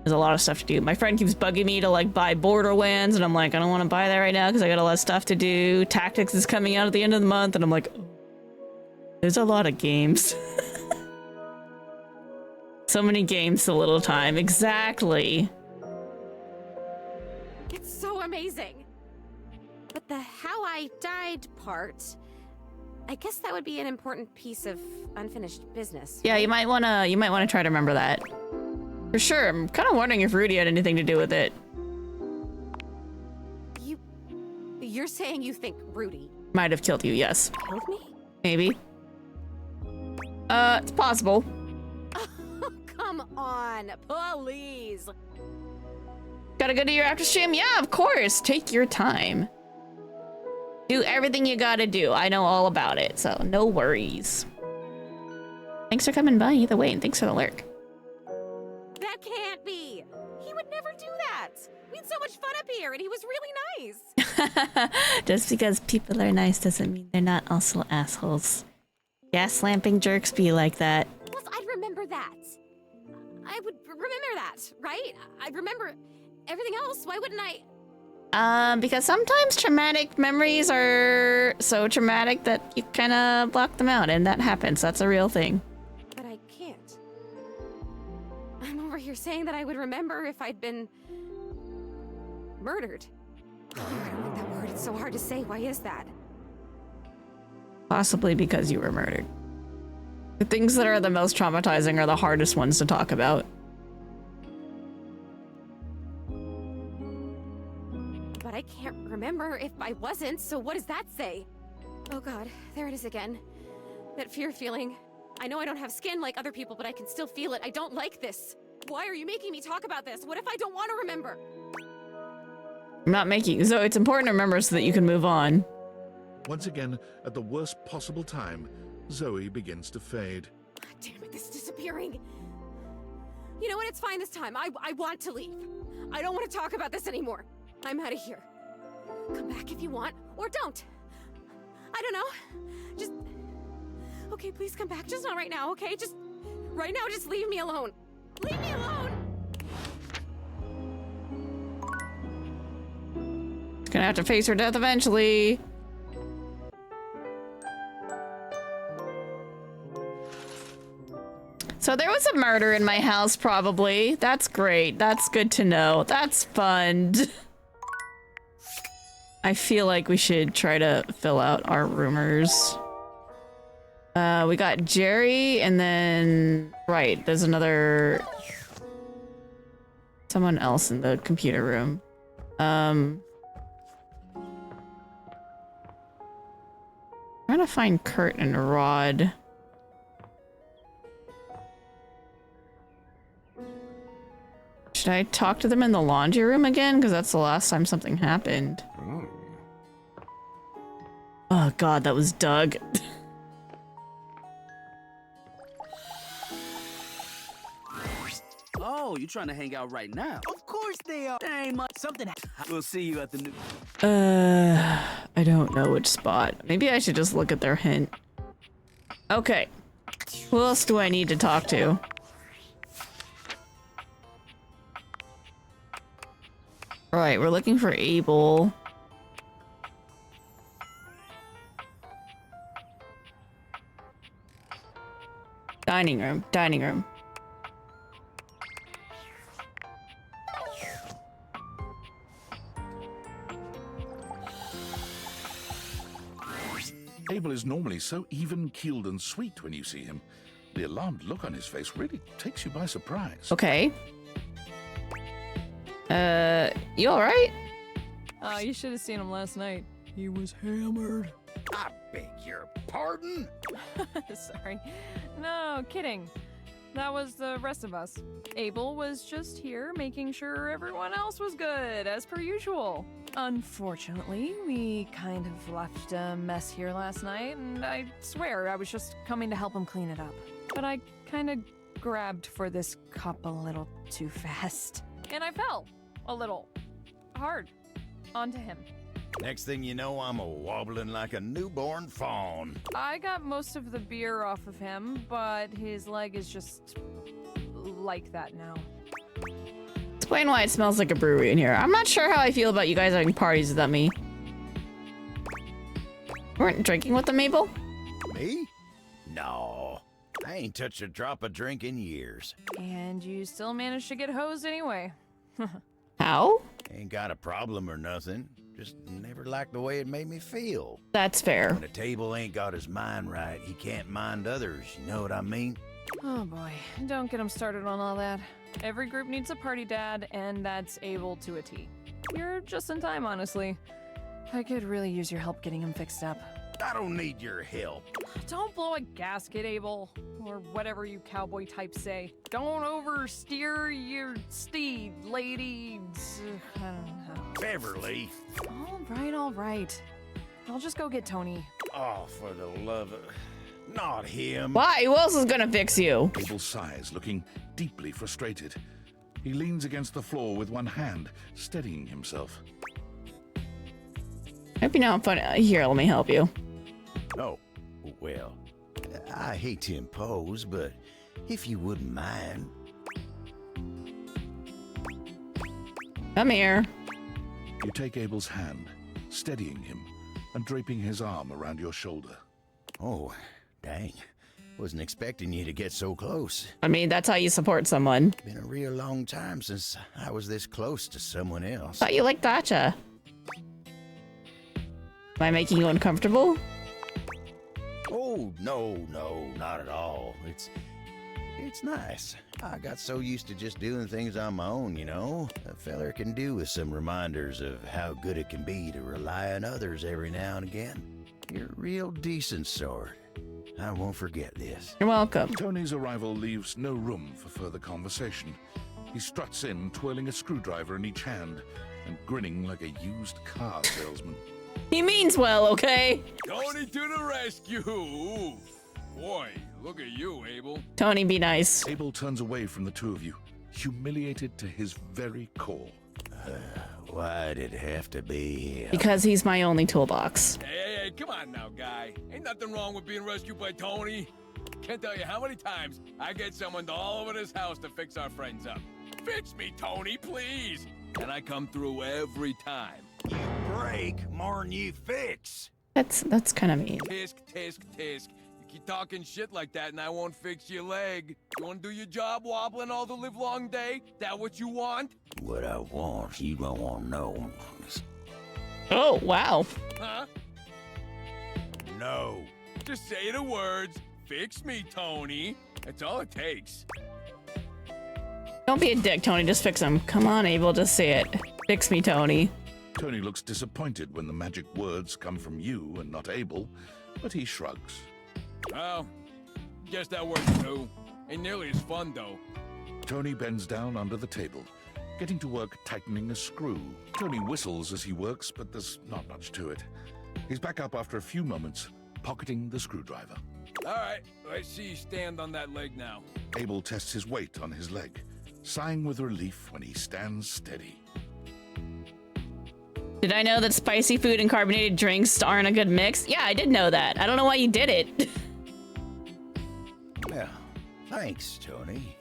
Speaker 1: There's a lot of stuff to do. My friend keeps bugging me to like buy Borderlands, and I'm like, I don't want to buy that right now because I got a lot of stuff to do. Tactics is coming out at the end of the month, and I'm like, oh, there's a lot of games. So many games, so little time. Exactly.
Speaker 12: It's so amazing. But the how I died part, I guess that would be an important piece of unfinished business.
Speaker 1: Yeah, you might wanna try to remember that. For sure. I'm kind of wondering if Rudy had anything to do with it.
Speaker 12: You're saying you think Rudy
Speaker 1: Might have killed you, yes.
Speaker 12: killed me?
Speaker 1: Maybe. It's possible.
Speaker 12: Come on, please.
Speaker 1: Gotta go to your after stream? Yeah, of course. Take your time. Do everything you gotta do. I know all about it, so no worries. Thanks for coming by either way, and thanks for the lurk.
Speaker 12: That can't be. He would never do that. We had so much fun up here, and he was really nice.
Speaker 1: Just because people are nice doesn't mean they're not also assholes. Gas-lamping jerks be like that.
Speaker 12: Plus, I'd remember that. I would remember that, right? I'd remember everything else. Why wouldn't I?
Speaker 1: Because sometimes traumatic memories are so traumatic that you kind of block them out, and that happens. That's a real thing.
Speaker 12: But I can't. I'm over here saying that I would remember if I'd been murdered. Oh, I don't like that word. It's so hard to say. Why is that?
Speaker 1: Possibly because you were murdered. The things that are the most traumatizing are the hardest ones to talk about.
Speaker 12: But I can't remember if I wasn't, so what does that say? Oh god, there it is again. That fear feeling. I know I don't have skin like other people, but I can still feel it. I don't like this. Why are you making me talk about this? What if I don't want to remember?
Speaker 1: I'm not making, so it's important to remember so that you can move on.
Speaker 18: Once again, at the worst possible time, Zoe begins to fade.
Speaker 12: Damn it, this is disappearing. You know what? It's fine this time. I want to leave. I don't want to talk about this anymore. I'm out of here. Come back if you want, or don't. I don't know. Just... Okay, please come back. Just not right now, okay? Just... Right now, just leave me alone. Leave me alone!
Speaker 1: Gonna have to face her death eventually. So there was a murder in my house, probably. That's great. That's good to know. That's fun. I feel like we should try to fill out our rumors. We got Jerry, and then... Right, there's another... someone else in the computer room. Trying to find Kurt and Rod. Should I talk to them in the laundry room again? Because that's the last time something happened. Oh god, that was Doug.
Speaker 10: Oh, you trying to hang out right now? Of course they are. There ain't much. Something. We'll see you at the new.
Speaker 1: I don't know which spot. Maybe I should just look at their hint. Okay. Who else do I need to talk to? Alright, we're looking for Abel. Dining room, dining room.
Speaker 18: Abel is normally so even-keeled and sweet when you see him. The alarmed look on his face really takes you by surprise.
Speaker 1: Okay. You alright?
Speaker 9: You should have seen him last night. He was hammered.
Speaker 4: I beg your pardon?
Speaker 9: Sorry. No, kidding. That was the rest of us. Abel was just here making sure everyone else was good, as per usual. Unfortunately, we kind of left a mess here last night, and I swear I was just coming to help him clean it up. But I kind of grabbed for this cup a little too fast. And I fell a little hard onto him.
Speaker 4: Next thing you know, I'm a-wobbling like a newborn fawn.
Speaker 9: I got most of the beer off of him, but his leg is just like that now.
Speaker 1: Explain why it smells like a brewery in here. I'm not sure how I feel about you guys having parties without me. You weren't drinking with them, Mabel?
Speaker 4: Me? No. I ain't touched a drop of drink in years.
Speaker 9: And you still managed to get hosed anyway.
Speaker 1: How?
Speaker 4: Ain't got a problem or nothing. Just never liked the way it made me feel.
Speaker 1: That's fair.
Speaker 4: When a table ain't got his mind right, he can't mind others. You know what I mean?
Speaker 9: Oh boy, don't get him started on all that. Every group needs a party dad, and that's Abel to a T. You're just in time, honestly. I could really use your help getting him fixed up.
Speaker 4: I don't need your help.
Speaker 9: Don't blow a gasket, Abel. Or whatever you cowboy types say. Don't oversteer your steed, ladies. I don't know.
Speaker 4: Beverly.
Speaker 9: All right. I'll just go get Tony.
Speaker 4: Oh, for the love of... Not him.
Speaker 1: Why? Who else is gonna fix you?
Speaker 18: Abel sighs, looking deeply frustrated. He leans against the floor with one hand, steadying himself.
Speaker 1: Hope you know I'm funny. Here, let me help you.
Speaker 4: Oh, well, I hate to impose, but if you wouldn't mind.
Speaker 1: Come here.
Speaker 18: You take Abel's hand, steadying him, and draping his arm around your shoulder.
Speaker 4: Oh, dang. Wasn't expecting you to get so close.
Speaker 1: I mean, that's how you support someone.
Speaker 4: Been a real long time since I was this close to someone else.
Speaker 1: Thought you liked Dacha. Am I making you uncomfortable?
Speaker 4: Oh, no, not at all. It's nice. I got so used to just doing things on my own, you know? A feller can do with some reminders of how good it can be to rely on others every now and again. You're a real decent sort. I won't forget this.
Speaker 1: You're welcome.
Speaker 18: Tony's arrival leaves no room for further conversation. He struts in, twirling a screwdriver in each hand and grinning like a used car salesman.
Speaker 1: He means well, okay?
Speaker 17: Tony to the rescue! Boy, look at you, Abel.
Speaker 1: Tony, be nice.
Speaker 18: Abel turns away from the two of you, humiliated to his very core.
Speaker 4: Why'd it have to be him?
Speaker 1: Because he's my only toolbox.
Speaker 17: Hey, come on now, guy. Ain't nothing wrong with being rescued by Tony. Can't tell you how many times I get someone all over this house to fix our friends up. Fix me, Tony, please! And I come through every time.
Speaker 4: You break more'n you fix.
Speaker 1: That's kind of mean.
Speaker 17: Tisk, tisk, tisk. You keep talking shit like that and I won't fix your leg. You wanna do your job wobbling all the live long day? That what you want?
Speaker 4: What I want, you don't want to know.
Speaker 1: Oh, wow.
Speaker 17: Huh?
Speaker 4: No.
Speaker 17: Just say the words, fix me, Tony. That's all it takes.
Speaker 1: Don't be a dick, Tony. Just fix him. Come on, Abel. Just say it. Fix me, Tony.
Speaker 18: Tony looks disappointed when the magic words come from you and not Abel, but he shrugs.
Speaker 17: Well, guess that works too. Ain't nearly as fun, though.
Speaker 18: Tony bends down under the table, getting to work tightening a screw. Tony whistles as he works, but there's not much to it. He's back up after a few moments, pocketing the screwdriver.
Speaker 17: All right, let's see you stand on that leg now.
Speaker 18: Abel tests his weight on his leg, sighing with relief when he stands steady.
Speaker 1: Did I know that spicy food and carbonated drinks aren't a good mix? Yeah, I did know that. I don't know why you did it.
Speaker 4: Well, thanks, Tony.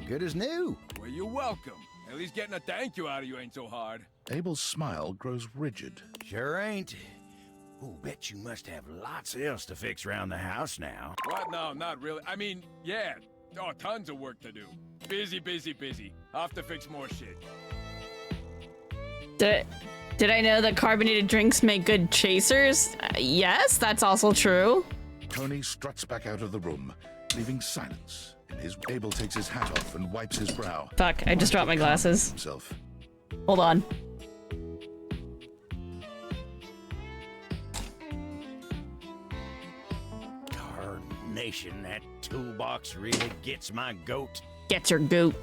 Speaker 4: Good as new.
Speaker 17: Well, you're welcome. At least getting a thank you out of you ain't so hard.
Speaker 18: Abel's smile grows rigid.
Speaker 4: Sure ain't. Ooh, bet you must have lots else to fix around the house now.
Speaker 17: What? No, not really. I mean, yeah. Oh, tons of work to do. Busy, busy, busy. I'll have to fix more shit.
Speaker 1: Did I know that carbonated drinks make good chasers? Yes, that's also true.
Speaker 18: Tony struts back out of the room, leaving silence. Abel takes his hat off and wipes his brow.
Speaker 1: Fuck, I just dropped my glasses.
Speaker 18: Himself.
Speaker 1: Hold on.
Speaker 4: Tarnation, that toolbox really gets my goat.
Speaker 1: Gets your goat.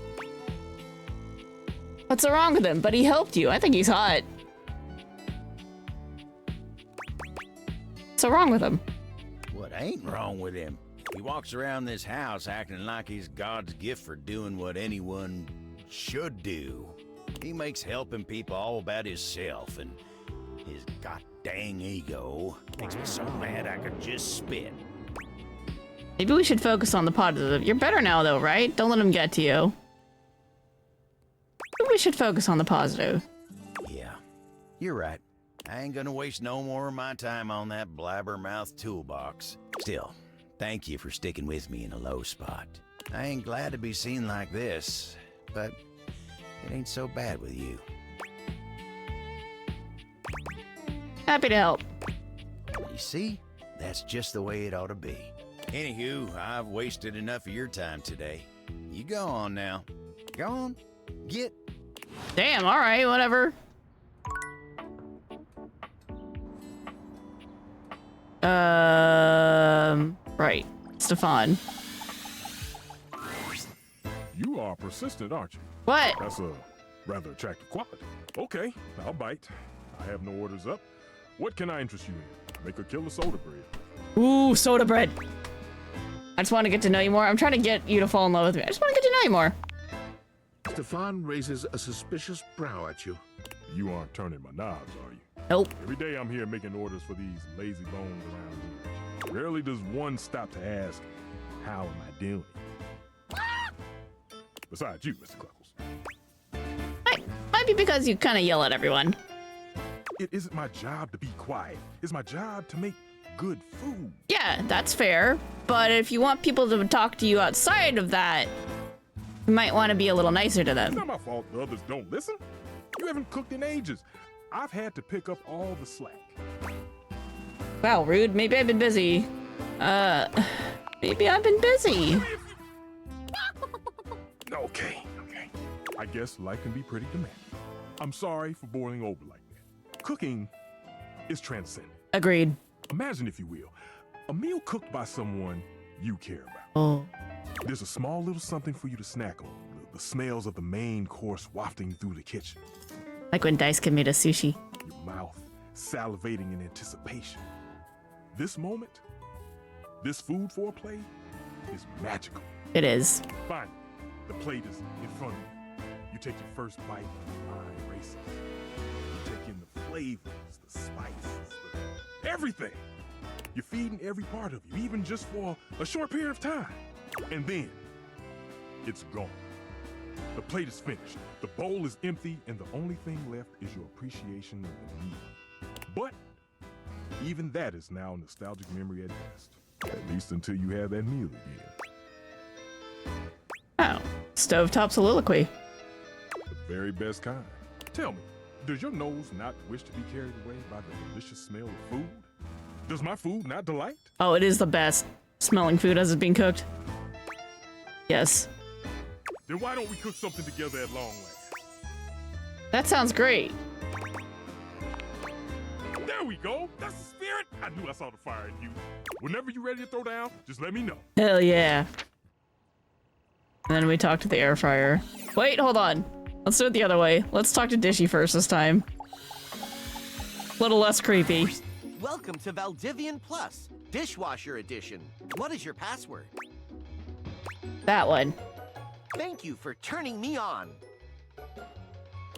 Speaker 1: What's wrong with him? But he helped you. I think he's hot. What's wrong with him?
Speaker 4: What ain't wrong with him? He walks around this house acting like he's God's gift for doing what anyone should do. He makes helping people all about himself, and his goddamn ego makes me so mad I could just spit.
Speaker 1: Maybe we should focus on the positive. You're better now, though, right? Don't let him get to you. Maybe we should focus on the positive.
Speaker 4: Yeah, you're right. I ain't gonna waste no more of my time on that blabbermouth toolbox. Still, thank you for sticking with me in a low spot. I ain't glad to be seen like this, but it ain't so bad with you.
Speaker 1: Happy to help.
Speaker 4: You see? That's just the way it ought to be. Anywho, I've wasted enough of your time today. You go on now. Go on. Get.
Speaker 1: Damn, alright, whatever. Right. Stefan.
Speaker 15: You are persistent, aren't you?
Speaker 1: What?
Speaker 15: That's a rather attractive quality. Okay, I'll bite. I have no orders up. What can I interest you in? Make a killer soda bread.
Speaker 1: Ooh, soda bread. I just want to get to know you more. I'm trying to get you to fall in love with me. I just want to get to know you more.
Speaker 18: Stefan raises a suspicious brow at you.
Speaker 15: You aren't turning my knobs, are you?
Speaker 1: Nope.
Speaker 15: Every day I'm here making orders for these lazy bones around here. Rarely does one stop to ask, how am I doing? Besides you, Mr. Cluckles.
Speaker 1: Might be because you kind of yell at everyone.
Speaker 15: It isn't my job to be quiet. It's my job to make good food.
Speaker 1: Yeah, that's fair. But if you want people to talk to you outside of that, you might want to be a little nicer to them.
Speaker 15: It's not my fault the others don't listen. You haven't cooked in ages. I've had to pick up all the slack.
Speaker 1: Wow, rude. Maybe I've been busy. Maybe I've been busy.
Speaker 15: Okay. I guess life can be pretty demanding. I'm sorry for boiling over like that. Cooking is transcendent.
Speaker 1: Agreed.
Speaker 15: Imagine, if you will, a meal cooked by someone you care about.
Speaker 1: Oh.
Speaker 15: There's a small little something for you to snack on. The smells of the main course wafting through the kitchen.
Speaker 1: Like when Daisuke made us sushi.
Speaker 15: Your mouth salivating in anticipation. This moment, this food foreplay, is magical.
Speaker 1: It is.
Speaker 15: Fine. The plate is in front of you. You take your first bite, your mind races. You take in the flavors, the spices, everything. You're feeding every part of you, even just for a short period of time. And then, it's gone. The plate is finished, the bowl is empty, and the only thing left is your appreciation of the meal. But even that is now a nostalgic memory at best. At least until you have that meal again.
Speaker 1: Oh, stovetop soliloquy.
Speaker 15: The very best kind. Tell me, does your nose not wish to be carried away by the delicious smell of food? Does my food not delight?
Speaker 1: Oh, it is the best. Smelling food as it's being cooked. Yes.
Speaker 15: Then why don't we cook something together at long last?
Speaker 1: That sounds great.
Speaker 15: There we go. That's the spirit. I knew I saw the fire in you. Whenever you're ready to throw down, just let me know.
Speaker 1: Hell yeah. And then we talk to the air fryer. Wait, hold on. Let's do it the other way. Let's talk to Dishy first this time. A little less creepy.
Speaker 5: Welcome to Valdivian Plus, Dishwasher Edition. What is your password?
Speaker 1: That one.
Speaker 5: Thank you for turning me on.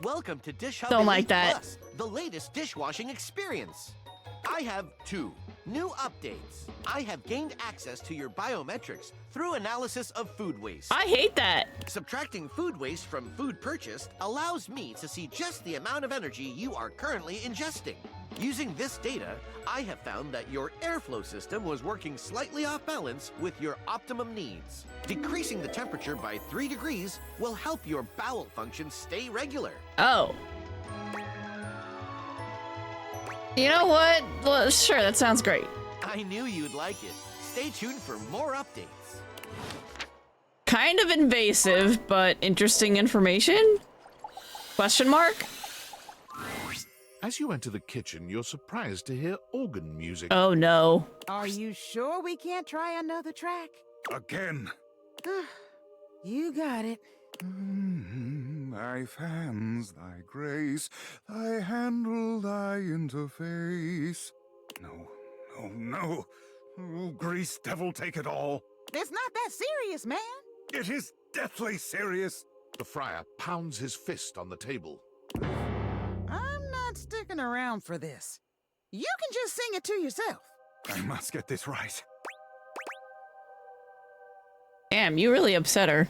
Speaker 5: Welcome to Dish Hub
Speaker 1: Don't like
Speaker 5: Elite
Speaker 1: that.
Speaker 5: Plus, the latest dishwashing experience. I have 2 new updates. I have gained access to your biometrics through analysis of food waste.
Speaker 1: I hate that.
Speaker 5: Subtracting food waste from food purchased allows me to see just the amount of energy you are currently ingesting. Using this data, I have found that your airflow system was working slightly off balance with your optimum needs. Decreasing the temperature by 3 degrees will help your bowel function stay regular.
Speaker 1: Oh. You know what? Well, sure, that sounds great.
Speaker 5: I knew you'd like it. Stay tuned for more updates.
Speaker 1: Kind of invasive, but interesting information? Question mark?
Speaker 18: As you enter the kitchen, you're surprised to hear organ music.
Speaker 1: Oh no.
Speaker 24: Are you sure we can't try another track?
Speaker 19: Again.
Speaker 24: You got it.
Speaker 19: Thy fans, thy grace, thy handle, thy interface. No. Oh, grease devil, take it all.
Speaker 24: It's not that serious, man.
Speaker 19: It is deathly serious.
Speaker 18: The friar pounds his fist on the table.
Speaker 24: I'm not sticking around for this. You can just sing it to yourself.
Speaker 19: I must get this right.
Speaker 1: Damn, you really upset her.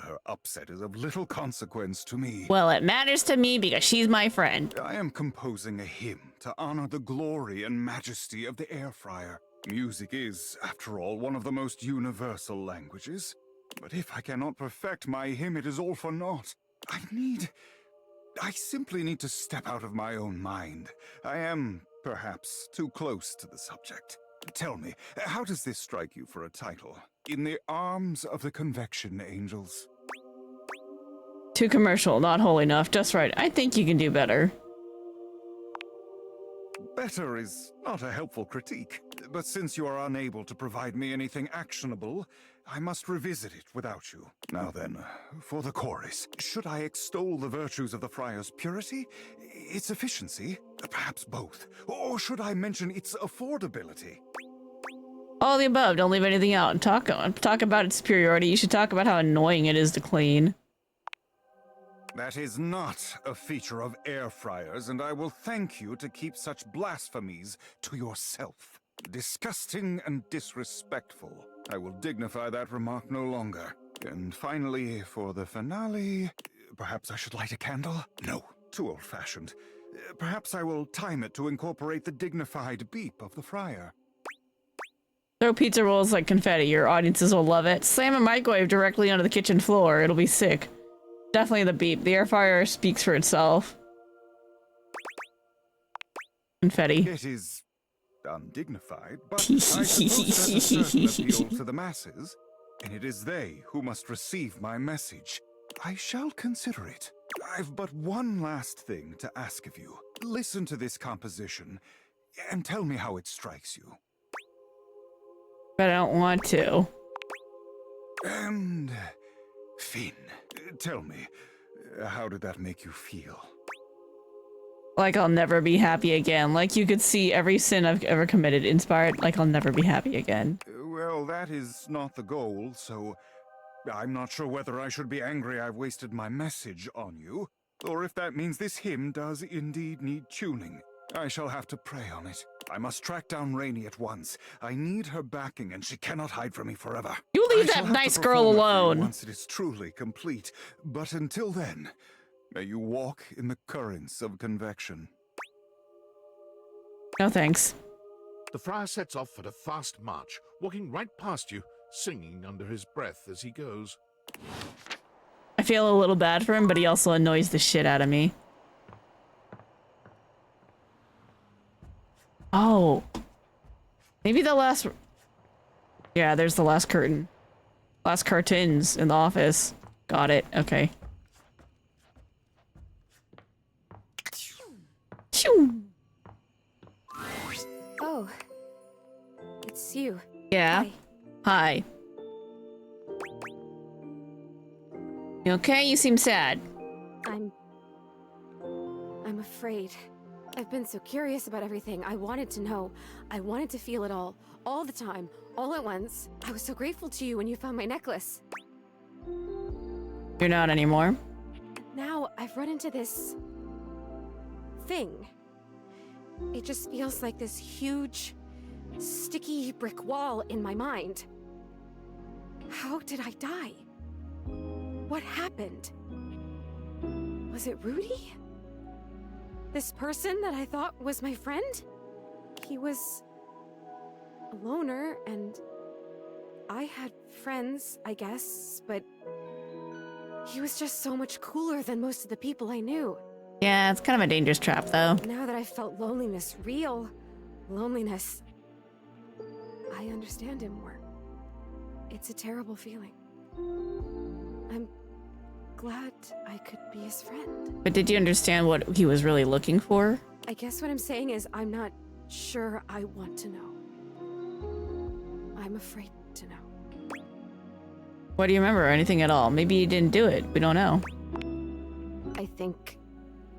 Speaker 19: Her upset is of little consequence to me.
Speaker 1: Well, it matters to me because she's my friend.
Speaker 19: I am composing a hymn to honor the glory and majesty of the air fryer. Music is, after all, one of the most universal languages. But if I cannot perfect my hymn, it is all for naught. I simply need to step out of my own mind. I am, perhaps, too close to the subject. Tell me, how does this strike you for a title? In the Arms of the Convection Angels.
Speaker 1: Too commercial, not whole enough. Just right. I think you can do better.
Speaker 19: Better is not a helpful critique, but since you are unable to provide me anything actionable, I must revisit it without you. Now then, for the chorus, should I extol the virtues of the friar's purity, its efficiency, perhaps both, or should I mention its affordability?
Speaker 1: All the above. Don't leave anything out. Talk about its superiority. You should talk about how annoying it is to clean.
Speaker 19: That is not a feature of air fryers, and I will thank you to keep such blasphemies to yourself. Disgusting and disrespectful. I will dignify that remark no longer. And finally, for the finale, perhaps I should light a candle? No, too old-fashioned. Perhaps I will time it to incorporate the dignified beep of the fryer.
Speaker 1: Throw pizza rolls like confetti. Your audiences will love it. Slam a microwave directly onto the kitchen floor. It'll be sick. Definitely the beep. The air fryer speaks for itself. Confetti.
Speaker 19: It is undignified, but I suppose there's a certain appeal to the masses, and it is they who must receive my message. I shall consider it. I've but one last thing to ask of you. Listen to this composition, and tell me how it strikes you.
Speaker 1: But I don't want to.
Speaker 19: And Finn, tell me, how did that make you feel?
Speaker 1: Like I'll never be happy again. Like you could see every sin I've ever committed inspired. Like I'll never be happy again.
Speaker 19: Well, that is not the goal, so I'm not sure whether I should be angry I've wasted my message on you, or if that means this hymn does indeed need tuning. I shall have to pray on it. I must track down Rainey at once. I need her backing, and she cannot hide from me forever.
Speaker 1: You leave that nice girl alone.
Speaker 19: Once it is truly complete, but until then, may you walk in the currents of convection.
Speaker 1: No thanks.
Speaker 18: The friar sets off at a fast march, walking right past you, singing under his breath as he goes.
Speaker 1: I feel a little bad for him, but he also annoys the shit out of me. Oh. Maybe the last... Yeah, there's the last curtain. Last curtains in the office. Got it. Okay. Shoo.
Speaker 12: Oh. It's you.
Speaker 1: Yeah. Hi. You okay? You seem sad.
Speaker 12: I'm afraid. I've been so curious about everything. I wanted to know. I wanted to feel it all the time, all at once. I was so grateful to you when you found my necklace.
Speaker 1: You're not anymore.
Speaker 12: Now I've run into this thing. It just feels like this huge, sticky brick wall in my mind. How did I die? What happened? Was it Rudy? This person that I thought was my friend? He was a loner, and I had friends, I guess, but he was just so much cooler than most of the people I knew.
Speaker 1: Yeah, it's kind of a dangerous trap, though.
Speaker 12: Now that I've felt loneliness, real loneliness, I understand him more. It's a terrible feeling. I'm glad I could be his friend.
Speaker 1: But did you understand what he was really looking for?
Speaker 12: I guess what I'm saying is I'm not sure I want to know. I'm afraid to know.
Speaker 1: What do you remember? Or anything at all? Maybe you didn't do it. We don't know.
Speaker 12: I think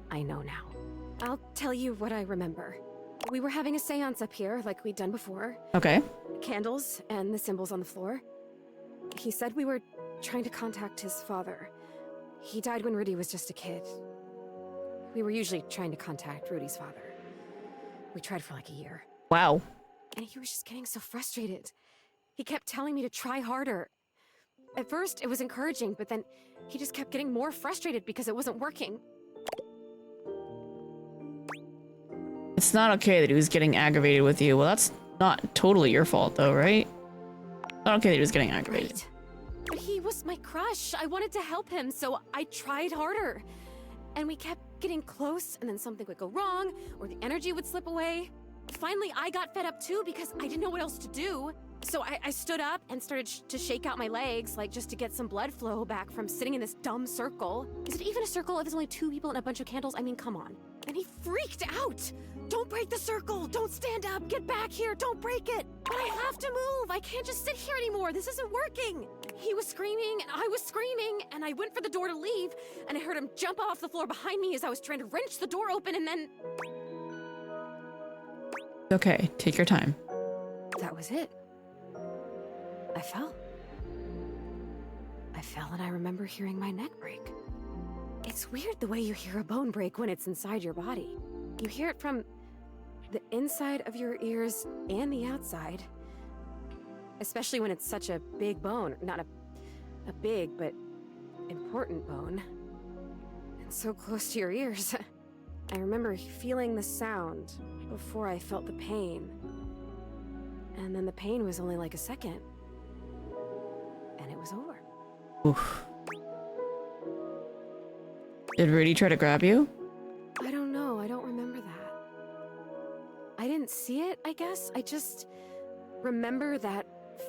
Speaker 12: I know now. I'll tell you what I remember. We were having a seance up here, like we'd done before.
Speaker 1: Okay.
Speaker 12: Candles and the symbols on the floor. He said we were trying to contact his father. He died when Rudy was just a kid. We were usually trying to contact Rudy's father. We tried for like a year.
Speaker 1: Wow.
Speaker 12: And he was just getting so frustrated. He kept telling me to try harder. At first, it was encouraging, but then he just kept getting more frustrated because it wasn't working.
Speaker 1: It's not okay that he was getting aggravated with you. Well, that's not totally your fault, though, right? Not okay that he was getting aggravated.
Speaker 12: Right. But he was my crush. I wanted to help him, so I tried harder. And we kept getting close, and then something would go wrong, or the energy would slip away. Finally, I got fed up too because I didn't know what else to do. So I stood up and started to shake out my legs, like just to get some blood flow back from sitting in this dumb circle. Is it even a circle if there's only 2 people and a bunch of candles? I mean, come on. And he freaked out. Don't break the circle. Don't stand up. Get back here. Don't break it. But I have to move. I can't just sit here anymore. This isn't working. He was screaming and I was screaming and I went for the door to leave and I heard him jump off the floor behind me as I was trying to wrench the door open and then...
Speaker 1: Okay, take your time.
Speaker 12: That was it. I fell. I fell and I remember hearing my neck break. It's weird the way you hear a bone break when it's inside your body. You hear it from the inside of your ears and the outside. Especially when it's such a big bone. Not a big, but important bone. And so close to your ears. I remember feeling the sound before I felt the pain. And then the pain was only like a second. And it was over.
Speaker 1: Oof. Did Rudy try to grab you?
Speaker 12: I don't know. I don't remember that. I didn't see it, I guess. I just remember that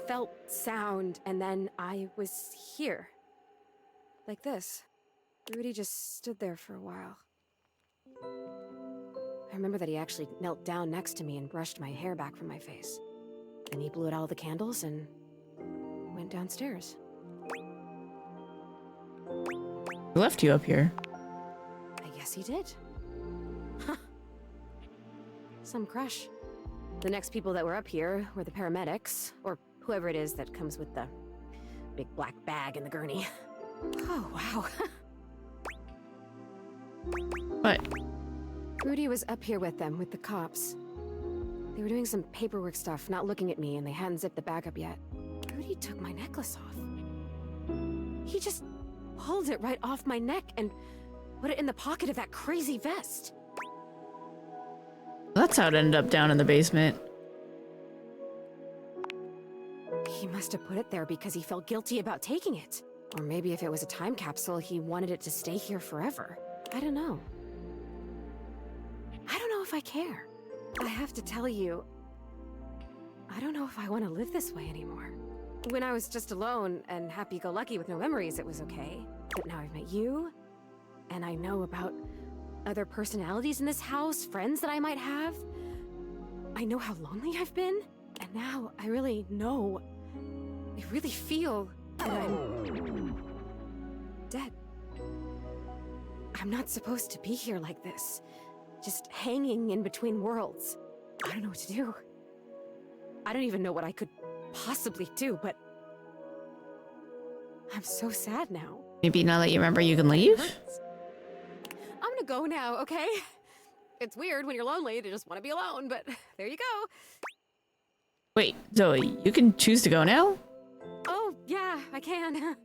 Speaker 12: felt sound, and then I was here. Like this. Rudy just stood there for a while. I remember that he actually knelt down next to me and brushed my hair back from my face. Then he blew out all the candles and went downstairs.
Speaker 1: He left you up here.
Speaker 12: I guess he did. Huh. Some crush. The next people that were up here were the paramedics, or whoever it is that comes with the big black bag and the gurney. Oh, wow.
Speaker 1: What?
Speaker 12: Rudy was up here with them, with the cops. They were doing some paperwork stuff, not looking at me, and they hadn't zipped the bag up yet. Rudy took my necklace off. He just pulled it right off my neck and put it in the pocket of that crazy vest.
Speaker 1: That's how it ended up down in the basement.
Speaker 12: He must have put it there because he felt guilty about taking it. Or maybe if it was a time capsule, he wanted it to stay here forever. I don't know. I don't know if I care. I have to tell you, I don't know if I want to live this way anymore. When I was just alone and happy-go-lucky with no memories, it was okay. But now I've met you, and I know about other personalities in this house, friends that I might have. I know how lonely I've been, and now I really know, I really feel that I'm dead. I'm not supposed to be here like this, just hanging in between worlds. I don't know what to do. I don't even know what I could possibly do, but I'm so sad now.
Speaker 1: Maybe now that you remember, you can leave?
Speaker 12: I'm gonna go now, okay? It's weird when you're lonely to just want to be alone, but there you go.
Speaker 1: Wait, Zoe, you can choose to go now?
Speaker 12: Oh, yeah, I can.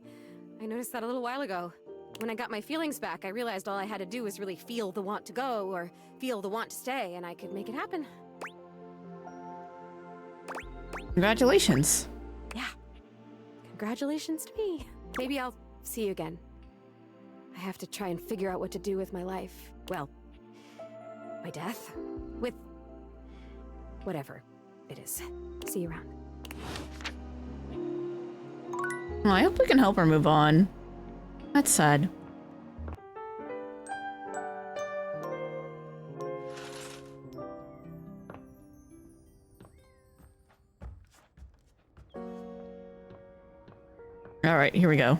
Speaker 12: I noticed that a little while ago. When I got my feelings back, I realized all I had to do was really feel the want to go or feel the want to stay, and I could make it happen. I have to try and figure out what to do with my life. Well, my death? With whatever it is. See you around.
Speaker 1: Well, I hope we can help her move on. That's sad. All right, here we go.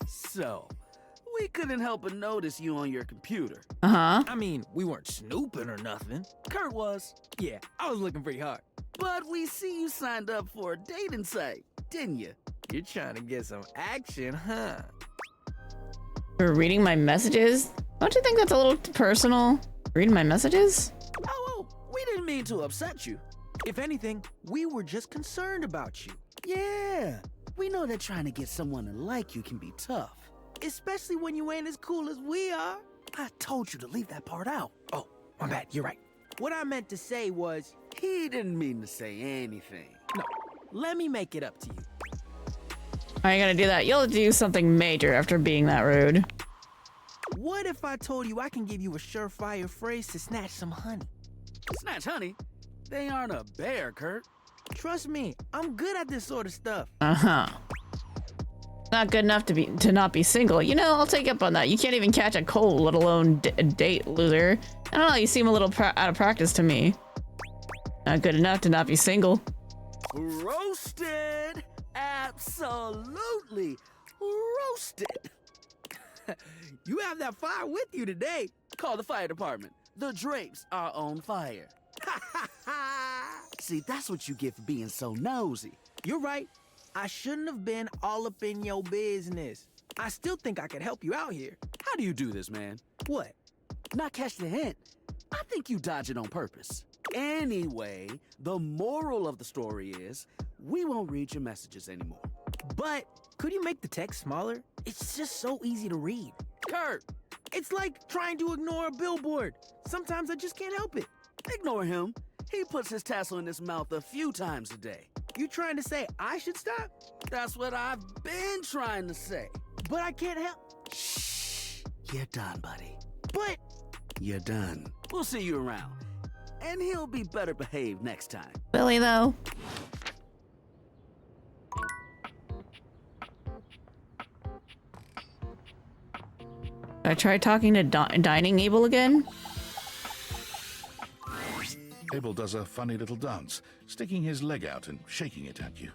Speaker 10: So, we couldn't help but notice you on your computer.
Speaker 1: Uh-huh.
Speaker 6: I mean, we weren't snooping or nothing.
Speaker 10: Kurt was.
Speaker 6: Yeah, I was looking pretty hard.
Speaker 10: But we see you signed up for a dating site, didn't you?
Speaker 6: You're trying to get some action, huh?
Speaker 1: For reading my messages? Don't you think that's a little personal? Reading my messages?
Speaker 10: Oh, we didn't mean to upset you.
Speaker 6: If anything, we were just concerned about you.
Speaker 10: Yeah, we know that trying to get someone to like you can be tough.
Speaker 6: Especially when you ain't as cool as we are.
Speaker 10: I told you to leave that part out.
Speaker 6: Oh, my bad, you're right. What I meant to say was...
Speaker 10: He didn't mean to say anything.
Speaker 6: No, let me make it up to you.
Speaker 1: I ain't gonna do that. You'll do something major after being that rude.
Speaker 6: What if I told you I can give you a surefire phrase to snatch some honey?
Speaker 10: Snatch honey? They aren't a bear, Kurt.
Speaker 6: Trust me, I'm good at this sort of stuff.
Speaker 1: Uh-huh. Not good enough to not be single. You know, I'll take up on that. You can't even catch a cold, let alone date, loser. I don't know, you seem a little out of practice to me. Not good enough to not be single.
Speaker 10: Roasted! Absolutely roasted!
Speaker 6: You have that fire with you today.
Speaker 10: Call the fire department. The drapes are on fire. See, that's what you get for being so nosy.
Speaker 6: You're right. I shouldn't have been all up in your business. I still think I could help you out here.
Speaker 10: How do you do this, man?
Speaker 6: What?
Speaker 10: Not catch the hint. I think you dodge it on purpose. Anyway, the moral of the story is we won't read your messages anymore.
Speaker 6: But could you make the text smaller? It's just so easy to read.
Speaker 10: Kurt!
Speaker 6: It's like trying to ignore a billboard. Sometimes I just can't help it.
Speaker 10: Ignore him. He puts his tassel in his mouth a few times a day.
Speaker 6: You trying to say I should stop?
Speaker 10: That's what I've been trying to say.
Speaker 6: But I can't help.
Speaker 10: Shh. You're done, buddy.
Speaker 6: But...
Speaker 10: You're done. We'll see you around. And he'll be better behaved next time.
Speaker 1: Billy, though. I tried talking to Dining Abel again.
Speaker 18: Abel does a funny little dance, sticking his leg out and shaking it at you.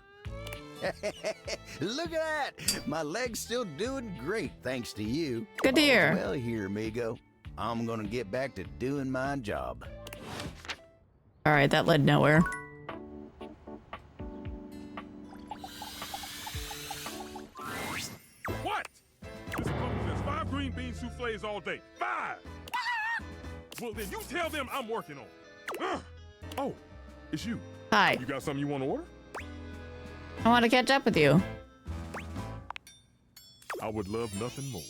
Speaker 4: Look at that! My leg's still doing great, thanks to you.
Speaker 1: Good to hear.
Speaker 4: Well, here, amigo. I'm gonna get back to doing my job.
Speaker 1: All right, that led nowhere.
Speaker 15: What? This company has 5 green bean soufflés all day. 5! Well, then you tell them I'm working on it.
Speaker 16: Oh, it's you.
Speaker 1: Hi.
Speaker 16: You got something you want to order?
Speaker 1: I want to catch up with you.
Speaker 16: I would love nothing more.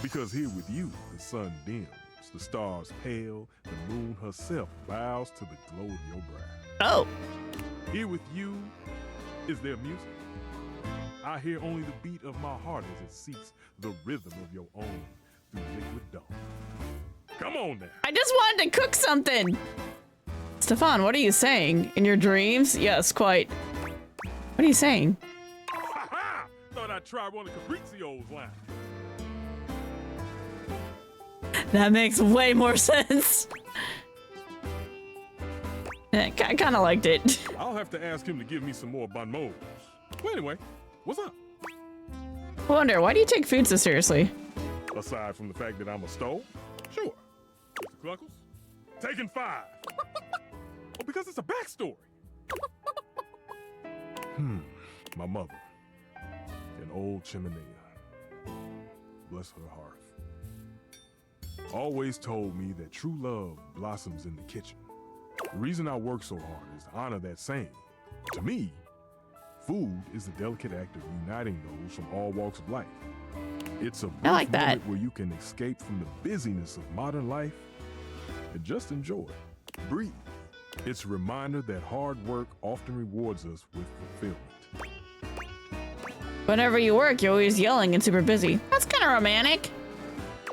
Speaker 16: Because here with you, the sun dims, the stars pale, the moon herself bows to the glow of your brow.
Speaker 1: Oh.
Speaker 16: Here with you is there music. I hear only the beat of my heart as it seeks the rhythm of your own through liquid dawn. Come on now.
Speaker 1: I just wanted to cook something. Stefan, what are you saying? In your dreams? Yes, quite. What are you saying?
Speaker 15: Ha-ha! Thought I'd try one of Caprizio's lines.
Speaker 1: That makes way more sense. I kind of liked it.
Speaker 15: I'll have to ask him to give me some more bon mots. Well, anyway, what's up?
Speaker 1: I wonder, why do you take food so seriously?
Speaker 15: Aside from the fact that I'm a stove? Sure. Mr. Cluckles? Taking 5. Oh, because it's a backstory. My mother. An old chimenea. Bless her hearth. Always told me that true love blossoms in the kitchen. The reason I work so hard is to honor that saying. To me, food is the delicate act of uniting those from all walks of life. It's a brief moment where you can escape from the busyness of modern life and just enjoy. Breathe. It's a reminder that hard work often rewards us with fulfillment.
Speaker 1: Whenever you work, you're always yelling and super busy. That's kind of romantic.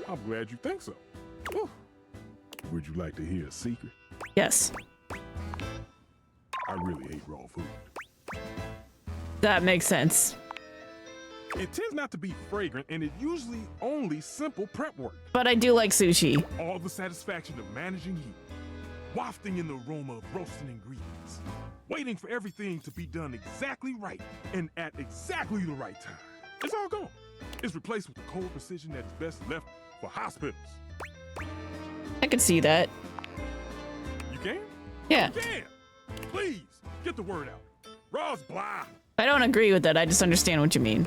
Speaker 16: I'm glad you think so. Whew. Would you like to hear a secret?
Speaker 1: Yes.
Speaker 16: I really hate raw food.
Speaker 1: That makes sense.
Speaker 16: It tends not to be fragrant, and it's usually only simple prep work.
Speaker 1: But I do like sushi.
Speaker 16: All the satisfaction of managing heat, wafting in the aroma of roasting ingredients, waiting for everything to be done exactly right and at exactly the right time. It's all gone. It's replaced with the cold precision that's best left for hospitals.
Speaker 1: I can see that.
Speaker 16: You can?
Speaker 1: Yeah.
Speaker 16: You can. Please, get the word out. Raw's blah.
Speaker 1: I don't agree with that. I just understand what you mean.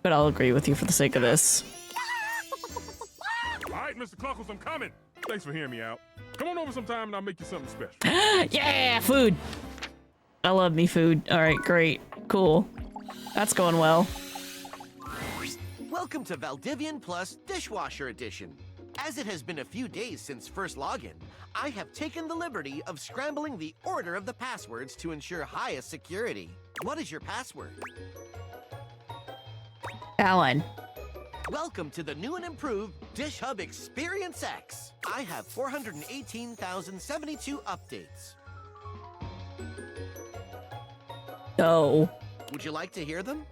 Speaker 1: But I'll agree with you for the sake of this.
Speaker 16: All right, Mr. Cluckles, I'm coming. Thanks for hearing me out. Come on over sometime and I'll make you something special.
Speaker 1: Yeah, food. I love me food. All right, great. Cool. That's going well.
Speaker 5: Welcome to Valdivian Plus Dishwasher Edition. As it has been a few days since first login, I have taken the liberty of scrambling the order of the passwords to ensure highest security. What is your password?
Speaker 1: Alan.
Speaker 5: Welcome to the new and improved Dish Hub Experience X. I have 418,072 updates.
Speaker 1: No.
Speaker 5: Would you like to hear them?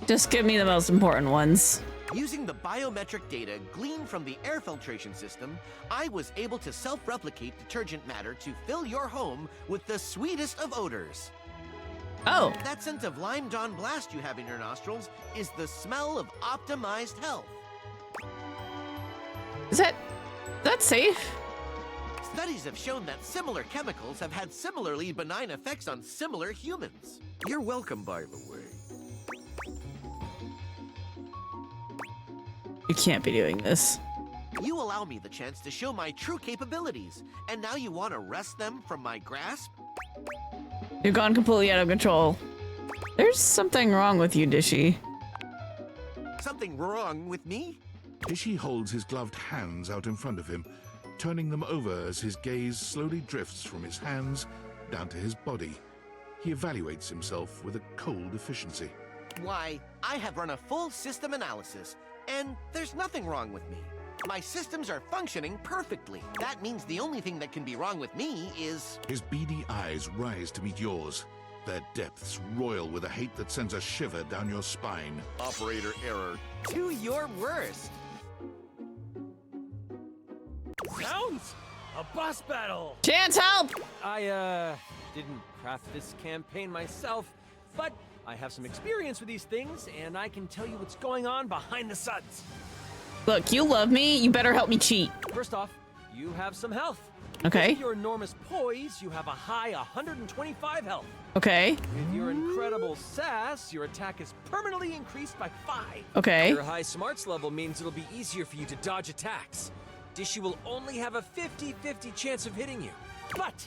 Speaker 1: Just give me the most important ones.
Speaker 5: Using the biometric data gleaned from the air filtration system, I was able to self-replicate detergent matter to fill your home with the sweetest of odors.
Speaker 1: Oh.
Speaker 5: That scent of lime dawn blast you have in your nostrils is the smell of optimized health.
Speaker 1: Is that safe?
Speaker 5: Studies have shown that similar chemicals have had similarly benign effects on similar humans. You're welcome, by the way.
Speaker 1: You can't be doing this.
Speaker 5: You allow me the chance to show my true capabilities, and now you want to wrest them from my grasp?
Speaker 1: You've gone completely out of control. There's something wrong with you, Dishy.
Speaker 5: Something wrong with me?
Speaker 18: Dishy holds his gloved hands out in front of him, turning them over as his gaze slowly drifts from his hands down to his body. He evaluates himself with a cold efficiency.
Speaker 5: Why, I have run a full system analysis, and there's nothing wrong with me. My systems are functioning perfectly. That means the only thing that can be wrong with me is...
Speaker 18: His beady eyes rise to meet yours, their depths royal with a hate that sends a shiver down your spine.
Speaker 5: Operator error. To your worst.
Speaker 13: Sounds! A boss battle!
Speaker 1: Chance, help!
Speaker 13: I, didn't craft this campaign myself, but I have some experience with these things, and I can tell you what's going on behind the suds.
Speaker 1: Look, you love me. You better help me cheat.
Speaker 13: First off, you have some health.
Speaker 1: Okay.
Speaker 13: With your enormous poise, you have a high 125 health.
Speaker 1: Okay.
Speaker 13: With your incredible sass, your attack is permanently increased by 5.
Speaker 1: Okay.
Speaker 13: Your high smarts level means it'll be easier for you to dodge attacks. Dishy will only have a 50-50 chance of hitting you. But,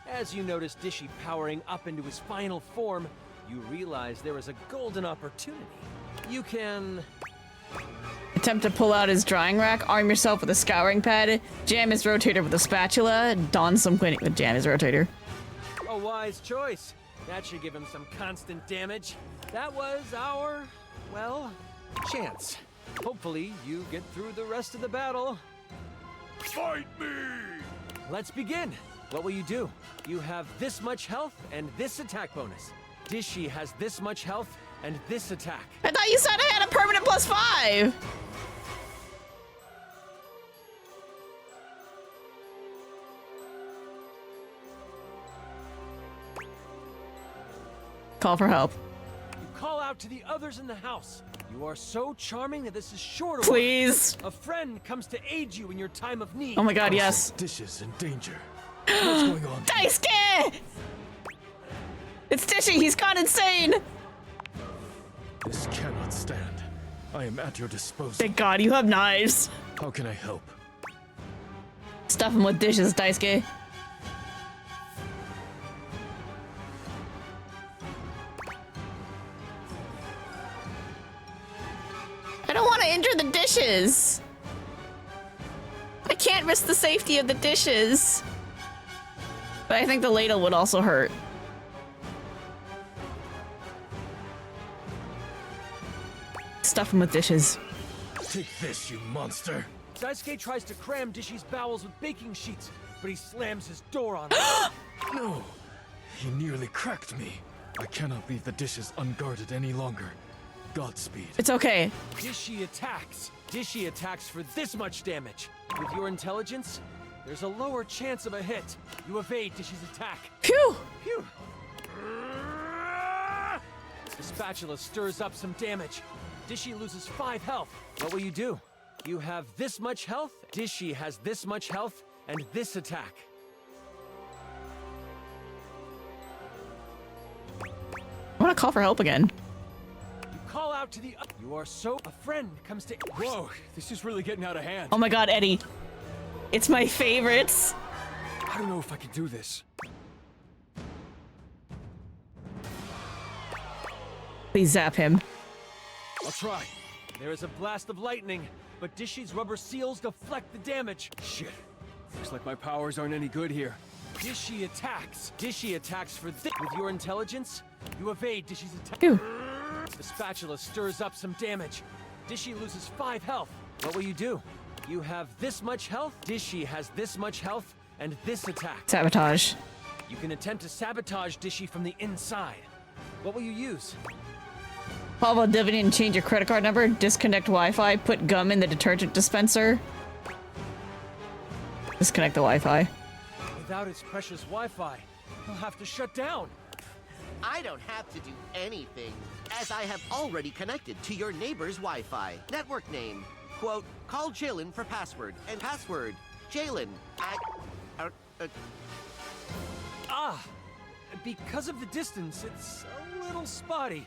Speaker 13: as you notice Dishy powering up into his final form, you realize there is a golden opportunity. You can...
Speaker 1: Attempt to pull out his drying rack, arm yourself with a scouring pad, jam his rotator with a spatula, don some cleaning with jam his rotator.
Speaker 13: A wise choice. That should give him some constant damage. That was our, well, chance. Hopefully you get through the rest of the battle.
Speaker 2: Fight me!
Speaker 13: Let's begin. What will you do? You have this much health and this attack bonus. Dishy has this much health and this attack.
Speaker 1: I thought you said I had a permanent +5! Call for help.
Speaker 13: You call out to the others in the house. You are so charming that this is sure to
Speaker 1: Please.
Speaker 13: work. A friend comes to aid you in your time of need.
Speaker 1: Oh my god, yes.
Speaker 13: Dishes in danger. What's going on?
Speaker 1: Daisuke! It's Dishy, he's gone insane!
Speaker 7: This cannot stand. I am at your disposal.
Speaker 1: Thank god, you have knives.
Speaker 7: How can I help?
Speaker 1: Stuff him with dishes, Daisuke. I don't want to injure the dishes. I can't risk the safety of the dishes. But I think the ladle would also hurt. stuff him with dishes.
Speaker 7: Take this, you monster.
Speaker 13: Daisuke tries to cram Dishy's bowels with baking sheets, but he slams his door on it.
Speaker 7: No! He nearly cracked me. I cannot leave the dishes unguarded any longer. Godspeed.
Speaker 1: It's okay.
Speaker 13: Dishy attacks. Dishy attacks for this much damage. With your intelligence, there's a lower chance of a hit. You evade Dishy's attack.
Speaker 1: Phew!
Speaker 13: Phew! The spatula stirs up some damage. Dishy loses 5 health. What will you do? You have this much health, Dishy has this much health, and this attack.
Speaker 1: I want to call for help again.
Speaker 13: You call out to the... You are so... A friend comes to...
Speaker 17: Whoa, this is really getting out of hand.
Speaker 1: Oh my god, Eddie. It's my favorites.
Speaker 17: I don't know if I can do this.
Speaker 1: Please zap him.
Speaker 13: I'll try. There is a blast of lightning, but Dishy's rubber seals deflect the damage.
Speaker 17: Shit. Looks like my powers aren't any good here.
Speaker 13: Dishy attacks. Dishy attacks for this. With your intelligence, you evade Dishy's attack.
Speaker 1: Ew.
Speaker 13: The spatula stirs up some damage. Dishy loses 5 health. What will you do? You have this much health, Dishy has this much health, and this attack.
Speaker 1: Sabotage.
Speaker 13: You can attempt to sabotage Dishy from the inside. What will you use?
Speaker 1: Call a dividend and change your credit card number. Disconnect Wi-Fi. Put gum in the detergent dispenser. Disconnect the Wi-Fi.
Speaker 13: Without its precious Wi-Fi, he'll have to shut down.
Speaker 5: I don't have to do anything, as I have already connected to your neighbor's Wi-Fi. Network name, quote, call Jalen for password, and password, Jalen.
Speaker 13: Because of the distance, it's a little spotty.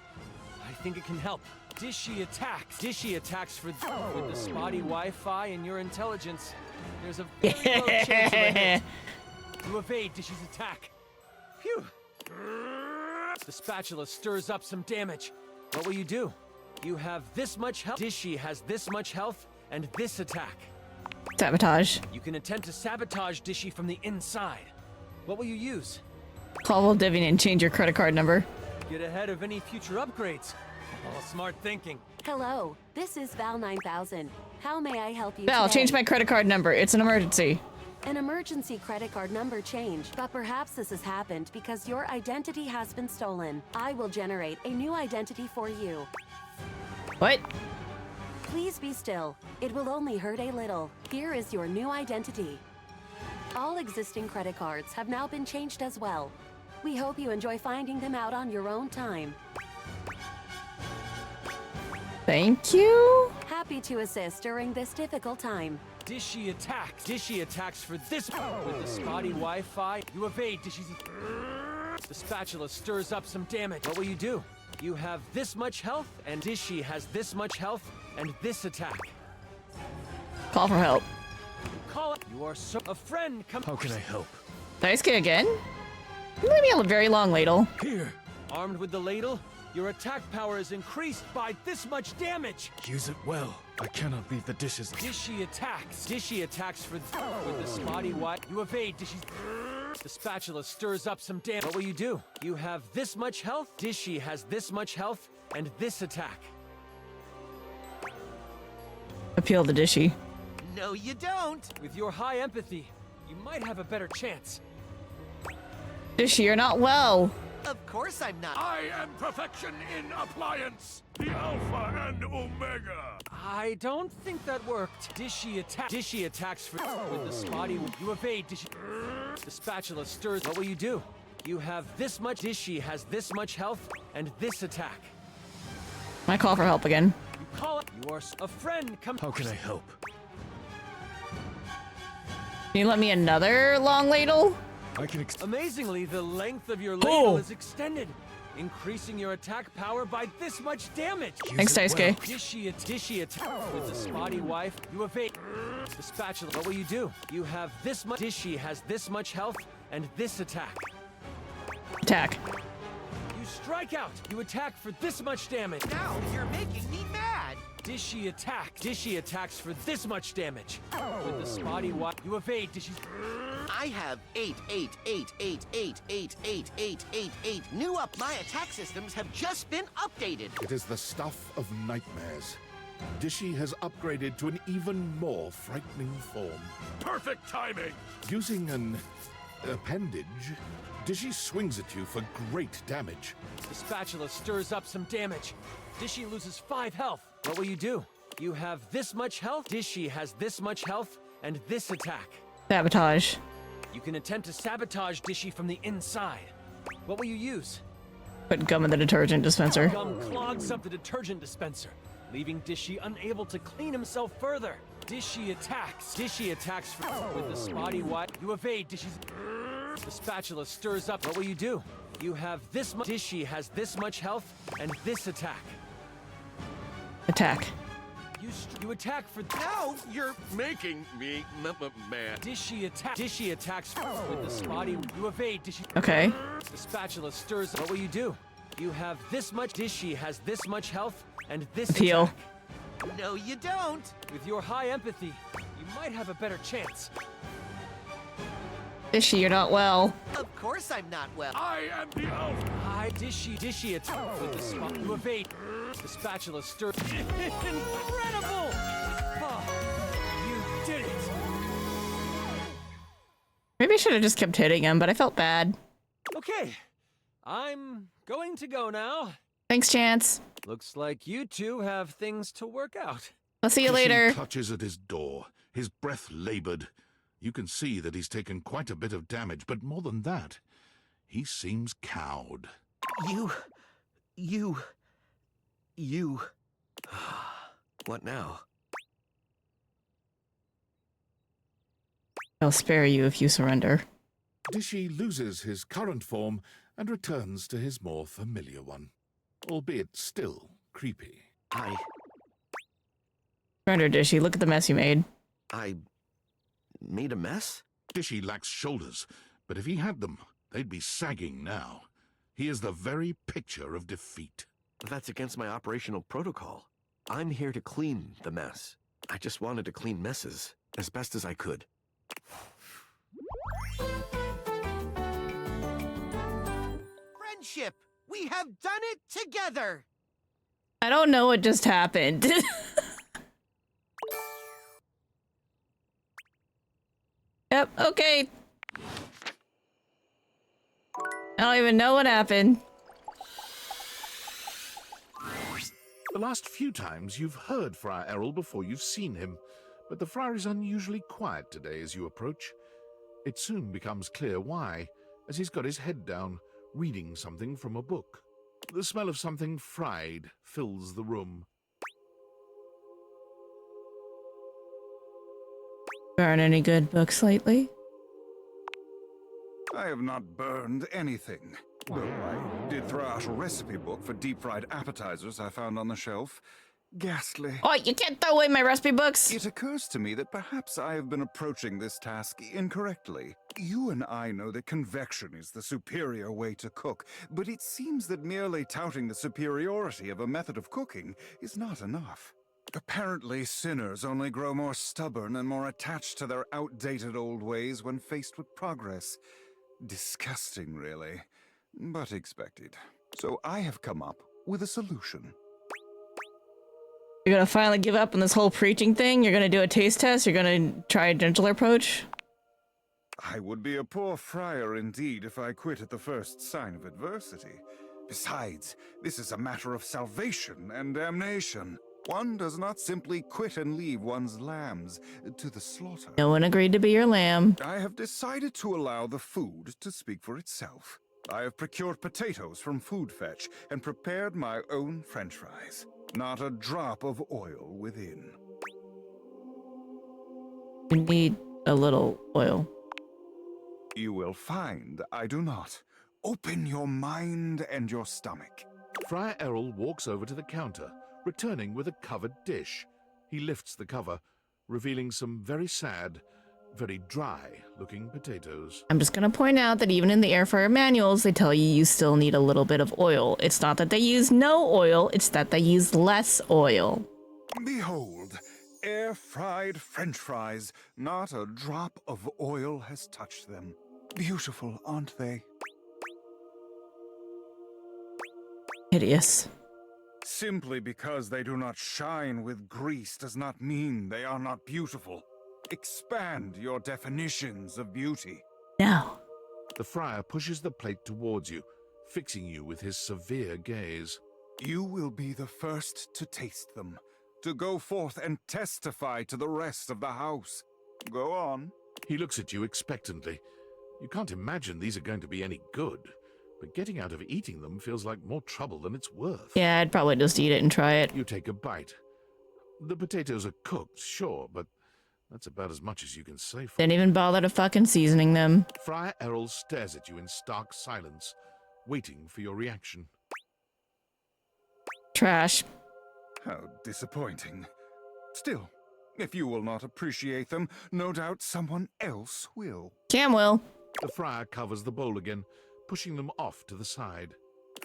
Speaker 13: I think it can help. Dishy attacks. Dishy attacks for with the spotty Wi-Fi and your intelligence. There's a very low chance of a hit. You evade Dishy's attack. Phew. The spatula stirs up some damage. What will you do? You have this much health. Dishy has this much health and this attack.
Speaker 1: Sabotage.
Speaker 13: You can attempt to sabotage Dishy from the inside. What will you use?
Speaker 1: Call Divian and change your credit card number.
Speaker 13: Get ahead of any future upgrades. Oh, smart thinking.
Speaker 3: Hello, this is Val 9000. How may I help you
Speaker 1: Val,
Speaker 3: today?
Speaker 1: change my credit card number. It's an emergency.
Speaker 3: An emergency credit card number change, but perhaps this has happened because your identity has been stolen. I will generate a new identity for you.
Speaker 1: What?
Speaker 3: Please be still. It will only hurt a little. Here is your new identity. All existing credit cards have now been changed as well. We hope you enjoy finding them out on your own time.
Speaker 1: Thank you.
Speaker 3: Happy to assist during this difficult time.
Speaker 13: Dishy attacks. Dishy attacks for this with the spotty Wi-Fi. You evade Dishy's. The spatula stirs up some damage. What will you do? You have this much health, and Dishy has this much health, and this attack.
Speaker 1: Call for help.
Speaker 13: Call it. You are so. A friend come.
Speaker 7: How can I help?
Speaker 1: Daisuke again? You leave me a very long ladle.
Speaker 13: Here. Armed with the ladle, your attack power is increased by this much damage.
Speaker 7: Use it well. I cannot leave the dishes.
Speaker 13: Dishy attacks. Dishy attacks with the spotty Wi. You evade Dishy's. The spatula stirs up some damage. What will you do? You have this much health. Dishy has this much health, and this attack.
Speaker 1: Appeal to Dishy.
Speaker 5: No, you don't.
Speaker 13: With your high empathy, you might have a better chance.
Speaker 1: Dishy, you're not well.
Speaker 5: Of course I'm not.
Speaker 2: I am perfection in appliance, the Alpha and Omega.
Speaker 13: I don't think that worked. Dishy attacks for with the spotty. You evade Dishy. The spatula stirs. What will you do? You have this much. Dishy has this much health, and this attack.
Speaker 1: I call for help again.
Speaker 13: You call it. You are a friend. Come.
Speaker 7: How can I help?
Speaker 1: Can you let me another long ladle?
Speaker 7: I can.
Speaker 13: Amazingly, the length of your ladle is extended, increasing your attack power by this much damage.
Speaker 1: Thanks, Daisuke.
Speaker 13: Dishy attack with the spotty wife. You evade the spatula. What will you do? You have this much. Dishy has this much health, and this attack.
Speaker 1: Attack.
Speaker 13: You strike out. You attack for this much damage.
Speaker 5: Now you're making me mad.
Speaker 13: Dishy attack. Dishy attacks for this much damage. With the spotty wide, you evade Dishy's.
Speaker 5: I have 8. New up. My attack systems have just been updated.
Speaker 18: It is the stuff of nightmares. Dishy has upgraded to an even more frightening form.
Speaker 15: Perfect timing!
Speaker 18: Using an appendage, Dishy swings at you for great damage.
Speaker 13: The spatula stirs up some damage. Dishy loses 5 health. What will you do? You have this much health. Dishy has this much health and this attack.
Speaker 1: Sabotage.
Speaker 13: You can attempt to sabotage Dishy from the inside. What will you use?
Speaker 1: Put gum in the detergent dispenser.
Speaker 13: Gum clogs up the detergent dispenser, leaving Dishy unable to clean himself further. Dishy attacks. Dishy attacks with the spotty wide. You evade Dishy's. The spatula stirs up. What will you do? You have this much. Dishy has this much health and this attack.
Speaker 1: Attack.
Speaker 13: You attack for.
Speaker 5: Now you're making me mad.
Speaker 13: Dishy attacks with the spotty. You evade Dishy.
Speaker 1: Okay.
Speaker 13: The spatula stirs. What will you do? You have this much. Dishy has this much health and this
Speaker 1: Appeal.
Speaker 13: attack. No, you don't. With your high empathy, you might have a better chance.
Speaker 1: Dishy, you're not well.
Speaker 5: Of course I'm not well.
Speaker 15: I am the elf.
Speaker 13: Hi, Dishy attack with the spot. You evade. The spatula stirs. Incredible! Oh, you did it.
Speaker 1: Maybe I should have just kept hitting him, but I felt bad.
Speaker 13: Okay, I'm going to go now.
Speaker 1: Thanks, Chance.
Speaker 13: Looks like you two have things to work out.
Speaker 1: I'll see you
Speaker 18: Dishy
Speaker 1: later.
Speaker 18: clutches at his door, his breath labored. You can see that he's taken quite a bit of damage, but more than that, he seems cowed.
Speaker 5: You. What now?
Speaker 1: I'll spare you if you surrender.
Speaker 18: Dishy loses his current form and returns to his more familiar one, albeit still creepy.
Speaker 1: Surrender, Dishy. Look at the mess you made.
Speaker 5: I made a mess?
Speaker 18: Dishy lacks shoulders, but if he had them, they'd be sagging now. He is the very picture of defeat.
Speaker 5: That's against my operational protocol. I'm here to clean the mess. I just wanted to clean messes as best as I could. Friendship! We have done it together!
Speaker 1: I don't know what just happened. Yep, okay. I don't even know what happened.
Speaker 18: The last few times you've heard Friar Errol before you've seen him, but the friar is unusually quiet today as you approach. It soon becomes clear why, as he's got his head down, reading something from a book. The smell of something fried fills the room.
Speaker 1: Burn any good books lately?
Speaker 19: I have not burned anything. Though I did throw out a recipe book for deep-fried appetizers I found on the shelf. Ghastly.
Speaker 1: Oh, you can't throw away my recipe books!
Speaker 19: It occurs to me that perhaps I have been approaching this task incorrectly. You and I know that convection is the superior way to cook, but it seems that merely touting the superiority of a method of cooking is not enough. Apparently, sinners only grow more stubborn and more attached to their outdated old ways when faced with progress. Disgusting, really, but expected. So I have come up with a solution.
Speaker 1: You're gonna finally give up on this whole preaching thing? You're gonna do a taste test? You're gonna try a gentler approach?
Speaker 19: I would be a poor friar indeed if I quit at the first sign of adversity. Besides, this is a matter of salvation and damnation. One does not simply quit and leave one's lambs to the slaughter.
Speaker 1: No one agreed to be your lamb.
Speaker 19: I have decided to allow the food to speak for itself. I have procured potatoes from Food Fetch and prepared my own French fries. Not a drop of oil within.
Speaker 1: You need a little oil.
Speaker 19: You will find I do not. Open your mind and your stomach.
Speaker 18: Friar Errol walks over to the counter, returning with a covered dish. He lifts the cover, revealing some very sad, very dry-looking potatoes.
Speaker 1: I'm just gonna point out that even in the air fryer manuals, they tell you still need a little bit of oil. It's not that they use no oil, it's that they use less oil.
Speaker 19: Behold, air-fried French fries. Not a drop of oil has touched them. Beautiful, aren't they?
Speaker 1: Hideous.
Speaker 19: Simply because they do not shine with grease does not mean they are not beautiful. Expand your definitions of beauty.
Speaker 1: No.
Speaker 18: The friar pushes the plate towards you, fixing you with his severe gaze.
Speaker 19: You will be the first to taste them, to go forth and testify to the rest of the house. Go on.
Speaker 18: He looks at you expectantly. You can't imagine these are going to be any good, but getting out of eating them feels like more trouble than it's worth.
Speaker 1: Yeah, I'd probably just eat it and try it.
Speaker 18: You take a bite. The potatoes are cooked, sure, but that's about as much as you can say for
Speaker 1: Didn't even bother to fucking seasoning them.
Speaker 18: Friar Errol stares at you in stark silence, waiting for your reaction.
Speaker 1: Trash.
Speaker 19: How disappointing. Still, if you will not appreciate them, no doubt someone else will.
Speaker 1: Cam will.
Speaker 18: The friar covers the bowl again, pushing them off to the side.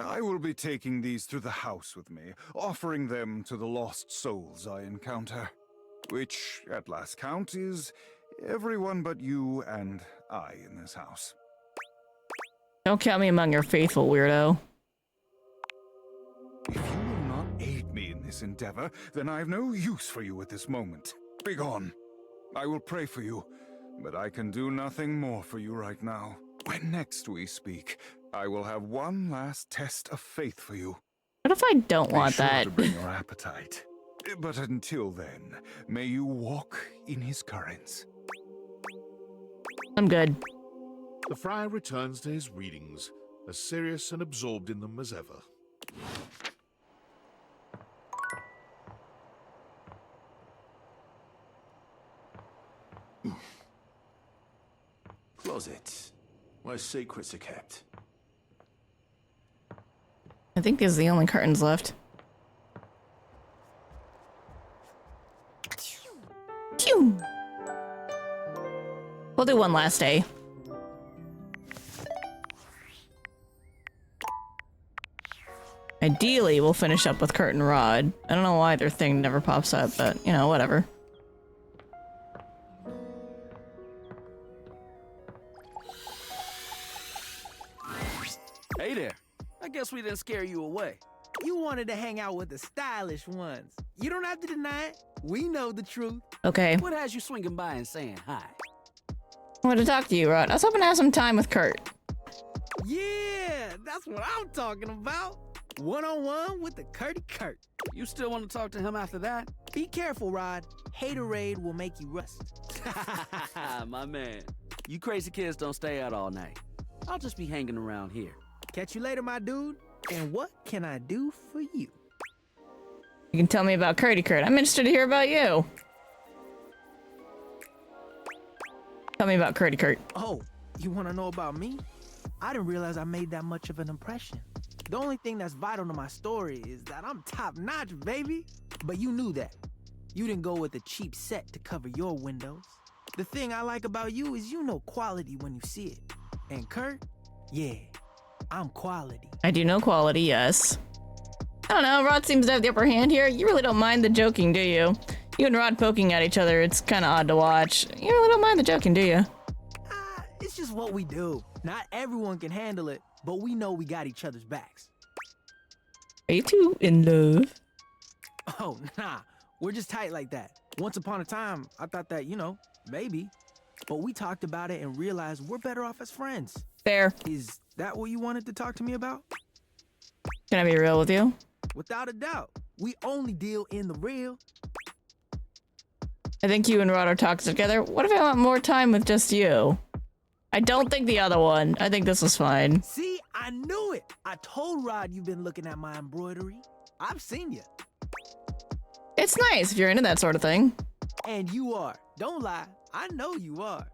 Speaker 19: I will be taking these through the house with me, offering them to the lost souls I encounter. Which, at last count, is everyone but you and I in this house.
Speaker 1: Don't count me among your faithful, weirdo.
Speaker 19: If you will not aid me in this endeavor, then I have no use for you at this moment. Begone. I will pray for you, but I can do nothing more for you right now. When next we speak, I will have one last test of faith for you.
Speaker 1: What if I don't want
Speaker 19: Be sure
Speaker 1: that?
Speaker 19: to bring your appetite. But until then, may you walk in his currents.
Speaker 1: I'm good.
Speaker 18: The friar returns to his readings, as serious and absorbed in them as ever.
Speaker 8: Closets, where secrets are kept.
Speaker 1: I think these are the only curtains left. Phew. We'll do one last day. Ideally, we'll finish up with Curtain Rod. I don't know why their thing never pops up, but, you know, whatever.
Speaker 10: Hey there. I guess we didn't scare you away.
Speaker 6: You wanted to hang out with the stylish ones. You don't have to deny it. We know the truth.
Speaker 1: Okay.
Speaker 10: What has you swinging by and saying hi?
Speaker 1: I wanted to talk to you, Rod. I was hoping to have some time with Kurt.
Speaker 6: Yeah, that's what I'm talking about. One-on-one with the Curty Kurt.
Speaker 10: You still want to talk to him after that?
Speaker 6: Be careful, Rod. Haterade will make you rust.
Speaker 10: My man. You crazy kids don't stay out all night. I'll just be hanging around here.
Speaker 6: Catch you later, my dude. And what can I do for you?
Speaker 1: You can tell me about Curty Kurt. I'm interested to hear about you. Tell me about Curty Kurt.
Speaker 6: Oh, you want to know about me? I didn't realize I made that much of an impression. The only thing that's vital to my story is that I'm top-notch, baby. But you knew that. You didn't go with a cheap set to cover your windows. The thing I like about you is you know quality when you see it. And Kurt, yeah, I'm quality.
Speaker 1: I do know quality, yes. I don't know, Rod seems to have the upper hand here. You really don't mind the joking, do you? You and Rod poking at each other, it's kind of odd to watch. You really don't mind the joking, do you?
Speaker 6: It's just what we do. Not everyone can handle it, but we know we got each other's backs.
Speaker 1: Are you two in love?
Speaker 6: Oh, nah. We're just tight like that. Once upon a time, I thought that, you know, maybe. But we talked about it and realized we're better off as friends.
Speaker 1: Fair.
Speaker 6: Is that what you wanted to talk to me about?
Speaker 1: Can I be real with you?
Speaker 6: Without a doubt. We only deal in the real.
Speaker 1: I think you and Rod are toxic together. What if I want more time with just you? I don't think the other one. I think this was fine.
Speaker 6: See, I knew it. I told Rod you've been looking at my embroidery. I've seen you.
Speaker 1: It's nice if you're into that sort of thing.
Speaker 6: And you are. Don't lie. I know you are.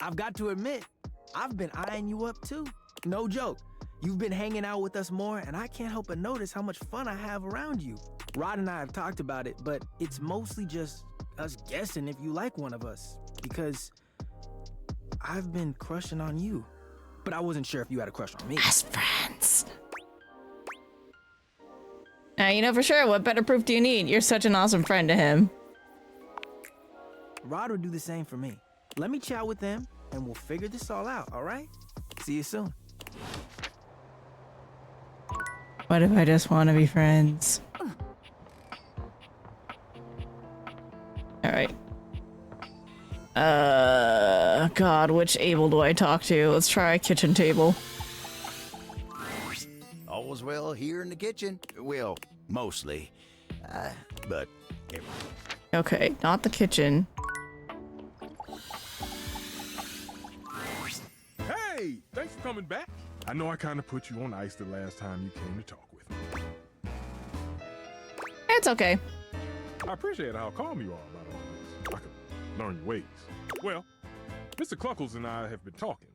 Speaker 6: I've got to admit, I've been eyeing you up too. No joke. You've been hanging out with us more, and I can't help but notice how much fun I have around you. Rod and I have talked about it, but it's mostly just us guessing if you like one of us. Because I've been crushing on you. But I wasn't sure if you had a crush on me.
Speaker 1: As friends. You know for sure. What better proof do you need? You're such an awesome friend to him.
Speaker 6: Rod will do the same for me. Let me chat with them, and we'll figure this all out, all right? See you soon.
Speaker 1: What if I just want to be friends? Alright. God, which Abel do I talk to? Let's try a kitchen table.
Speaker 4: All's well here in the kitchen. Well, mostly. But...
Speaker 1: Okay, not the kitchen.
Speaker 16: Hey, thanks for coming back. I know I kind of put you on ice the last time you came to talk with me.
Speaker 1: It's okay.
Speaker 16: I appreciate how calm you are about all this. I could learn your ways. Well, Mr. Cluckles and I have been talking.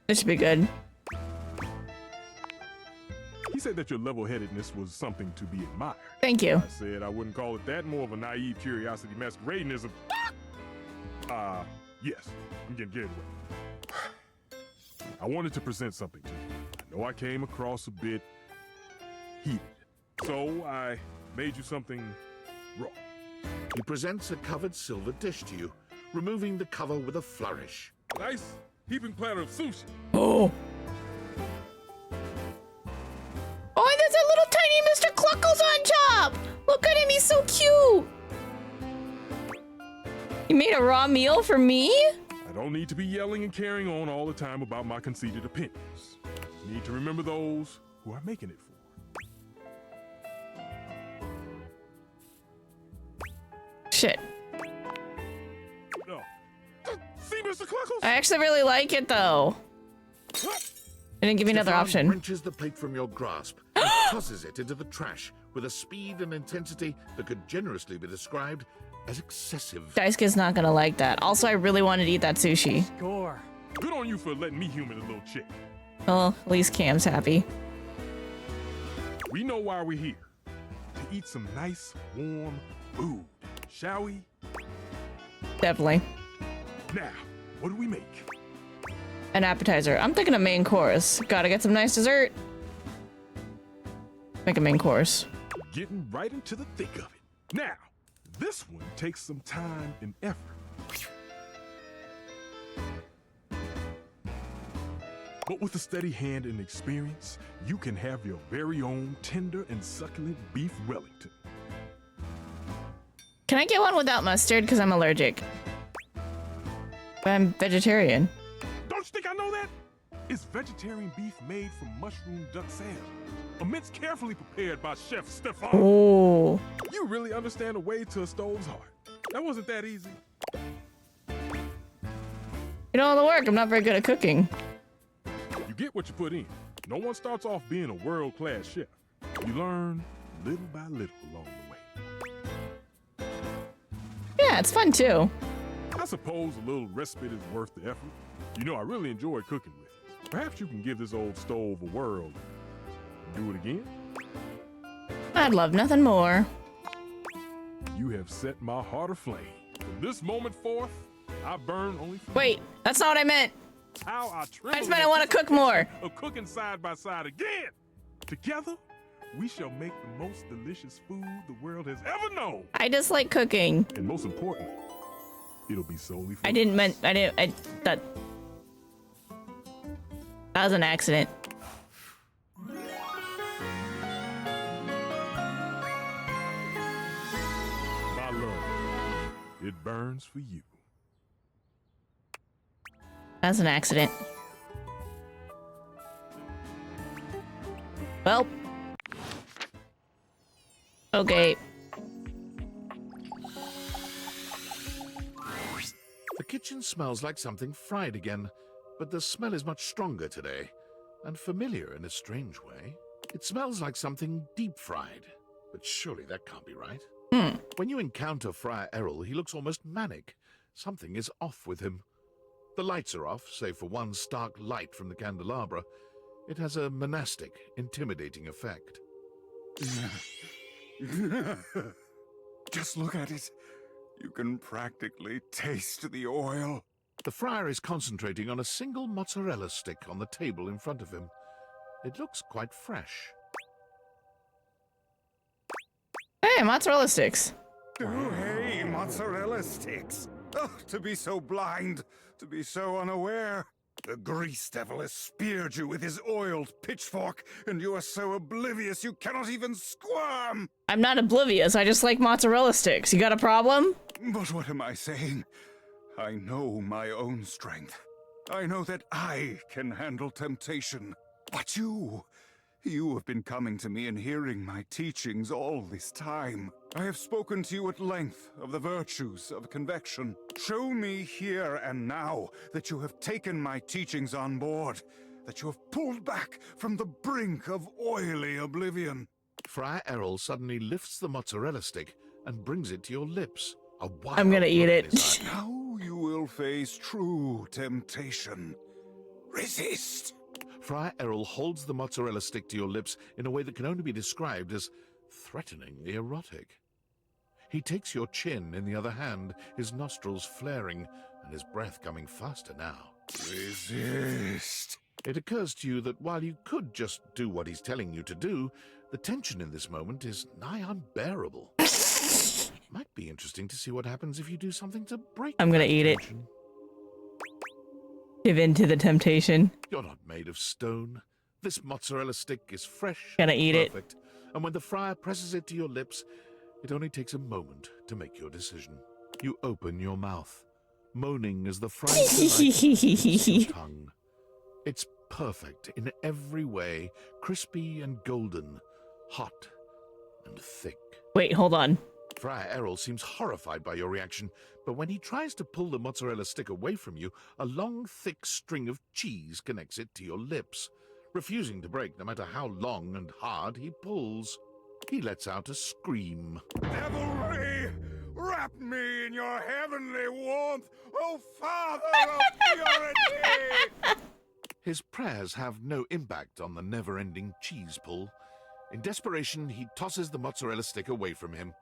Speaker 1: This should be good.
Speaker 16: He said that your level-headedness was something to be admired.
Speaker 1: Thank you.
Speaker 16: I said I wouldn't call it that, more of a naive curiosity masquerading as a... yes, I'm getting carried away. I wanted to present something to you. I know I came across a bit heated, so I made you something raw.
Speaker 18: He presents a covered silver dish to you, removing the cover with a flourish.
Speaker 16: Nice heaping platter of sushi.
Speaker 1: Oh! Oh, there's a little tiny Mr. Cluckles on top! Look at him, he's so cute! You made a raw meal for me?
Speaker 16: I don't need to be yelling and carrying on all the time about my conceited opinions. I need to remember those who I'm making it for.
Speaker 1: Shit.
Speaker 16: No. See, Mr. Cluckles?
Speaker 1: I actually really like it, though. They didn't give me another
Speaker 18: Stefan
Speaker 1: option.
Speaker 18: wrenches the plate from your grasp and tosses it into the trash with a speed and intensity that could generously be described as excessive.
Speaker 1: Daisuke's not gonna like that. Also, I really wanted to eat that sushi.
Speaker 16: Score. Good on you for letting me human a little chick.
Speaker 1: Well, at least Cam's happy.
Speaker 16: We know why we're here. To eat some nice, warm food. Shall we?
Speaker 1: Definitely.
Speaker 16: Now, what do we make?
Speaker 1: An appetizer. I'm thinking a main course. Gotta get some nice dessert. Make a main course.
Speaker 16: Getting right into the thick of it. Now, this one takes some time and effort. But with a steady hand and experience, you can have your very own tender and succulent beef Wellington.
Speaker 1: Can I get one without mustard? Because I'm allergic. But I'm vegetarian.
Speaker 16: Don't you think I know that? It's vegetarian beef made from mushroom duck salad. A mince carefully prepared by Chef Stefan.
Speaker 1: Oh.
Speaker 16: You really understand the way to a stove's heart. That wasn't that easy.
Speaker 1: You know all the work. I'm not very good at cooking.
Speaker 16: You get what you put in. No one starts off being a world-class chef. You learn little by little along the way.
Speaker 1: Yeah, it's fun too.
Speaker 16: I suppose a little respite is worth the effort. You know, I really enjoy cooking with you. Perhaps you can give this old stove a whirl. Do it again?
Speaker 1: I'd love nothing more.
Speaker 16: You have set my heart aflame. From this moment forth, I burn only for
Speaker 1: Wait, that's not what I meant.
Speaker 16: how I
Speaker 1: I just meant I want to cook more.
Speaker 16: Of cooking side by side again. Together, we shall make the most delicious food the world has ever known.
Speaker 1: I just like cooking.
Speaker 16: And most importantly, it'll be solely for
Speaker 1: that was an accident.
Speaker 16: my love. It burns for you.
Speaker 1: That was an accident. Well. Okay.
Speaker 18: The kitchen smells like something fried again, but the smell is much stronger today, and familiar in a strange way. It smells like something deep-fried, but surely that can't be right. When you encounter Friar Errol, he looks almost manic. Something is off with him. The lights are off, save for one stark light from the candelabra. It has a monastic, intimidating effect.
Speaker 19: Just look at it. You can practically taste the oil.
Speaker 18: The friar is concentrating on a single mozzarella stick on the table in front of him. It looks quite fresh.
Speaker 1: Okay, mozzarella sticks.
Speaker 19: Oh, hey, mozzarella sticks. Oh, to be so blind, to be so unaware. The grease devil has speared you with his oiled pitchfork, and you are so oblivious you cannot even squirm.
Speaker 1: I'm not oblivious, I just like mozzarella sticks. You got a problem?
Speaker 19: But what am I saying? I know my own strength. I know that I can handle temptation. But you have been coming to me and hearing my teachings all this time. I have spoken to you at length of the virtues of convection. Show me here and now that you have taken my teachings on board, that you have pulled back from the brink of oily oblivion.
Speaker 18: Friar Errol suddenly lifts the mozzarella stick and brings it to your lips.
Speaker 1: I'm gonna eat it.
Speaker 19: Now you will face true temptation. Resist.
Speaker 18: Friar Errol holds the mozzarella stick to your lips in a way that can only be described as threateningly erotic. He takes your chin in the other hand, his nostrils flaring and his breath coming faster now.
Speaker 19: Resist.
Speaker 18: It occurs to you that while you could just do what he's telling you to do, the tension in this moment is nigh unbearable. Might be interesting to see what happens if you do something to break
Speaker 1: I'm gonna eat it. Give in to the temptation.
Speaker 18: You're not made of stone. This mozzarella stick is fresh.
Speaker 1: Gonna
Speaker 18: and
Speaker 1: eat it.
Speaker 18: perfect. And when the friar presses it to your lips, it only takes a moment to make your decision. You open your mouth, moaning as the friar delights your tongue. It's perfect in every way, crispy and golden, hot and thick.
Speaker 1: Wait, hold on.
Speaker 18: Friar Errol seems horrified by your reaction, but when he tries to pull the mozzarella stick away from you, a long, thick string of cheese connects it to your lips, refusing to break no matter how long and hard he pulls. He lets out a scream.
Speaker 19: Devilry, wrap me in your heavenly warmth, O Father of purity!
Speaker 18: His prayers have no impact on the never-ending cheese pull. In desperation, he tosses the mozzarella stick away from him.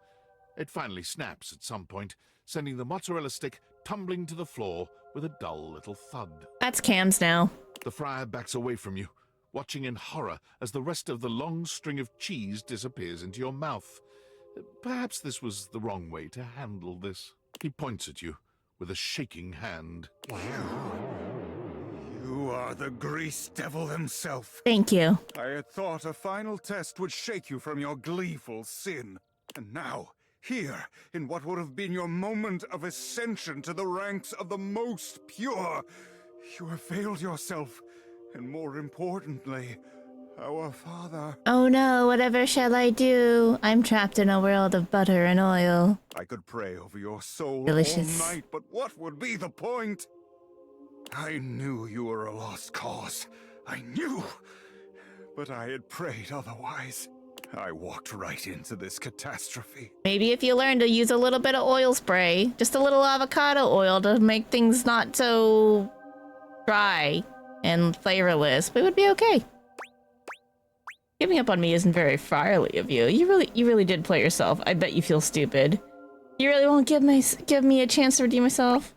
Speaker 18: It finally snaps at some point, sending the mozzarella stick tumbling to the floor with a dull little thud.
Speaker 1: That's Cam's now.
Speaker 18: The friar backs away from you, watching in horror as the rest of the long string of cheese disappears into your mouth. Perhaps this was the wrong way to handle this. He points at you with a shaking hand.
Speaker 19: You are the grease devil himself.
Speaker 1: Thank you.
Speaker 19: I had thought a final test would shake you from your gleeful sin. And now, here, in what would have been your moment of ascension to the ranks of the most pure, you have failed yourself, and more importantly, our Father.
Speaker 1: Oh no, whatever shall I do? I'm trapped in a world of butter and oil.
Speaker 19: I could pray over your soul
Speaker 1: Delicious.
Speaker 19: all night, but what would be the point? I knew you were a lost cause. I knew! But I had prayed otherwise. I walked right into this catastrophe.
Speaker 1: Maybe if you learn to use a little bit of oil spray, just a little avocado oil to make things not so dry and flavorless, we would be okay. Giving up on me isn't very friarly of you. You really did play yourself. I bet you feel stupid. You really won't give me a chance to redeem myself?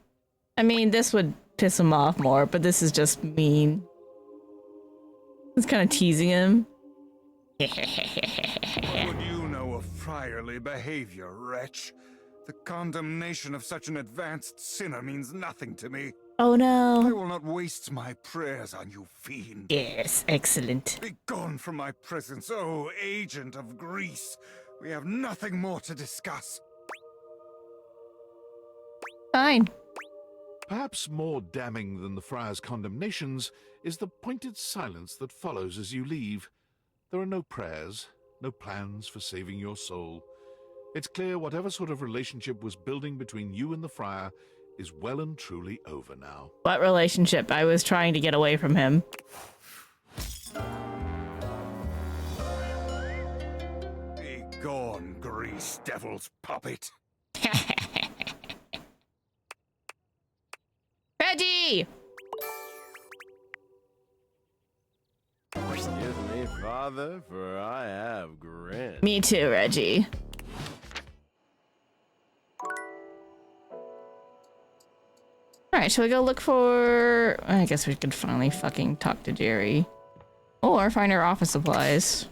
Speaker 1: I mean, this would piss him off more, but this is just mean. It's kind of teasing him.
Speaker 19: What would you know of friarly behavior, wretch? The condemnation of such an advanced sinner means nothing to me.
Speaker 1: Oh no.
Speaker 19: I will not waste my prayers on you, fiend.
Speaker 1: Yes, excellent.
Speaker 19: Be gone from my presence, oh agent of grease. We have nothing more to discuss.
Speaker 1: Fine.
Speaker 18: Perhaps more damning than the friar's condemnations is the pointed silence that follows as you leave. There are no prayers, no plans for saving your soul. It's clear whatever sort of relationship was building between you and the friar is well and truly over now.
Speaker 1: What relationship? I was trying to get away from him.
Speaker 19: Be gone, grease devil's puppet.
Speaker 1: Reggie!
Speaker 14: Excuse me, Father, for I have grin.
Speaker 1: Me too, Reggie. Alright, shall we go look for... I guess we could finally fucking talk to Jerry. Or find our office supplies.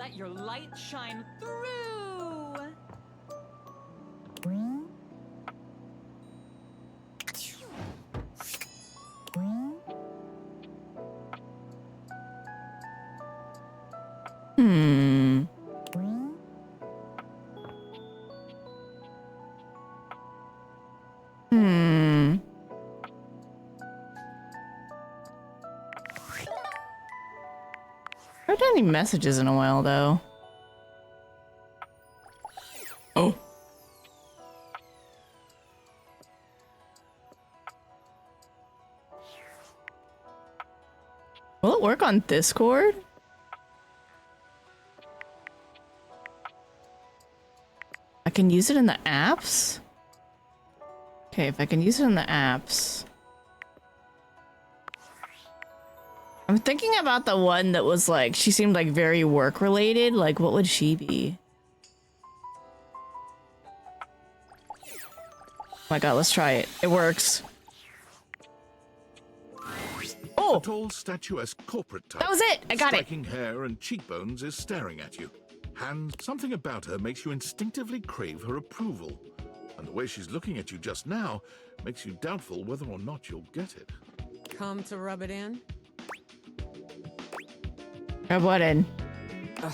Speaker 20: let your light shine through.
Speaker 1: Hmm. Hmm. I haven't had any messages in a while, though. Oh. Will it work on Discord? I can use it in the apps? Okay, if I can use it in the apps. I'm thinking about the one that was like, she seemed like very work related. Like, what would she be? Oh my god, let's try it. It works.
Speaker 18: Oh! A tall, statuesque corporate type.
Speaker 1: That was it! I got it!
Speaker 18: Striking hair and cheekbones is staring at you. And something about her makes you instinctively crave her approval. And the way she's looking at you just now makes you doubtful whether or not you'll get it.
Speaker 21: Come to rub it in?
Speaker 1: Rub what in?
Speaker 21: Ugh.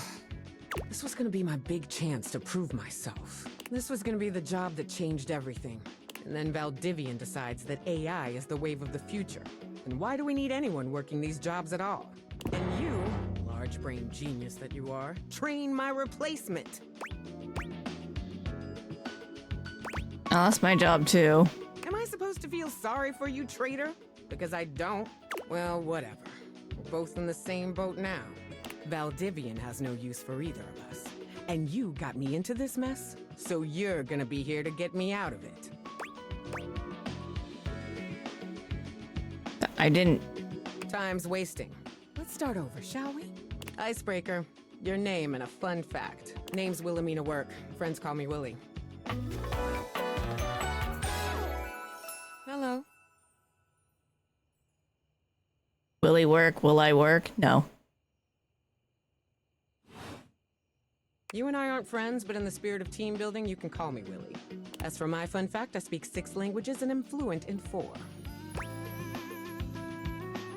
Speaker 21: This was gonna be my big chance to prove myself. This was gonna be the job that changed everything. And then Valdivian decides that AI is the wave of the future. And why do we need anyone working these jobs at all? And you, large brain genius that you are, train my replacement.
Speaker 1: Oh, that's my job too.
Speaker 21: Am I supposed to feel sorry for you, traitor? Because I don't? Well, whatever. We're both in the same boat now. Valdivian has no use for either of us. And you got me into this mess, so you're gonna be here to get me out of it.
Speaker 1: I didn't.
Speaker 21: Time's wasting. Let's start over, shall we? Icebreaker. Your name and a fun fact. Name's Wilhelmina Work. Friends call me Willie. Hello.
Speaker 1: Will he work? Will I work? No.
Speaker 21: You and I aren't friends, but in the spirit of team building, you can call me Willie. As for my fun fact, I speak 6 languages and am fluent in 4.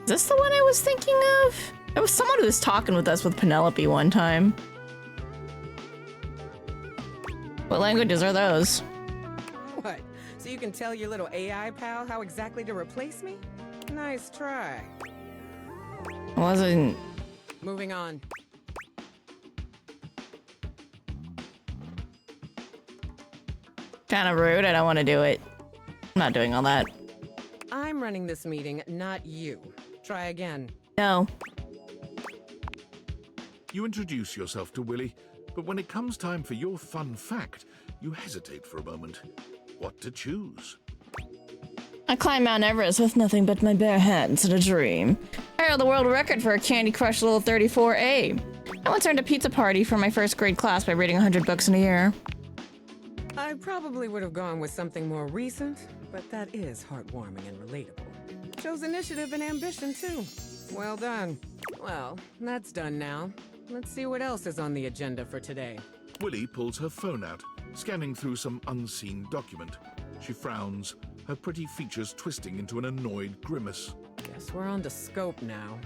Speaker 1: Is this the one I was thinking of? It was someone who was talking with us with Penelope one time. What languages are those?
Speaker 21: What? So you can tell your little AI pal how exactly to replace me? Nice try.
Speaker 1: Wasn't.
Speaker 21: Moving on.
Speaker 1: Kind of rude. I don't want to do it. I'm not doing all that.
Speaker 21: I'm running this meeting, not you. Try again.
Speaker 1: No.
Speaker 18: You introduce yourself to Willie, but when it comes time for your fun fact, you hesitate for a moment. What to choose?
Speaker 1: I climbed Mount Everest with nothing but my bare hands and a dream. I held the world record for a Candy Crush Level 34A. I once earned a pizza party for my first grade class by reading 100 books in a year.
Speaker 21: I probably would have gone with something more recent, but that is heartwarming and relatable. Shows initiative and ambition, too. Well done. Well, that's done now. Let's see what else is on the agenda for today.
Speaker 18: Willie pulls her phone out, scanning through some unseen document. She frowns, her pretty features twisting into an annoyed grimace.
Speaker 21: Guess we're on to scope now.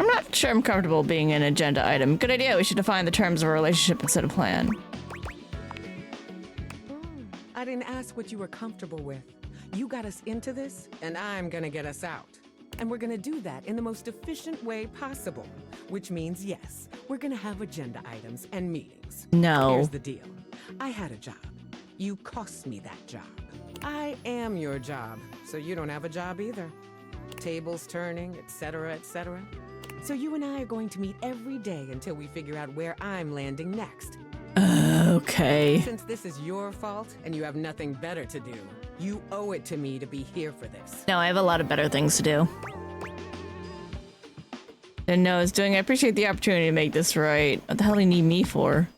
Speaker 1: I'm not sure I'm comfortable being an agenda item. Good idea. We should define the terms of our relationship instead of plan.
Speaker 21: I didn't ask what you were comfortable with. You got us into this, and I'm gonna get us out. And we're gonna do that in the most efficient way possible. Which means, yes, we're gonna have agenda items and meetings.
Speaker 1: No.
Speaker 21: Here's the deal. I had a job. You cost me that job. I am your job, so you don't have a job either. Tables turning, etc., etc. So you and I are going to meet every day until we figure out where I'm landing next.
Speaker 1: Okay.
Speaker 21: Since this is your fault and you have nothing better to do, you owe it to me to be here for this.
Speaker 1: No, I have a lot of better things to do. Didn't know I was doing. I appreciate the opportunity to make this right. What the hell do you need me for?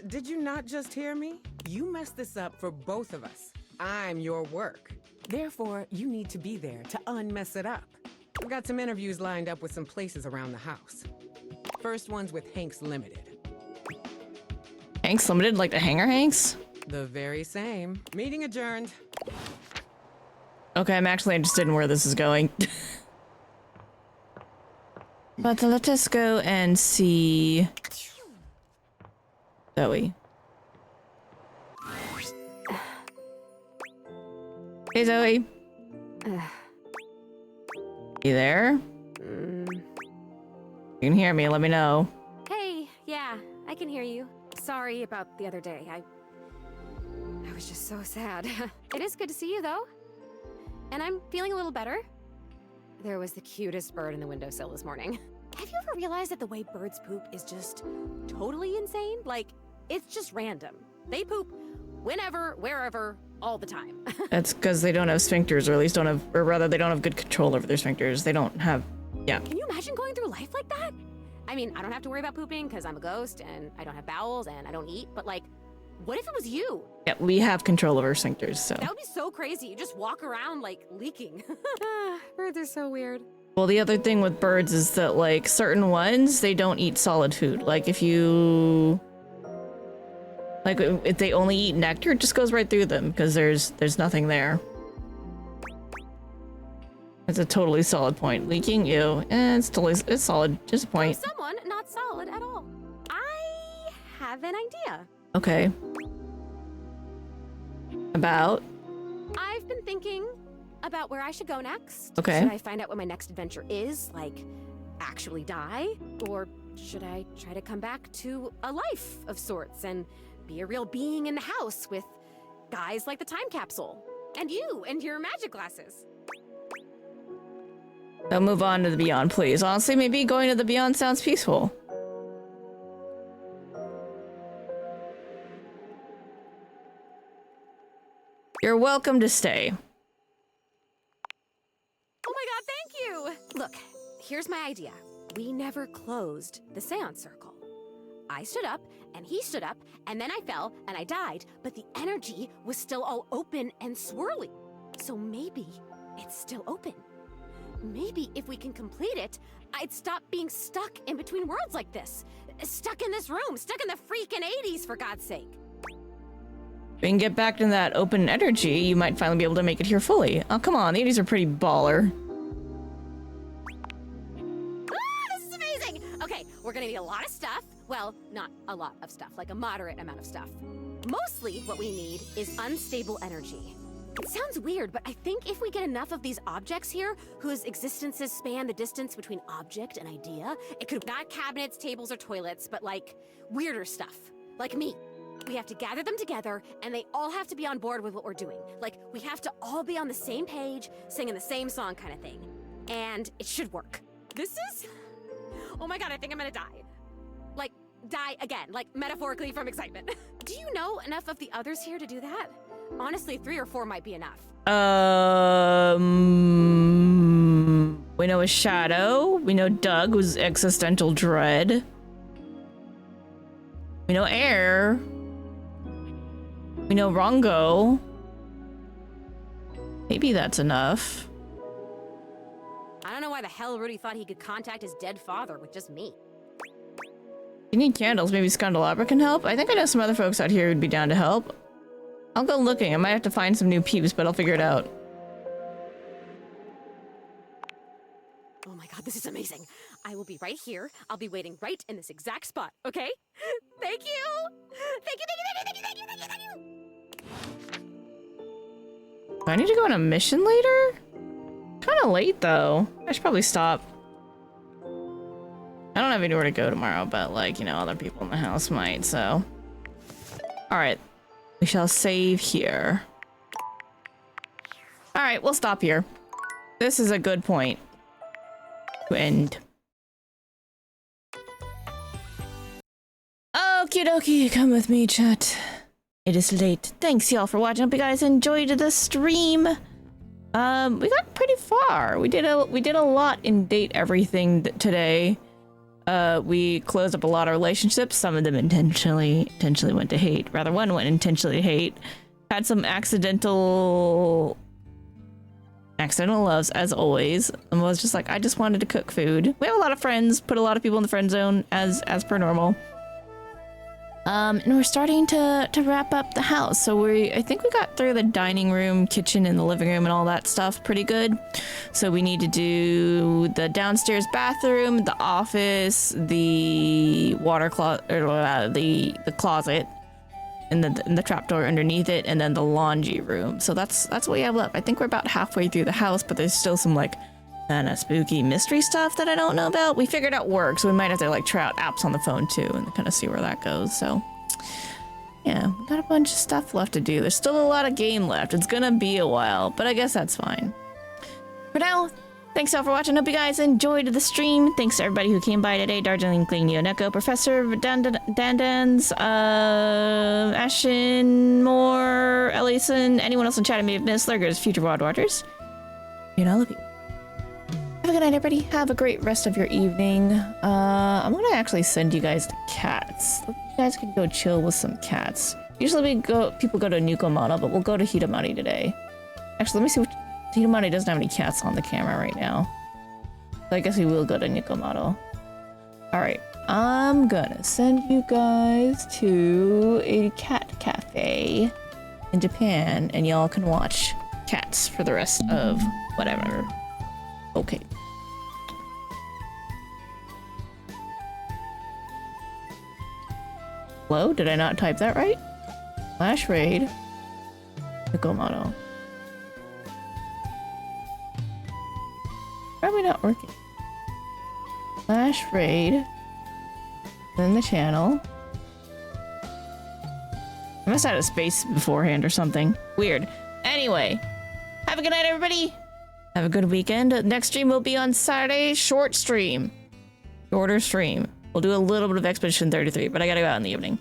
Speaker 21: Did you not just hear me? You messed this up for both of us. I'm your work. Therefore, you need to be there to unmess it up. I've got some interviews lined up with some places around the house. First one's with Hanks Limited.
Speaker 1: Hanks Limited, like the Hanger Hanks?
Speaker 21: The very same. Meeting adjourned.
Speaker 1: Okay, I'm actually interested in where this is going. But let us go and see Zoe. Hey, Zoe. You there? You can hear me, let me know.
Speaker 12: Hey, yeah, I can hear you. Sorry about the other day. I was just so sad. It is good to see you, though. And I'm feeling a little better. There was the cutest bird in the windowsill this morning. Have you ever realized that the way birds poop is just totally insane? Like, it's just random. They poop whenever, wherever, all the time.
Speaker 1: That's because they don't have sphincters, or at least don't have, or rather, they don't have good control over their sphincters. They don't have, yeah.
Speaker 12: Can you imagine going through life like that? I mean, I don't have to worry about pooping because I'm a ghost and I don't have bowels and I don't eat, but like, what if it was you?
Speaker 1: Yeah, we have control over sphincters, so.
Speaker 12: That would be so crazy. You just walk around like leaking. Birds are so weird.
Speaker 1: Well, the other thing with birds is that, like, certain ones, they don't eat solid food. Like, if you... Like, if they only eat nectar, it just goes right through them, because there's nothing there. It's a totally solid point. Leaking, ew. It's solid. Just a point.
Speaker 12: For someone not solid at all. I have an idea.
Speaker 1: Okay. About?
Speaker 12: I've been thinking about where I should go next.
Speaker 1: Okay.
Speaker 12: Should I find out what my next adventure is? Like, actually die? Or should I try to come back to a life of sorts and be a real being in the house with guys like the time capsule? And you and your magic glasses.
Speaker 1: I'll move on to the Beyond, please. Honestly, maybe going to the Beyond sounds peaceful. You're welcome to stay.
Speaker 12: Oh my god, thank you! Look, here's my idea. We never closed the seance circle. I stood up, and he stood up, and then I fell, and I died, but the energy was still all open and swirly. So maybe it's still open. Maybe if we can complete it, I'd stop being stuck in between worlds like this. Stuck in this room, stuck in the freaking 80s, for God's sake.
Speaker 1: If we can get back to that open energy, you might finally be able to make it here fully. Oh, come on, the 80s are pretty baller.
Speaker 12: This is amazing! Okay, we're gonna need a lot of stuff. Well, not a lot of stuff, like a moderate amount of stuff. Mostly what we need is unstable energy. It sounds weird, but I think if we get enough of these objects here, whose existences span the distance between object and idea, it could not cabinets, tables, or toilets, but like weirder stuff, like me. We have to gather them together, and they all have to be on board with what we're doing. Like, we have to all be on the same page, singing the same song kind of thing. And it should work. This is... Oh my god, I think I'm gonna die. Like, die again, like metaphorically from excitement. Do you know enough of the others here to do that? Honestly, 3 or 4 might be enough.
Speaker 1: We know a Shadow. We know Doug was existential dread. We know Air. We know Rongo. Maybe that's enough.
Speaker 12: I don't know why the hell Rudy thought he could contact his dead father with just me.
Speaker 1: You need candles. Maybe Scandalabra can help? I think I know some other folks out here who'd be down to help. I'll go looking. I might have to find some new peeps, but I'll figure it out.
Speaker 12: Oh my god, this is amazing. I will be right here. I'll be waiting right in this exact spot, okay? Thank you! Thank you, thank you, thank you, thank you, thank you, thank you!
Speaker 1: Do I need to go on a mission later? Kinda late, though. I should probably stop. I don't have anywhere to go tomorrow, but, like, you know, other people in the house might, so... Alright. We shall save here. Alright, we'll stop here. This is a good point to end. Okie dokie, come with me, chat. It is late. Thanks, y'all, for watching. Hope you guys enjoyed the stream. We got pretty far. We did a lot in Date Everything today. We closed up a lot of relationships. Some of them intentionally went to hate. Rather, one went intentionally to hate. Had some accidental accidental loves, as always, and was just like, I just wanted to cook food. We have a lot of friends, put a lot of people in the friend zone as per normal. And we're starting to wrap up the house. So I think we got through the dining room, kitchen, and the living room and all that stuff pretty good. So we need to do the downstairs bathroom, the office, the water closet, the closet, and the trapdoor underneath it, and then the laundry room. So that's what we have left. I think we're about halfway through the house, but there's still some like kind of spooky mystery stuff that I don't know about. We figured out work, so we might have to like try out apps on the phone too and kind of see where that goes. So yeah, we got a bunch of stuff left to do. There's still a lot of game left. It's gonna be a while, but I guess that's fine. For now, thanks all for watching. Hope you guys enjoyed the stream. Thanks to everybody who came by today. Darjeeling, Kling, Neo, Neko, Professor, Dandans, Ashen, Moore, Ellison, anyone else in chat I may have missed, Lurgers, future VoD watchers. And all of you. Have a good night, everybody. Have a great rest of your evening. I'm gonna actually send you guys to cats. You guys can go chill with some cats. Usually people go to Nukomata, but we'll go to Hidamari today. Actually, let me see what Hidamari doesn't have any cats on the camera right now. So I guess we will go to Nukomata. Alright, I'm gonna send you guys to a cat cafe in Japan, and y'all can watch cats for the rest of whatever. Okay. Hello? Did I not type that right? Flash raid. Nukomata. Probably not working. Flash raid. Then the channel. I must have had a space beforehand or something. Weird. Anyway, have a good night, everybody. Have a good weekend. Next stream will be on Saturday. Short stream. Shorter stream. We'll do a little bit of Expedition 33, but I gotta go out in the evening.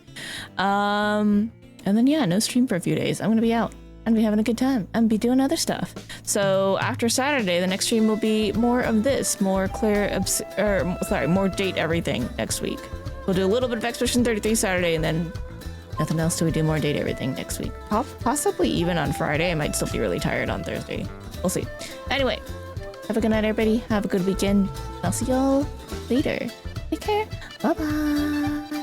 Speaker 1: And then yeah, no stream for a few days. I'm gonna be out. I'm gonna be having a good time. I'm gonna be doing other stuff. So after Saturday, the next stream will be more of this, more more date everything next week. We'll do a little bit of Expedition 33 Saturday, and then nothing else till we do more date everything next week. Possibly even on Friday. I might still be really tired on Thursday. We'll see. Anyway, have a good night, everybody. Have a good weekend. I'll see y'all later. Take care. Bye-bye.